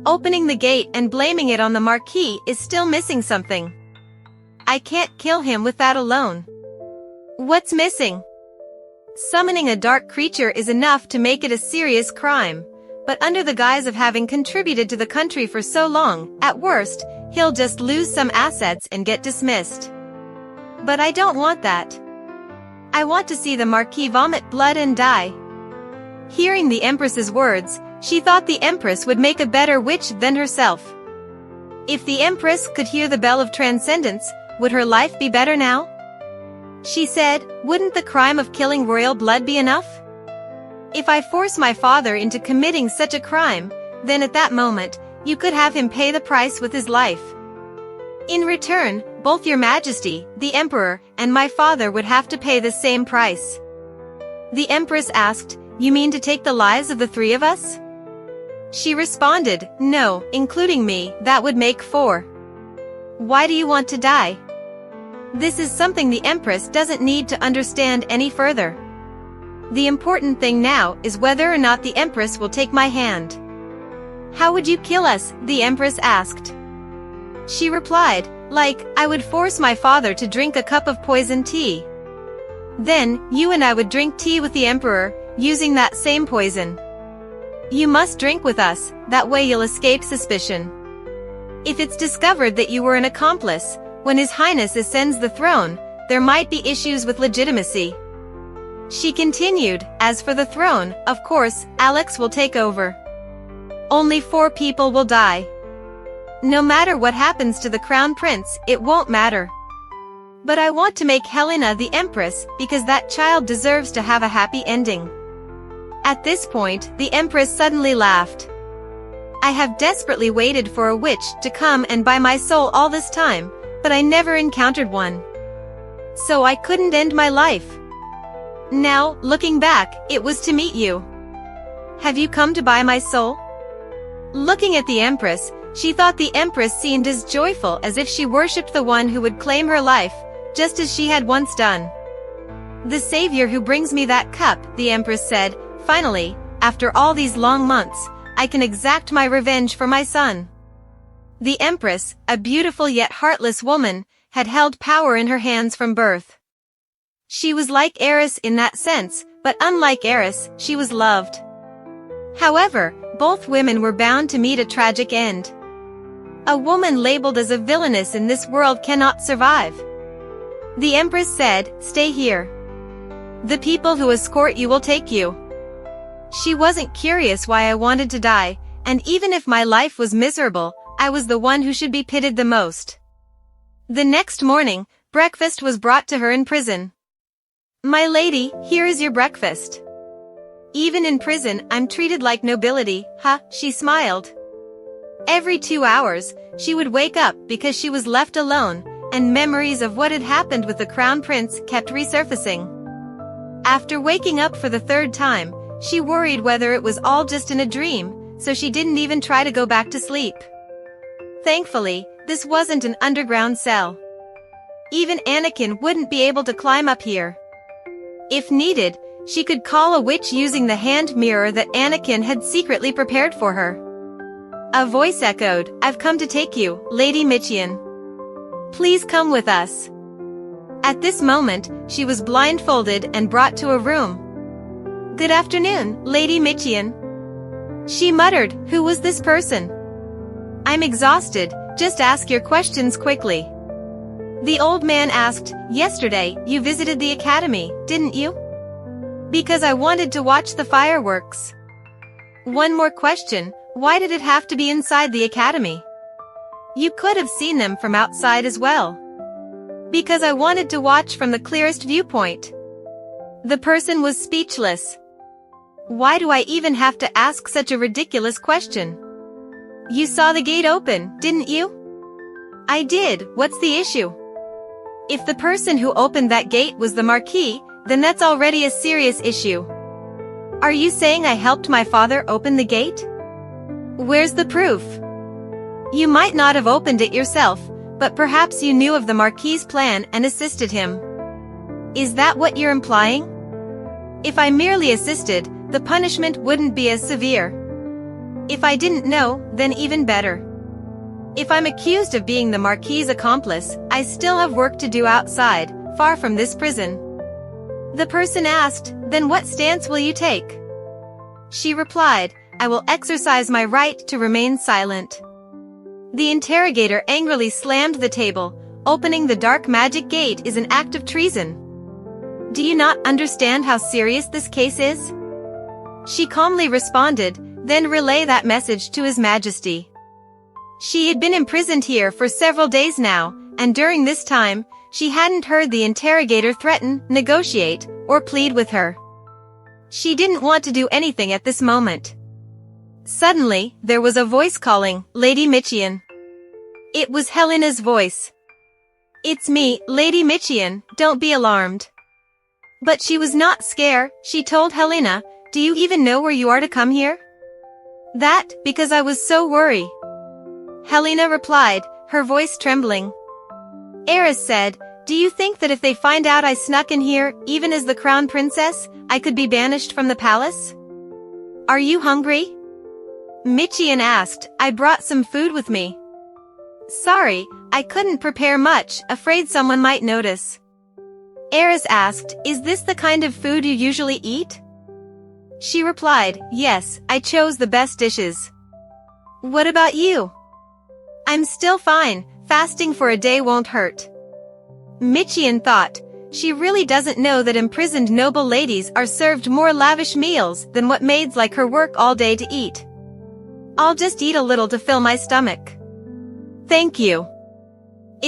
Opening the gate and blaming it on the Marquis is still missing something. I can't kill him with that alone. What's missing? Summoning a dark creature is enough to make it a serious crime, but under the guise of having contributed to the country for so long, at worst, he'll just lose some assets and get dismissed. But I don't want that. I want to see the Marquis vomit blood and die." Hearing the Empress's words, she thought the Empress would make a better witch than herself. If the Empress could hear the bell of transcendence, would her life be better now? She said, "Wouldn't the crime of killing royal blood be enough? If I force my father into committing such a crime, then at that moment, you could have him pay the price with his life. In return, both Your Majesty, the Emperor, and my father would have to pay the same price." The Empress asked, "You mean to take the lives of the three of us?" She responded, "No, including me, that would make 4. Why do you want to die? This is something the Empress doesn't need to understand any further. The important thing now is whether or not the Empress will take my hand. How would you kill us? The Empress asked. She replied, like, I would force my father to drink a cup of poison tea. Then, you and I would drink tea with the Emperor, using that same poison. You must drink with us, that way you'll escape suspicion. If it's discovered that you were an accomplice, when His Highness ascends the throne, there might be issues with legitimacy. She continued, as for the throne, of course, Alex will take over. Only 4 people will die. No matter what happens to the Crown Prince, it won't matter. But I want to make Helena the Empress because that child deserves to have a happy ending. At this point, the Empress suddenly laughed. I have desperately waited for a witch to come and buy my soul all this time, but I never encountered one. So I couldn't end my life. Now, looking back, it was to meet you. Have you come to buy my soul? Looking at the Empress, she thought the Empress seemed as joyful as if she worshipped the one who would claim her life, just as she had once done. The savior who brings me that cup, the Empress said, finally, after all these long months, I can exact my revenge for my son. The Empress, a beautiful yet heartless woman, had held power in her hands from birth. She was like Eris in that sense, but unlike Eris, she was loved. However, both women were bound to meet a tragic end. A woman labeled as a villainess in this world cannot survive. The Empress said, stay here. The people who escort you will take you. She wasn't curious why I wanted to die, and even if my life was miserable, I was the one who should be pitied the most. The next morning, breakfast was brought to her in prison. My lady, here is your breakfast. Even in prison, I'm treated like nobility, she smiled. Every 2 hours, she would wake up because she was left alone, and memories of what had happened with the Crown Prince kept resurfacing. After waking up for the 3rd time, she worried whether it was all just in a dream, so she didn't even try to go back to sleep. Thankfully, this wasn't an underground cell. Even Anakin wouldn't be able to climb up here. If needed, she could call a witch using the hand mirror that Anakin had secretly prepared for her. A voice echoed, I've come to take you, Lady Michian. Please come with us. At this moment, she was blindfolded and brought to a room. Good afternoon, Lady Michian. She muttered, who was this person? I'm exhausted, just ask your questions quickly. The old man asked, yesterday, you visited the academy, didn't you? Because I wanted to watch the fireworks. One more question, why did it have to be inside the academy? You could have seen them from outside as well. Because I wanted to watch from the clearest viewpoint. The person was speechless. Why do I even have to ask such a ridiculous question? You saw the gate open, didn't you? I did, what's the issue? If the person who opened that gate was the Marquis, then that's already a serious issue. Are you saying I helped my father open the gate? Where's the proof? You might not have opened it yourself, but perhaps you knew of the Marquis's plan and assisted him. Is that what you're implying? If I merely assisted, the punishment wouldn't be as severe. If I didn't know, then even better. If I'm accused of being the Marquis's accomplice, I still have work to do outside, far from this prison. The person asked, then what stance will you take? She replied, I will exercise my right to remain silent. The interrogator angrily slammed the table. Opening the dark magic gate is an act of treason. Do you not understand how serious this case is? She calmly responded, then relay that message to His Majesty. She had been imprisoned here for several days now, and during this time, she hadn't heard the interrogator threaten, negotiate, or plead with her. She didn't want to do anything at this moment. Suddenly, there was a voice calling, Lady Michian. It was Helena's voice. It's me, Lady Michian, don't be alarmed. But she was not scared. She told Helena, do you even know where you are to come here? That, because I was so worried. Helena replied, her voice trembling. Eris said, "Do you think that if they find out I snuck in here, even as the crown princess, I could be banished from the palace? Are you hungry?" Michian asked. "I brought some food with me." "Sorry, I couldn't prepare much, afraid someone might notice." Eris asked, "Is this the kind of food you usually eat?" She replied, "Yes, I chose the best dishes." "What about you?" "I'm still fine, fasting for a day won't hurt." Michian thought, she really doesn't know that imprisoned noble ladies are served more lavish meals than what maids like her work all day to eat. "I'll just eat a little to fill my stomach." "Thank you."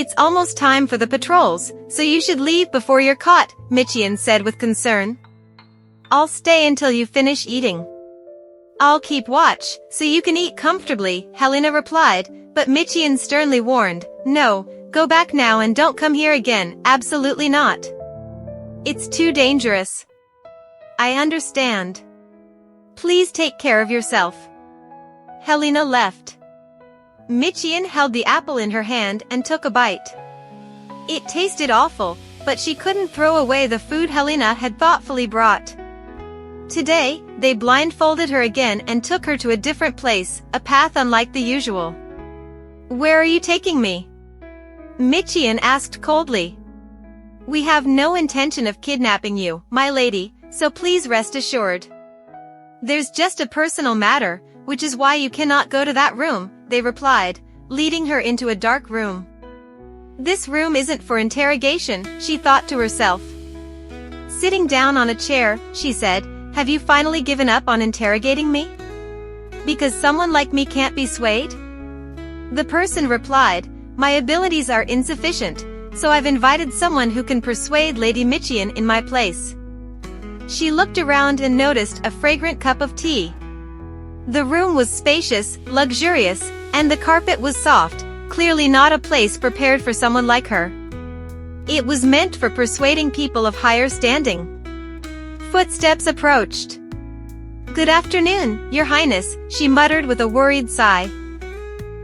"It's almost time for the patrols, so you should leave before you're caught," Michian said with concern. "I'll stay until you finish eating." "I'll keep watch, so you can eat comfortably," Helena replied, but Michian sternly warned, "No, go back now and don't come here again, absolutely not. It's too dangerous." "I understand. Please take care of yourself." Helena left. Michian held the apple in her hand and took a bite. It tasted awful, but she couldn't throw away the food Helena had thoughtfully brought. Today, they blindfolded her again and took her to a different place, a path unlike the usual. "Where are you taking me?" Michian asked coldly. "We have no intention of kidnapping you, my lady, so please rest assured. There's just a personal matter, which is why you cannot go to that room," they replied, leading her into a dark room. "This room isn't for interrogation," she thought to herself. Sitting down on a chair, she said, "Have you finally given up on interrogating me? Because someone like me can't be swayed?" The person replied, "My abilities are insufficient, so I've invited someone who can persuade Lady Michian in my place." She looked around and noticed a fragrant cup of tea. The room was spacious, luxurious, and the carpet was soft, clearly not a place prepared for someone like her. It was meant for persuading people of higher standing. Footsteps approached. "Good afternoon, Your Highness," she muttered with a worried sigh.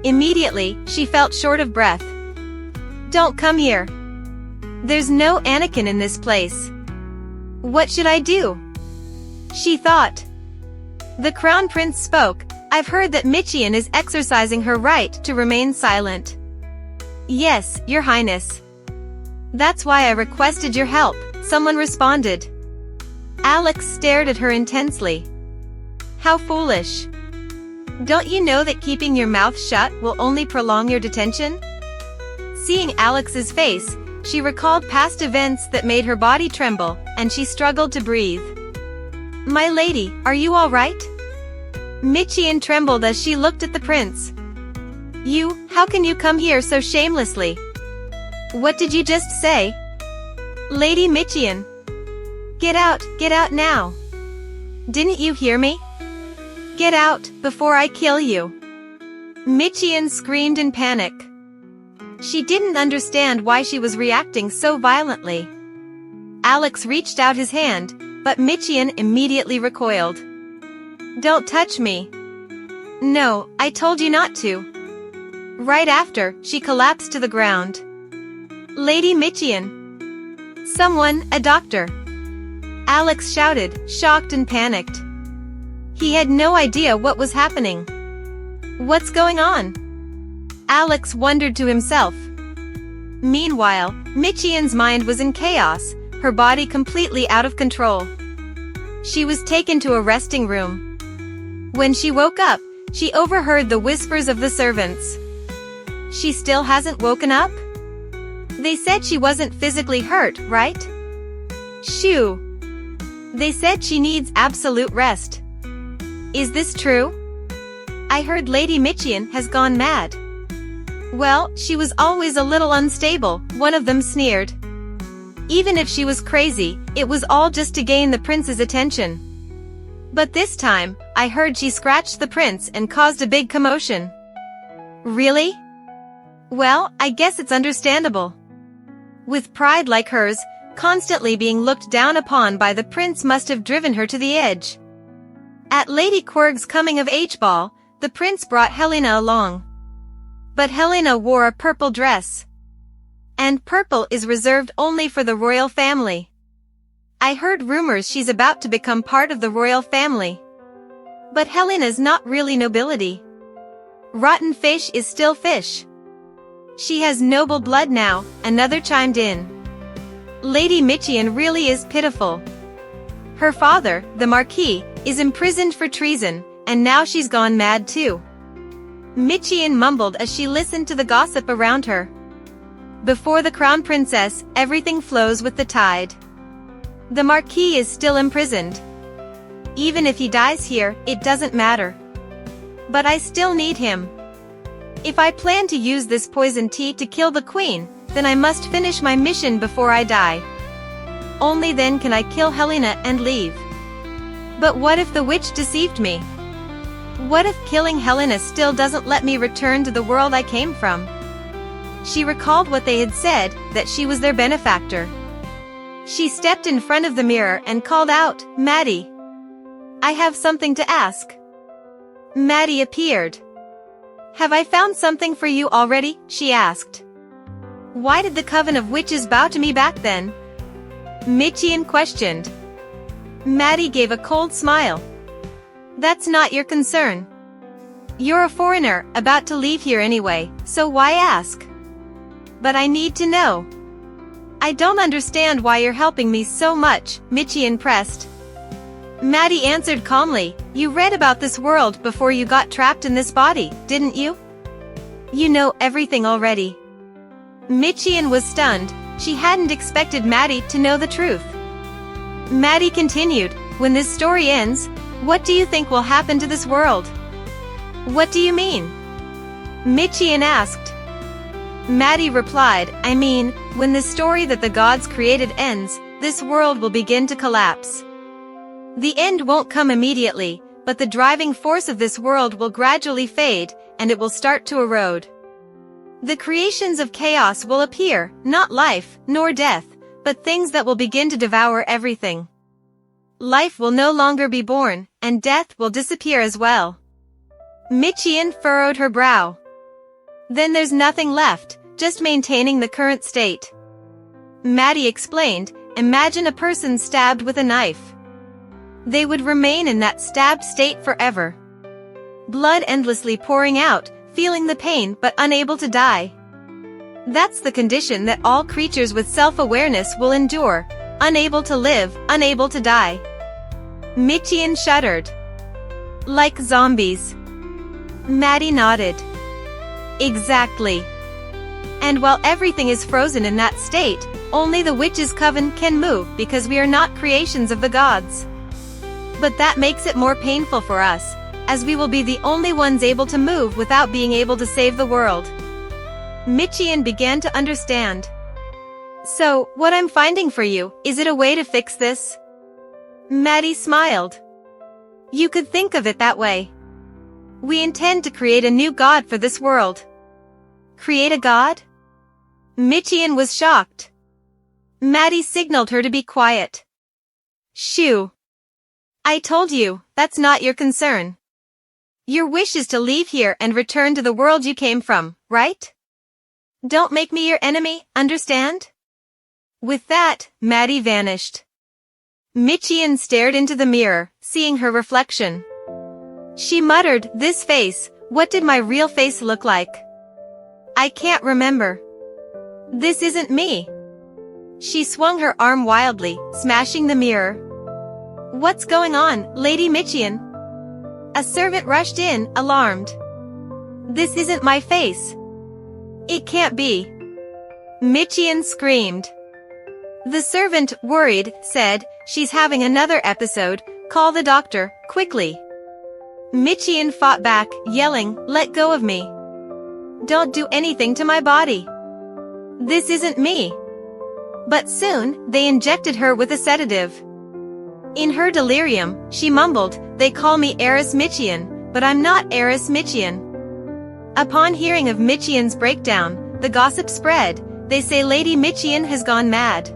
Immediately, she felt short of breath. "Don't come here. There's no Anakin in this place. What should I do?" she thought. The Crown Prince spoke, "I've heard that Michian is exercising her right to remain silent." "Yes, Your Highness. That's why I requested your help," someone responded. Alex stared at her intensely. "How foolish. Don't you know that keeping your mouth shut will only prolong your detention?" Seeing Alex's face, she recalled past events that made her body tremble, and she struggled to breathe. "My lady, are you all right?" Michian trembled as she looked at the prince. How can you come here so shamelessly?" "What did you just say?" "Lady Michian. Get out now. Didn't you hear me? Get out, before I kill you." Michian screamed in panic. She didn't understand why she was reacting so violently. Alex reached out his hand, but Michian immediately recoiled. "Don't touch me." "No, I told you not to." Right after, she collapsed to the ground. "Lady Michian. Someone, a doctor." Alex shouted, shocked and panicked. He had no idea what was happening. What's going on? Alex wondered to himself. Meanwhile, Michian's mind was in chaos, her body completely out of control. She was taken to a resting room. When she woke up, she overheard the whispers of the servants. She still hasn't woken up? They said she wasn't physically hurt, right? Shoo. They said she needs absolute rest. Is this true? I heard Lady Michian has gone mad. Well, she was always a little unstable, one of them sneered. Even if she was crazy, it was all just to gain the prince's attention. But this time, I heard she scratched the prince and caused a big commotion. Really? Well, I guess it's understandable. With pride like hers, constantly being looked down upon by the prince must have driven her to the edge. At Lady Quirg's coming-of-age ball, the prince brought Helena along. But Helena wore a purple dress. And purple is reserved only for the royal family. I heard rumors she's about to become part of the royal family. But Helena's not really nobility. Rotten fish is still fish. She has noble blood now, another chimed in. Lady Michian really is pitiful. Her father, the Marquis, is imprisoned for treason, and now she's gone mad too. Michian mumbled as she listened to the gossip around her. Before the crown princess, everything flows with the tide. The Marquis is still imprisoned. Even if he dies here, it doesn't matter. But I still need him. If I plan to use this poison tea to kill the queen, then I must finish my mission before I die. Only then can I kill Helena and leave. But what if the witch deceived me? What if killing Helena still doesn't let me return to the world I came from? She recalled what they had said, that she was their benefactor. She stepped in front of the mirror and called out, Maddie. I have something to ask. Maddie appeared. Have I found something for you already? She asked. Why did the coven of witches bow to me back then? Michian questioned. Maddie gave a cold smile. That's not your concern. You're a foreigner, about to leave here anyway, so why ask? But I need to know. I don't understand why you're helping me so much, Michian pressed. Maddie answered calmly, you read about this world before you got trapped in this body, didn't you? You know everything already. Michian was stunned. She hadn't expected Maddie to know the truth. Maddie continued, when this story ends, what do you think will happen to this world? What do you mean? Michian asked. Maddie replied, I mean, when the story that the gods created ends, this world will begin to collapse. The end won't come immediately, but the driving force of this world will gradually fade, and it will start to erode. The creations of chaos will appear, not life, nor death, but things that will begin to devour everything. Life will no longer be born, and death will disappear as well. Michian furrowed her brow. Then there's nothing left, just maintaining the current state. Maddie explained, imagine a person stabbed with a knife. They would remain in that stabbed state forever. Blood endlessly pouring out, feeling the pain but unable to die. That's the condition that all creatures with self-awareness will endure, unable to live, unable to die. Michian shuddered. Like zombies. Maddie nodded. Exactly. And while everything is frozen in that state, only the witches' coven can move because we are not creations of the gods. But that makes it more painful for us, as we will be the only ones able to move without being able to save the world. Michian began to understand. So, what I'm finding for you, is it a way to fix this? Maddie smiled. You could think of it that way. We intend to create a new god for this world. Create a god? Michian was shocked. Maddie signaled her to be quiet. Shoo. I told you, that's not your concern. Your wish is to leave here and return to the world you came from, right? Don't make me your enemy, understand? With that, Maddie vanished. Michian stared into the mirror, seeing her reflection. She muttered, this face, what did my real face look like? I can't remember. This isn't me. She swung her arm wildly, smashing the mirror. What's going on, Lady Michian? A servant rushed in, alarmed. This isn't my face. It can't be. Michian screamed. The servant, worried, said, she's having another episode, call the doctor, quickly. Michian fought back, yelling, let go of me. Don't do anything to my body. This isn't me. But soon, they injected her with a sedative. In her delirium, she mumbled, they call me Heiress Michian, but I'm not Heiress Michian. Upon hearing of Michian's breakdown, the gossip spread, they say Lady Michian has gone mad.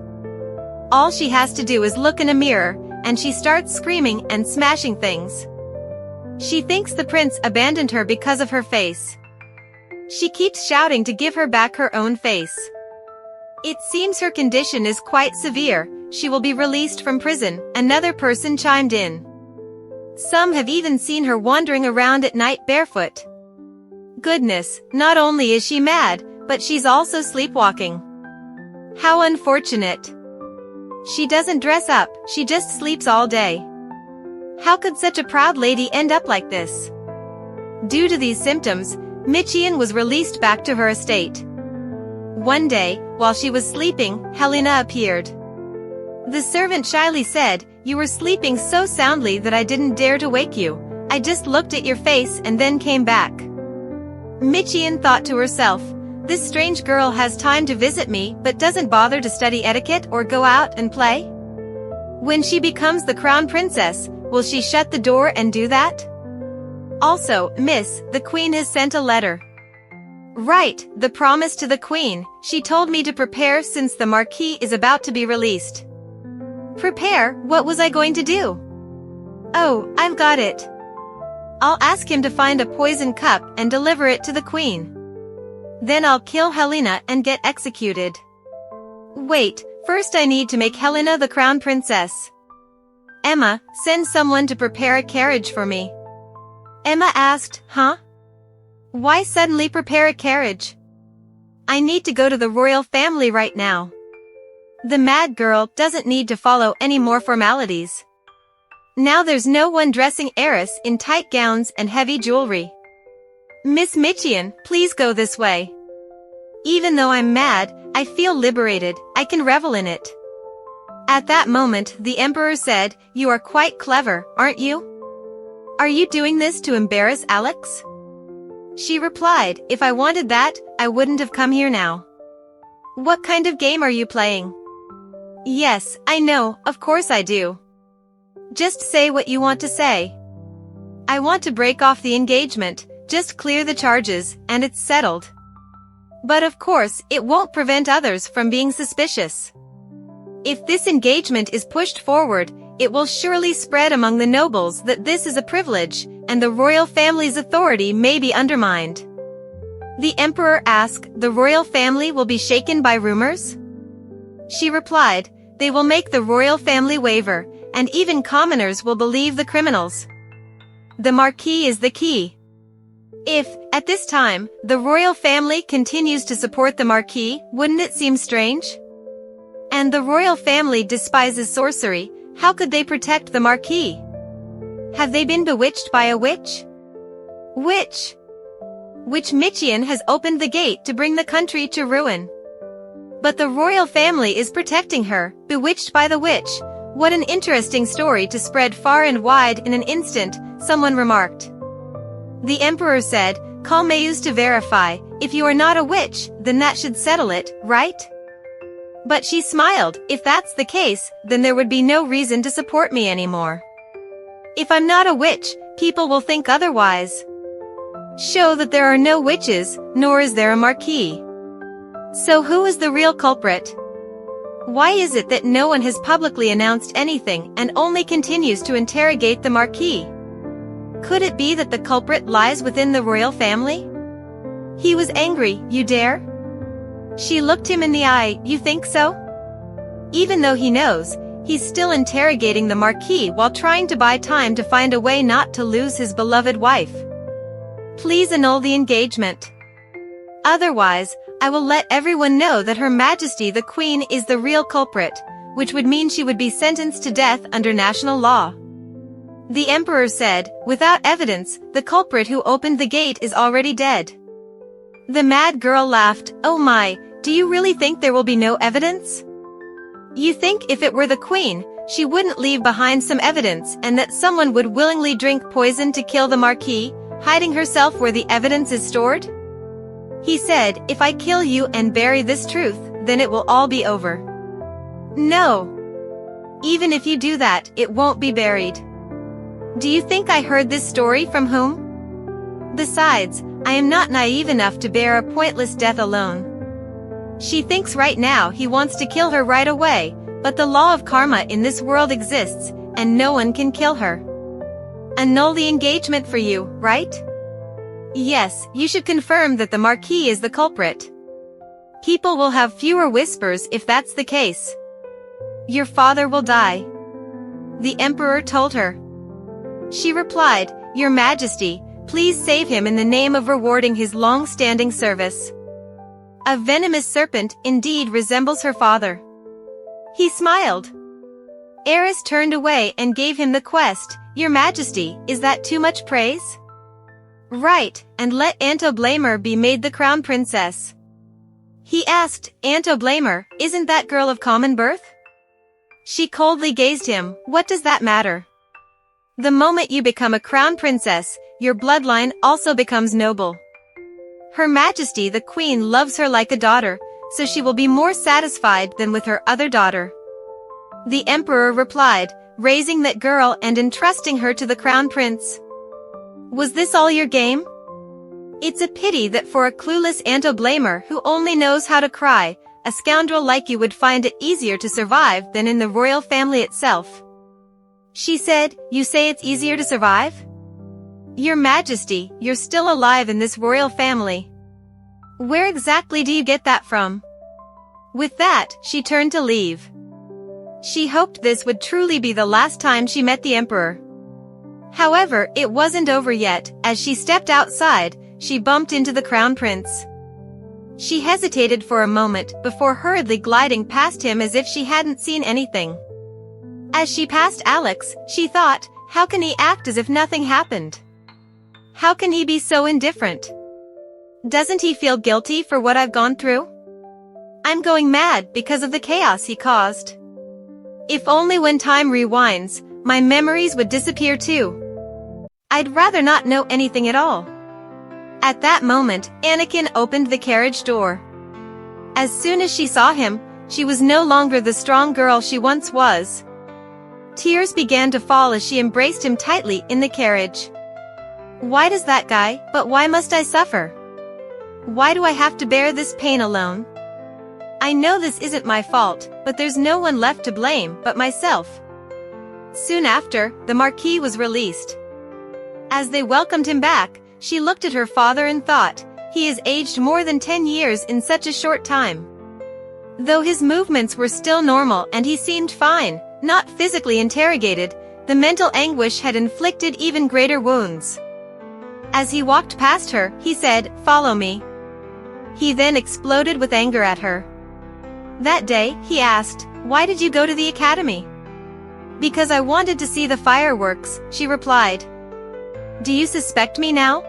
All she has to do is look in a mirror, and she starts screaming and smashing things. She thinks the prince abandoned her because of her face. She keeps shouting to give her back her own face. It seems her condition is quite severe, she will be released from prison, another person chimed in. Some have even seen her wandering around at night barefoot. Goodness, not only is she mad, but she's also sleepwalking. How unfortunate. She doesn't dress up, she just sleeps all day. How could such a proud lady end up like this? Due to these symptoms, Michian was released back to her estate. One day, while she was sleeping, Helena appeared. The servant shyly said, "You were sleeping so soundly that I didn't dare to wake you. I just looked at your face and then came back." Michian thought to herself, "This strange girl has time to visit me but doesn't bother to study etiquette or go out and play? When she becomes the crown princess, will she shut the door and do that? Also, Miss, the Queen has sent a letter." "Right, the promise to the Queen. She told me to prepare since the Marquis is about to be released." "Prepare? What was I going to do?" "Oh, I've got it. I'll ask him to find a poison cup and deliver it to the Queen. Then I'll kill Helena and get executed." "Wait, first I need to make Helena the crown princess. Emma, send someone to prepare a carriage for me." Emma asked, "Huh? Why suddenly prepare a carriage? I need to go to the royal family right now." The mad girl doesn't need to follow any more formalities. Now there's no one dressing heiress in tight gowns and heavy jewelry. "Miss Michian, please go this way. Even though I'm mad, I feel liberated, I can revel in it." At that moment, the emperor said, "You are quite clever, aren't you? Are you doing this to embarrass Alex?" She replied, "If I wanted that, I wouldn't have come here now." "What kind of game are you playing?" "Yes, I know, of course I do. Just say what you want to say." "I want to break off the engagement, just clear the charges, and it's settled. But of course, it won't prevent others from being suspicious. If this engagement is pushed forward, it will surely spread among the nobles that this is a privilege, and the royal family's authority may be undermined." The emperor asked, "The royal family will be shaken by rumors?" She replied, "They will make the royal family waver, and even commoners will believe the criminals. The Marquis is the key. If, at this time, the royal family continues to support the Marquis, wouldn't it seem strange? And the royal family despises sorcery, how could they protect the Marquis? Have they been bewitched by a witch? Witch Michian has opened the gate to bring the country to ruin. But the royal family is protecting her, bewitched by the witch. What an interesting story to spread far and wide in an instant," someone remarked. The emperor said, "Call Mayus to verify. If you are not a witch, then that should settle it, right?" But she smiled, "If that's the case, then there would be no reason to support me anymore. If I'm not a witch, people will think otherwise. Show that there are no witches, nor is there a Marquis. So who is the real culprit? Why is it that no one has publicly announced anything and only continues to interrogate the Marquis? Could it be that the culprit lies within the royal family?" He was angry. "You dare?" She looked him in the eye. "You think so?" Even though he knows, he's still interrogating the Marquis while trying to buy time to find a way not to lose his beloved wife. "Please annul the engagement. Otherwise, I will let everyone know that Her Majesty the Queen is the real culprit, which would mean she would be sentenced to death under national law." The emperor said, "Without evidence, the culprit who opened the gate is already dead." The mad girl laughed. "Oh my, do you really think there will be no evidence? You think if it were the Queen, she wouldn't leave behind some evidence and that someone would willingly drink poison to kill the Marquis, hiding herself where the evidence is stored?" He said, "If I kill you and bury this truth, then it will all be over." "No. Even if you do that, it won't be buried. Do you think I heard this story from whom? Besides, I am not naive enough to bear a pointless death alone. She thinks right now he wants to kill her right away, but the law of karma in this world exists, and no one can kill her. Annul the engagement for you, right? Yes, you should confirm that the Marquis is the culprit. People will have fewer whispers if that's the case. Your father will die, the Emperor told her. She replied, Your Majesty, please save him in the name of rewarding his long-standing service. A venomous serpent indeed resembles her father. He smiled. Eris turned away and gave him the quest. Your Majesty, is that too much praise? Right, and let Antoblamer be made the crown princess. He asked, Antoblamer, isn't that girl of common birth? She coldly gazed him, what does that matter? The moment you become a crown princess, your bloodline also becomes noble. Her Majesty the Queen loves her like a daughter, so she will be more satisfied than with her other daughter. The Emperor replied, raising that girl and entrusting her to the crown prince. Was this all your game? It's a pity that for a clueless Antoblamer who only knows how to cry, a scoundrel like you would find it easier to survive than in the royal family itself. She said, You say it's easier to survive? Your Majesty, you're still alive in this royal family. Where exactly do you get that from? With that, she turned to leave. She hoped this would truly be the last time she met the Emperor. However, it wasn't over yet. As she stepped outside, she bumped into the Crown Prince. She hesitated for a moment before hurriedly gliding past him as if she hadn't seen anything. As she passed Alex, she thought, how can he act as if nothing happened? How can he be so indifferent? Doesn't he feel guilty for what I've gone through? I'm going mad because of the chaos he caused. If only when time rewinds, my memories would disappear too. I'd rather not know anything at all. At that moment, Anakin opened the carriage door. As soon as she saw him, she was no longer the strong girl she once was. Tears began to fall as she embraced him tightly in the carriage. Why does that guy, but why must I suffer? Why do I have to bear this pain alone? I know this isn't my fault, but there's no one left to blame but myself. Soon after, the Marquis was released. As they welcomed him back, she looked at her father and thought, he has aged more than 10 years in such a short time. Though his movements were still normal and he seemed fine, not physically interrogated, the mental anguish had inflicted even greater wounds. As he walked past her, he said, Follow me. He then exploded with anger at her. That day, he asked, Why did you go to the academy? Because I wanted to see the fireworks, she replied. Do you suspect me now?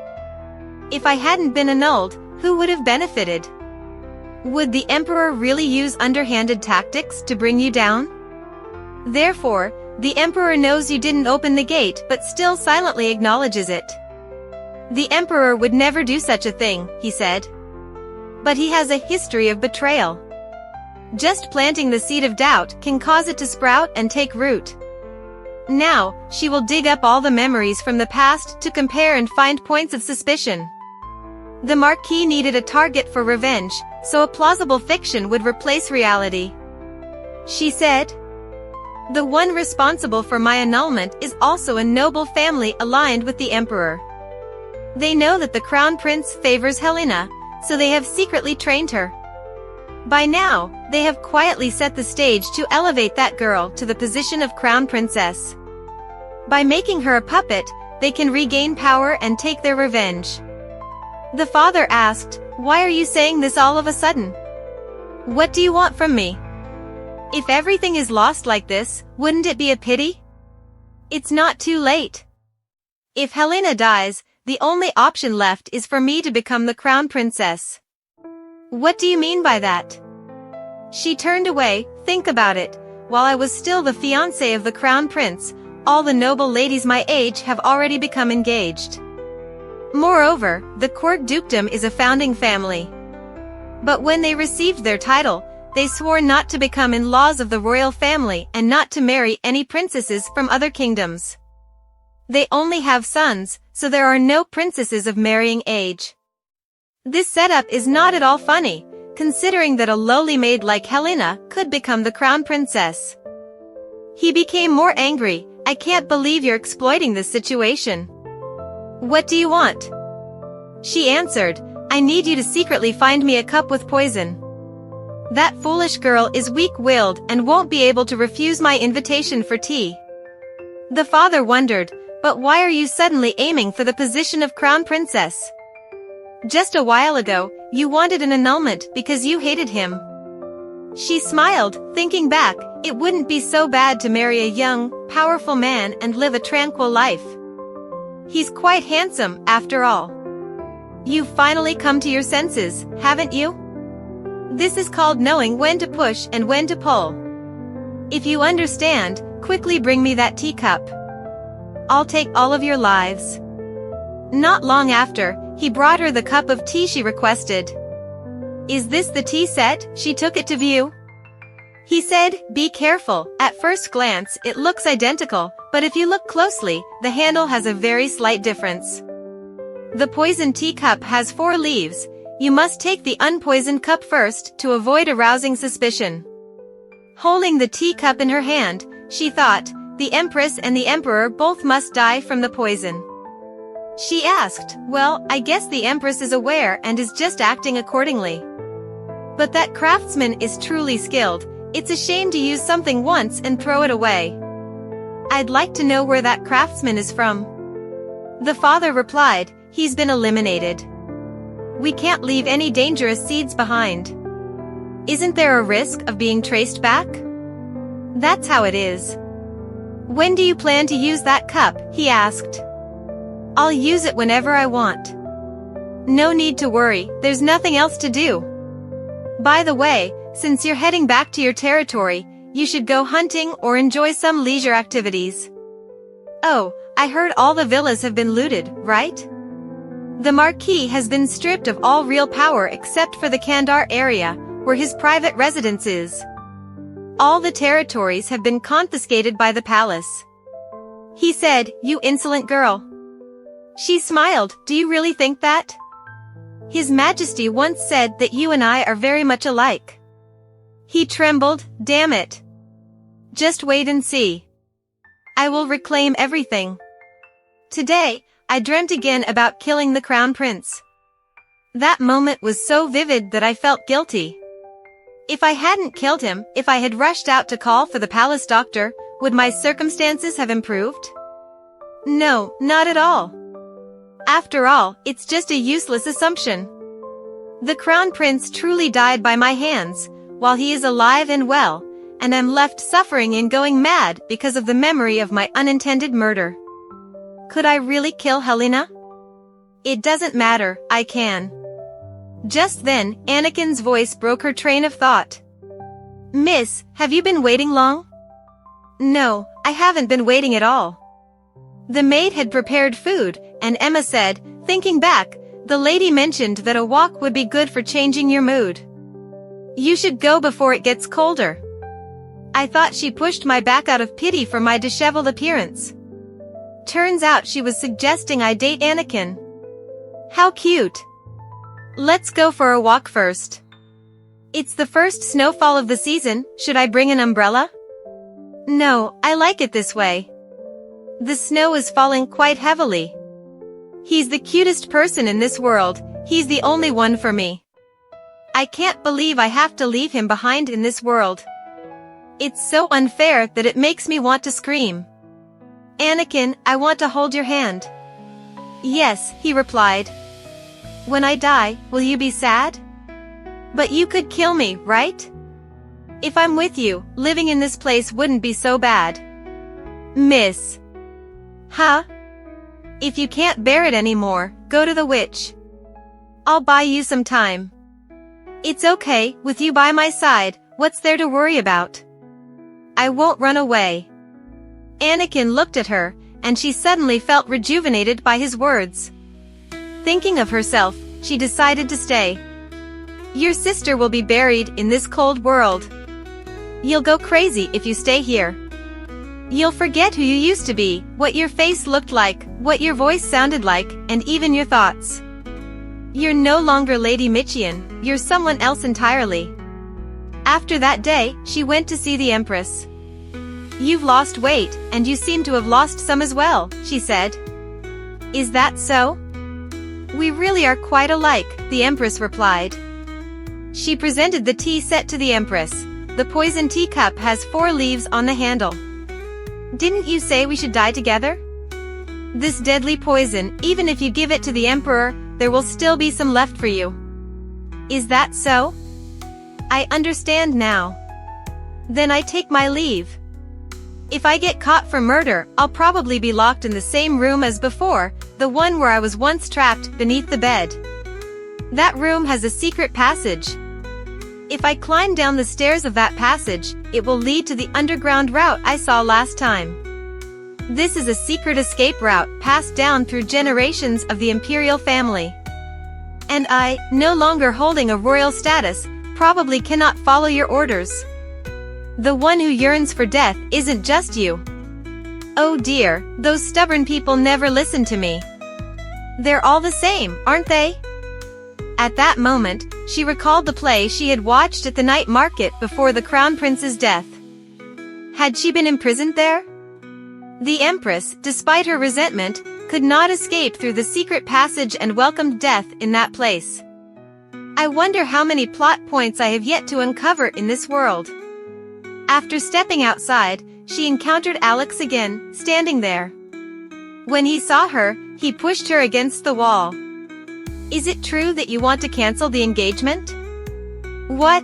If I hadn't been annulled, who would have benefited? Would the Emperor really use underhanded tactics to bring you down? Therefore, the Emperor knows you didn't open the gate but still silently acknowledges it. The Emperor would never do such a thing, he said. But he has a history of betrayal. Just planting the seed of doubt can cause it to sprout and take root. Now, she will dig up all the memories from the past to compare and find points of suspicion. The Marquis needed a target for revenge, so a plausible fiction would replace reality. She said, The one responsible for my annulment is also a noble family aligned with the Emperor. They know that the Crown Prince favors Helena, so they have secretly trained her. By now, they have quietly set the stage to elevate that girl to the position of Crown Princess. By making her a puppet, they can regain power and take their revenge. The father asked, Why are you saying this all of a sudden? What do you want from me? If everything is lost like this, wouldn't it be a pity? It's not too late. If Helena dies, the only option left is for me to become the Crown Princess. What do you mean by that? She turned away. Think about it. While I was still the fiancé of the Crown Prince, all the noble ladies my age have already become engaged. Moreover, the court dukedom is a founding family. But when they received their title, they swore not to become in-laws of the royal family and not to marry any princesses from other kingdoms. They only have sons, so there are no princesses of marrying age. This setup is not at all funny, considering that a lowly maid like Helena could become the crown princess. He became more angry. I can't believe you're exploiting this situation. What do you want? She answered, "I need you to secretly find me a cup with poison." That foolish girl is weak-willed and won't be able to refuse my invitation for tea. The father wondered, "But why are you suddenly aiming for the position of crown princess? Just a while ago, you wanted an annulment because you hated him." She smiled, thinking back, it wouldn't be so bad to marry a young, powerful man and live a tranquil life. He's quite handsome, after all. You've finally come to your senses, haven't you? This is called knowing when to push and when to pull. If you understand, quickly bring me that teacup. I'll take all of your lives. Not long after, he brought her the cup of tea she requested. "Is this the tea set?" She took it to view. He said, "Be careful, at first glance it looks identical, but if you look closely, the handle has a very slight difference. The poisoned teacup has 4 leaves, you must take the unpoisoned cup first to avoid arousing suspicion." Holding the teacup in her hand, she thought, the Empress and the Emperor both must die from the poison. She asked, "Well, I guess the Empress is aware and is just acting accordingly. But that craftsman is truly skilled, it's a shame to use something once and throw it away. I'd like to know where that craftsman is from." The father replied, "He's been eliminated. We can't leave any dangerous seeds behind. Isn't there a risk of being traced back? That's how it is." "When do you plan to use that cup?" he asked. "I'll use it whenever I want. No need to worry, there's nothing else to do. By the way, since you're heading back to your territory, you should go hunting or enjoy some leisure activities. Oh, I heard all the villas have been looted, right? The Marquis has been stripped of all real power except for the Kandar area, where his private residence is. All the territories have been confiscated by the palace." He said, "You insolent girl." She smiled, "Do you really think that? His Majesty once said that you and I are very much alike." He trembled, "Damn it. Just wait and see. I will reclaim everything. Today, I dreamt again about killing the crown prince. That moment was so vivid that I felt guilty. If I hadn't killed him, if I had rushed out to call for the palace doctor, would my circumstances have improved? No, not at all. After all, it's just a useless assumption. The crown prince truly died by my hands, while he is alive and well, and I'm left suffering and going mad because of the memory of my unintended murder. Could I really kill Helena? It doesn't matter, I can." Just then, Anakin's voice broke her train of thought. "Miss, have you been waiting long?" "No, I haven't been waiting at all." The maid had prepared food, and Emma said, thinking back, "The lady mentioned that a walk would be good for changing your mood. You should go before it gets colder." I thought she pushed my back out of pity for my disheveled appearance. Turns out she was suggesting I date Anakin. How cute. Let's go for a walk first. It's the first snowfall of the season, should I bring an umbrella? No, I like it this way. The snow is falling quite heavily. He's the cutest person in this world, he's the only one for me. I can't believe I have to leave him behind in this world. It's so unfair that it makes me want to scream. Anakin, I want to hold your hand. Yes, he replied. When I die, will you be sad? But you could kill me, right? If I'm with you, living in this place wouldn't be so bad. Miss. Huh? If you can't bear it anymore, go to the witch. I'll buy you some time. It's okay, with you by my side, what's there to worry about? I won't run away. Anakin looked at her, and she suddenly felt rejuvenated by his words. Thinking of herself, she decided to stay. Your sister will be buried in this cold world. You'll go crazy if you stay here. You'll forget who you used to be, what your face looked like, what your voice sounded like, and even your thoughts. You're no longer Lady Michian, you're someone else entirely. After that day, she went to see the Empress. You've lost weight, and you seem to have lost some as well, she said. Is that so? We really are quite alike, the Empress replied. She presented the tea set to the Empress. The poison teacup has 4 leaves on the handle. Didn't you say we should die together? This deadly poison, even if you give it to the Emperor, there will still be some left for you. Is that so? I understand now. Then I take my leave. If I get caught for murder, I'll probably be locked in the same room as before, the one where I was once trapped beneath the bed. That room has a secret passage. If I climb down the stairs of that passage, it will lead to the underground route I saw last time. This is a secret escape route passed down through generations of the imperial family. And I, no longer holding a royal status, probably cannot follow your orders. The one who yearns for death isn't just you. Oh dear, those stubborn people never listen to me. They're all the same, aren't they? At that moment, she recalled the play she had watched at the night market before the Crown Prince's death. Had she been imprisoned there? The Empress, despite her resentment, could not escape through the secret passage and welcomed death in that place. I wonder how many plot points I have yet to uncover in this world. After stepping outside, she encountered Alex again, standing there. When he saw her, he pushed her against the wall. Is it true that you want to cancel the engagement? What?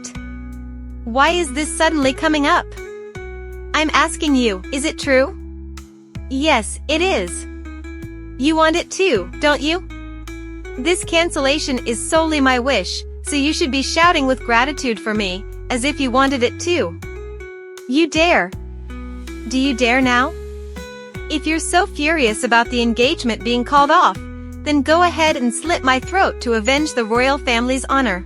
Why is this suddenly coming up? I'm asking you, is it true? Yes, it is. You want it too, don't you? This cancellation is solely my wish, so you should be shouting with gratitude for me, as if you wanted it too. You dare. Do you dare now? If you're so furious about the engagement being called off, then go ahead and slit my throat to avenge the royal family's honor.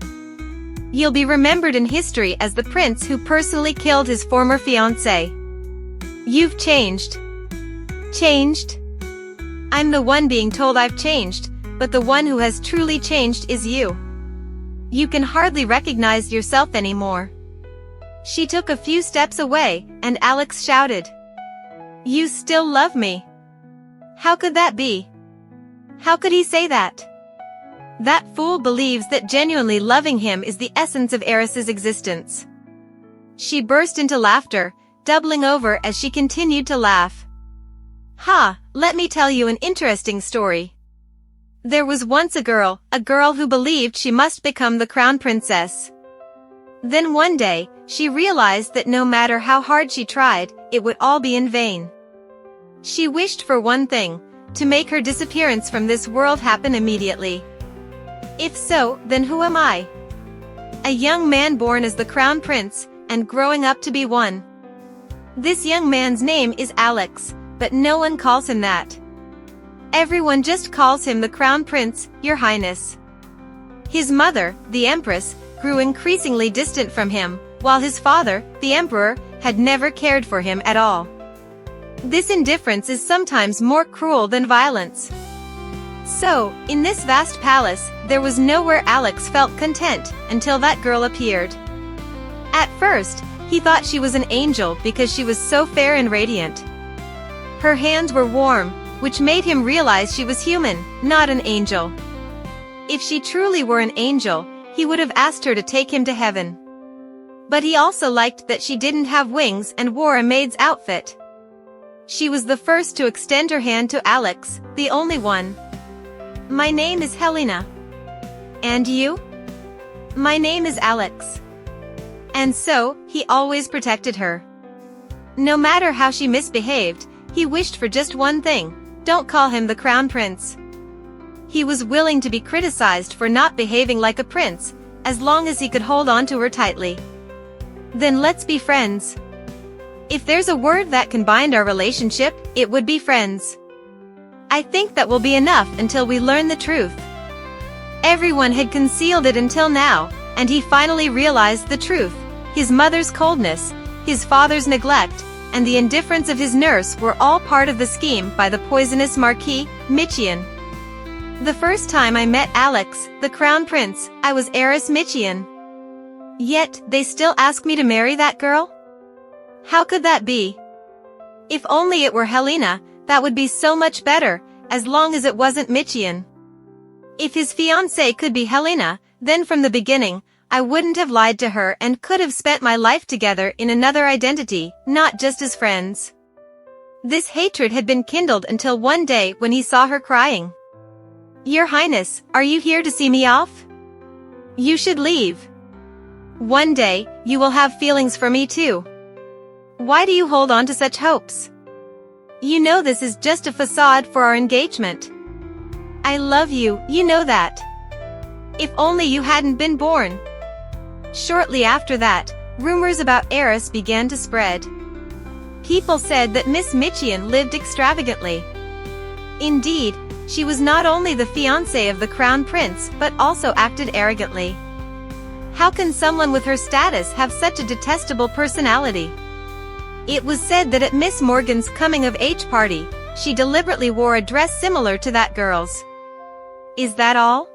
You'll be remembered in history as the prince who personally killed his former fiancée. You've changed. Changed? I'm the one being told I've changed, but the one who has truly changed is you. You can hardly recognize yourself anymore. She took a few steps away, and Alex shouted. You still love me. How could that be? How could he say that? That fool believes that genuinely loving him is the essence of Eris's existence. She burst into laughter, doubling over as she continued to laugh. Ha, let me tell you an interesting story. There was once a girl who believed she must become the crown princess. Then one day, she realized that no matter how hard she tried, it would all be in vain. She wished for one thing, to make her disappearance from this world happen immediately. If so, then who am I? A young man born as the crown prince, and growing up to be one. This young man's name is Alex, but no one calls him that. Everyone just calls him the crown prince, your highness. His mother, the empress, grew increasingly distant from him, while his father, the emperor, had never cared for him at all. This indifference is sometimes more cruel than violence. So, in this vast palace, there was nowhere Alex felt content until that girl appeared. At first, he thought she was an angel because she was so fair and radiant. Her hands were warm, which made him realize she was human, not an angel. If she truly were an angel, he would have asked her to take him to heaven. But he also liked that she didn't have wings and wore a maid's outfit. She was the first to extend her hand to Alex, the only one. My name is Helena. And you? My name is Alex. And so, he always protected her. No matter how she misbehaved, he wished for just one thing, don't call him the crown prince. He was willing to be criticized for not behaving like a prince, as long as he could hold on to her tightly. Then let's be friends. If there's a word that can bind our relationship, it would be friends. I think that will be enough until we learn the truth. Everyone had concealed it until now, and he finally realized the truth. His mother's coldness, his father's neglect, and the indifference of his nurse were all part of the scheme by the poisonous Marquis, Michian. The first time I met Alex, the crown prince, I was heiress Michian. Yet, they still ask me to marry that girl? How could that be? If only it were Helena, that would be so much better, as long as it wasn't Michian. If his fiancée could be Helena, then from the beginning, I wouldn't have lied to her and could have spent my life together in another identity, not just as friends. This hatred had been kindled until one day when he saw her crying. "Your Highness, are you here to see me off? You should leave. One day, you will have feelings for me too. Why do you hold on to such hopes? You know this is just a facade for our engagement. I love you, you know that. If only you hadn't been born." Shortly after that, rumors about Eris began to spread. People said that Miss Michian lived extravagantly. Indeed, she was not only the fiancée of the crown prince but also acted arrogantly. How can someone with her status have such a detestable personality? It was said that at Miss Morgan's coming-of-age party, she deliberately wore a dress similar to that girl's. Is that all?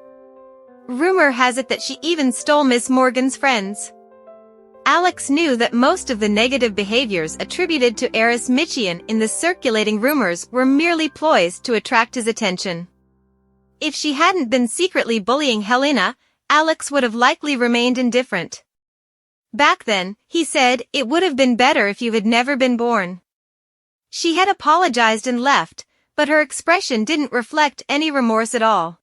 Rumor has it that she even stole Miss Morgan's friends. Alex knew that most of the negative behaviors attributed to Eris Michian in the circulating rumors were merely ploys to attract his attention. If she hadn't been secretly bullying Helena, Alex would have likely remained indifferent. Back then, he said, it would have been better if you had never been born. She had apologized and left, but her expression didn't reflect any remorse at all.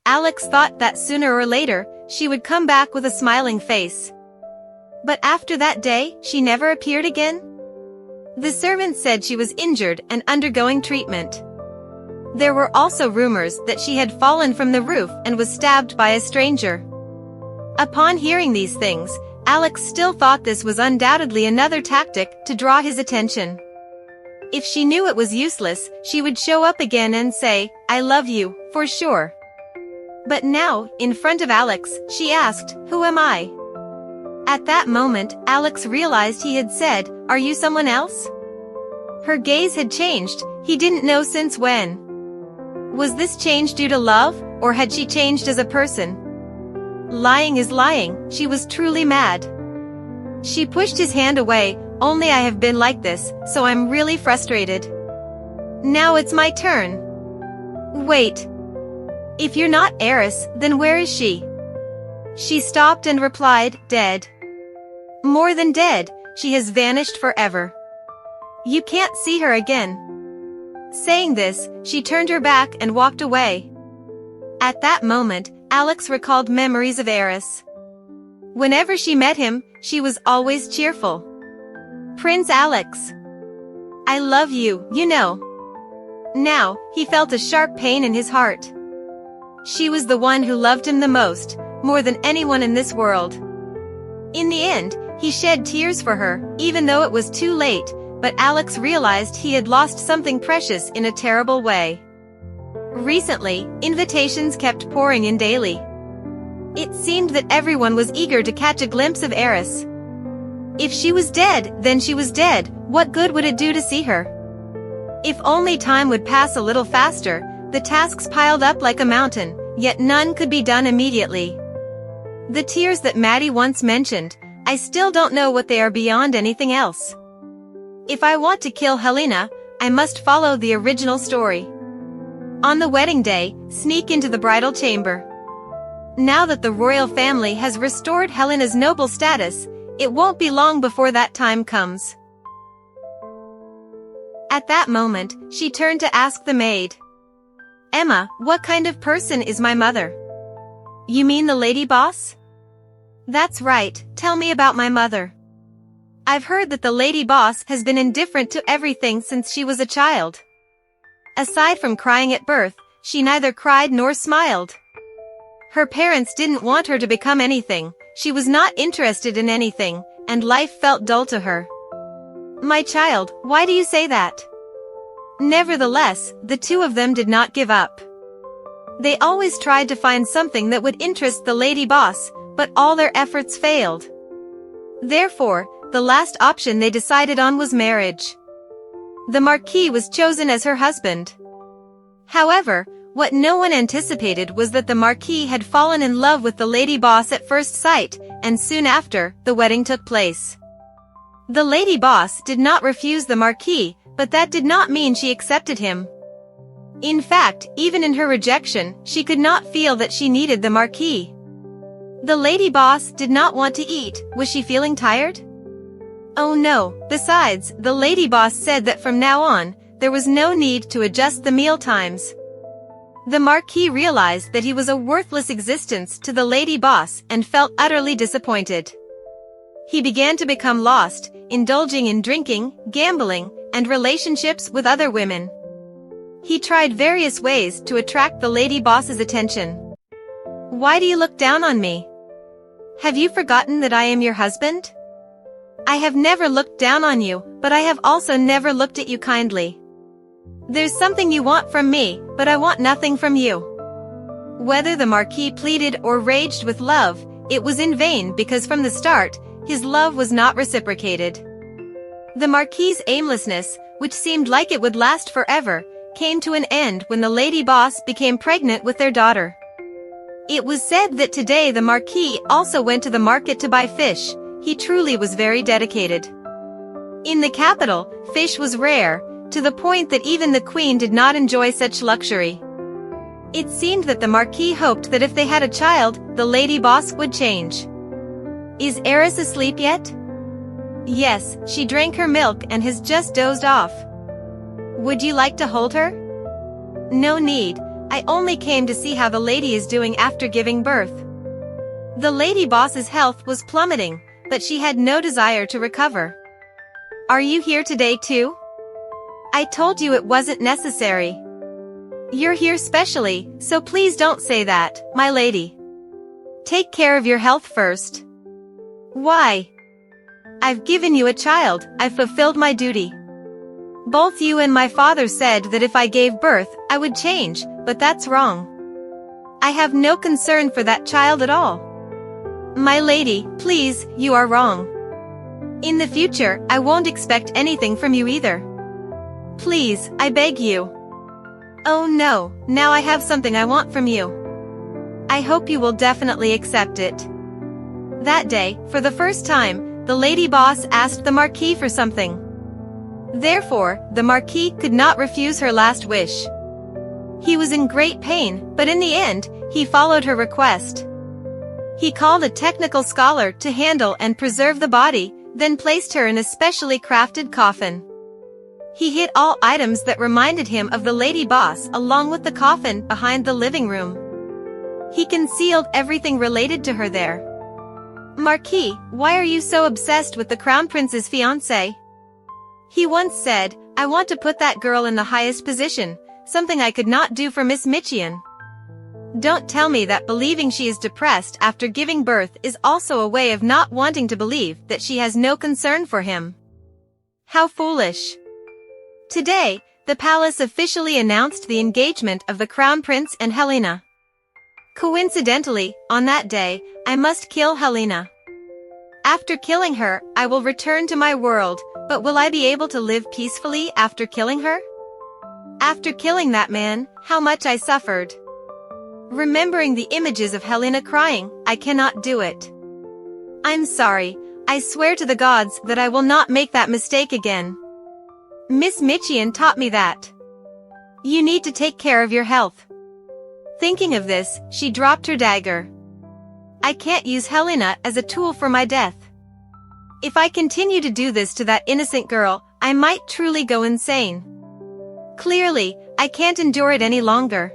Alex thought that sooner or later, she would come back with a smiling face. But after that day, she never appeared again? The servant said she was injured and undergoing treatment. There were also rumors that she had fallen from the roof and was stabbed by a stranger. Upon hearing these things, Alex still thought this was undoubtedly another tactic to draw his attention. If she knew it was useless, she would show up again and say, "I love you," for sure. But now, in front of Alex, she asked, "Who am I?" At that moment, Alex realized he had said, "Are you someone else?" Her gaze had changed, he didn't know since when. Was this change due to love, or had she changed as a person? Lying is lying, she was truly mad. She pushed his hand away, "Only I have been like this, so I'm really frustrated. Now it's my turn." Wait. If you're not Eris, then where is she? She stopped and replied, "Dead." More than dead, she has vanished forever. You can't see her again. Saying this, she turned her back and walked away. At that moment, Alex recalled memories of Eris. Whenever she met him, she was always cheerful. "Prince Alex. I love you, you know." Now, he felt a sharp pain in his heart. She was the one who loved him the most, more than anyone in this world. In the end, he shed tears for her, even though it was too late, but Alex realized he had lost something precious in a terrible way. Recently, invitations kept pouring in daily. It seemed that everyone was eager to catch a glimpse of Eris. If she was dead, then she was dead, what good would it do to see her? If only time would pass a little faster, the tasks piled up like a mountain, yet none could be done immediately. The tears that Maddie once mentioned, I still don't know what they are beyond anything else. If I want to kill Helena, I must follow the original story. On the wedding day, sneak into the bridal chamber. Now that the royal family has restored Helena's noble status, it won't be long before that time comes. At that moment, she turned to ask the maid. "Emma, what kind of person is my mother?" "You mean the lady boss?" "That's right, tell me about my mother." "I've heard that the lady boss has been indifferent to everything since she was a child. Aside from crying at birth, she neither cried nor smiled. Her parents didn't want her to become anything, she was not interested in anything, and life felt dull to her." "My child, why do you say that?" Nevertheless, the two of them did not give up. They always tried to find something that would interest the lady boss, but all their efforts failed. Therefore, the last option they decided on was marriage. The Marquis was chosen as her husband. However, what no one anticipated was that the Marquis had fallen in love with the lady boss at first sight, and soon after, the wedding took place. The lady boss did not refuse the Marquis, but that did not mean she accepted him. In fact, even in her rejection, she could not feel that she needed the Marquis. The lady boss did not want to eat. Was she feeling tired? Oh no, besides, the lady boss said that from now on, there was no need to adjust the meal times. The Marquis realized that he was a worthless existence to the lady boss and felt utterly disappointed. He began to become lost, indulging in drinking, gambling, and relationships with other women. He tried various ways to attract the lady boss's attention. Why do you look down on me? Have you forgotten that I am your husband? I have never looked down on you, but I have also never looked at you kindly. There's something you want from me, but I want nothing from you. Whether the Marquis pleaded or raged with love, it was in vain because from the start, his love was not reciprocated. The Marquis's aimlessness, which seemed like it would last forever, came to an end when the lady boss became pregnant with their daughter. It was said that today the Marquis also went to the market to buy fish. He truly was very dedicated. In the capital, fish was rare, to the point that even the queen did not enjoy such luxury. It seemed that the Marquis hoped that if they had a child, the lady boss would change. Is Eris asleep yet? Yes, she drank her milk and has just dozed off. Would you like to hold her? No need, I only came to see how the lady is doing after giving birth. The lady boss's health was plummeting, but she had no desire to recover. Are you here today too? I told you it wasn't necessary. You're here specially, so please don't say that, my lady. Take care of your health first. Why? I've given you a child, I've fulfilled my duty. Both you and my father said that if I gave birth, I would change, but that's wrong. I have no concern for that child at all. My lady, please, you are wrong. In the future, I won't expect anything from you either. Please, I beg you. Oh no, now I have something I want from you. I hope you will definitely accept it. That day, for the first time, the lady boss asked the Marquis for something. Therefore, the Marquis could not refuse her last wish. He was in great pain, but in the end, he followed her request. He called a technical scholar to handle and preserve the body, then placed her in a specially crafted coffin. He hid all items that reminded him of the lady boss along with the coffin behind the living room. He concealed everything related to her there. Marquis, why are you so obsessed with the crown prince's fiancée? He once said, I want to put that girl in the highest position, something I could not do for Miss Michian. Don't tell me that believing she is depressed after giving birth is also a way of not wanting to believe that she has no concern for him. How foolish. Today, the palace officially announced the engagement of the crown prince and Helena. Coincidentally, on that day, I must kill Helena. After killing her, I will return to my world, but will I be able to live peacefully after killing her? After killing that man, how much I suffered. Remembering the images of Helena crying, I cannot do it. I'm sorry, I swear to the gods that I will not make that mistake again. Miss Michian taught me that. You need to take care of your health. Thinking of this, she dropped her dagger. I can't use Helena as a tool for my death. If I continue to do this to that innocent girl, I might truly go insane. Clearly, I can't endure it any longer.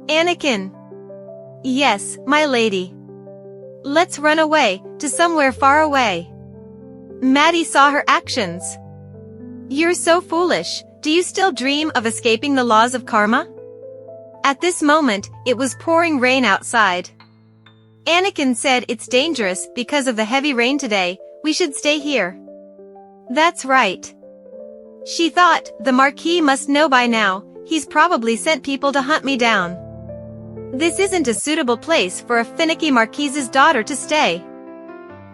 Anakin. Yes, my lady. Let's run away, to somewhere far away. Maddie saw her actions. You're so foolish, do you still dream of escaping the laws of karma? At this moment, it was pouring rain outside. Anakin said it's dangerous because of the heavy rain today, we should stay here. That's right. She thought, the Marquis must know by now, he's probably sent people to hunt me down. This isn't a suitable place for a finicky Marquis's daughter to stay.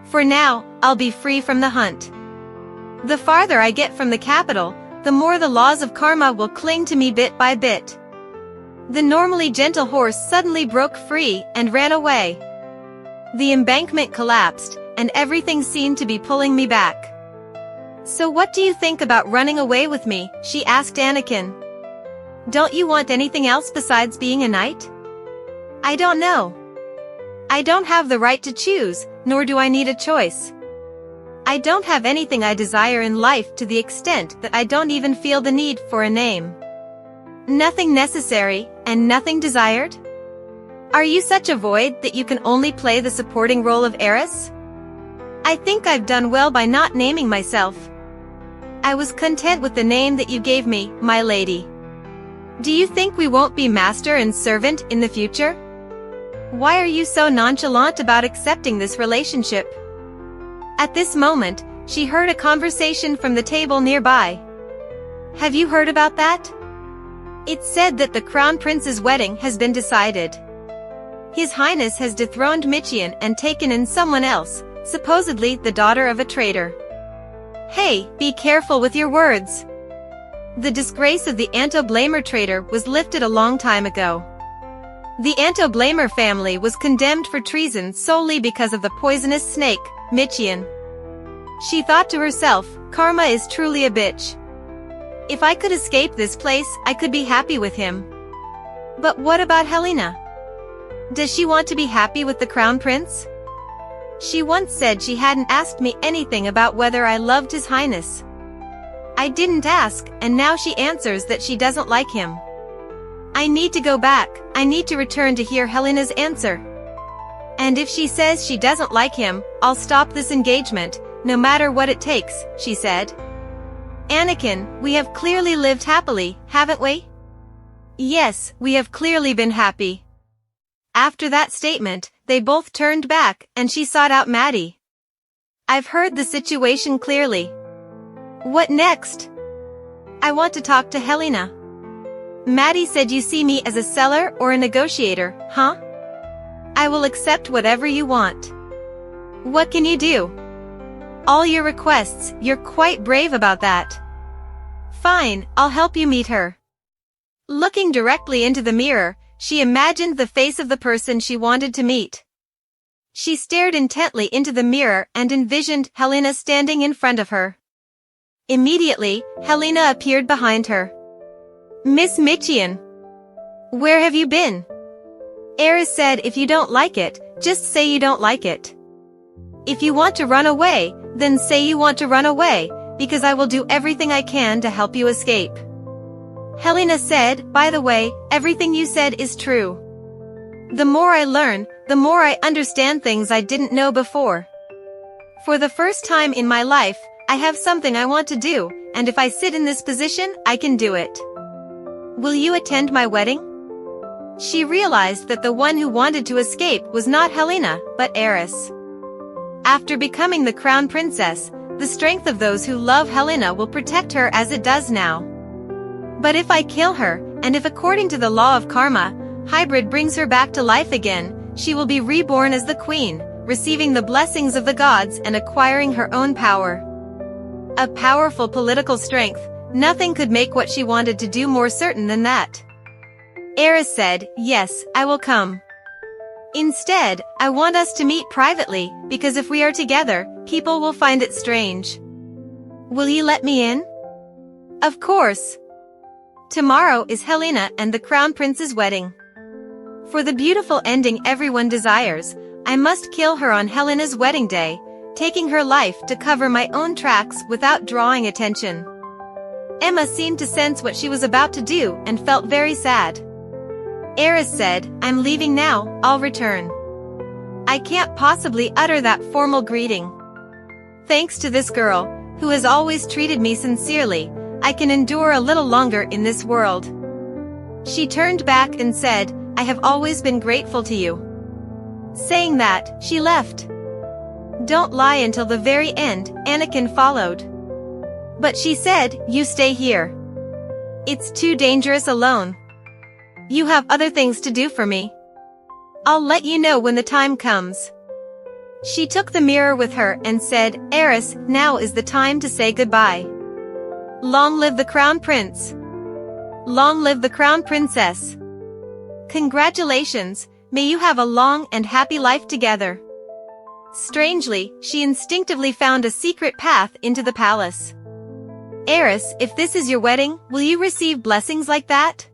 For now, I'll be free from the hunt. The farther I get from the capital, the more the laws of karma will cling to me bit by bit. The normally gentle horse suddenly broke free and ran away. The embankment collapsed, and everything seemed to be pulling me back. So what do you think about running away with me? She asked Anakin. Don't you want anything else besides being a knight? I don't know. I don't have the right to choose, nor do I need a choice. I don't have anything I desire in life to the extent that I don't even feel the need for a name. Nothing necessary, and nothing desired? Are you such a void that you can only play the supporting role of heiress? I think I've done well by not naming myself. I was content with the name that you gave me, my lady. Do you think we won't be master and servant in the future? Why are you so nonchalant about accepting this relationship? At this moment, she heard a conversation from the table nearby. Have you heard about that? It's said that the Crown Prince's wedding has been decided. His Highness has dethroned Michian and taken in someone else, supposedly the daughter of a traitor. Hey, be careful with your words. The disgrace of the Anto-Blamer traitor was lifted a long time ago. The Anto-Blamer family was condemned for treason solely because of the poisonous snake, Michian. She thought to herself, karma is truly a bitch. If I could escape this place, I could be happy with him. But what about Helena? Does she want to be happy with the Crown Prince? She once said she hadn't asked me anything about whether I loved His Highness. I didn't ask, and now she answers that she doesn't like him. I need to go back, I need to return to hear Helena's answer. And if she says she doesn't like him, I'll stop this engagement, no matter what it takes, she said. Anakin, we have clearly lived happily, haven't we? Yes, we have clearly been happy. After that statement, they both turned back, and she sought out Maddie. I've heard the situation clearly. What next? I want to talk to Helena. Maddie said you see me as a seller or a negotiator, huh? I will accept whatever you want. What can you do? All your requests, you're quite brave about that. Fine, I'll help you meet her. Looking directly into the mirror, she imagined the face of the person she wanted to meet. She stared intently into the mirror and envisioned Helena standing in front of her. Immediately, Helena appeared behind her. Miss Michian. Where have you been? Eris said if you don't like it, just say you don't like it. If you want to run away, then say you want to run away, because I will do everything I can to help you escape. Helena said, by the way, everything you said is true. The more I learn, the more I understand things I didn't know before. For the first time in my life, I have something I want to do, and if I sit in this position, I can do it. Will you attend my wedding? She realized that the one who wanted to escape was not Helena, but Eris. After becoming the crown princess, the strength of those who love Helena will protect her as it does now. But if I kill her, and if according to the law of karma, Hybrid brings her back to life again, she will be reborn as the queen, receiving the blessings of the gods and acquiring her own power. A powerful political strength, nothing could make what she wanted to do more certain than that. Eris said, yes, I will come. Instead, I want us to meet privately, because if we are together, people will find it strange. Will you let me in? Of course. Tomorrow is Helena and the Crown Prince's wedding. For the beautiful ending everyone desires, I must kill her on Helena's wedding day, taking her life to cover my own tracks without drawing attention. Emma seemed to sense what she was about to do and felt very sad. Eris said, I'm leaving now, I'll return. I can't possibly utter that formal greeting. Thanks to this girl, who has always treated me sincerely, I can endure a little longer in this world. She turned back and said, I have always been grateful to you. Saying that, she left. Don't lie until the very end, Anakin followed. But she said, you stay here. It's too dangerous alone. You have other things to do for me. I'll let you know when the time comes. She took the mirror with her and said, Eris, now is the time to say goodbye. Long live the Crown Prince. Long live the Crown Princess. Congratulations, may you have a long and happy life together. Strangely, she instinctively found a secret path into the palace. Eris, if this is your wedding, will you receive blessings like that?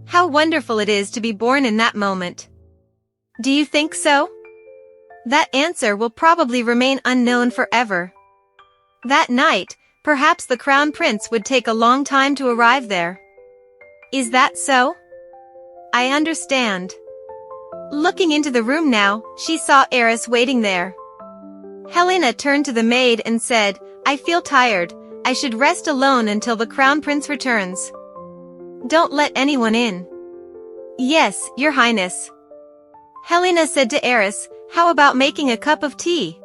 How wonderful it is to be born in that moment. Do you think so? That answer will probably remain unknown forever. That night, perhaps the crown prince would take a long time to arrive there. Is that so? I understand. Looking into the room now, she saw Eris waiting there. Helena turned to the maid and said, "I feel tired. I should rest alone until the crown prince returns. Don't let anyone in." "Yes, your highness." Helena said to Eris, "How about making a cup of tea?"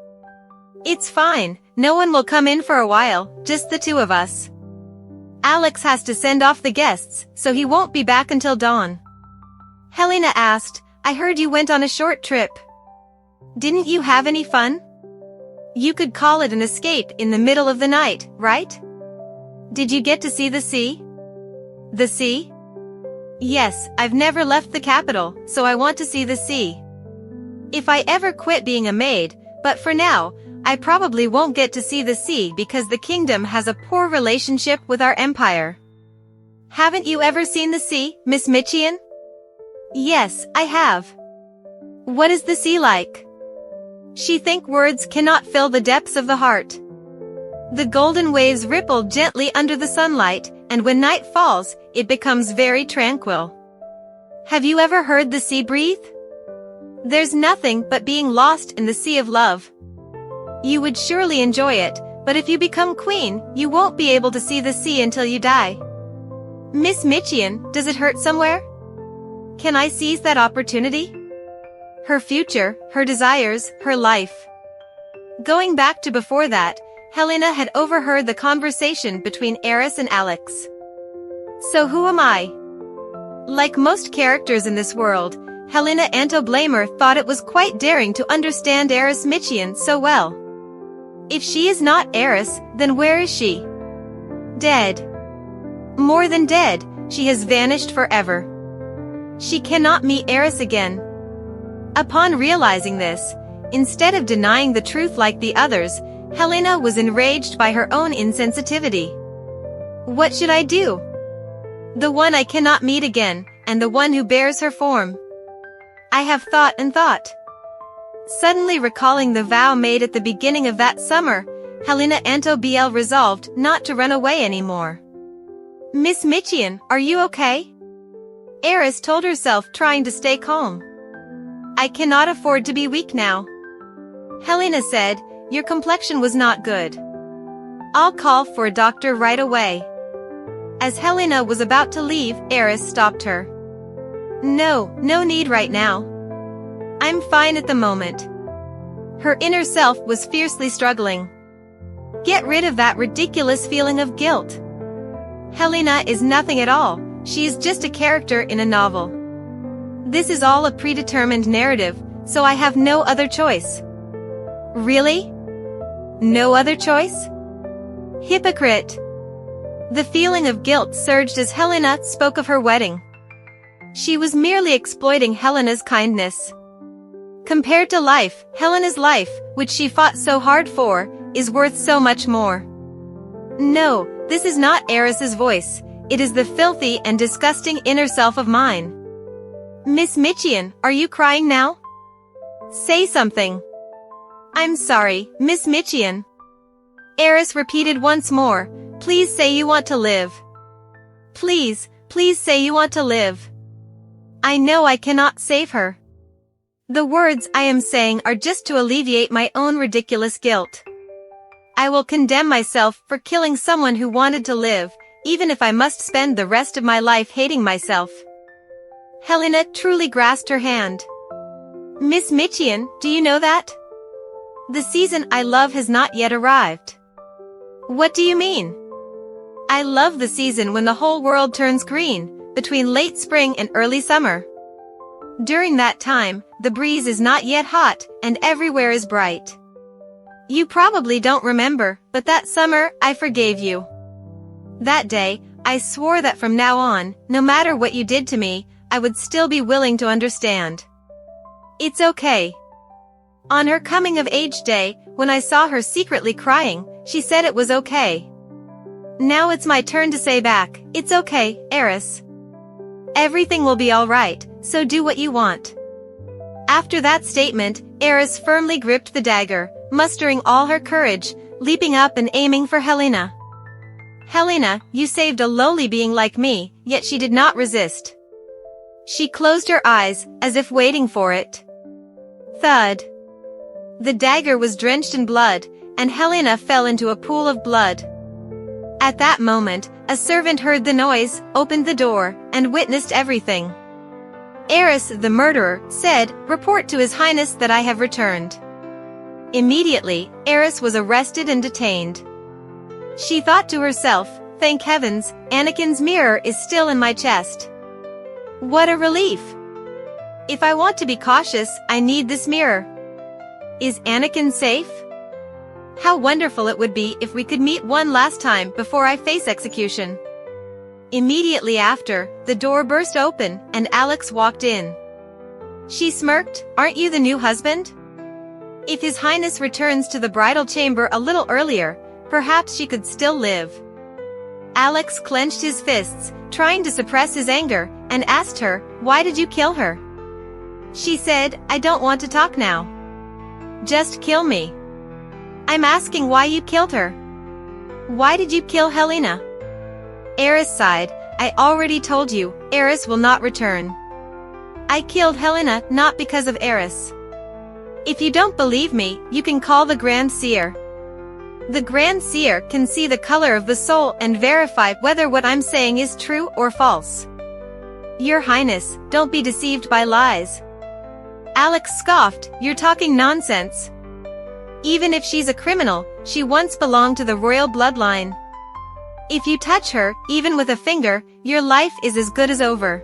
"It's fine, no one will come in for a while, just the two of us. Alex has to send off the guests, so he won't be back until dawn." Helena asked, "I heard you went on a short trip. Didn't you have any fun? You could call it an escape in the middle of the night, right? Did you get to see the sea?" "The sea? Yes, I've never left the capital, so I want to see the sea. If I ever quit being a maid, but for now, I probably won't get to see the sea because the kingdom has a poor relationship with our empire." "Haven't you ever seen the sea, Miss Mitchian?" "Yes, I have." "What is the sea like?" She think words cannot fill the depths of the heart. The golden waves ripple gently under the sunlight, and when night falls, it becomes very tranquil. Have you ever heard the sea breathe? There's nothing but being lost in the sea of love. You would surely enjoy it, but if you become queen, you won't be able to see the sea until you die. Miss Mitchian, does it hurt somewhere? Can I seize that opportunity? Her future, her desires, her life. Going back to before that, Helena had overheard the conversation between Eris and Alex. So who am I? Like most characters in this world, Helena Antoblamer thought it was quite daring to understand Eris Mitchian so well. If she is not Eris, then where is she? Dead. More than dead, she has vanished forever. She cannot meet Eris again. Upon realizing this, instead of denying the truth like the others, Helena was enraged by her own insensitivity. What should I do? The one I cannot meet again, and the one who bears her form. I have thought and thought. Suddenly recalling the vow made at the beginning of that summer, Helena Antobl resolved not to run away anymore. Miss Mitchian, are you okay? Eris told herself, trying to stay calm. I cannot afford to be weak now. Helena said, your complexion was not good. I'll call for a doctor right away. As Helena was about to leave, Eris stopped her. No need right now. I'm fine at the moment. Her inner self was fiercely struggling. Get rid of that ridiculous feeling of guilt. Helena is nothing at all, she is just a character in a novel. This is all a predetermined narrative, so I have no other choice. Really? No other choice? Hypocrite. The feeling of guilt surged as Helena spoke of her wedding. She was merely exploiting Helena's kindness. Compared to life, Helena's life, which she fought so hard for, is worth so much more. No, this is not Eris's voice, it is the filthy and disgusting inner self of mine. Miss Mitchian, are you crying now? Say something. I'm sorry, Miss Mitchian. Eris repeated once more, please say you want to live. Please say you want to live. I know I cannot save her. The words I am saying are just to alleviate my own ridiculous guilt. I will condemn myself for killing someone who wanted to live, even if I must spend the rest of my life hating myself. Helena truly grasped her hand. Miss Mitchian, do you know that? The season I love has not yet arrived. What do you mean? I love the season when the whole world turns green, between late spring and early summer. During that time, the breeze is not yet hot, and everywhere is bright. You probably don't remember, but that summer, I forgave you. That day, I swore that from now on, no matter what you did to me, I would still be willing to understand. It's okay. On her coming-of-age day, when I saw her secretly crying, she said it was okay. Now it's my turn to say back, it's okay, Eris. Everything will be alright, so do what you want. After that statement, Eris firmly gripped the dagger, mustering all her courage, leaping up and aiming for Helena. Helena, you saved a lowly being like me, yet she did not resist. She closed her eyes, as if waiting for it. Thud. The dagger was drenched in blood, and Helena fell into a pool of blood. At that moment, a servant heard the noise, opened the door, and witnessed everything. Eris, the murderer, said, "Report to His Highness that I have returned." Immediately, Eris was arrested and detained. She thought to herself, "Thank heavens, Anakin's mirror is still in my chest. What a relief! If I want to be cautious, I need this mirror. Is Anakin safe? How wonderful it would be if we could meet one last time before I face execution." Immediately after, the door burst open, and Alex walked in. She smirked, "Aren't you the new husband? If His Highness returns to the bridal chamber a little earlier, perhaps she could still live." Alex clenched his fists, trying to suppress his anger, and asked her, "Why did you kill her?" She said, "I don't want to talk now. Just kill me." "I'm asking why you killed her. Why did you kill Helena?" Eris sighed, "I already told you, Eris will not return. I killed Helena not because of Eris. If you don't believe me, you can call the Grand Seer. The Grand Seer can see the color of the soul and verify whether what I'm saying is true or false. Your Highness, don't be deceived by lies." Alex scoffed, "You're talking nonsense. Even if she's a criminal, she once belonged to the royal bloodline. If you touch her, even with a finger, your life is as good as over.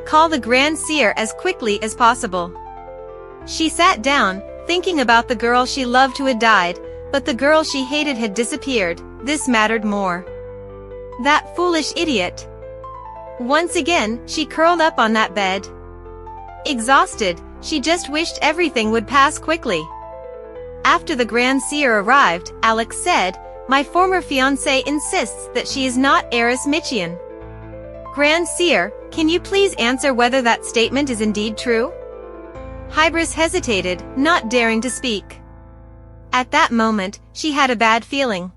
Call the Grand Seer as quickly as possible." She sat down, thinking about the girl she loved who had died, but the girl she hated had disappeared. This mattered more. That foolish idiot. Once again, she curled up on that bed. Exhausted, she just wished everything would pass quickly. After the Grand Seer arrived, Alex said, "My former fiancé insists that she is not Eris Michian. Grand Seer, can you please answer whether that statement is indeed true?" Hybris hesitated, not daring to speak. At that moment, she had a bad feeling.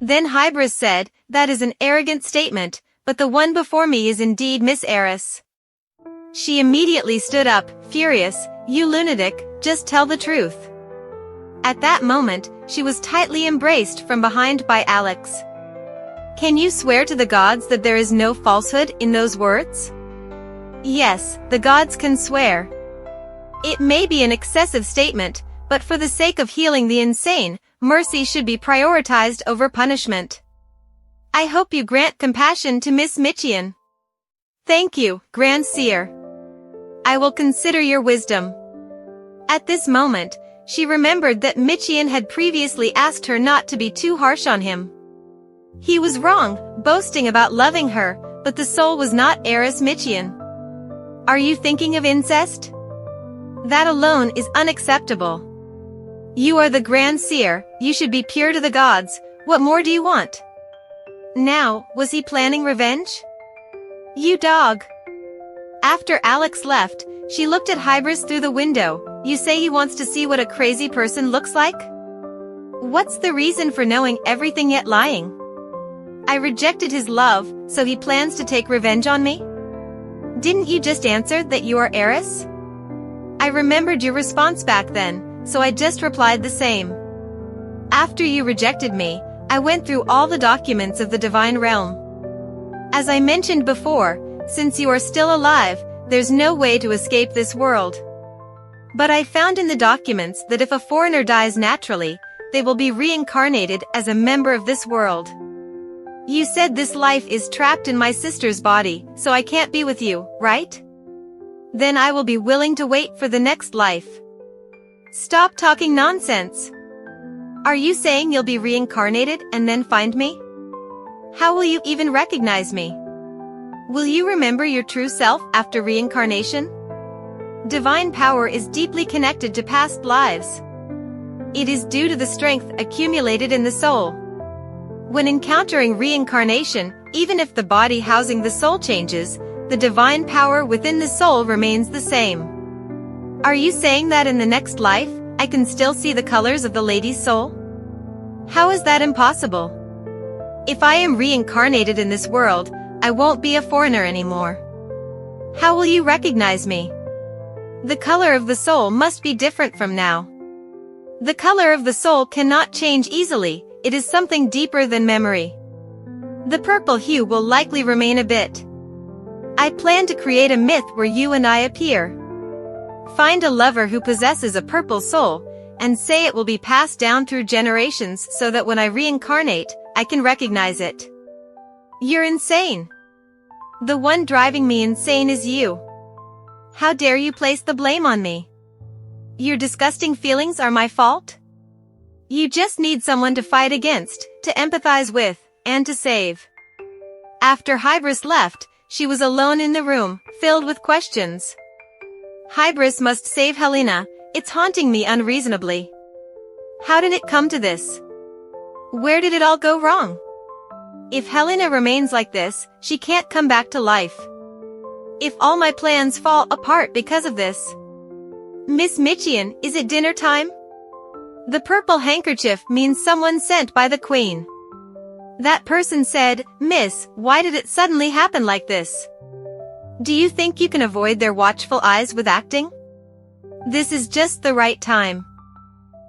Then Hybris said, "That is an arrogant statement, but the one before me is indeed Miss Eris." She immediately stood up, furious, "You lunatic, just tell the truth." At that moment, she was tightly embraced from behind by Alex. "Can you swear to the gods that there is no falsehood in those words?" "Yes, the gods can swear. It may be an excessive statement, but for the sake of healing the insane, mercy should be prioritized over punishment. I hope you grant compassion to Miss Michian." "Thank you, Grand Seer. I will consider your wisdom." At this moment, she remembered that Michian had previously asked her not to be too harsh on him. He was wrong, boasting about loving her, but the soul was not Eris Michian. "Are you thinking of incest? That alone is unacceptable. You are the Grand Seer, you should be pure to the gods, what more do you want?" Now, was he planning revenge? "You dog." After Alex left, she looked at Hybris through the window. "You say he wants to see what a crazy person looks like? What's the reason for knowing everything yet lying? I rejected his love, so he plans to take revenge on me? Didn't you just answer that you are Eris?" "I remembered your response back then, so I just replied the same. After you rejected me, I went through all the documents of the divine realm. As I mentioned before, since you are still alive, there's no way to escape this world. But I found in the documents that if a foreigner dies naturally, they will be reincarnated as a member of this world. You said this life is trapped in my sister's body, so I can't be with you, right? Then I will be willing to wait for the next life." "Stop talking nonsense. Are you saying you'll be reincarnated and then find me? How will you even recognize me? Will you remember your true self after reincarnation? Divine power is deeply connected to past lives. It is due to the strength accumulated in the soul. When encountering reincarnation, even if the body housing the soul changes, the divine power within the soul remains the same. Are you saying that in the next life, I can still see the colors of the lady's soul? How is that impossible? If I am reincarnated in this world, I won't be a foreigner anymore. How will you recognize me? The color of the soul must be different from now. The color of the soul cannot change easily, it is something deeper than memory. The purple hue will likely remain a bit. I plan to create a myth where you and I appear. Find a lover who possesses a purple soul, and say it will be passed down through generations so that when I reincarnate, I can recognize it. You're insane. The one driving me insane is you. How dare you place the blame on me? Your disgusting feelings are my fault? You just need someone to fight against, to empathize with, and to save. After Hybris left, she was alone in the room, filled with questions. Hybris must save Helena, it's haunting me unreasonably. How did it come to this? Where did it all go wrong? If Helena remains like this, she can't come back to life. If all my plans fall apart because of this. Miss Michian, is it dinner time? The purple handkerchief means someone sent by the Queen. That person said, Miss, why did it suddenly happen like this? Do you think you can avoid their watchful eyes with acting? This is just the right time.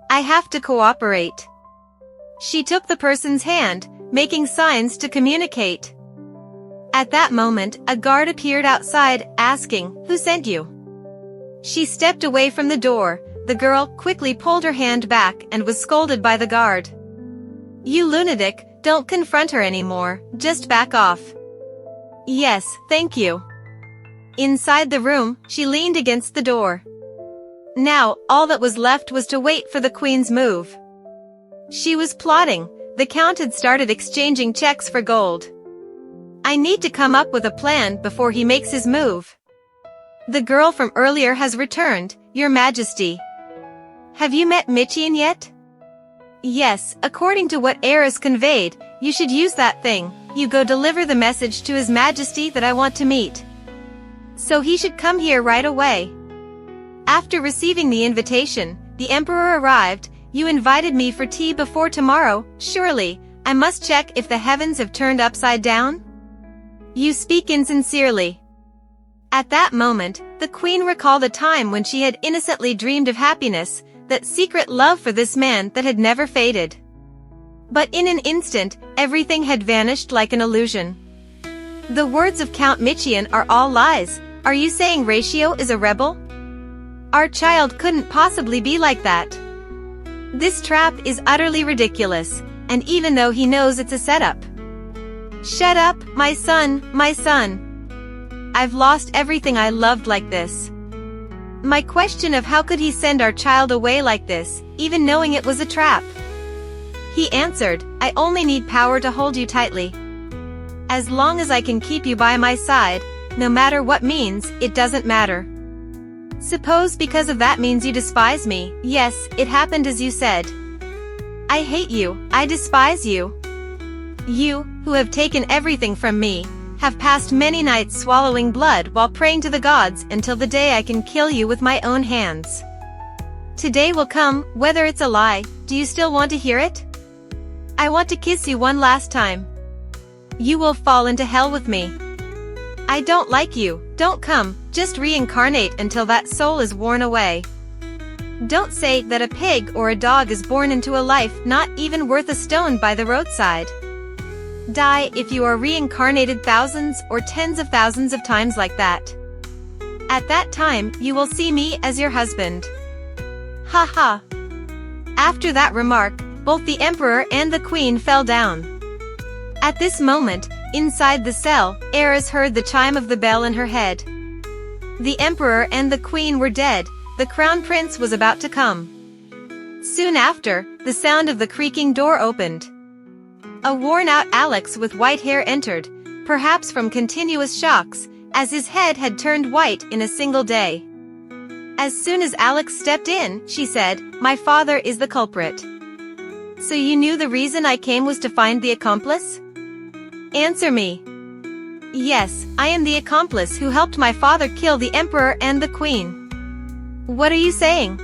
I have to cooperate. She took the person's hand, making signs to communicate. At that moment, a guard appeared outside, asking, Who sent you? She stepped away from the door. The girl quickly pulled her hand back and was scolded by the guard. You lunatic, don't confront her anymore, just back off. Yes, thank you. Inside the room, she leaned against the door. Now, all that was left was to wait for the Queen's move. She was plotting. The Count had started exchanging checks for gold. I need to come up with a plan before he makes his move. The girl from earlier has returned, Your Majesty. Have you met Michian yet? Yes, according to what Eris conveyed, you should use that thing. You go deliver the message to His Majesty that I want to meet. So he should come here right away. After receiving the invitation, the Emperor arrived. You invited me for tea before tomorrow, surely, I must check if the heavens have turned upside down? You speak insincerely. At that moment, the Queen recalled a time when she had innocently dreamed of happiness, that secret love for this man that had never faded. But in an instant, everything had vanished like an illusion. The words of Count Michian are all lies. Are you saying Ratio is a rebel? Our child couldn't possibly be like that. This trap is utterly ridiculous, and even though he knows it's a setup. Shut up, my son, my son. I've lost everything I loved like this. My question of how could he send our child away like this, even knowing it was a trap? He answered, I only need power to hold you tightly. As long as I can keep you by my side, no matter what means, it doesn't matter. Suppose because of that means you despise me, yes, it happened as you said. I hate you, I despise you. You, who have taken everything from me, have passed many nights swallowing blood while praying to the gods until the day I can kill you with my own hands. Today will come, whether it's a lie. Do you still want to hear it? I want to kiss you one last time. You will fall into hell with me. I don't like you, don't come, just reincarnate until that soul is worn away. Don't say that a pig or a dog is born into a life not even worth a stone by the roadside. Die if you are reincarnated thousands or tens of thousands of times like that. At that time, you will see me as your husband. Ha ha. After that remark, both the Emperor and the Queen fell down. At this moment, inside the cell, Eris heard the chime of the bell in her head. The Emperor and the Queen were dead, the Crown Prince was about to come. Soon after, the sound of the creaking door opened. A worn-out Alex with white hair entered, perhaps from continuous shocks, as his head had turned white in a single day. As soon as Alex stepped in, she said, My father is the culprit. So you knew the reason I came was to find the accomplice? Answer me. Yes, I am the accomplice who helped my father kill the emperor and the queen. What are you saying?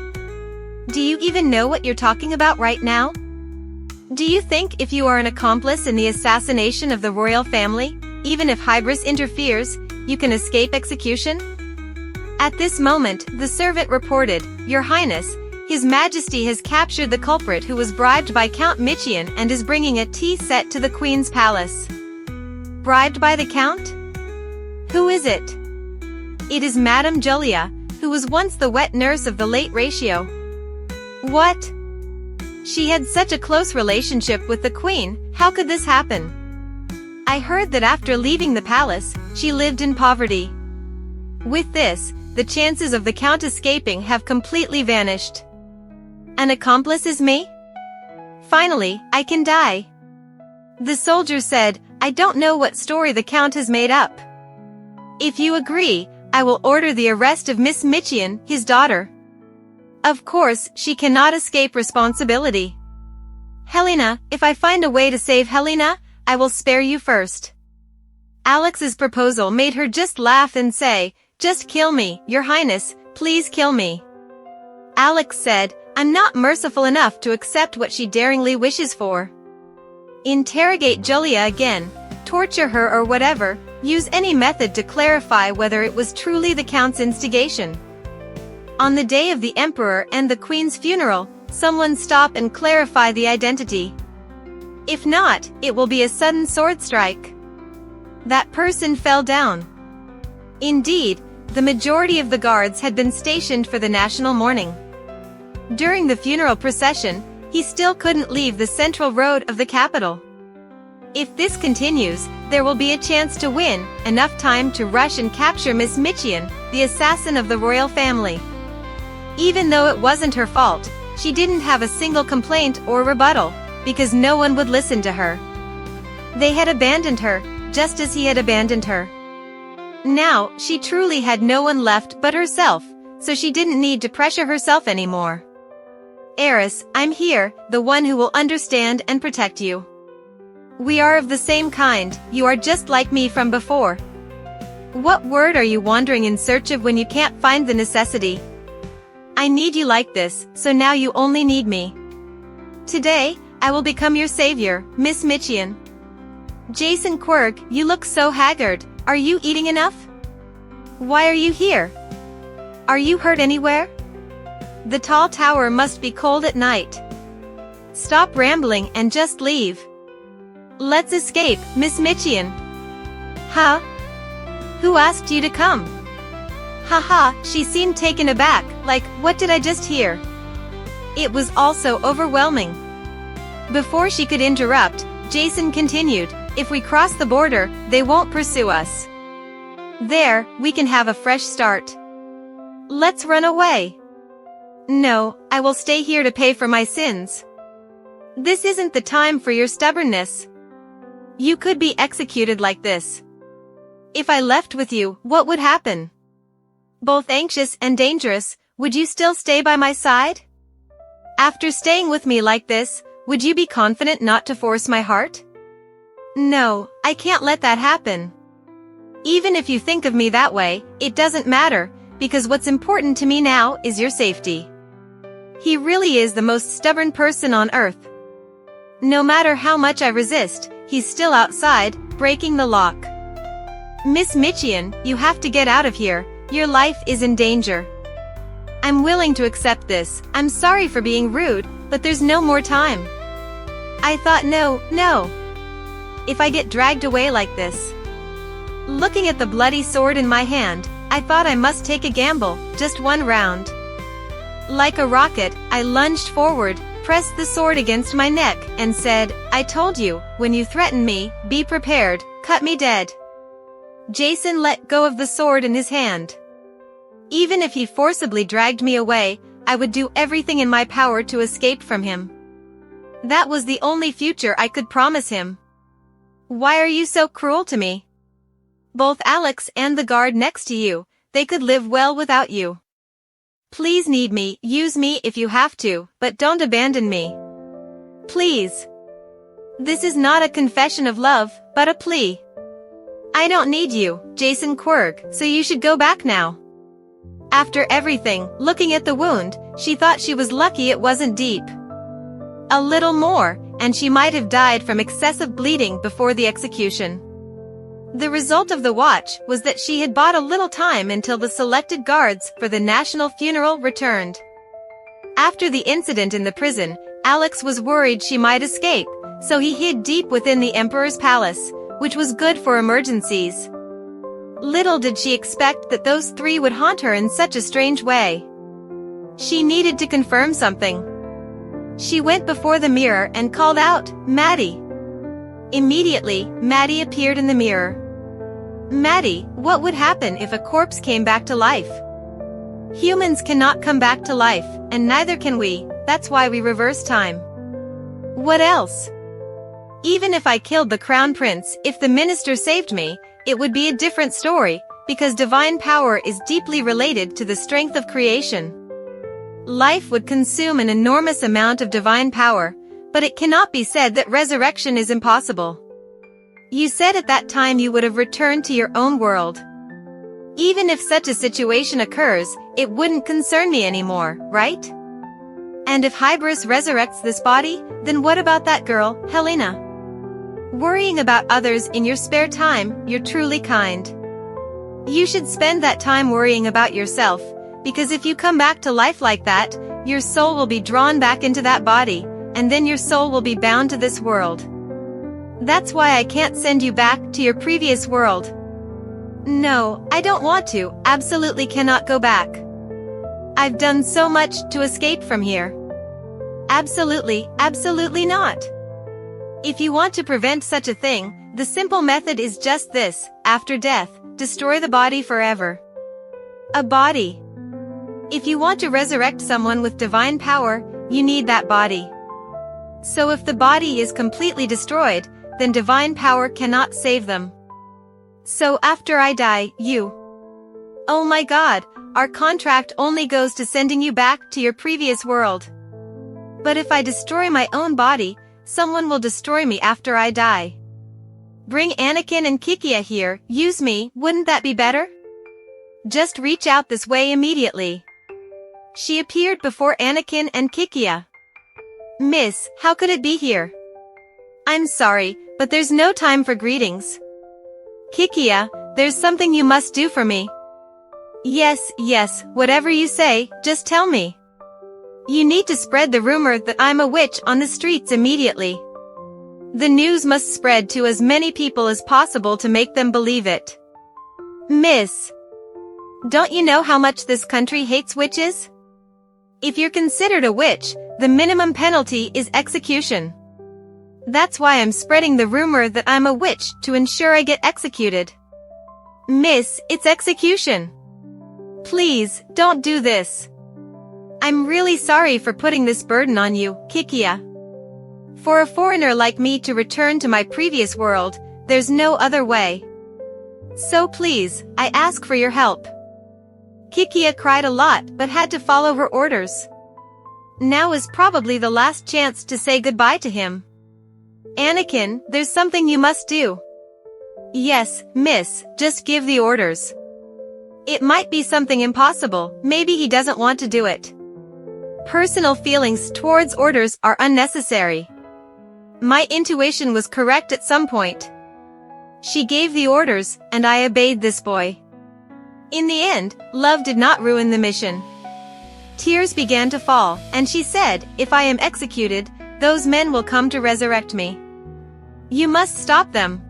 Do you even know what you're talking about right now? Do you think if you are an accomplice in the assassination of the royal family, even if hybris interferes, you can escape execution? At this moment, the servant reported, Your Highness, His Majesty has captured the culprit who was bribed by Count Michian and is bringing a tea set to the Queen's palace. Bribed by the Count? Who is it? It is Madame Julia, who was once the wet nurse of the late Ratio. What? She had such a close relationship with the Queen, how could this happen? I heard that after leaving the palace, she lived in poverty. With this, the chances of the Count escaping have completely vanished. An accomplice is me? Finally, I can die. The soldier said, I don't know what story the Count has made up. If you agree, I will order the arrest of Miss Michian, his daughter. Of course, she cannot escape responsibility. Helena, if I find a way to save Helena, I will spare you first. Alex's proposal made her just laugh and say, Just kill me, Your Highness, please kill me. Alex said, I'm not merciful enough to accept what she daringly wishes for. Interrogate Julia again, torture her or whatever, use any method to clarify whether it was truly the Count's instigation. On the day of the Emperor and the Queen's funeral, someone stop and clarify the identity. If not, it will be a sudden sword strike. That person fell down. Indeed, the majority of the guards had been stationed for the national mourning. During the funeral procession, he still couldn't leave the central road of the capital. If this continues, there will be a chance to win, enough time to rush and capture Miss Michian, the assassin of the royal family. Even though it wasn't her fault, she didn't have a single complaint or rebuttal, because no one would listen to her. They had abandoned her, just as he had abandoned her. Now, she truly had no one left but herself, so she didn't need to pressure herself anymore. Eris, I'm here, the one who will understand and protect you. We are of the same kind, you are just like me from before. What word are you wandering in search of when you can't find the necessity? I need you like this, so now you only need me. Today, I will become your savior, Miss Michian. Jason Quirk, you look so haggard, are you eating enough? Why are you here? Are you hurt anywhere? The tall tower must be cold at night. Stop rambling and just leave. Let's escape, Miss Michian. Huh? Who asked you to come? Haha, she seemed taken aback, like, what did I just hear? It was also overwhelming. Before she could interrupt, Jason continued, if we cross the border, they won't pursue us. There, we can have a fresh start. Let's run away. No, I will stay here to pay for my sins. This isn't the time for your stubbornness. You could be executed like this. If I left with you, what would happen? Both anxious and dangerous, would you still stay by my side? After staying with me like this, would you be confident not to force my heart? No, I can't let that happen. Even if you think of me that way, it doesn't matter, because what's important to me now is your safety. He really is the most stubborn person on earth. No matter how much I resist, he's still outside, breaking the lock. Miss Michian, you have to get out of here, your life is in danger. I'm willing to accept this, I'm sorry for being rude, but there's no more time. I thought no. If I get dragged away like this. Looking at the bloody sword in my hand, I thought I must take a gamble, just one round. Like a rocket, I lunged forward, pressed the sword against my neck, and said, I told you, when you threaten me, be prepared, cut me dead. Jason let go of the sword in his hand. Even if he forcibly dragged me away, I would do everything in my power to escape from him. That was the only future I could promise him. Why are you so cruel to me? Both Alex and the guard next to you, they could live well without you. Please need me, use me if you have to, but don't abandon me. Please. This is not a confession of love, but a plea. I don't need you, Jason Quirk, so you should go back now. After everything, looking at the wound, she thought she was lucky it wasn't deep. A little more, and she might have died from excessive bleeding before the execution. The result of the watch was that she had bought a little time until the selected guards for the national funeral returned. After the incident in the prison, Alex was worried she might escape, so he hid deep within the emperor's palace, which was good for emergencies. Little did she expect that those three would haunt her in such a strange way. She needed to confirm something. She went before the mirror and called out, "Maddie." Immediately, Maddie appeared in the mirror. "Maddie, what would happen if a corpse came back to life?" "Humans cannot come back to life, and neither can we, that's why we reverse time." "What else?" "Even if I killed the crown prince, if the minister saved me, it would be a different story, because divine power is deeply related to the strength of creation. Life would consume an enormous amount of divine power, but it cannot be said that resurrection is impossible. You said at that time you would have returned to your own world. Even if such a situation occurs, it wouldn't concern me anymore, right? And if Hybris resurrects this body, then what about that girl, Helena? Worrying about others in your spare time, you're truly kind. You should spend that time worrying about yourself, because if you come back to life like that, your soul will be drawn back into that body, and then your soul will be bound to this world. That's why I can't send you back to your previous world." "No, I don't want to, absolutely cannot go back. I've done so much to escape from here." "Absolutely, absolutely not. If you want to prevent such a thing, the simple method is just this: after death, destroy the body forever." "A body? If you want to resurrect someone with divine power, you need that body. So if the body is completely destroyed, then divine power cannot save them. So after I die, you..." "Oh my God, our contract only goes to sending you back to your previous world. But if I destroy my own body, someone will destroy me after I die. Bring Anakin and Kikia here, use me, wouldn't that be better? Just reach out this way immediately." She appeared before Anakin and Kikia. "Miss, how could it be here?" "I'm sorry, but there's no time for greetings." "Kikia, there's something you must do for me." Yes, whatever you say, just tell me." "You need to spread the rumor that I'm a witch on the streets immediately. The news must spread to as many people as possible to make them believe it." "Miss, don't you know how much this country hates witches? If you're considered a witch, the minimum penalty is execution. That's why I'm spreading the rumor that I'm a witch to ensure I get executed." "Miss, it's execution. Please, don't do this. I'm really sorry for putting this burden on you, Kikia. For a foreigner like me to return to my previous world, there's no other way. So please, I ask for your help." Kikia cried a lot but had to follow her orders. Now is probably the last chance to say goodbye to him. "Anakin, there's something you must do." "Yes, miss, just give the orders." "It might be something impossible, maybe he doesn't want to do it." Personal feelings towards orders are unnecessary. My intuition was correct at some point. She gave the orders, and I obeyed this boy. In the end, love did not ruin the mission. Tears began to fall, and she said, "If I am executed, those men will come to resurrect me. You must stop them.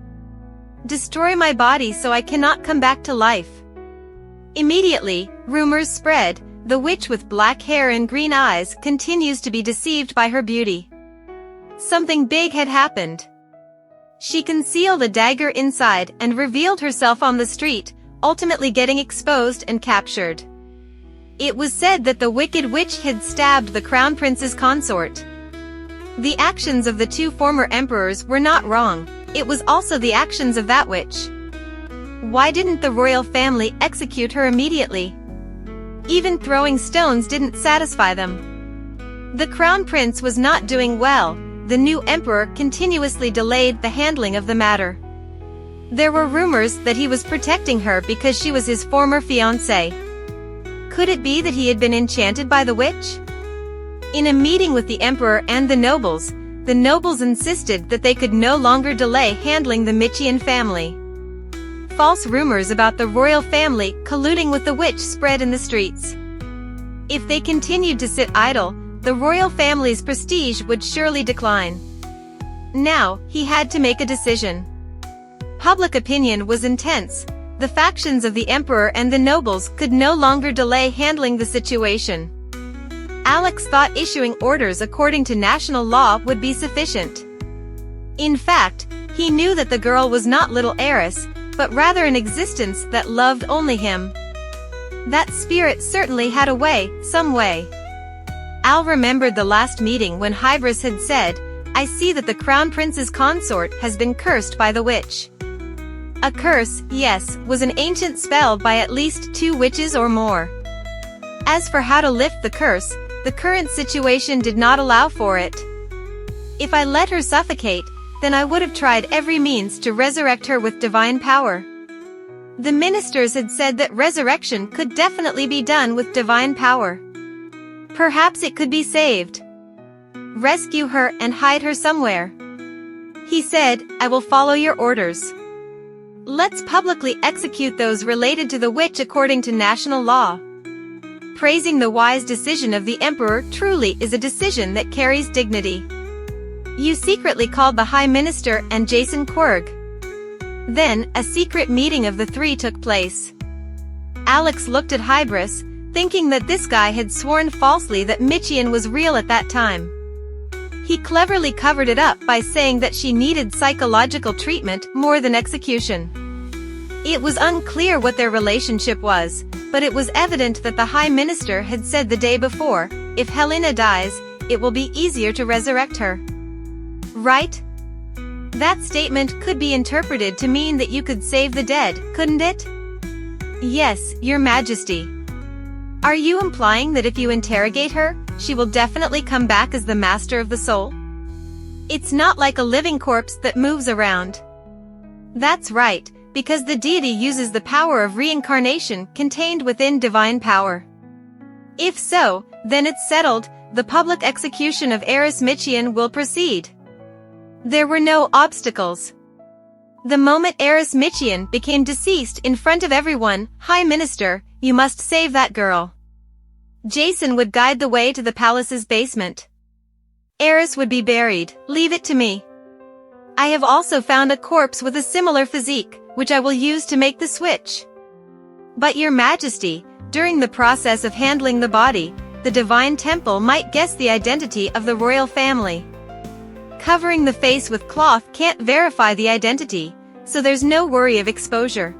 Destroy my body so I cannot come back to life." Immediately, rumors spread, the witch with black hair and green eyes continues to be deceived by her beauty. Something big had happened. She concealed a dagger inside and revealed herself on the street, ultimately getting exposed and captured. It was said that the wicked witch had stabbed the crown prince's consort. The actions of the two former emperors were not wrong, it was also the actions of that witch. Why didn't the royal family execute her immediately? Even throwing stones didn't satisfy them. The crown prince was not doing well, the new emperor continuously delayed the handling of the matter. There were rumors that he was protecting her because she was his former fiancée. Could it be that he had been enchanted by the witch? In a meeting with the emperor and the nobles insisted that they could no longer delay handling the Michian family. False rumors about the royal family colluding with the witch spread in the streets. If they continued to sit idle, the royal family's prestige would surely decline. Now, he had to make a decision. Public opinion was intense. The factions of the emperor and the nobles could no longer delay handling the situation. Alex thought issuing orders according to national law would be sufficient. In fact, he knew that the girl was not little heiress, but rather an existence that loved only him. That spirit certainly had a way, some way. Al remembered the last meeting when Hybris had said, "I see that the crown prince's consort has been cursed by the witch." A curse, yes, was an ancient spell by at least 2 witches or more. As for how to lift the curse, the current situation did not allow for it. If I let her suffocate, then I would have tried every means to resurrect her with divine power. The ministers had said that resurrection could definitely be done with divine power. Perhaps it could be saved. Rescue her and hide her somewhere. He said, "I will follow your orders. Let's publicly execute those related to the witch according to national law." Praising the wise decision of the emperor truly is a decision that carries dignity. You secretly called the High Minister and Jason Quirg. Then, a secret meeting of the 3 took place. Alex looked at Hybris, thinking that this guy had sworn falsely that Michian was real at that time. He cleverly covered it up by saying that she needed psychological treatment more than execution. It was unclear what their relationship was, but it was evident that the High Minister had said the day before, if Helena dies, it will be easier to resurrect her. Right? That statement could be interpreted to mean that you could save the dead, couldn't it? Yes, Your Majesty. Are you implying that if you interrogate her, she will definitely come back as the master of the soul? It's not like a living corpse that moves around. That's right, because the deity uses the power of reincarnation contained within divine power. If so, then it's settled, the public execution of heiress Michian will proceed. There were no obstacles. The moment heiress Michian became deceased in front of everyone, High Minister, you must save that girl. Jason would guide the way to the palace's basement. Heiress would be buried, leave it to me. I have also found a corpse with a similar physique, which I will use to make the switch. But Your Majesty, during the process of handling the body, the divine temple might guess the identity of the royal family. Covering the face with cloth can't verify the identity, so there's no worry of exposure.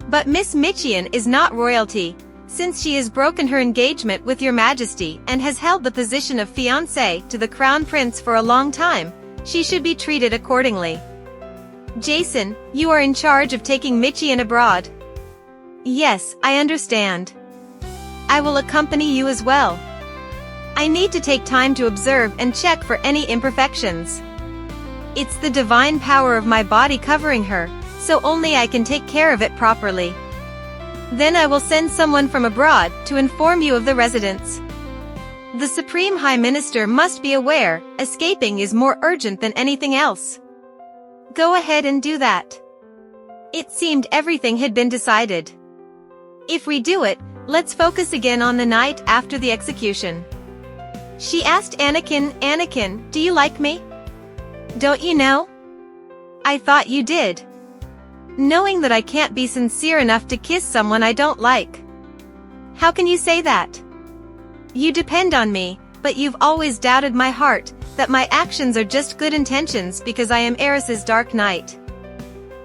But Miss Michian is not royalty, since she has broken her engagement with Your Majesty and has held the position of fiancée to the crown prince for a long time. She should be treated accordingly. Jason, you are in charge of taking Michian abroad. Yes, I understand. I will accompany you as well. I need to take time to observe and check for any imperfections. It's the divine power of my body covering her, so only I can take care of it properly. Then I will send someone from abroad to inform you of the residents. The Supreme High Minister must be aware, escaping is more urgent than anything else. Go ahead and do that. It seemed everything had been decided. If we do it, let's focus again on the night after the execution. She asked Anakin, "Anakin, do you like me? Don't you know? I thought you did. Knowing that I can't be sincere enough to kiss someone I don't like. How can you say that? You depend on me, but you've always doubted my heart, that my actions are just good intentions because I am Eris's dark knight.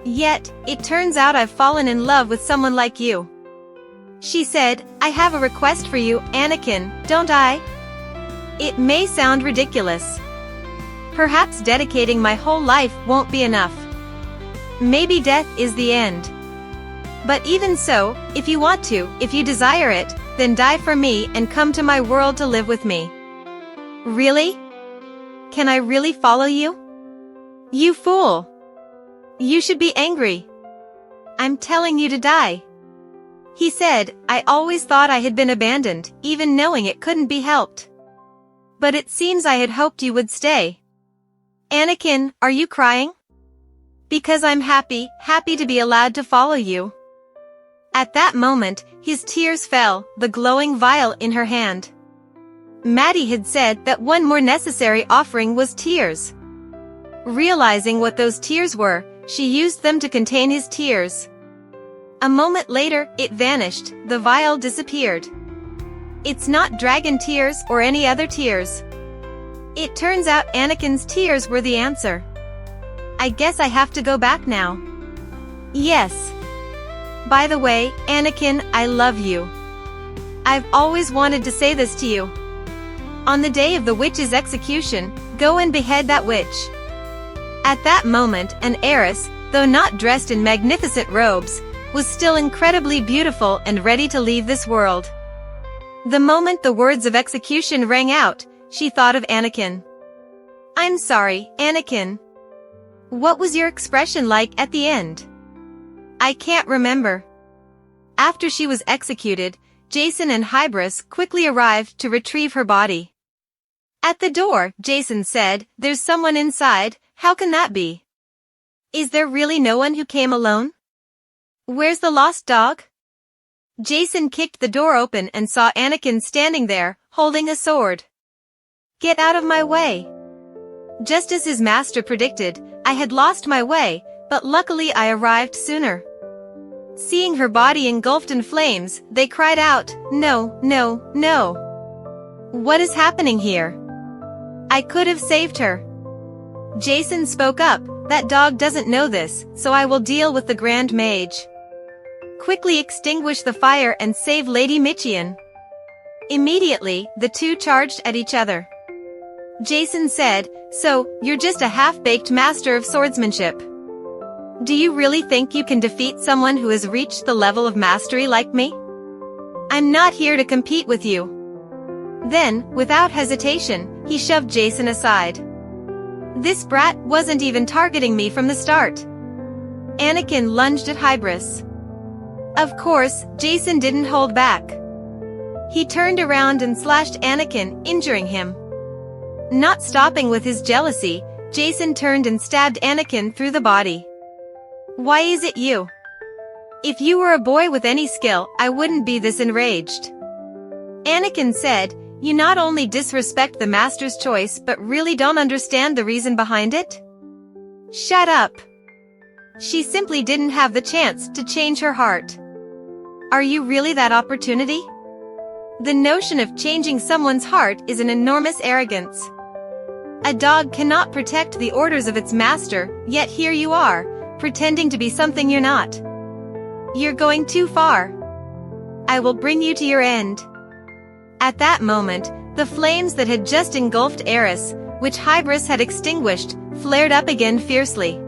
Yet, it turns out I've fallen in love with someone like you." She said, "I have a request for you, Anakin, don't I? It may sound ridiculous. Perhaps dedicating my whole life won't be enough. Maybe death is the end. But even so, if you want to, if you desire it, then die for me and come to my world to live with me." Really? Can I really follow you? You fool! You should be angry. I'm telling you to die. He said, I always thought I had been abandoned, even knowing it couldn't be helped. But it seems I had hoped you would stay. Anakin, are you crying? Because I'm happy to be allowed to follow you. At that moment, his tears fell, the glowing vial in her hand. Maddie had said that one more necessary offering was tears. Realizing what those tears were, she used them to contain his tears. A moment later, it vanished, the vial disappeared. It's not dragon tears or any other tears. It turns out Anakin's tears were the answer. I guess I have to go back now. Yes. By the way, Anakin, I love you. I've always wanted to say this to you. On the day of the witch's execution, go and behead that witch. At that moment, an heiress, though not dressed in magnificent robes, was still incredibly beautiful and ready to leave this world. The moment the words of execution rang out, she thought of Anakin. I'm sorry, Anakin. What was your expression like at the end? I can't remember. After she was executed, Jason and Hybris quickly arrived to retrieve her body. At the door, Jason said, There's someone inside, how can that be? Is there really no one who came alone? Where's the lost dog? Jason kicked the door open and saw Anakin standing there, holding a sword. Get out of my way. Just as his master predicted, I had lost my way, but luckily I arrived sooner. Seeing her body engulfed in flames, they cried out, No, no, no. What is happening here? I could have saved her. Jason spoke up, That dog doesn't know this, so I will deal with the Grand Mage. Quickly extinguish the fire and save Lady Michian. Immediately, the two charged at each other. Jason said, So, you're just a half-baked master of swordsmanship. Do you really think you can defeat someone who has reached the level of mastery like me? I'm not here to compete with you. Then, without hesitation, he shoved Jason aside. This brat wasn't even targeting me from the start. Anakin lunged at Hybris. Of course, Jason didn't hold back. He turned around and slashed Anakin, injuring him. Not stopping with his jealousy, Jason turned and stabbed Anakin through the body. Why is it you? If you were a boy with any skill, I wouldn't be this enraged. Anakin said, You not only disrespect the master's choice but really don't understand the reason behind it? Shut up. She simply didn't have the chance to change her heart. Are you really that opportunity? The notion of changing someone's heart is an enormous arrogance. A dog cannot protect the orders of its master, yet here you are, pretending to be something you're not. You're going too far. I will bring you to your end. At that moment, the flames that had just engulfed Eris, which Hybris had extinguished, flared up again fiercely.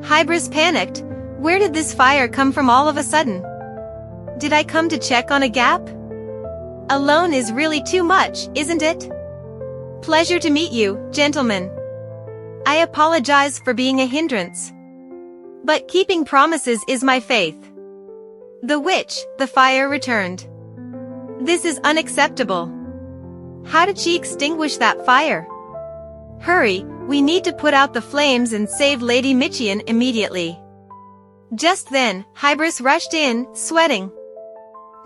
Hybris panicked. Where did this fire come from all of a sudden? Did I come to check on a gap? Alone is really too much, isn't it? Pleasure to meet you, gentlemen. I apologize for being a hindrance. But keeping promises is my faith. The witch, the fire returned. This is unacceptable. How did she extinguish that fire? Hurry, we need to put out the flames and save Lady Michian immediately. Just then, Hybris rushed in, sweating.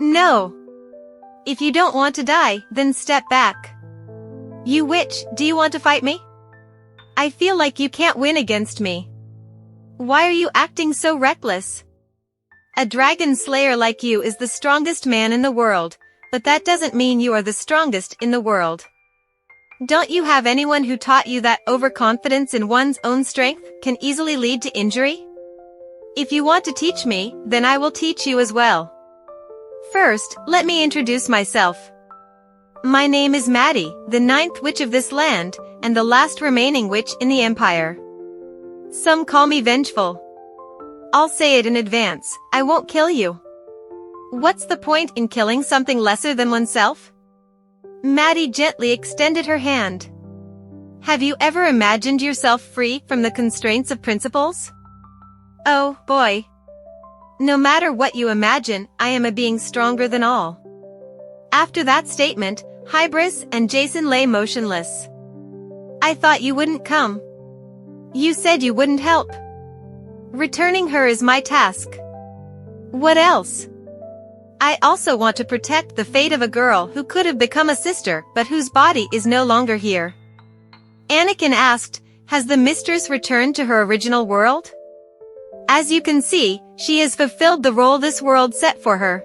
No. If you don't want to die, then step back. You witch, do you want to fight me? I feel like you can't win against me. Why are you acting so reckless? A dragon slayer like you is the strongest man in the world, but that doesn't mean you are the strongest in the world. Don't you have anyone who taught you that overconfidence in one's own strength can easily lead to injury? If you want to teach me, then I will teach you as well. First, let me introduce myself. My name is Maddie, the 9th witch of this land, and the last remaining witch in the Empire. Some call me vengeful. I'll say it in advance, I won't kill you. What's the point in killing something lesser than oneself? Maddie gently extended her hand. Have you ever imagined yourself free from the constraints of principles? Oh, boy. No matter what you imagine, I am a being stronger than all. After that statement, Hybris and Jason lay motionless. I thought you wouldn't come. You said you wouldn't help. Returning her is my task. What else? I also want to protect the fate of a girl who could have become a sister but whose body is no longer here. Anakin asked, has the mistress returned to her original world? As you can see, she has fulfilled the role this world set for her.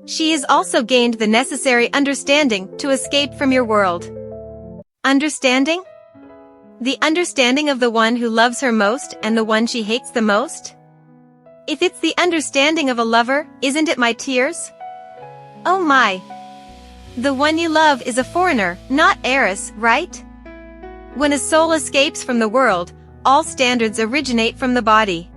She has also gained the necessary understanding to escape from your world. Understanding? The understanding of the one who loves her most and the one she hates the most? If it's the understanding of a lover, isn't it my tears? Oh my. The one you love is a foreigner, not Eris, right? When a soul escapes from the world, all standards originate from the body.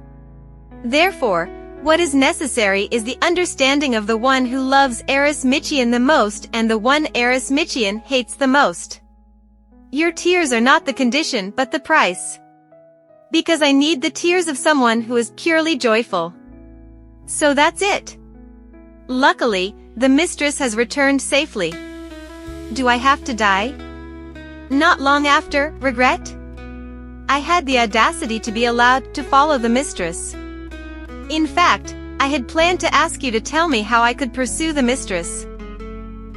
Therefore, what is necessary is the understanding of the one who loves Eris Michian the most and the one Eris Michian hates the most. Your tears are not the condition but the price. Because I need the tears of someone who is purely joyful. So that's it. Luckily, the mistress has returned safely. Do I have to die? Not long after, regret? I had the audacity to be allowed to follow the mistress. In fact, I had planned to ask you to tell me how I could pursue the mistress.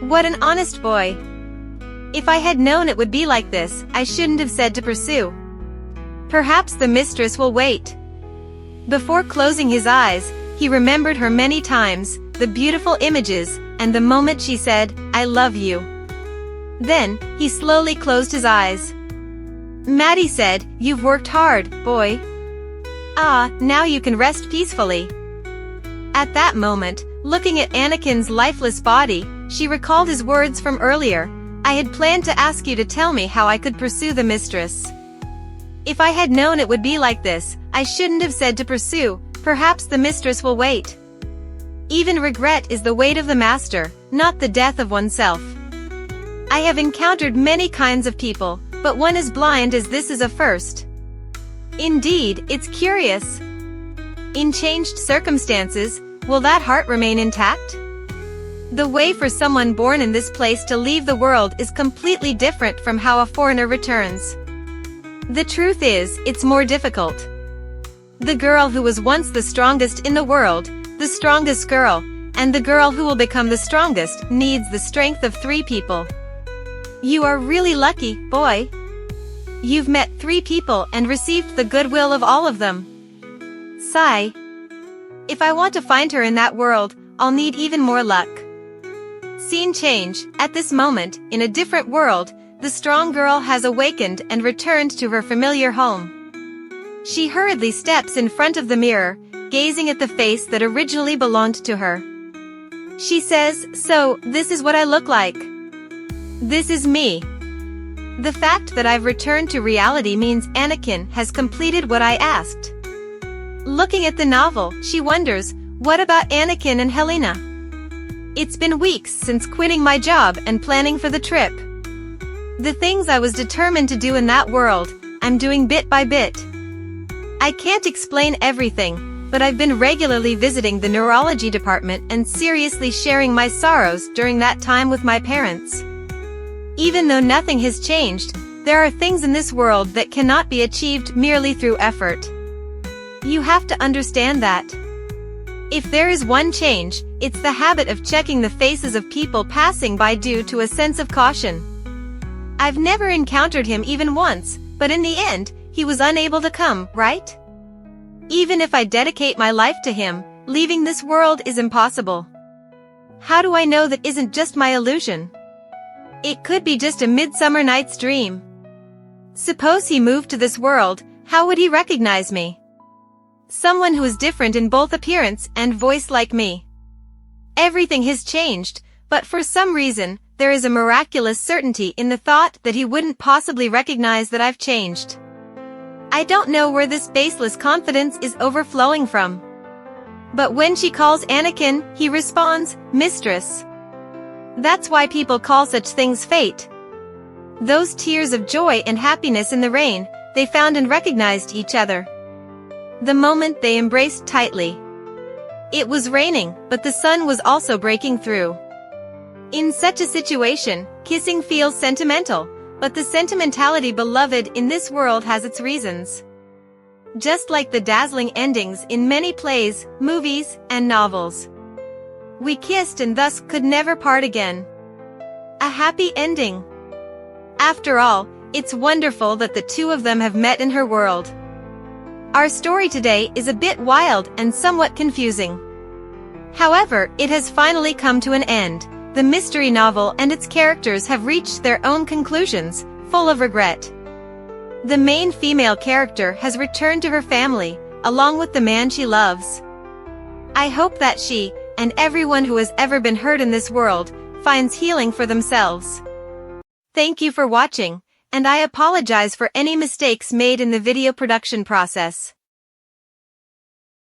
What an honest boy. If I had known it would be like this, I shouldn't have said to pursue. Perhaps the mistress will wait. Before closing his eyes, he remembered her many times, the beautiful images, and the moment she said, I love you. Then, he slowly closed his eyes. Maddie said, you've worked hard, boy. Ah, now you can rest peacefully. At that moment, looking at Anakin's lifeless body, she recalled his words from earlier. I had planned to ask you to tell me how I could pursue the mistress. If I had known it would be like this, I shouldn't have said to pursue, perhaps the mistress will wait. Even regret is the weight of the master, not the death of oneself. I have encountered many kinds of people, but one as blind as this is a first. Indeed, it's curious. In changed circumstances, will that heart remain intact? The way for someone born in this place to leave the world is completely different from how a foreigner returns. The truth is, it's more difficult. The girl who was once the strongest in the world, the strongest girl, and the girl who will become the strongest, needs the strength of 3 people. You are really lucky, boy. You've met 3 people and received the goodwill of all of them. Sigh. If I want to find her in that world, I'll need even more luck. Scene change. At this moment, in a different world, the strong girl has awakened and returned to her familiar home. She hurriedly steps in front of the mirror, gazing at the face that originally belonged to her. She says, so, this is what I look like. This is me. The fact that I've returned to reality means Anakin has completed what I asked. Looking at the novel, she wonders, what about Anakin and Helena? It's been weeks since quitting my job and planning for the trip. The things I was determined to do in that world, I'm doing bit by bit. I can't explain everything, but I've been regularly visiting the neurology department and seriously sharing my sorrows during that time with my parents. Even though nothing has changed, there are things in this world that cannot be achieved merely through effort. You have to understand that. If there is one change, it's the habit of checking the faces of people passing by due to a sense of caution. I've never encountered him even once, but in the end, he was unable to come, right? Even if I dedicate my life to him, leaving this world is impossible. How do I know that isn't just my illusion? It could be just a midsummer night's dream. Suppose he moved to this world, how would he recognize me? Someone who is different in both appearance and voice like me. Everything has changed, but for some reason, there is a miraculous certainty in the thought that he wouldn't possibly recognize that I've changed. I don't know where this baseless confidence is overflowing from. But when she calls Anakin, he responds, Mistress. That's why people call such things fate. Those tears of joy and happiness in the rain, they found and recognized each other. The moment they embraced tightly. It was raining, but the sun was also breaking through. In such a situation, kissing feels sentimental, but the sentimentality beloved in this world has its reasons. Just like the dazzling endings in many plays, movies, and novels. We kissed and thus could never part again. A happy ending. After all, it's wonderful that the two of them have met in her world. Our story today is a bit wild and somewhat confusing. However, it has finally come to an end. The mystery novel and its characters have reached their own conclusions, full of regret. The main female character has returned to her family, along with the man she loves. I hope that she, and everyone who has ever been hurt in this world, finds healing for themselves. Thank you for watching, and I apologize for any mistakes made in the video production process.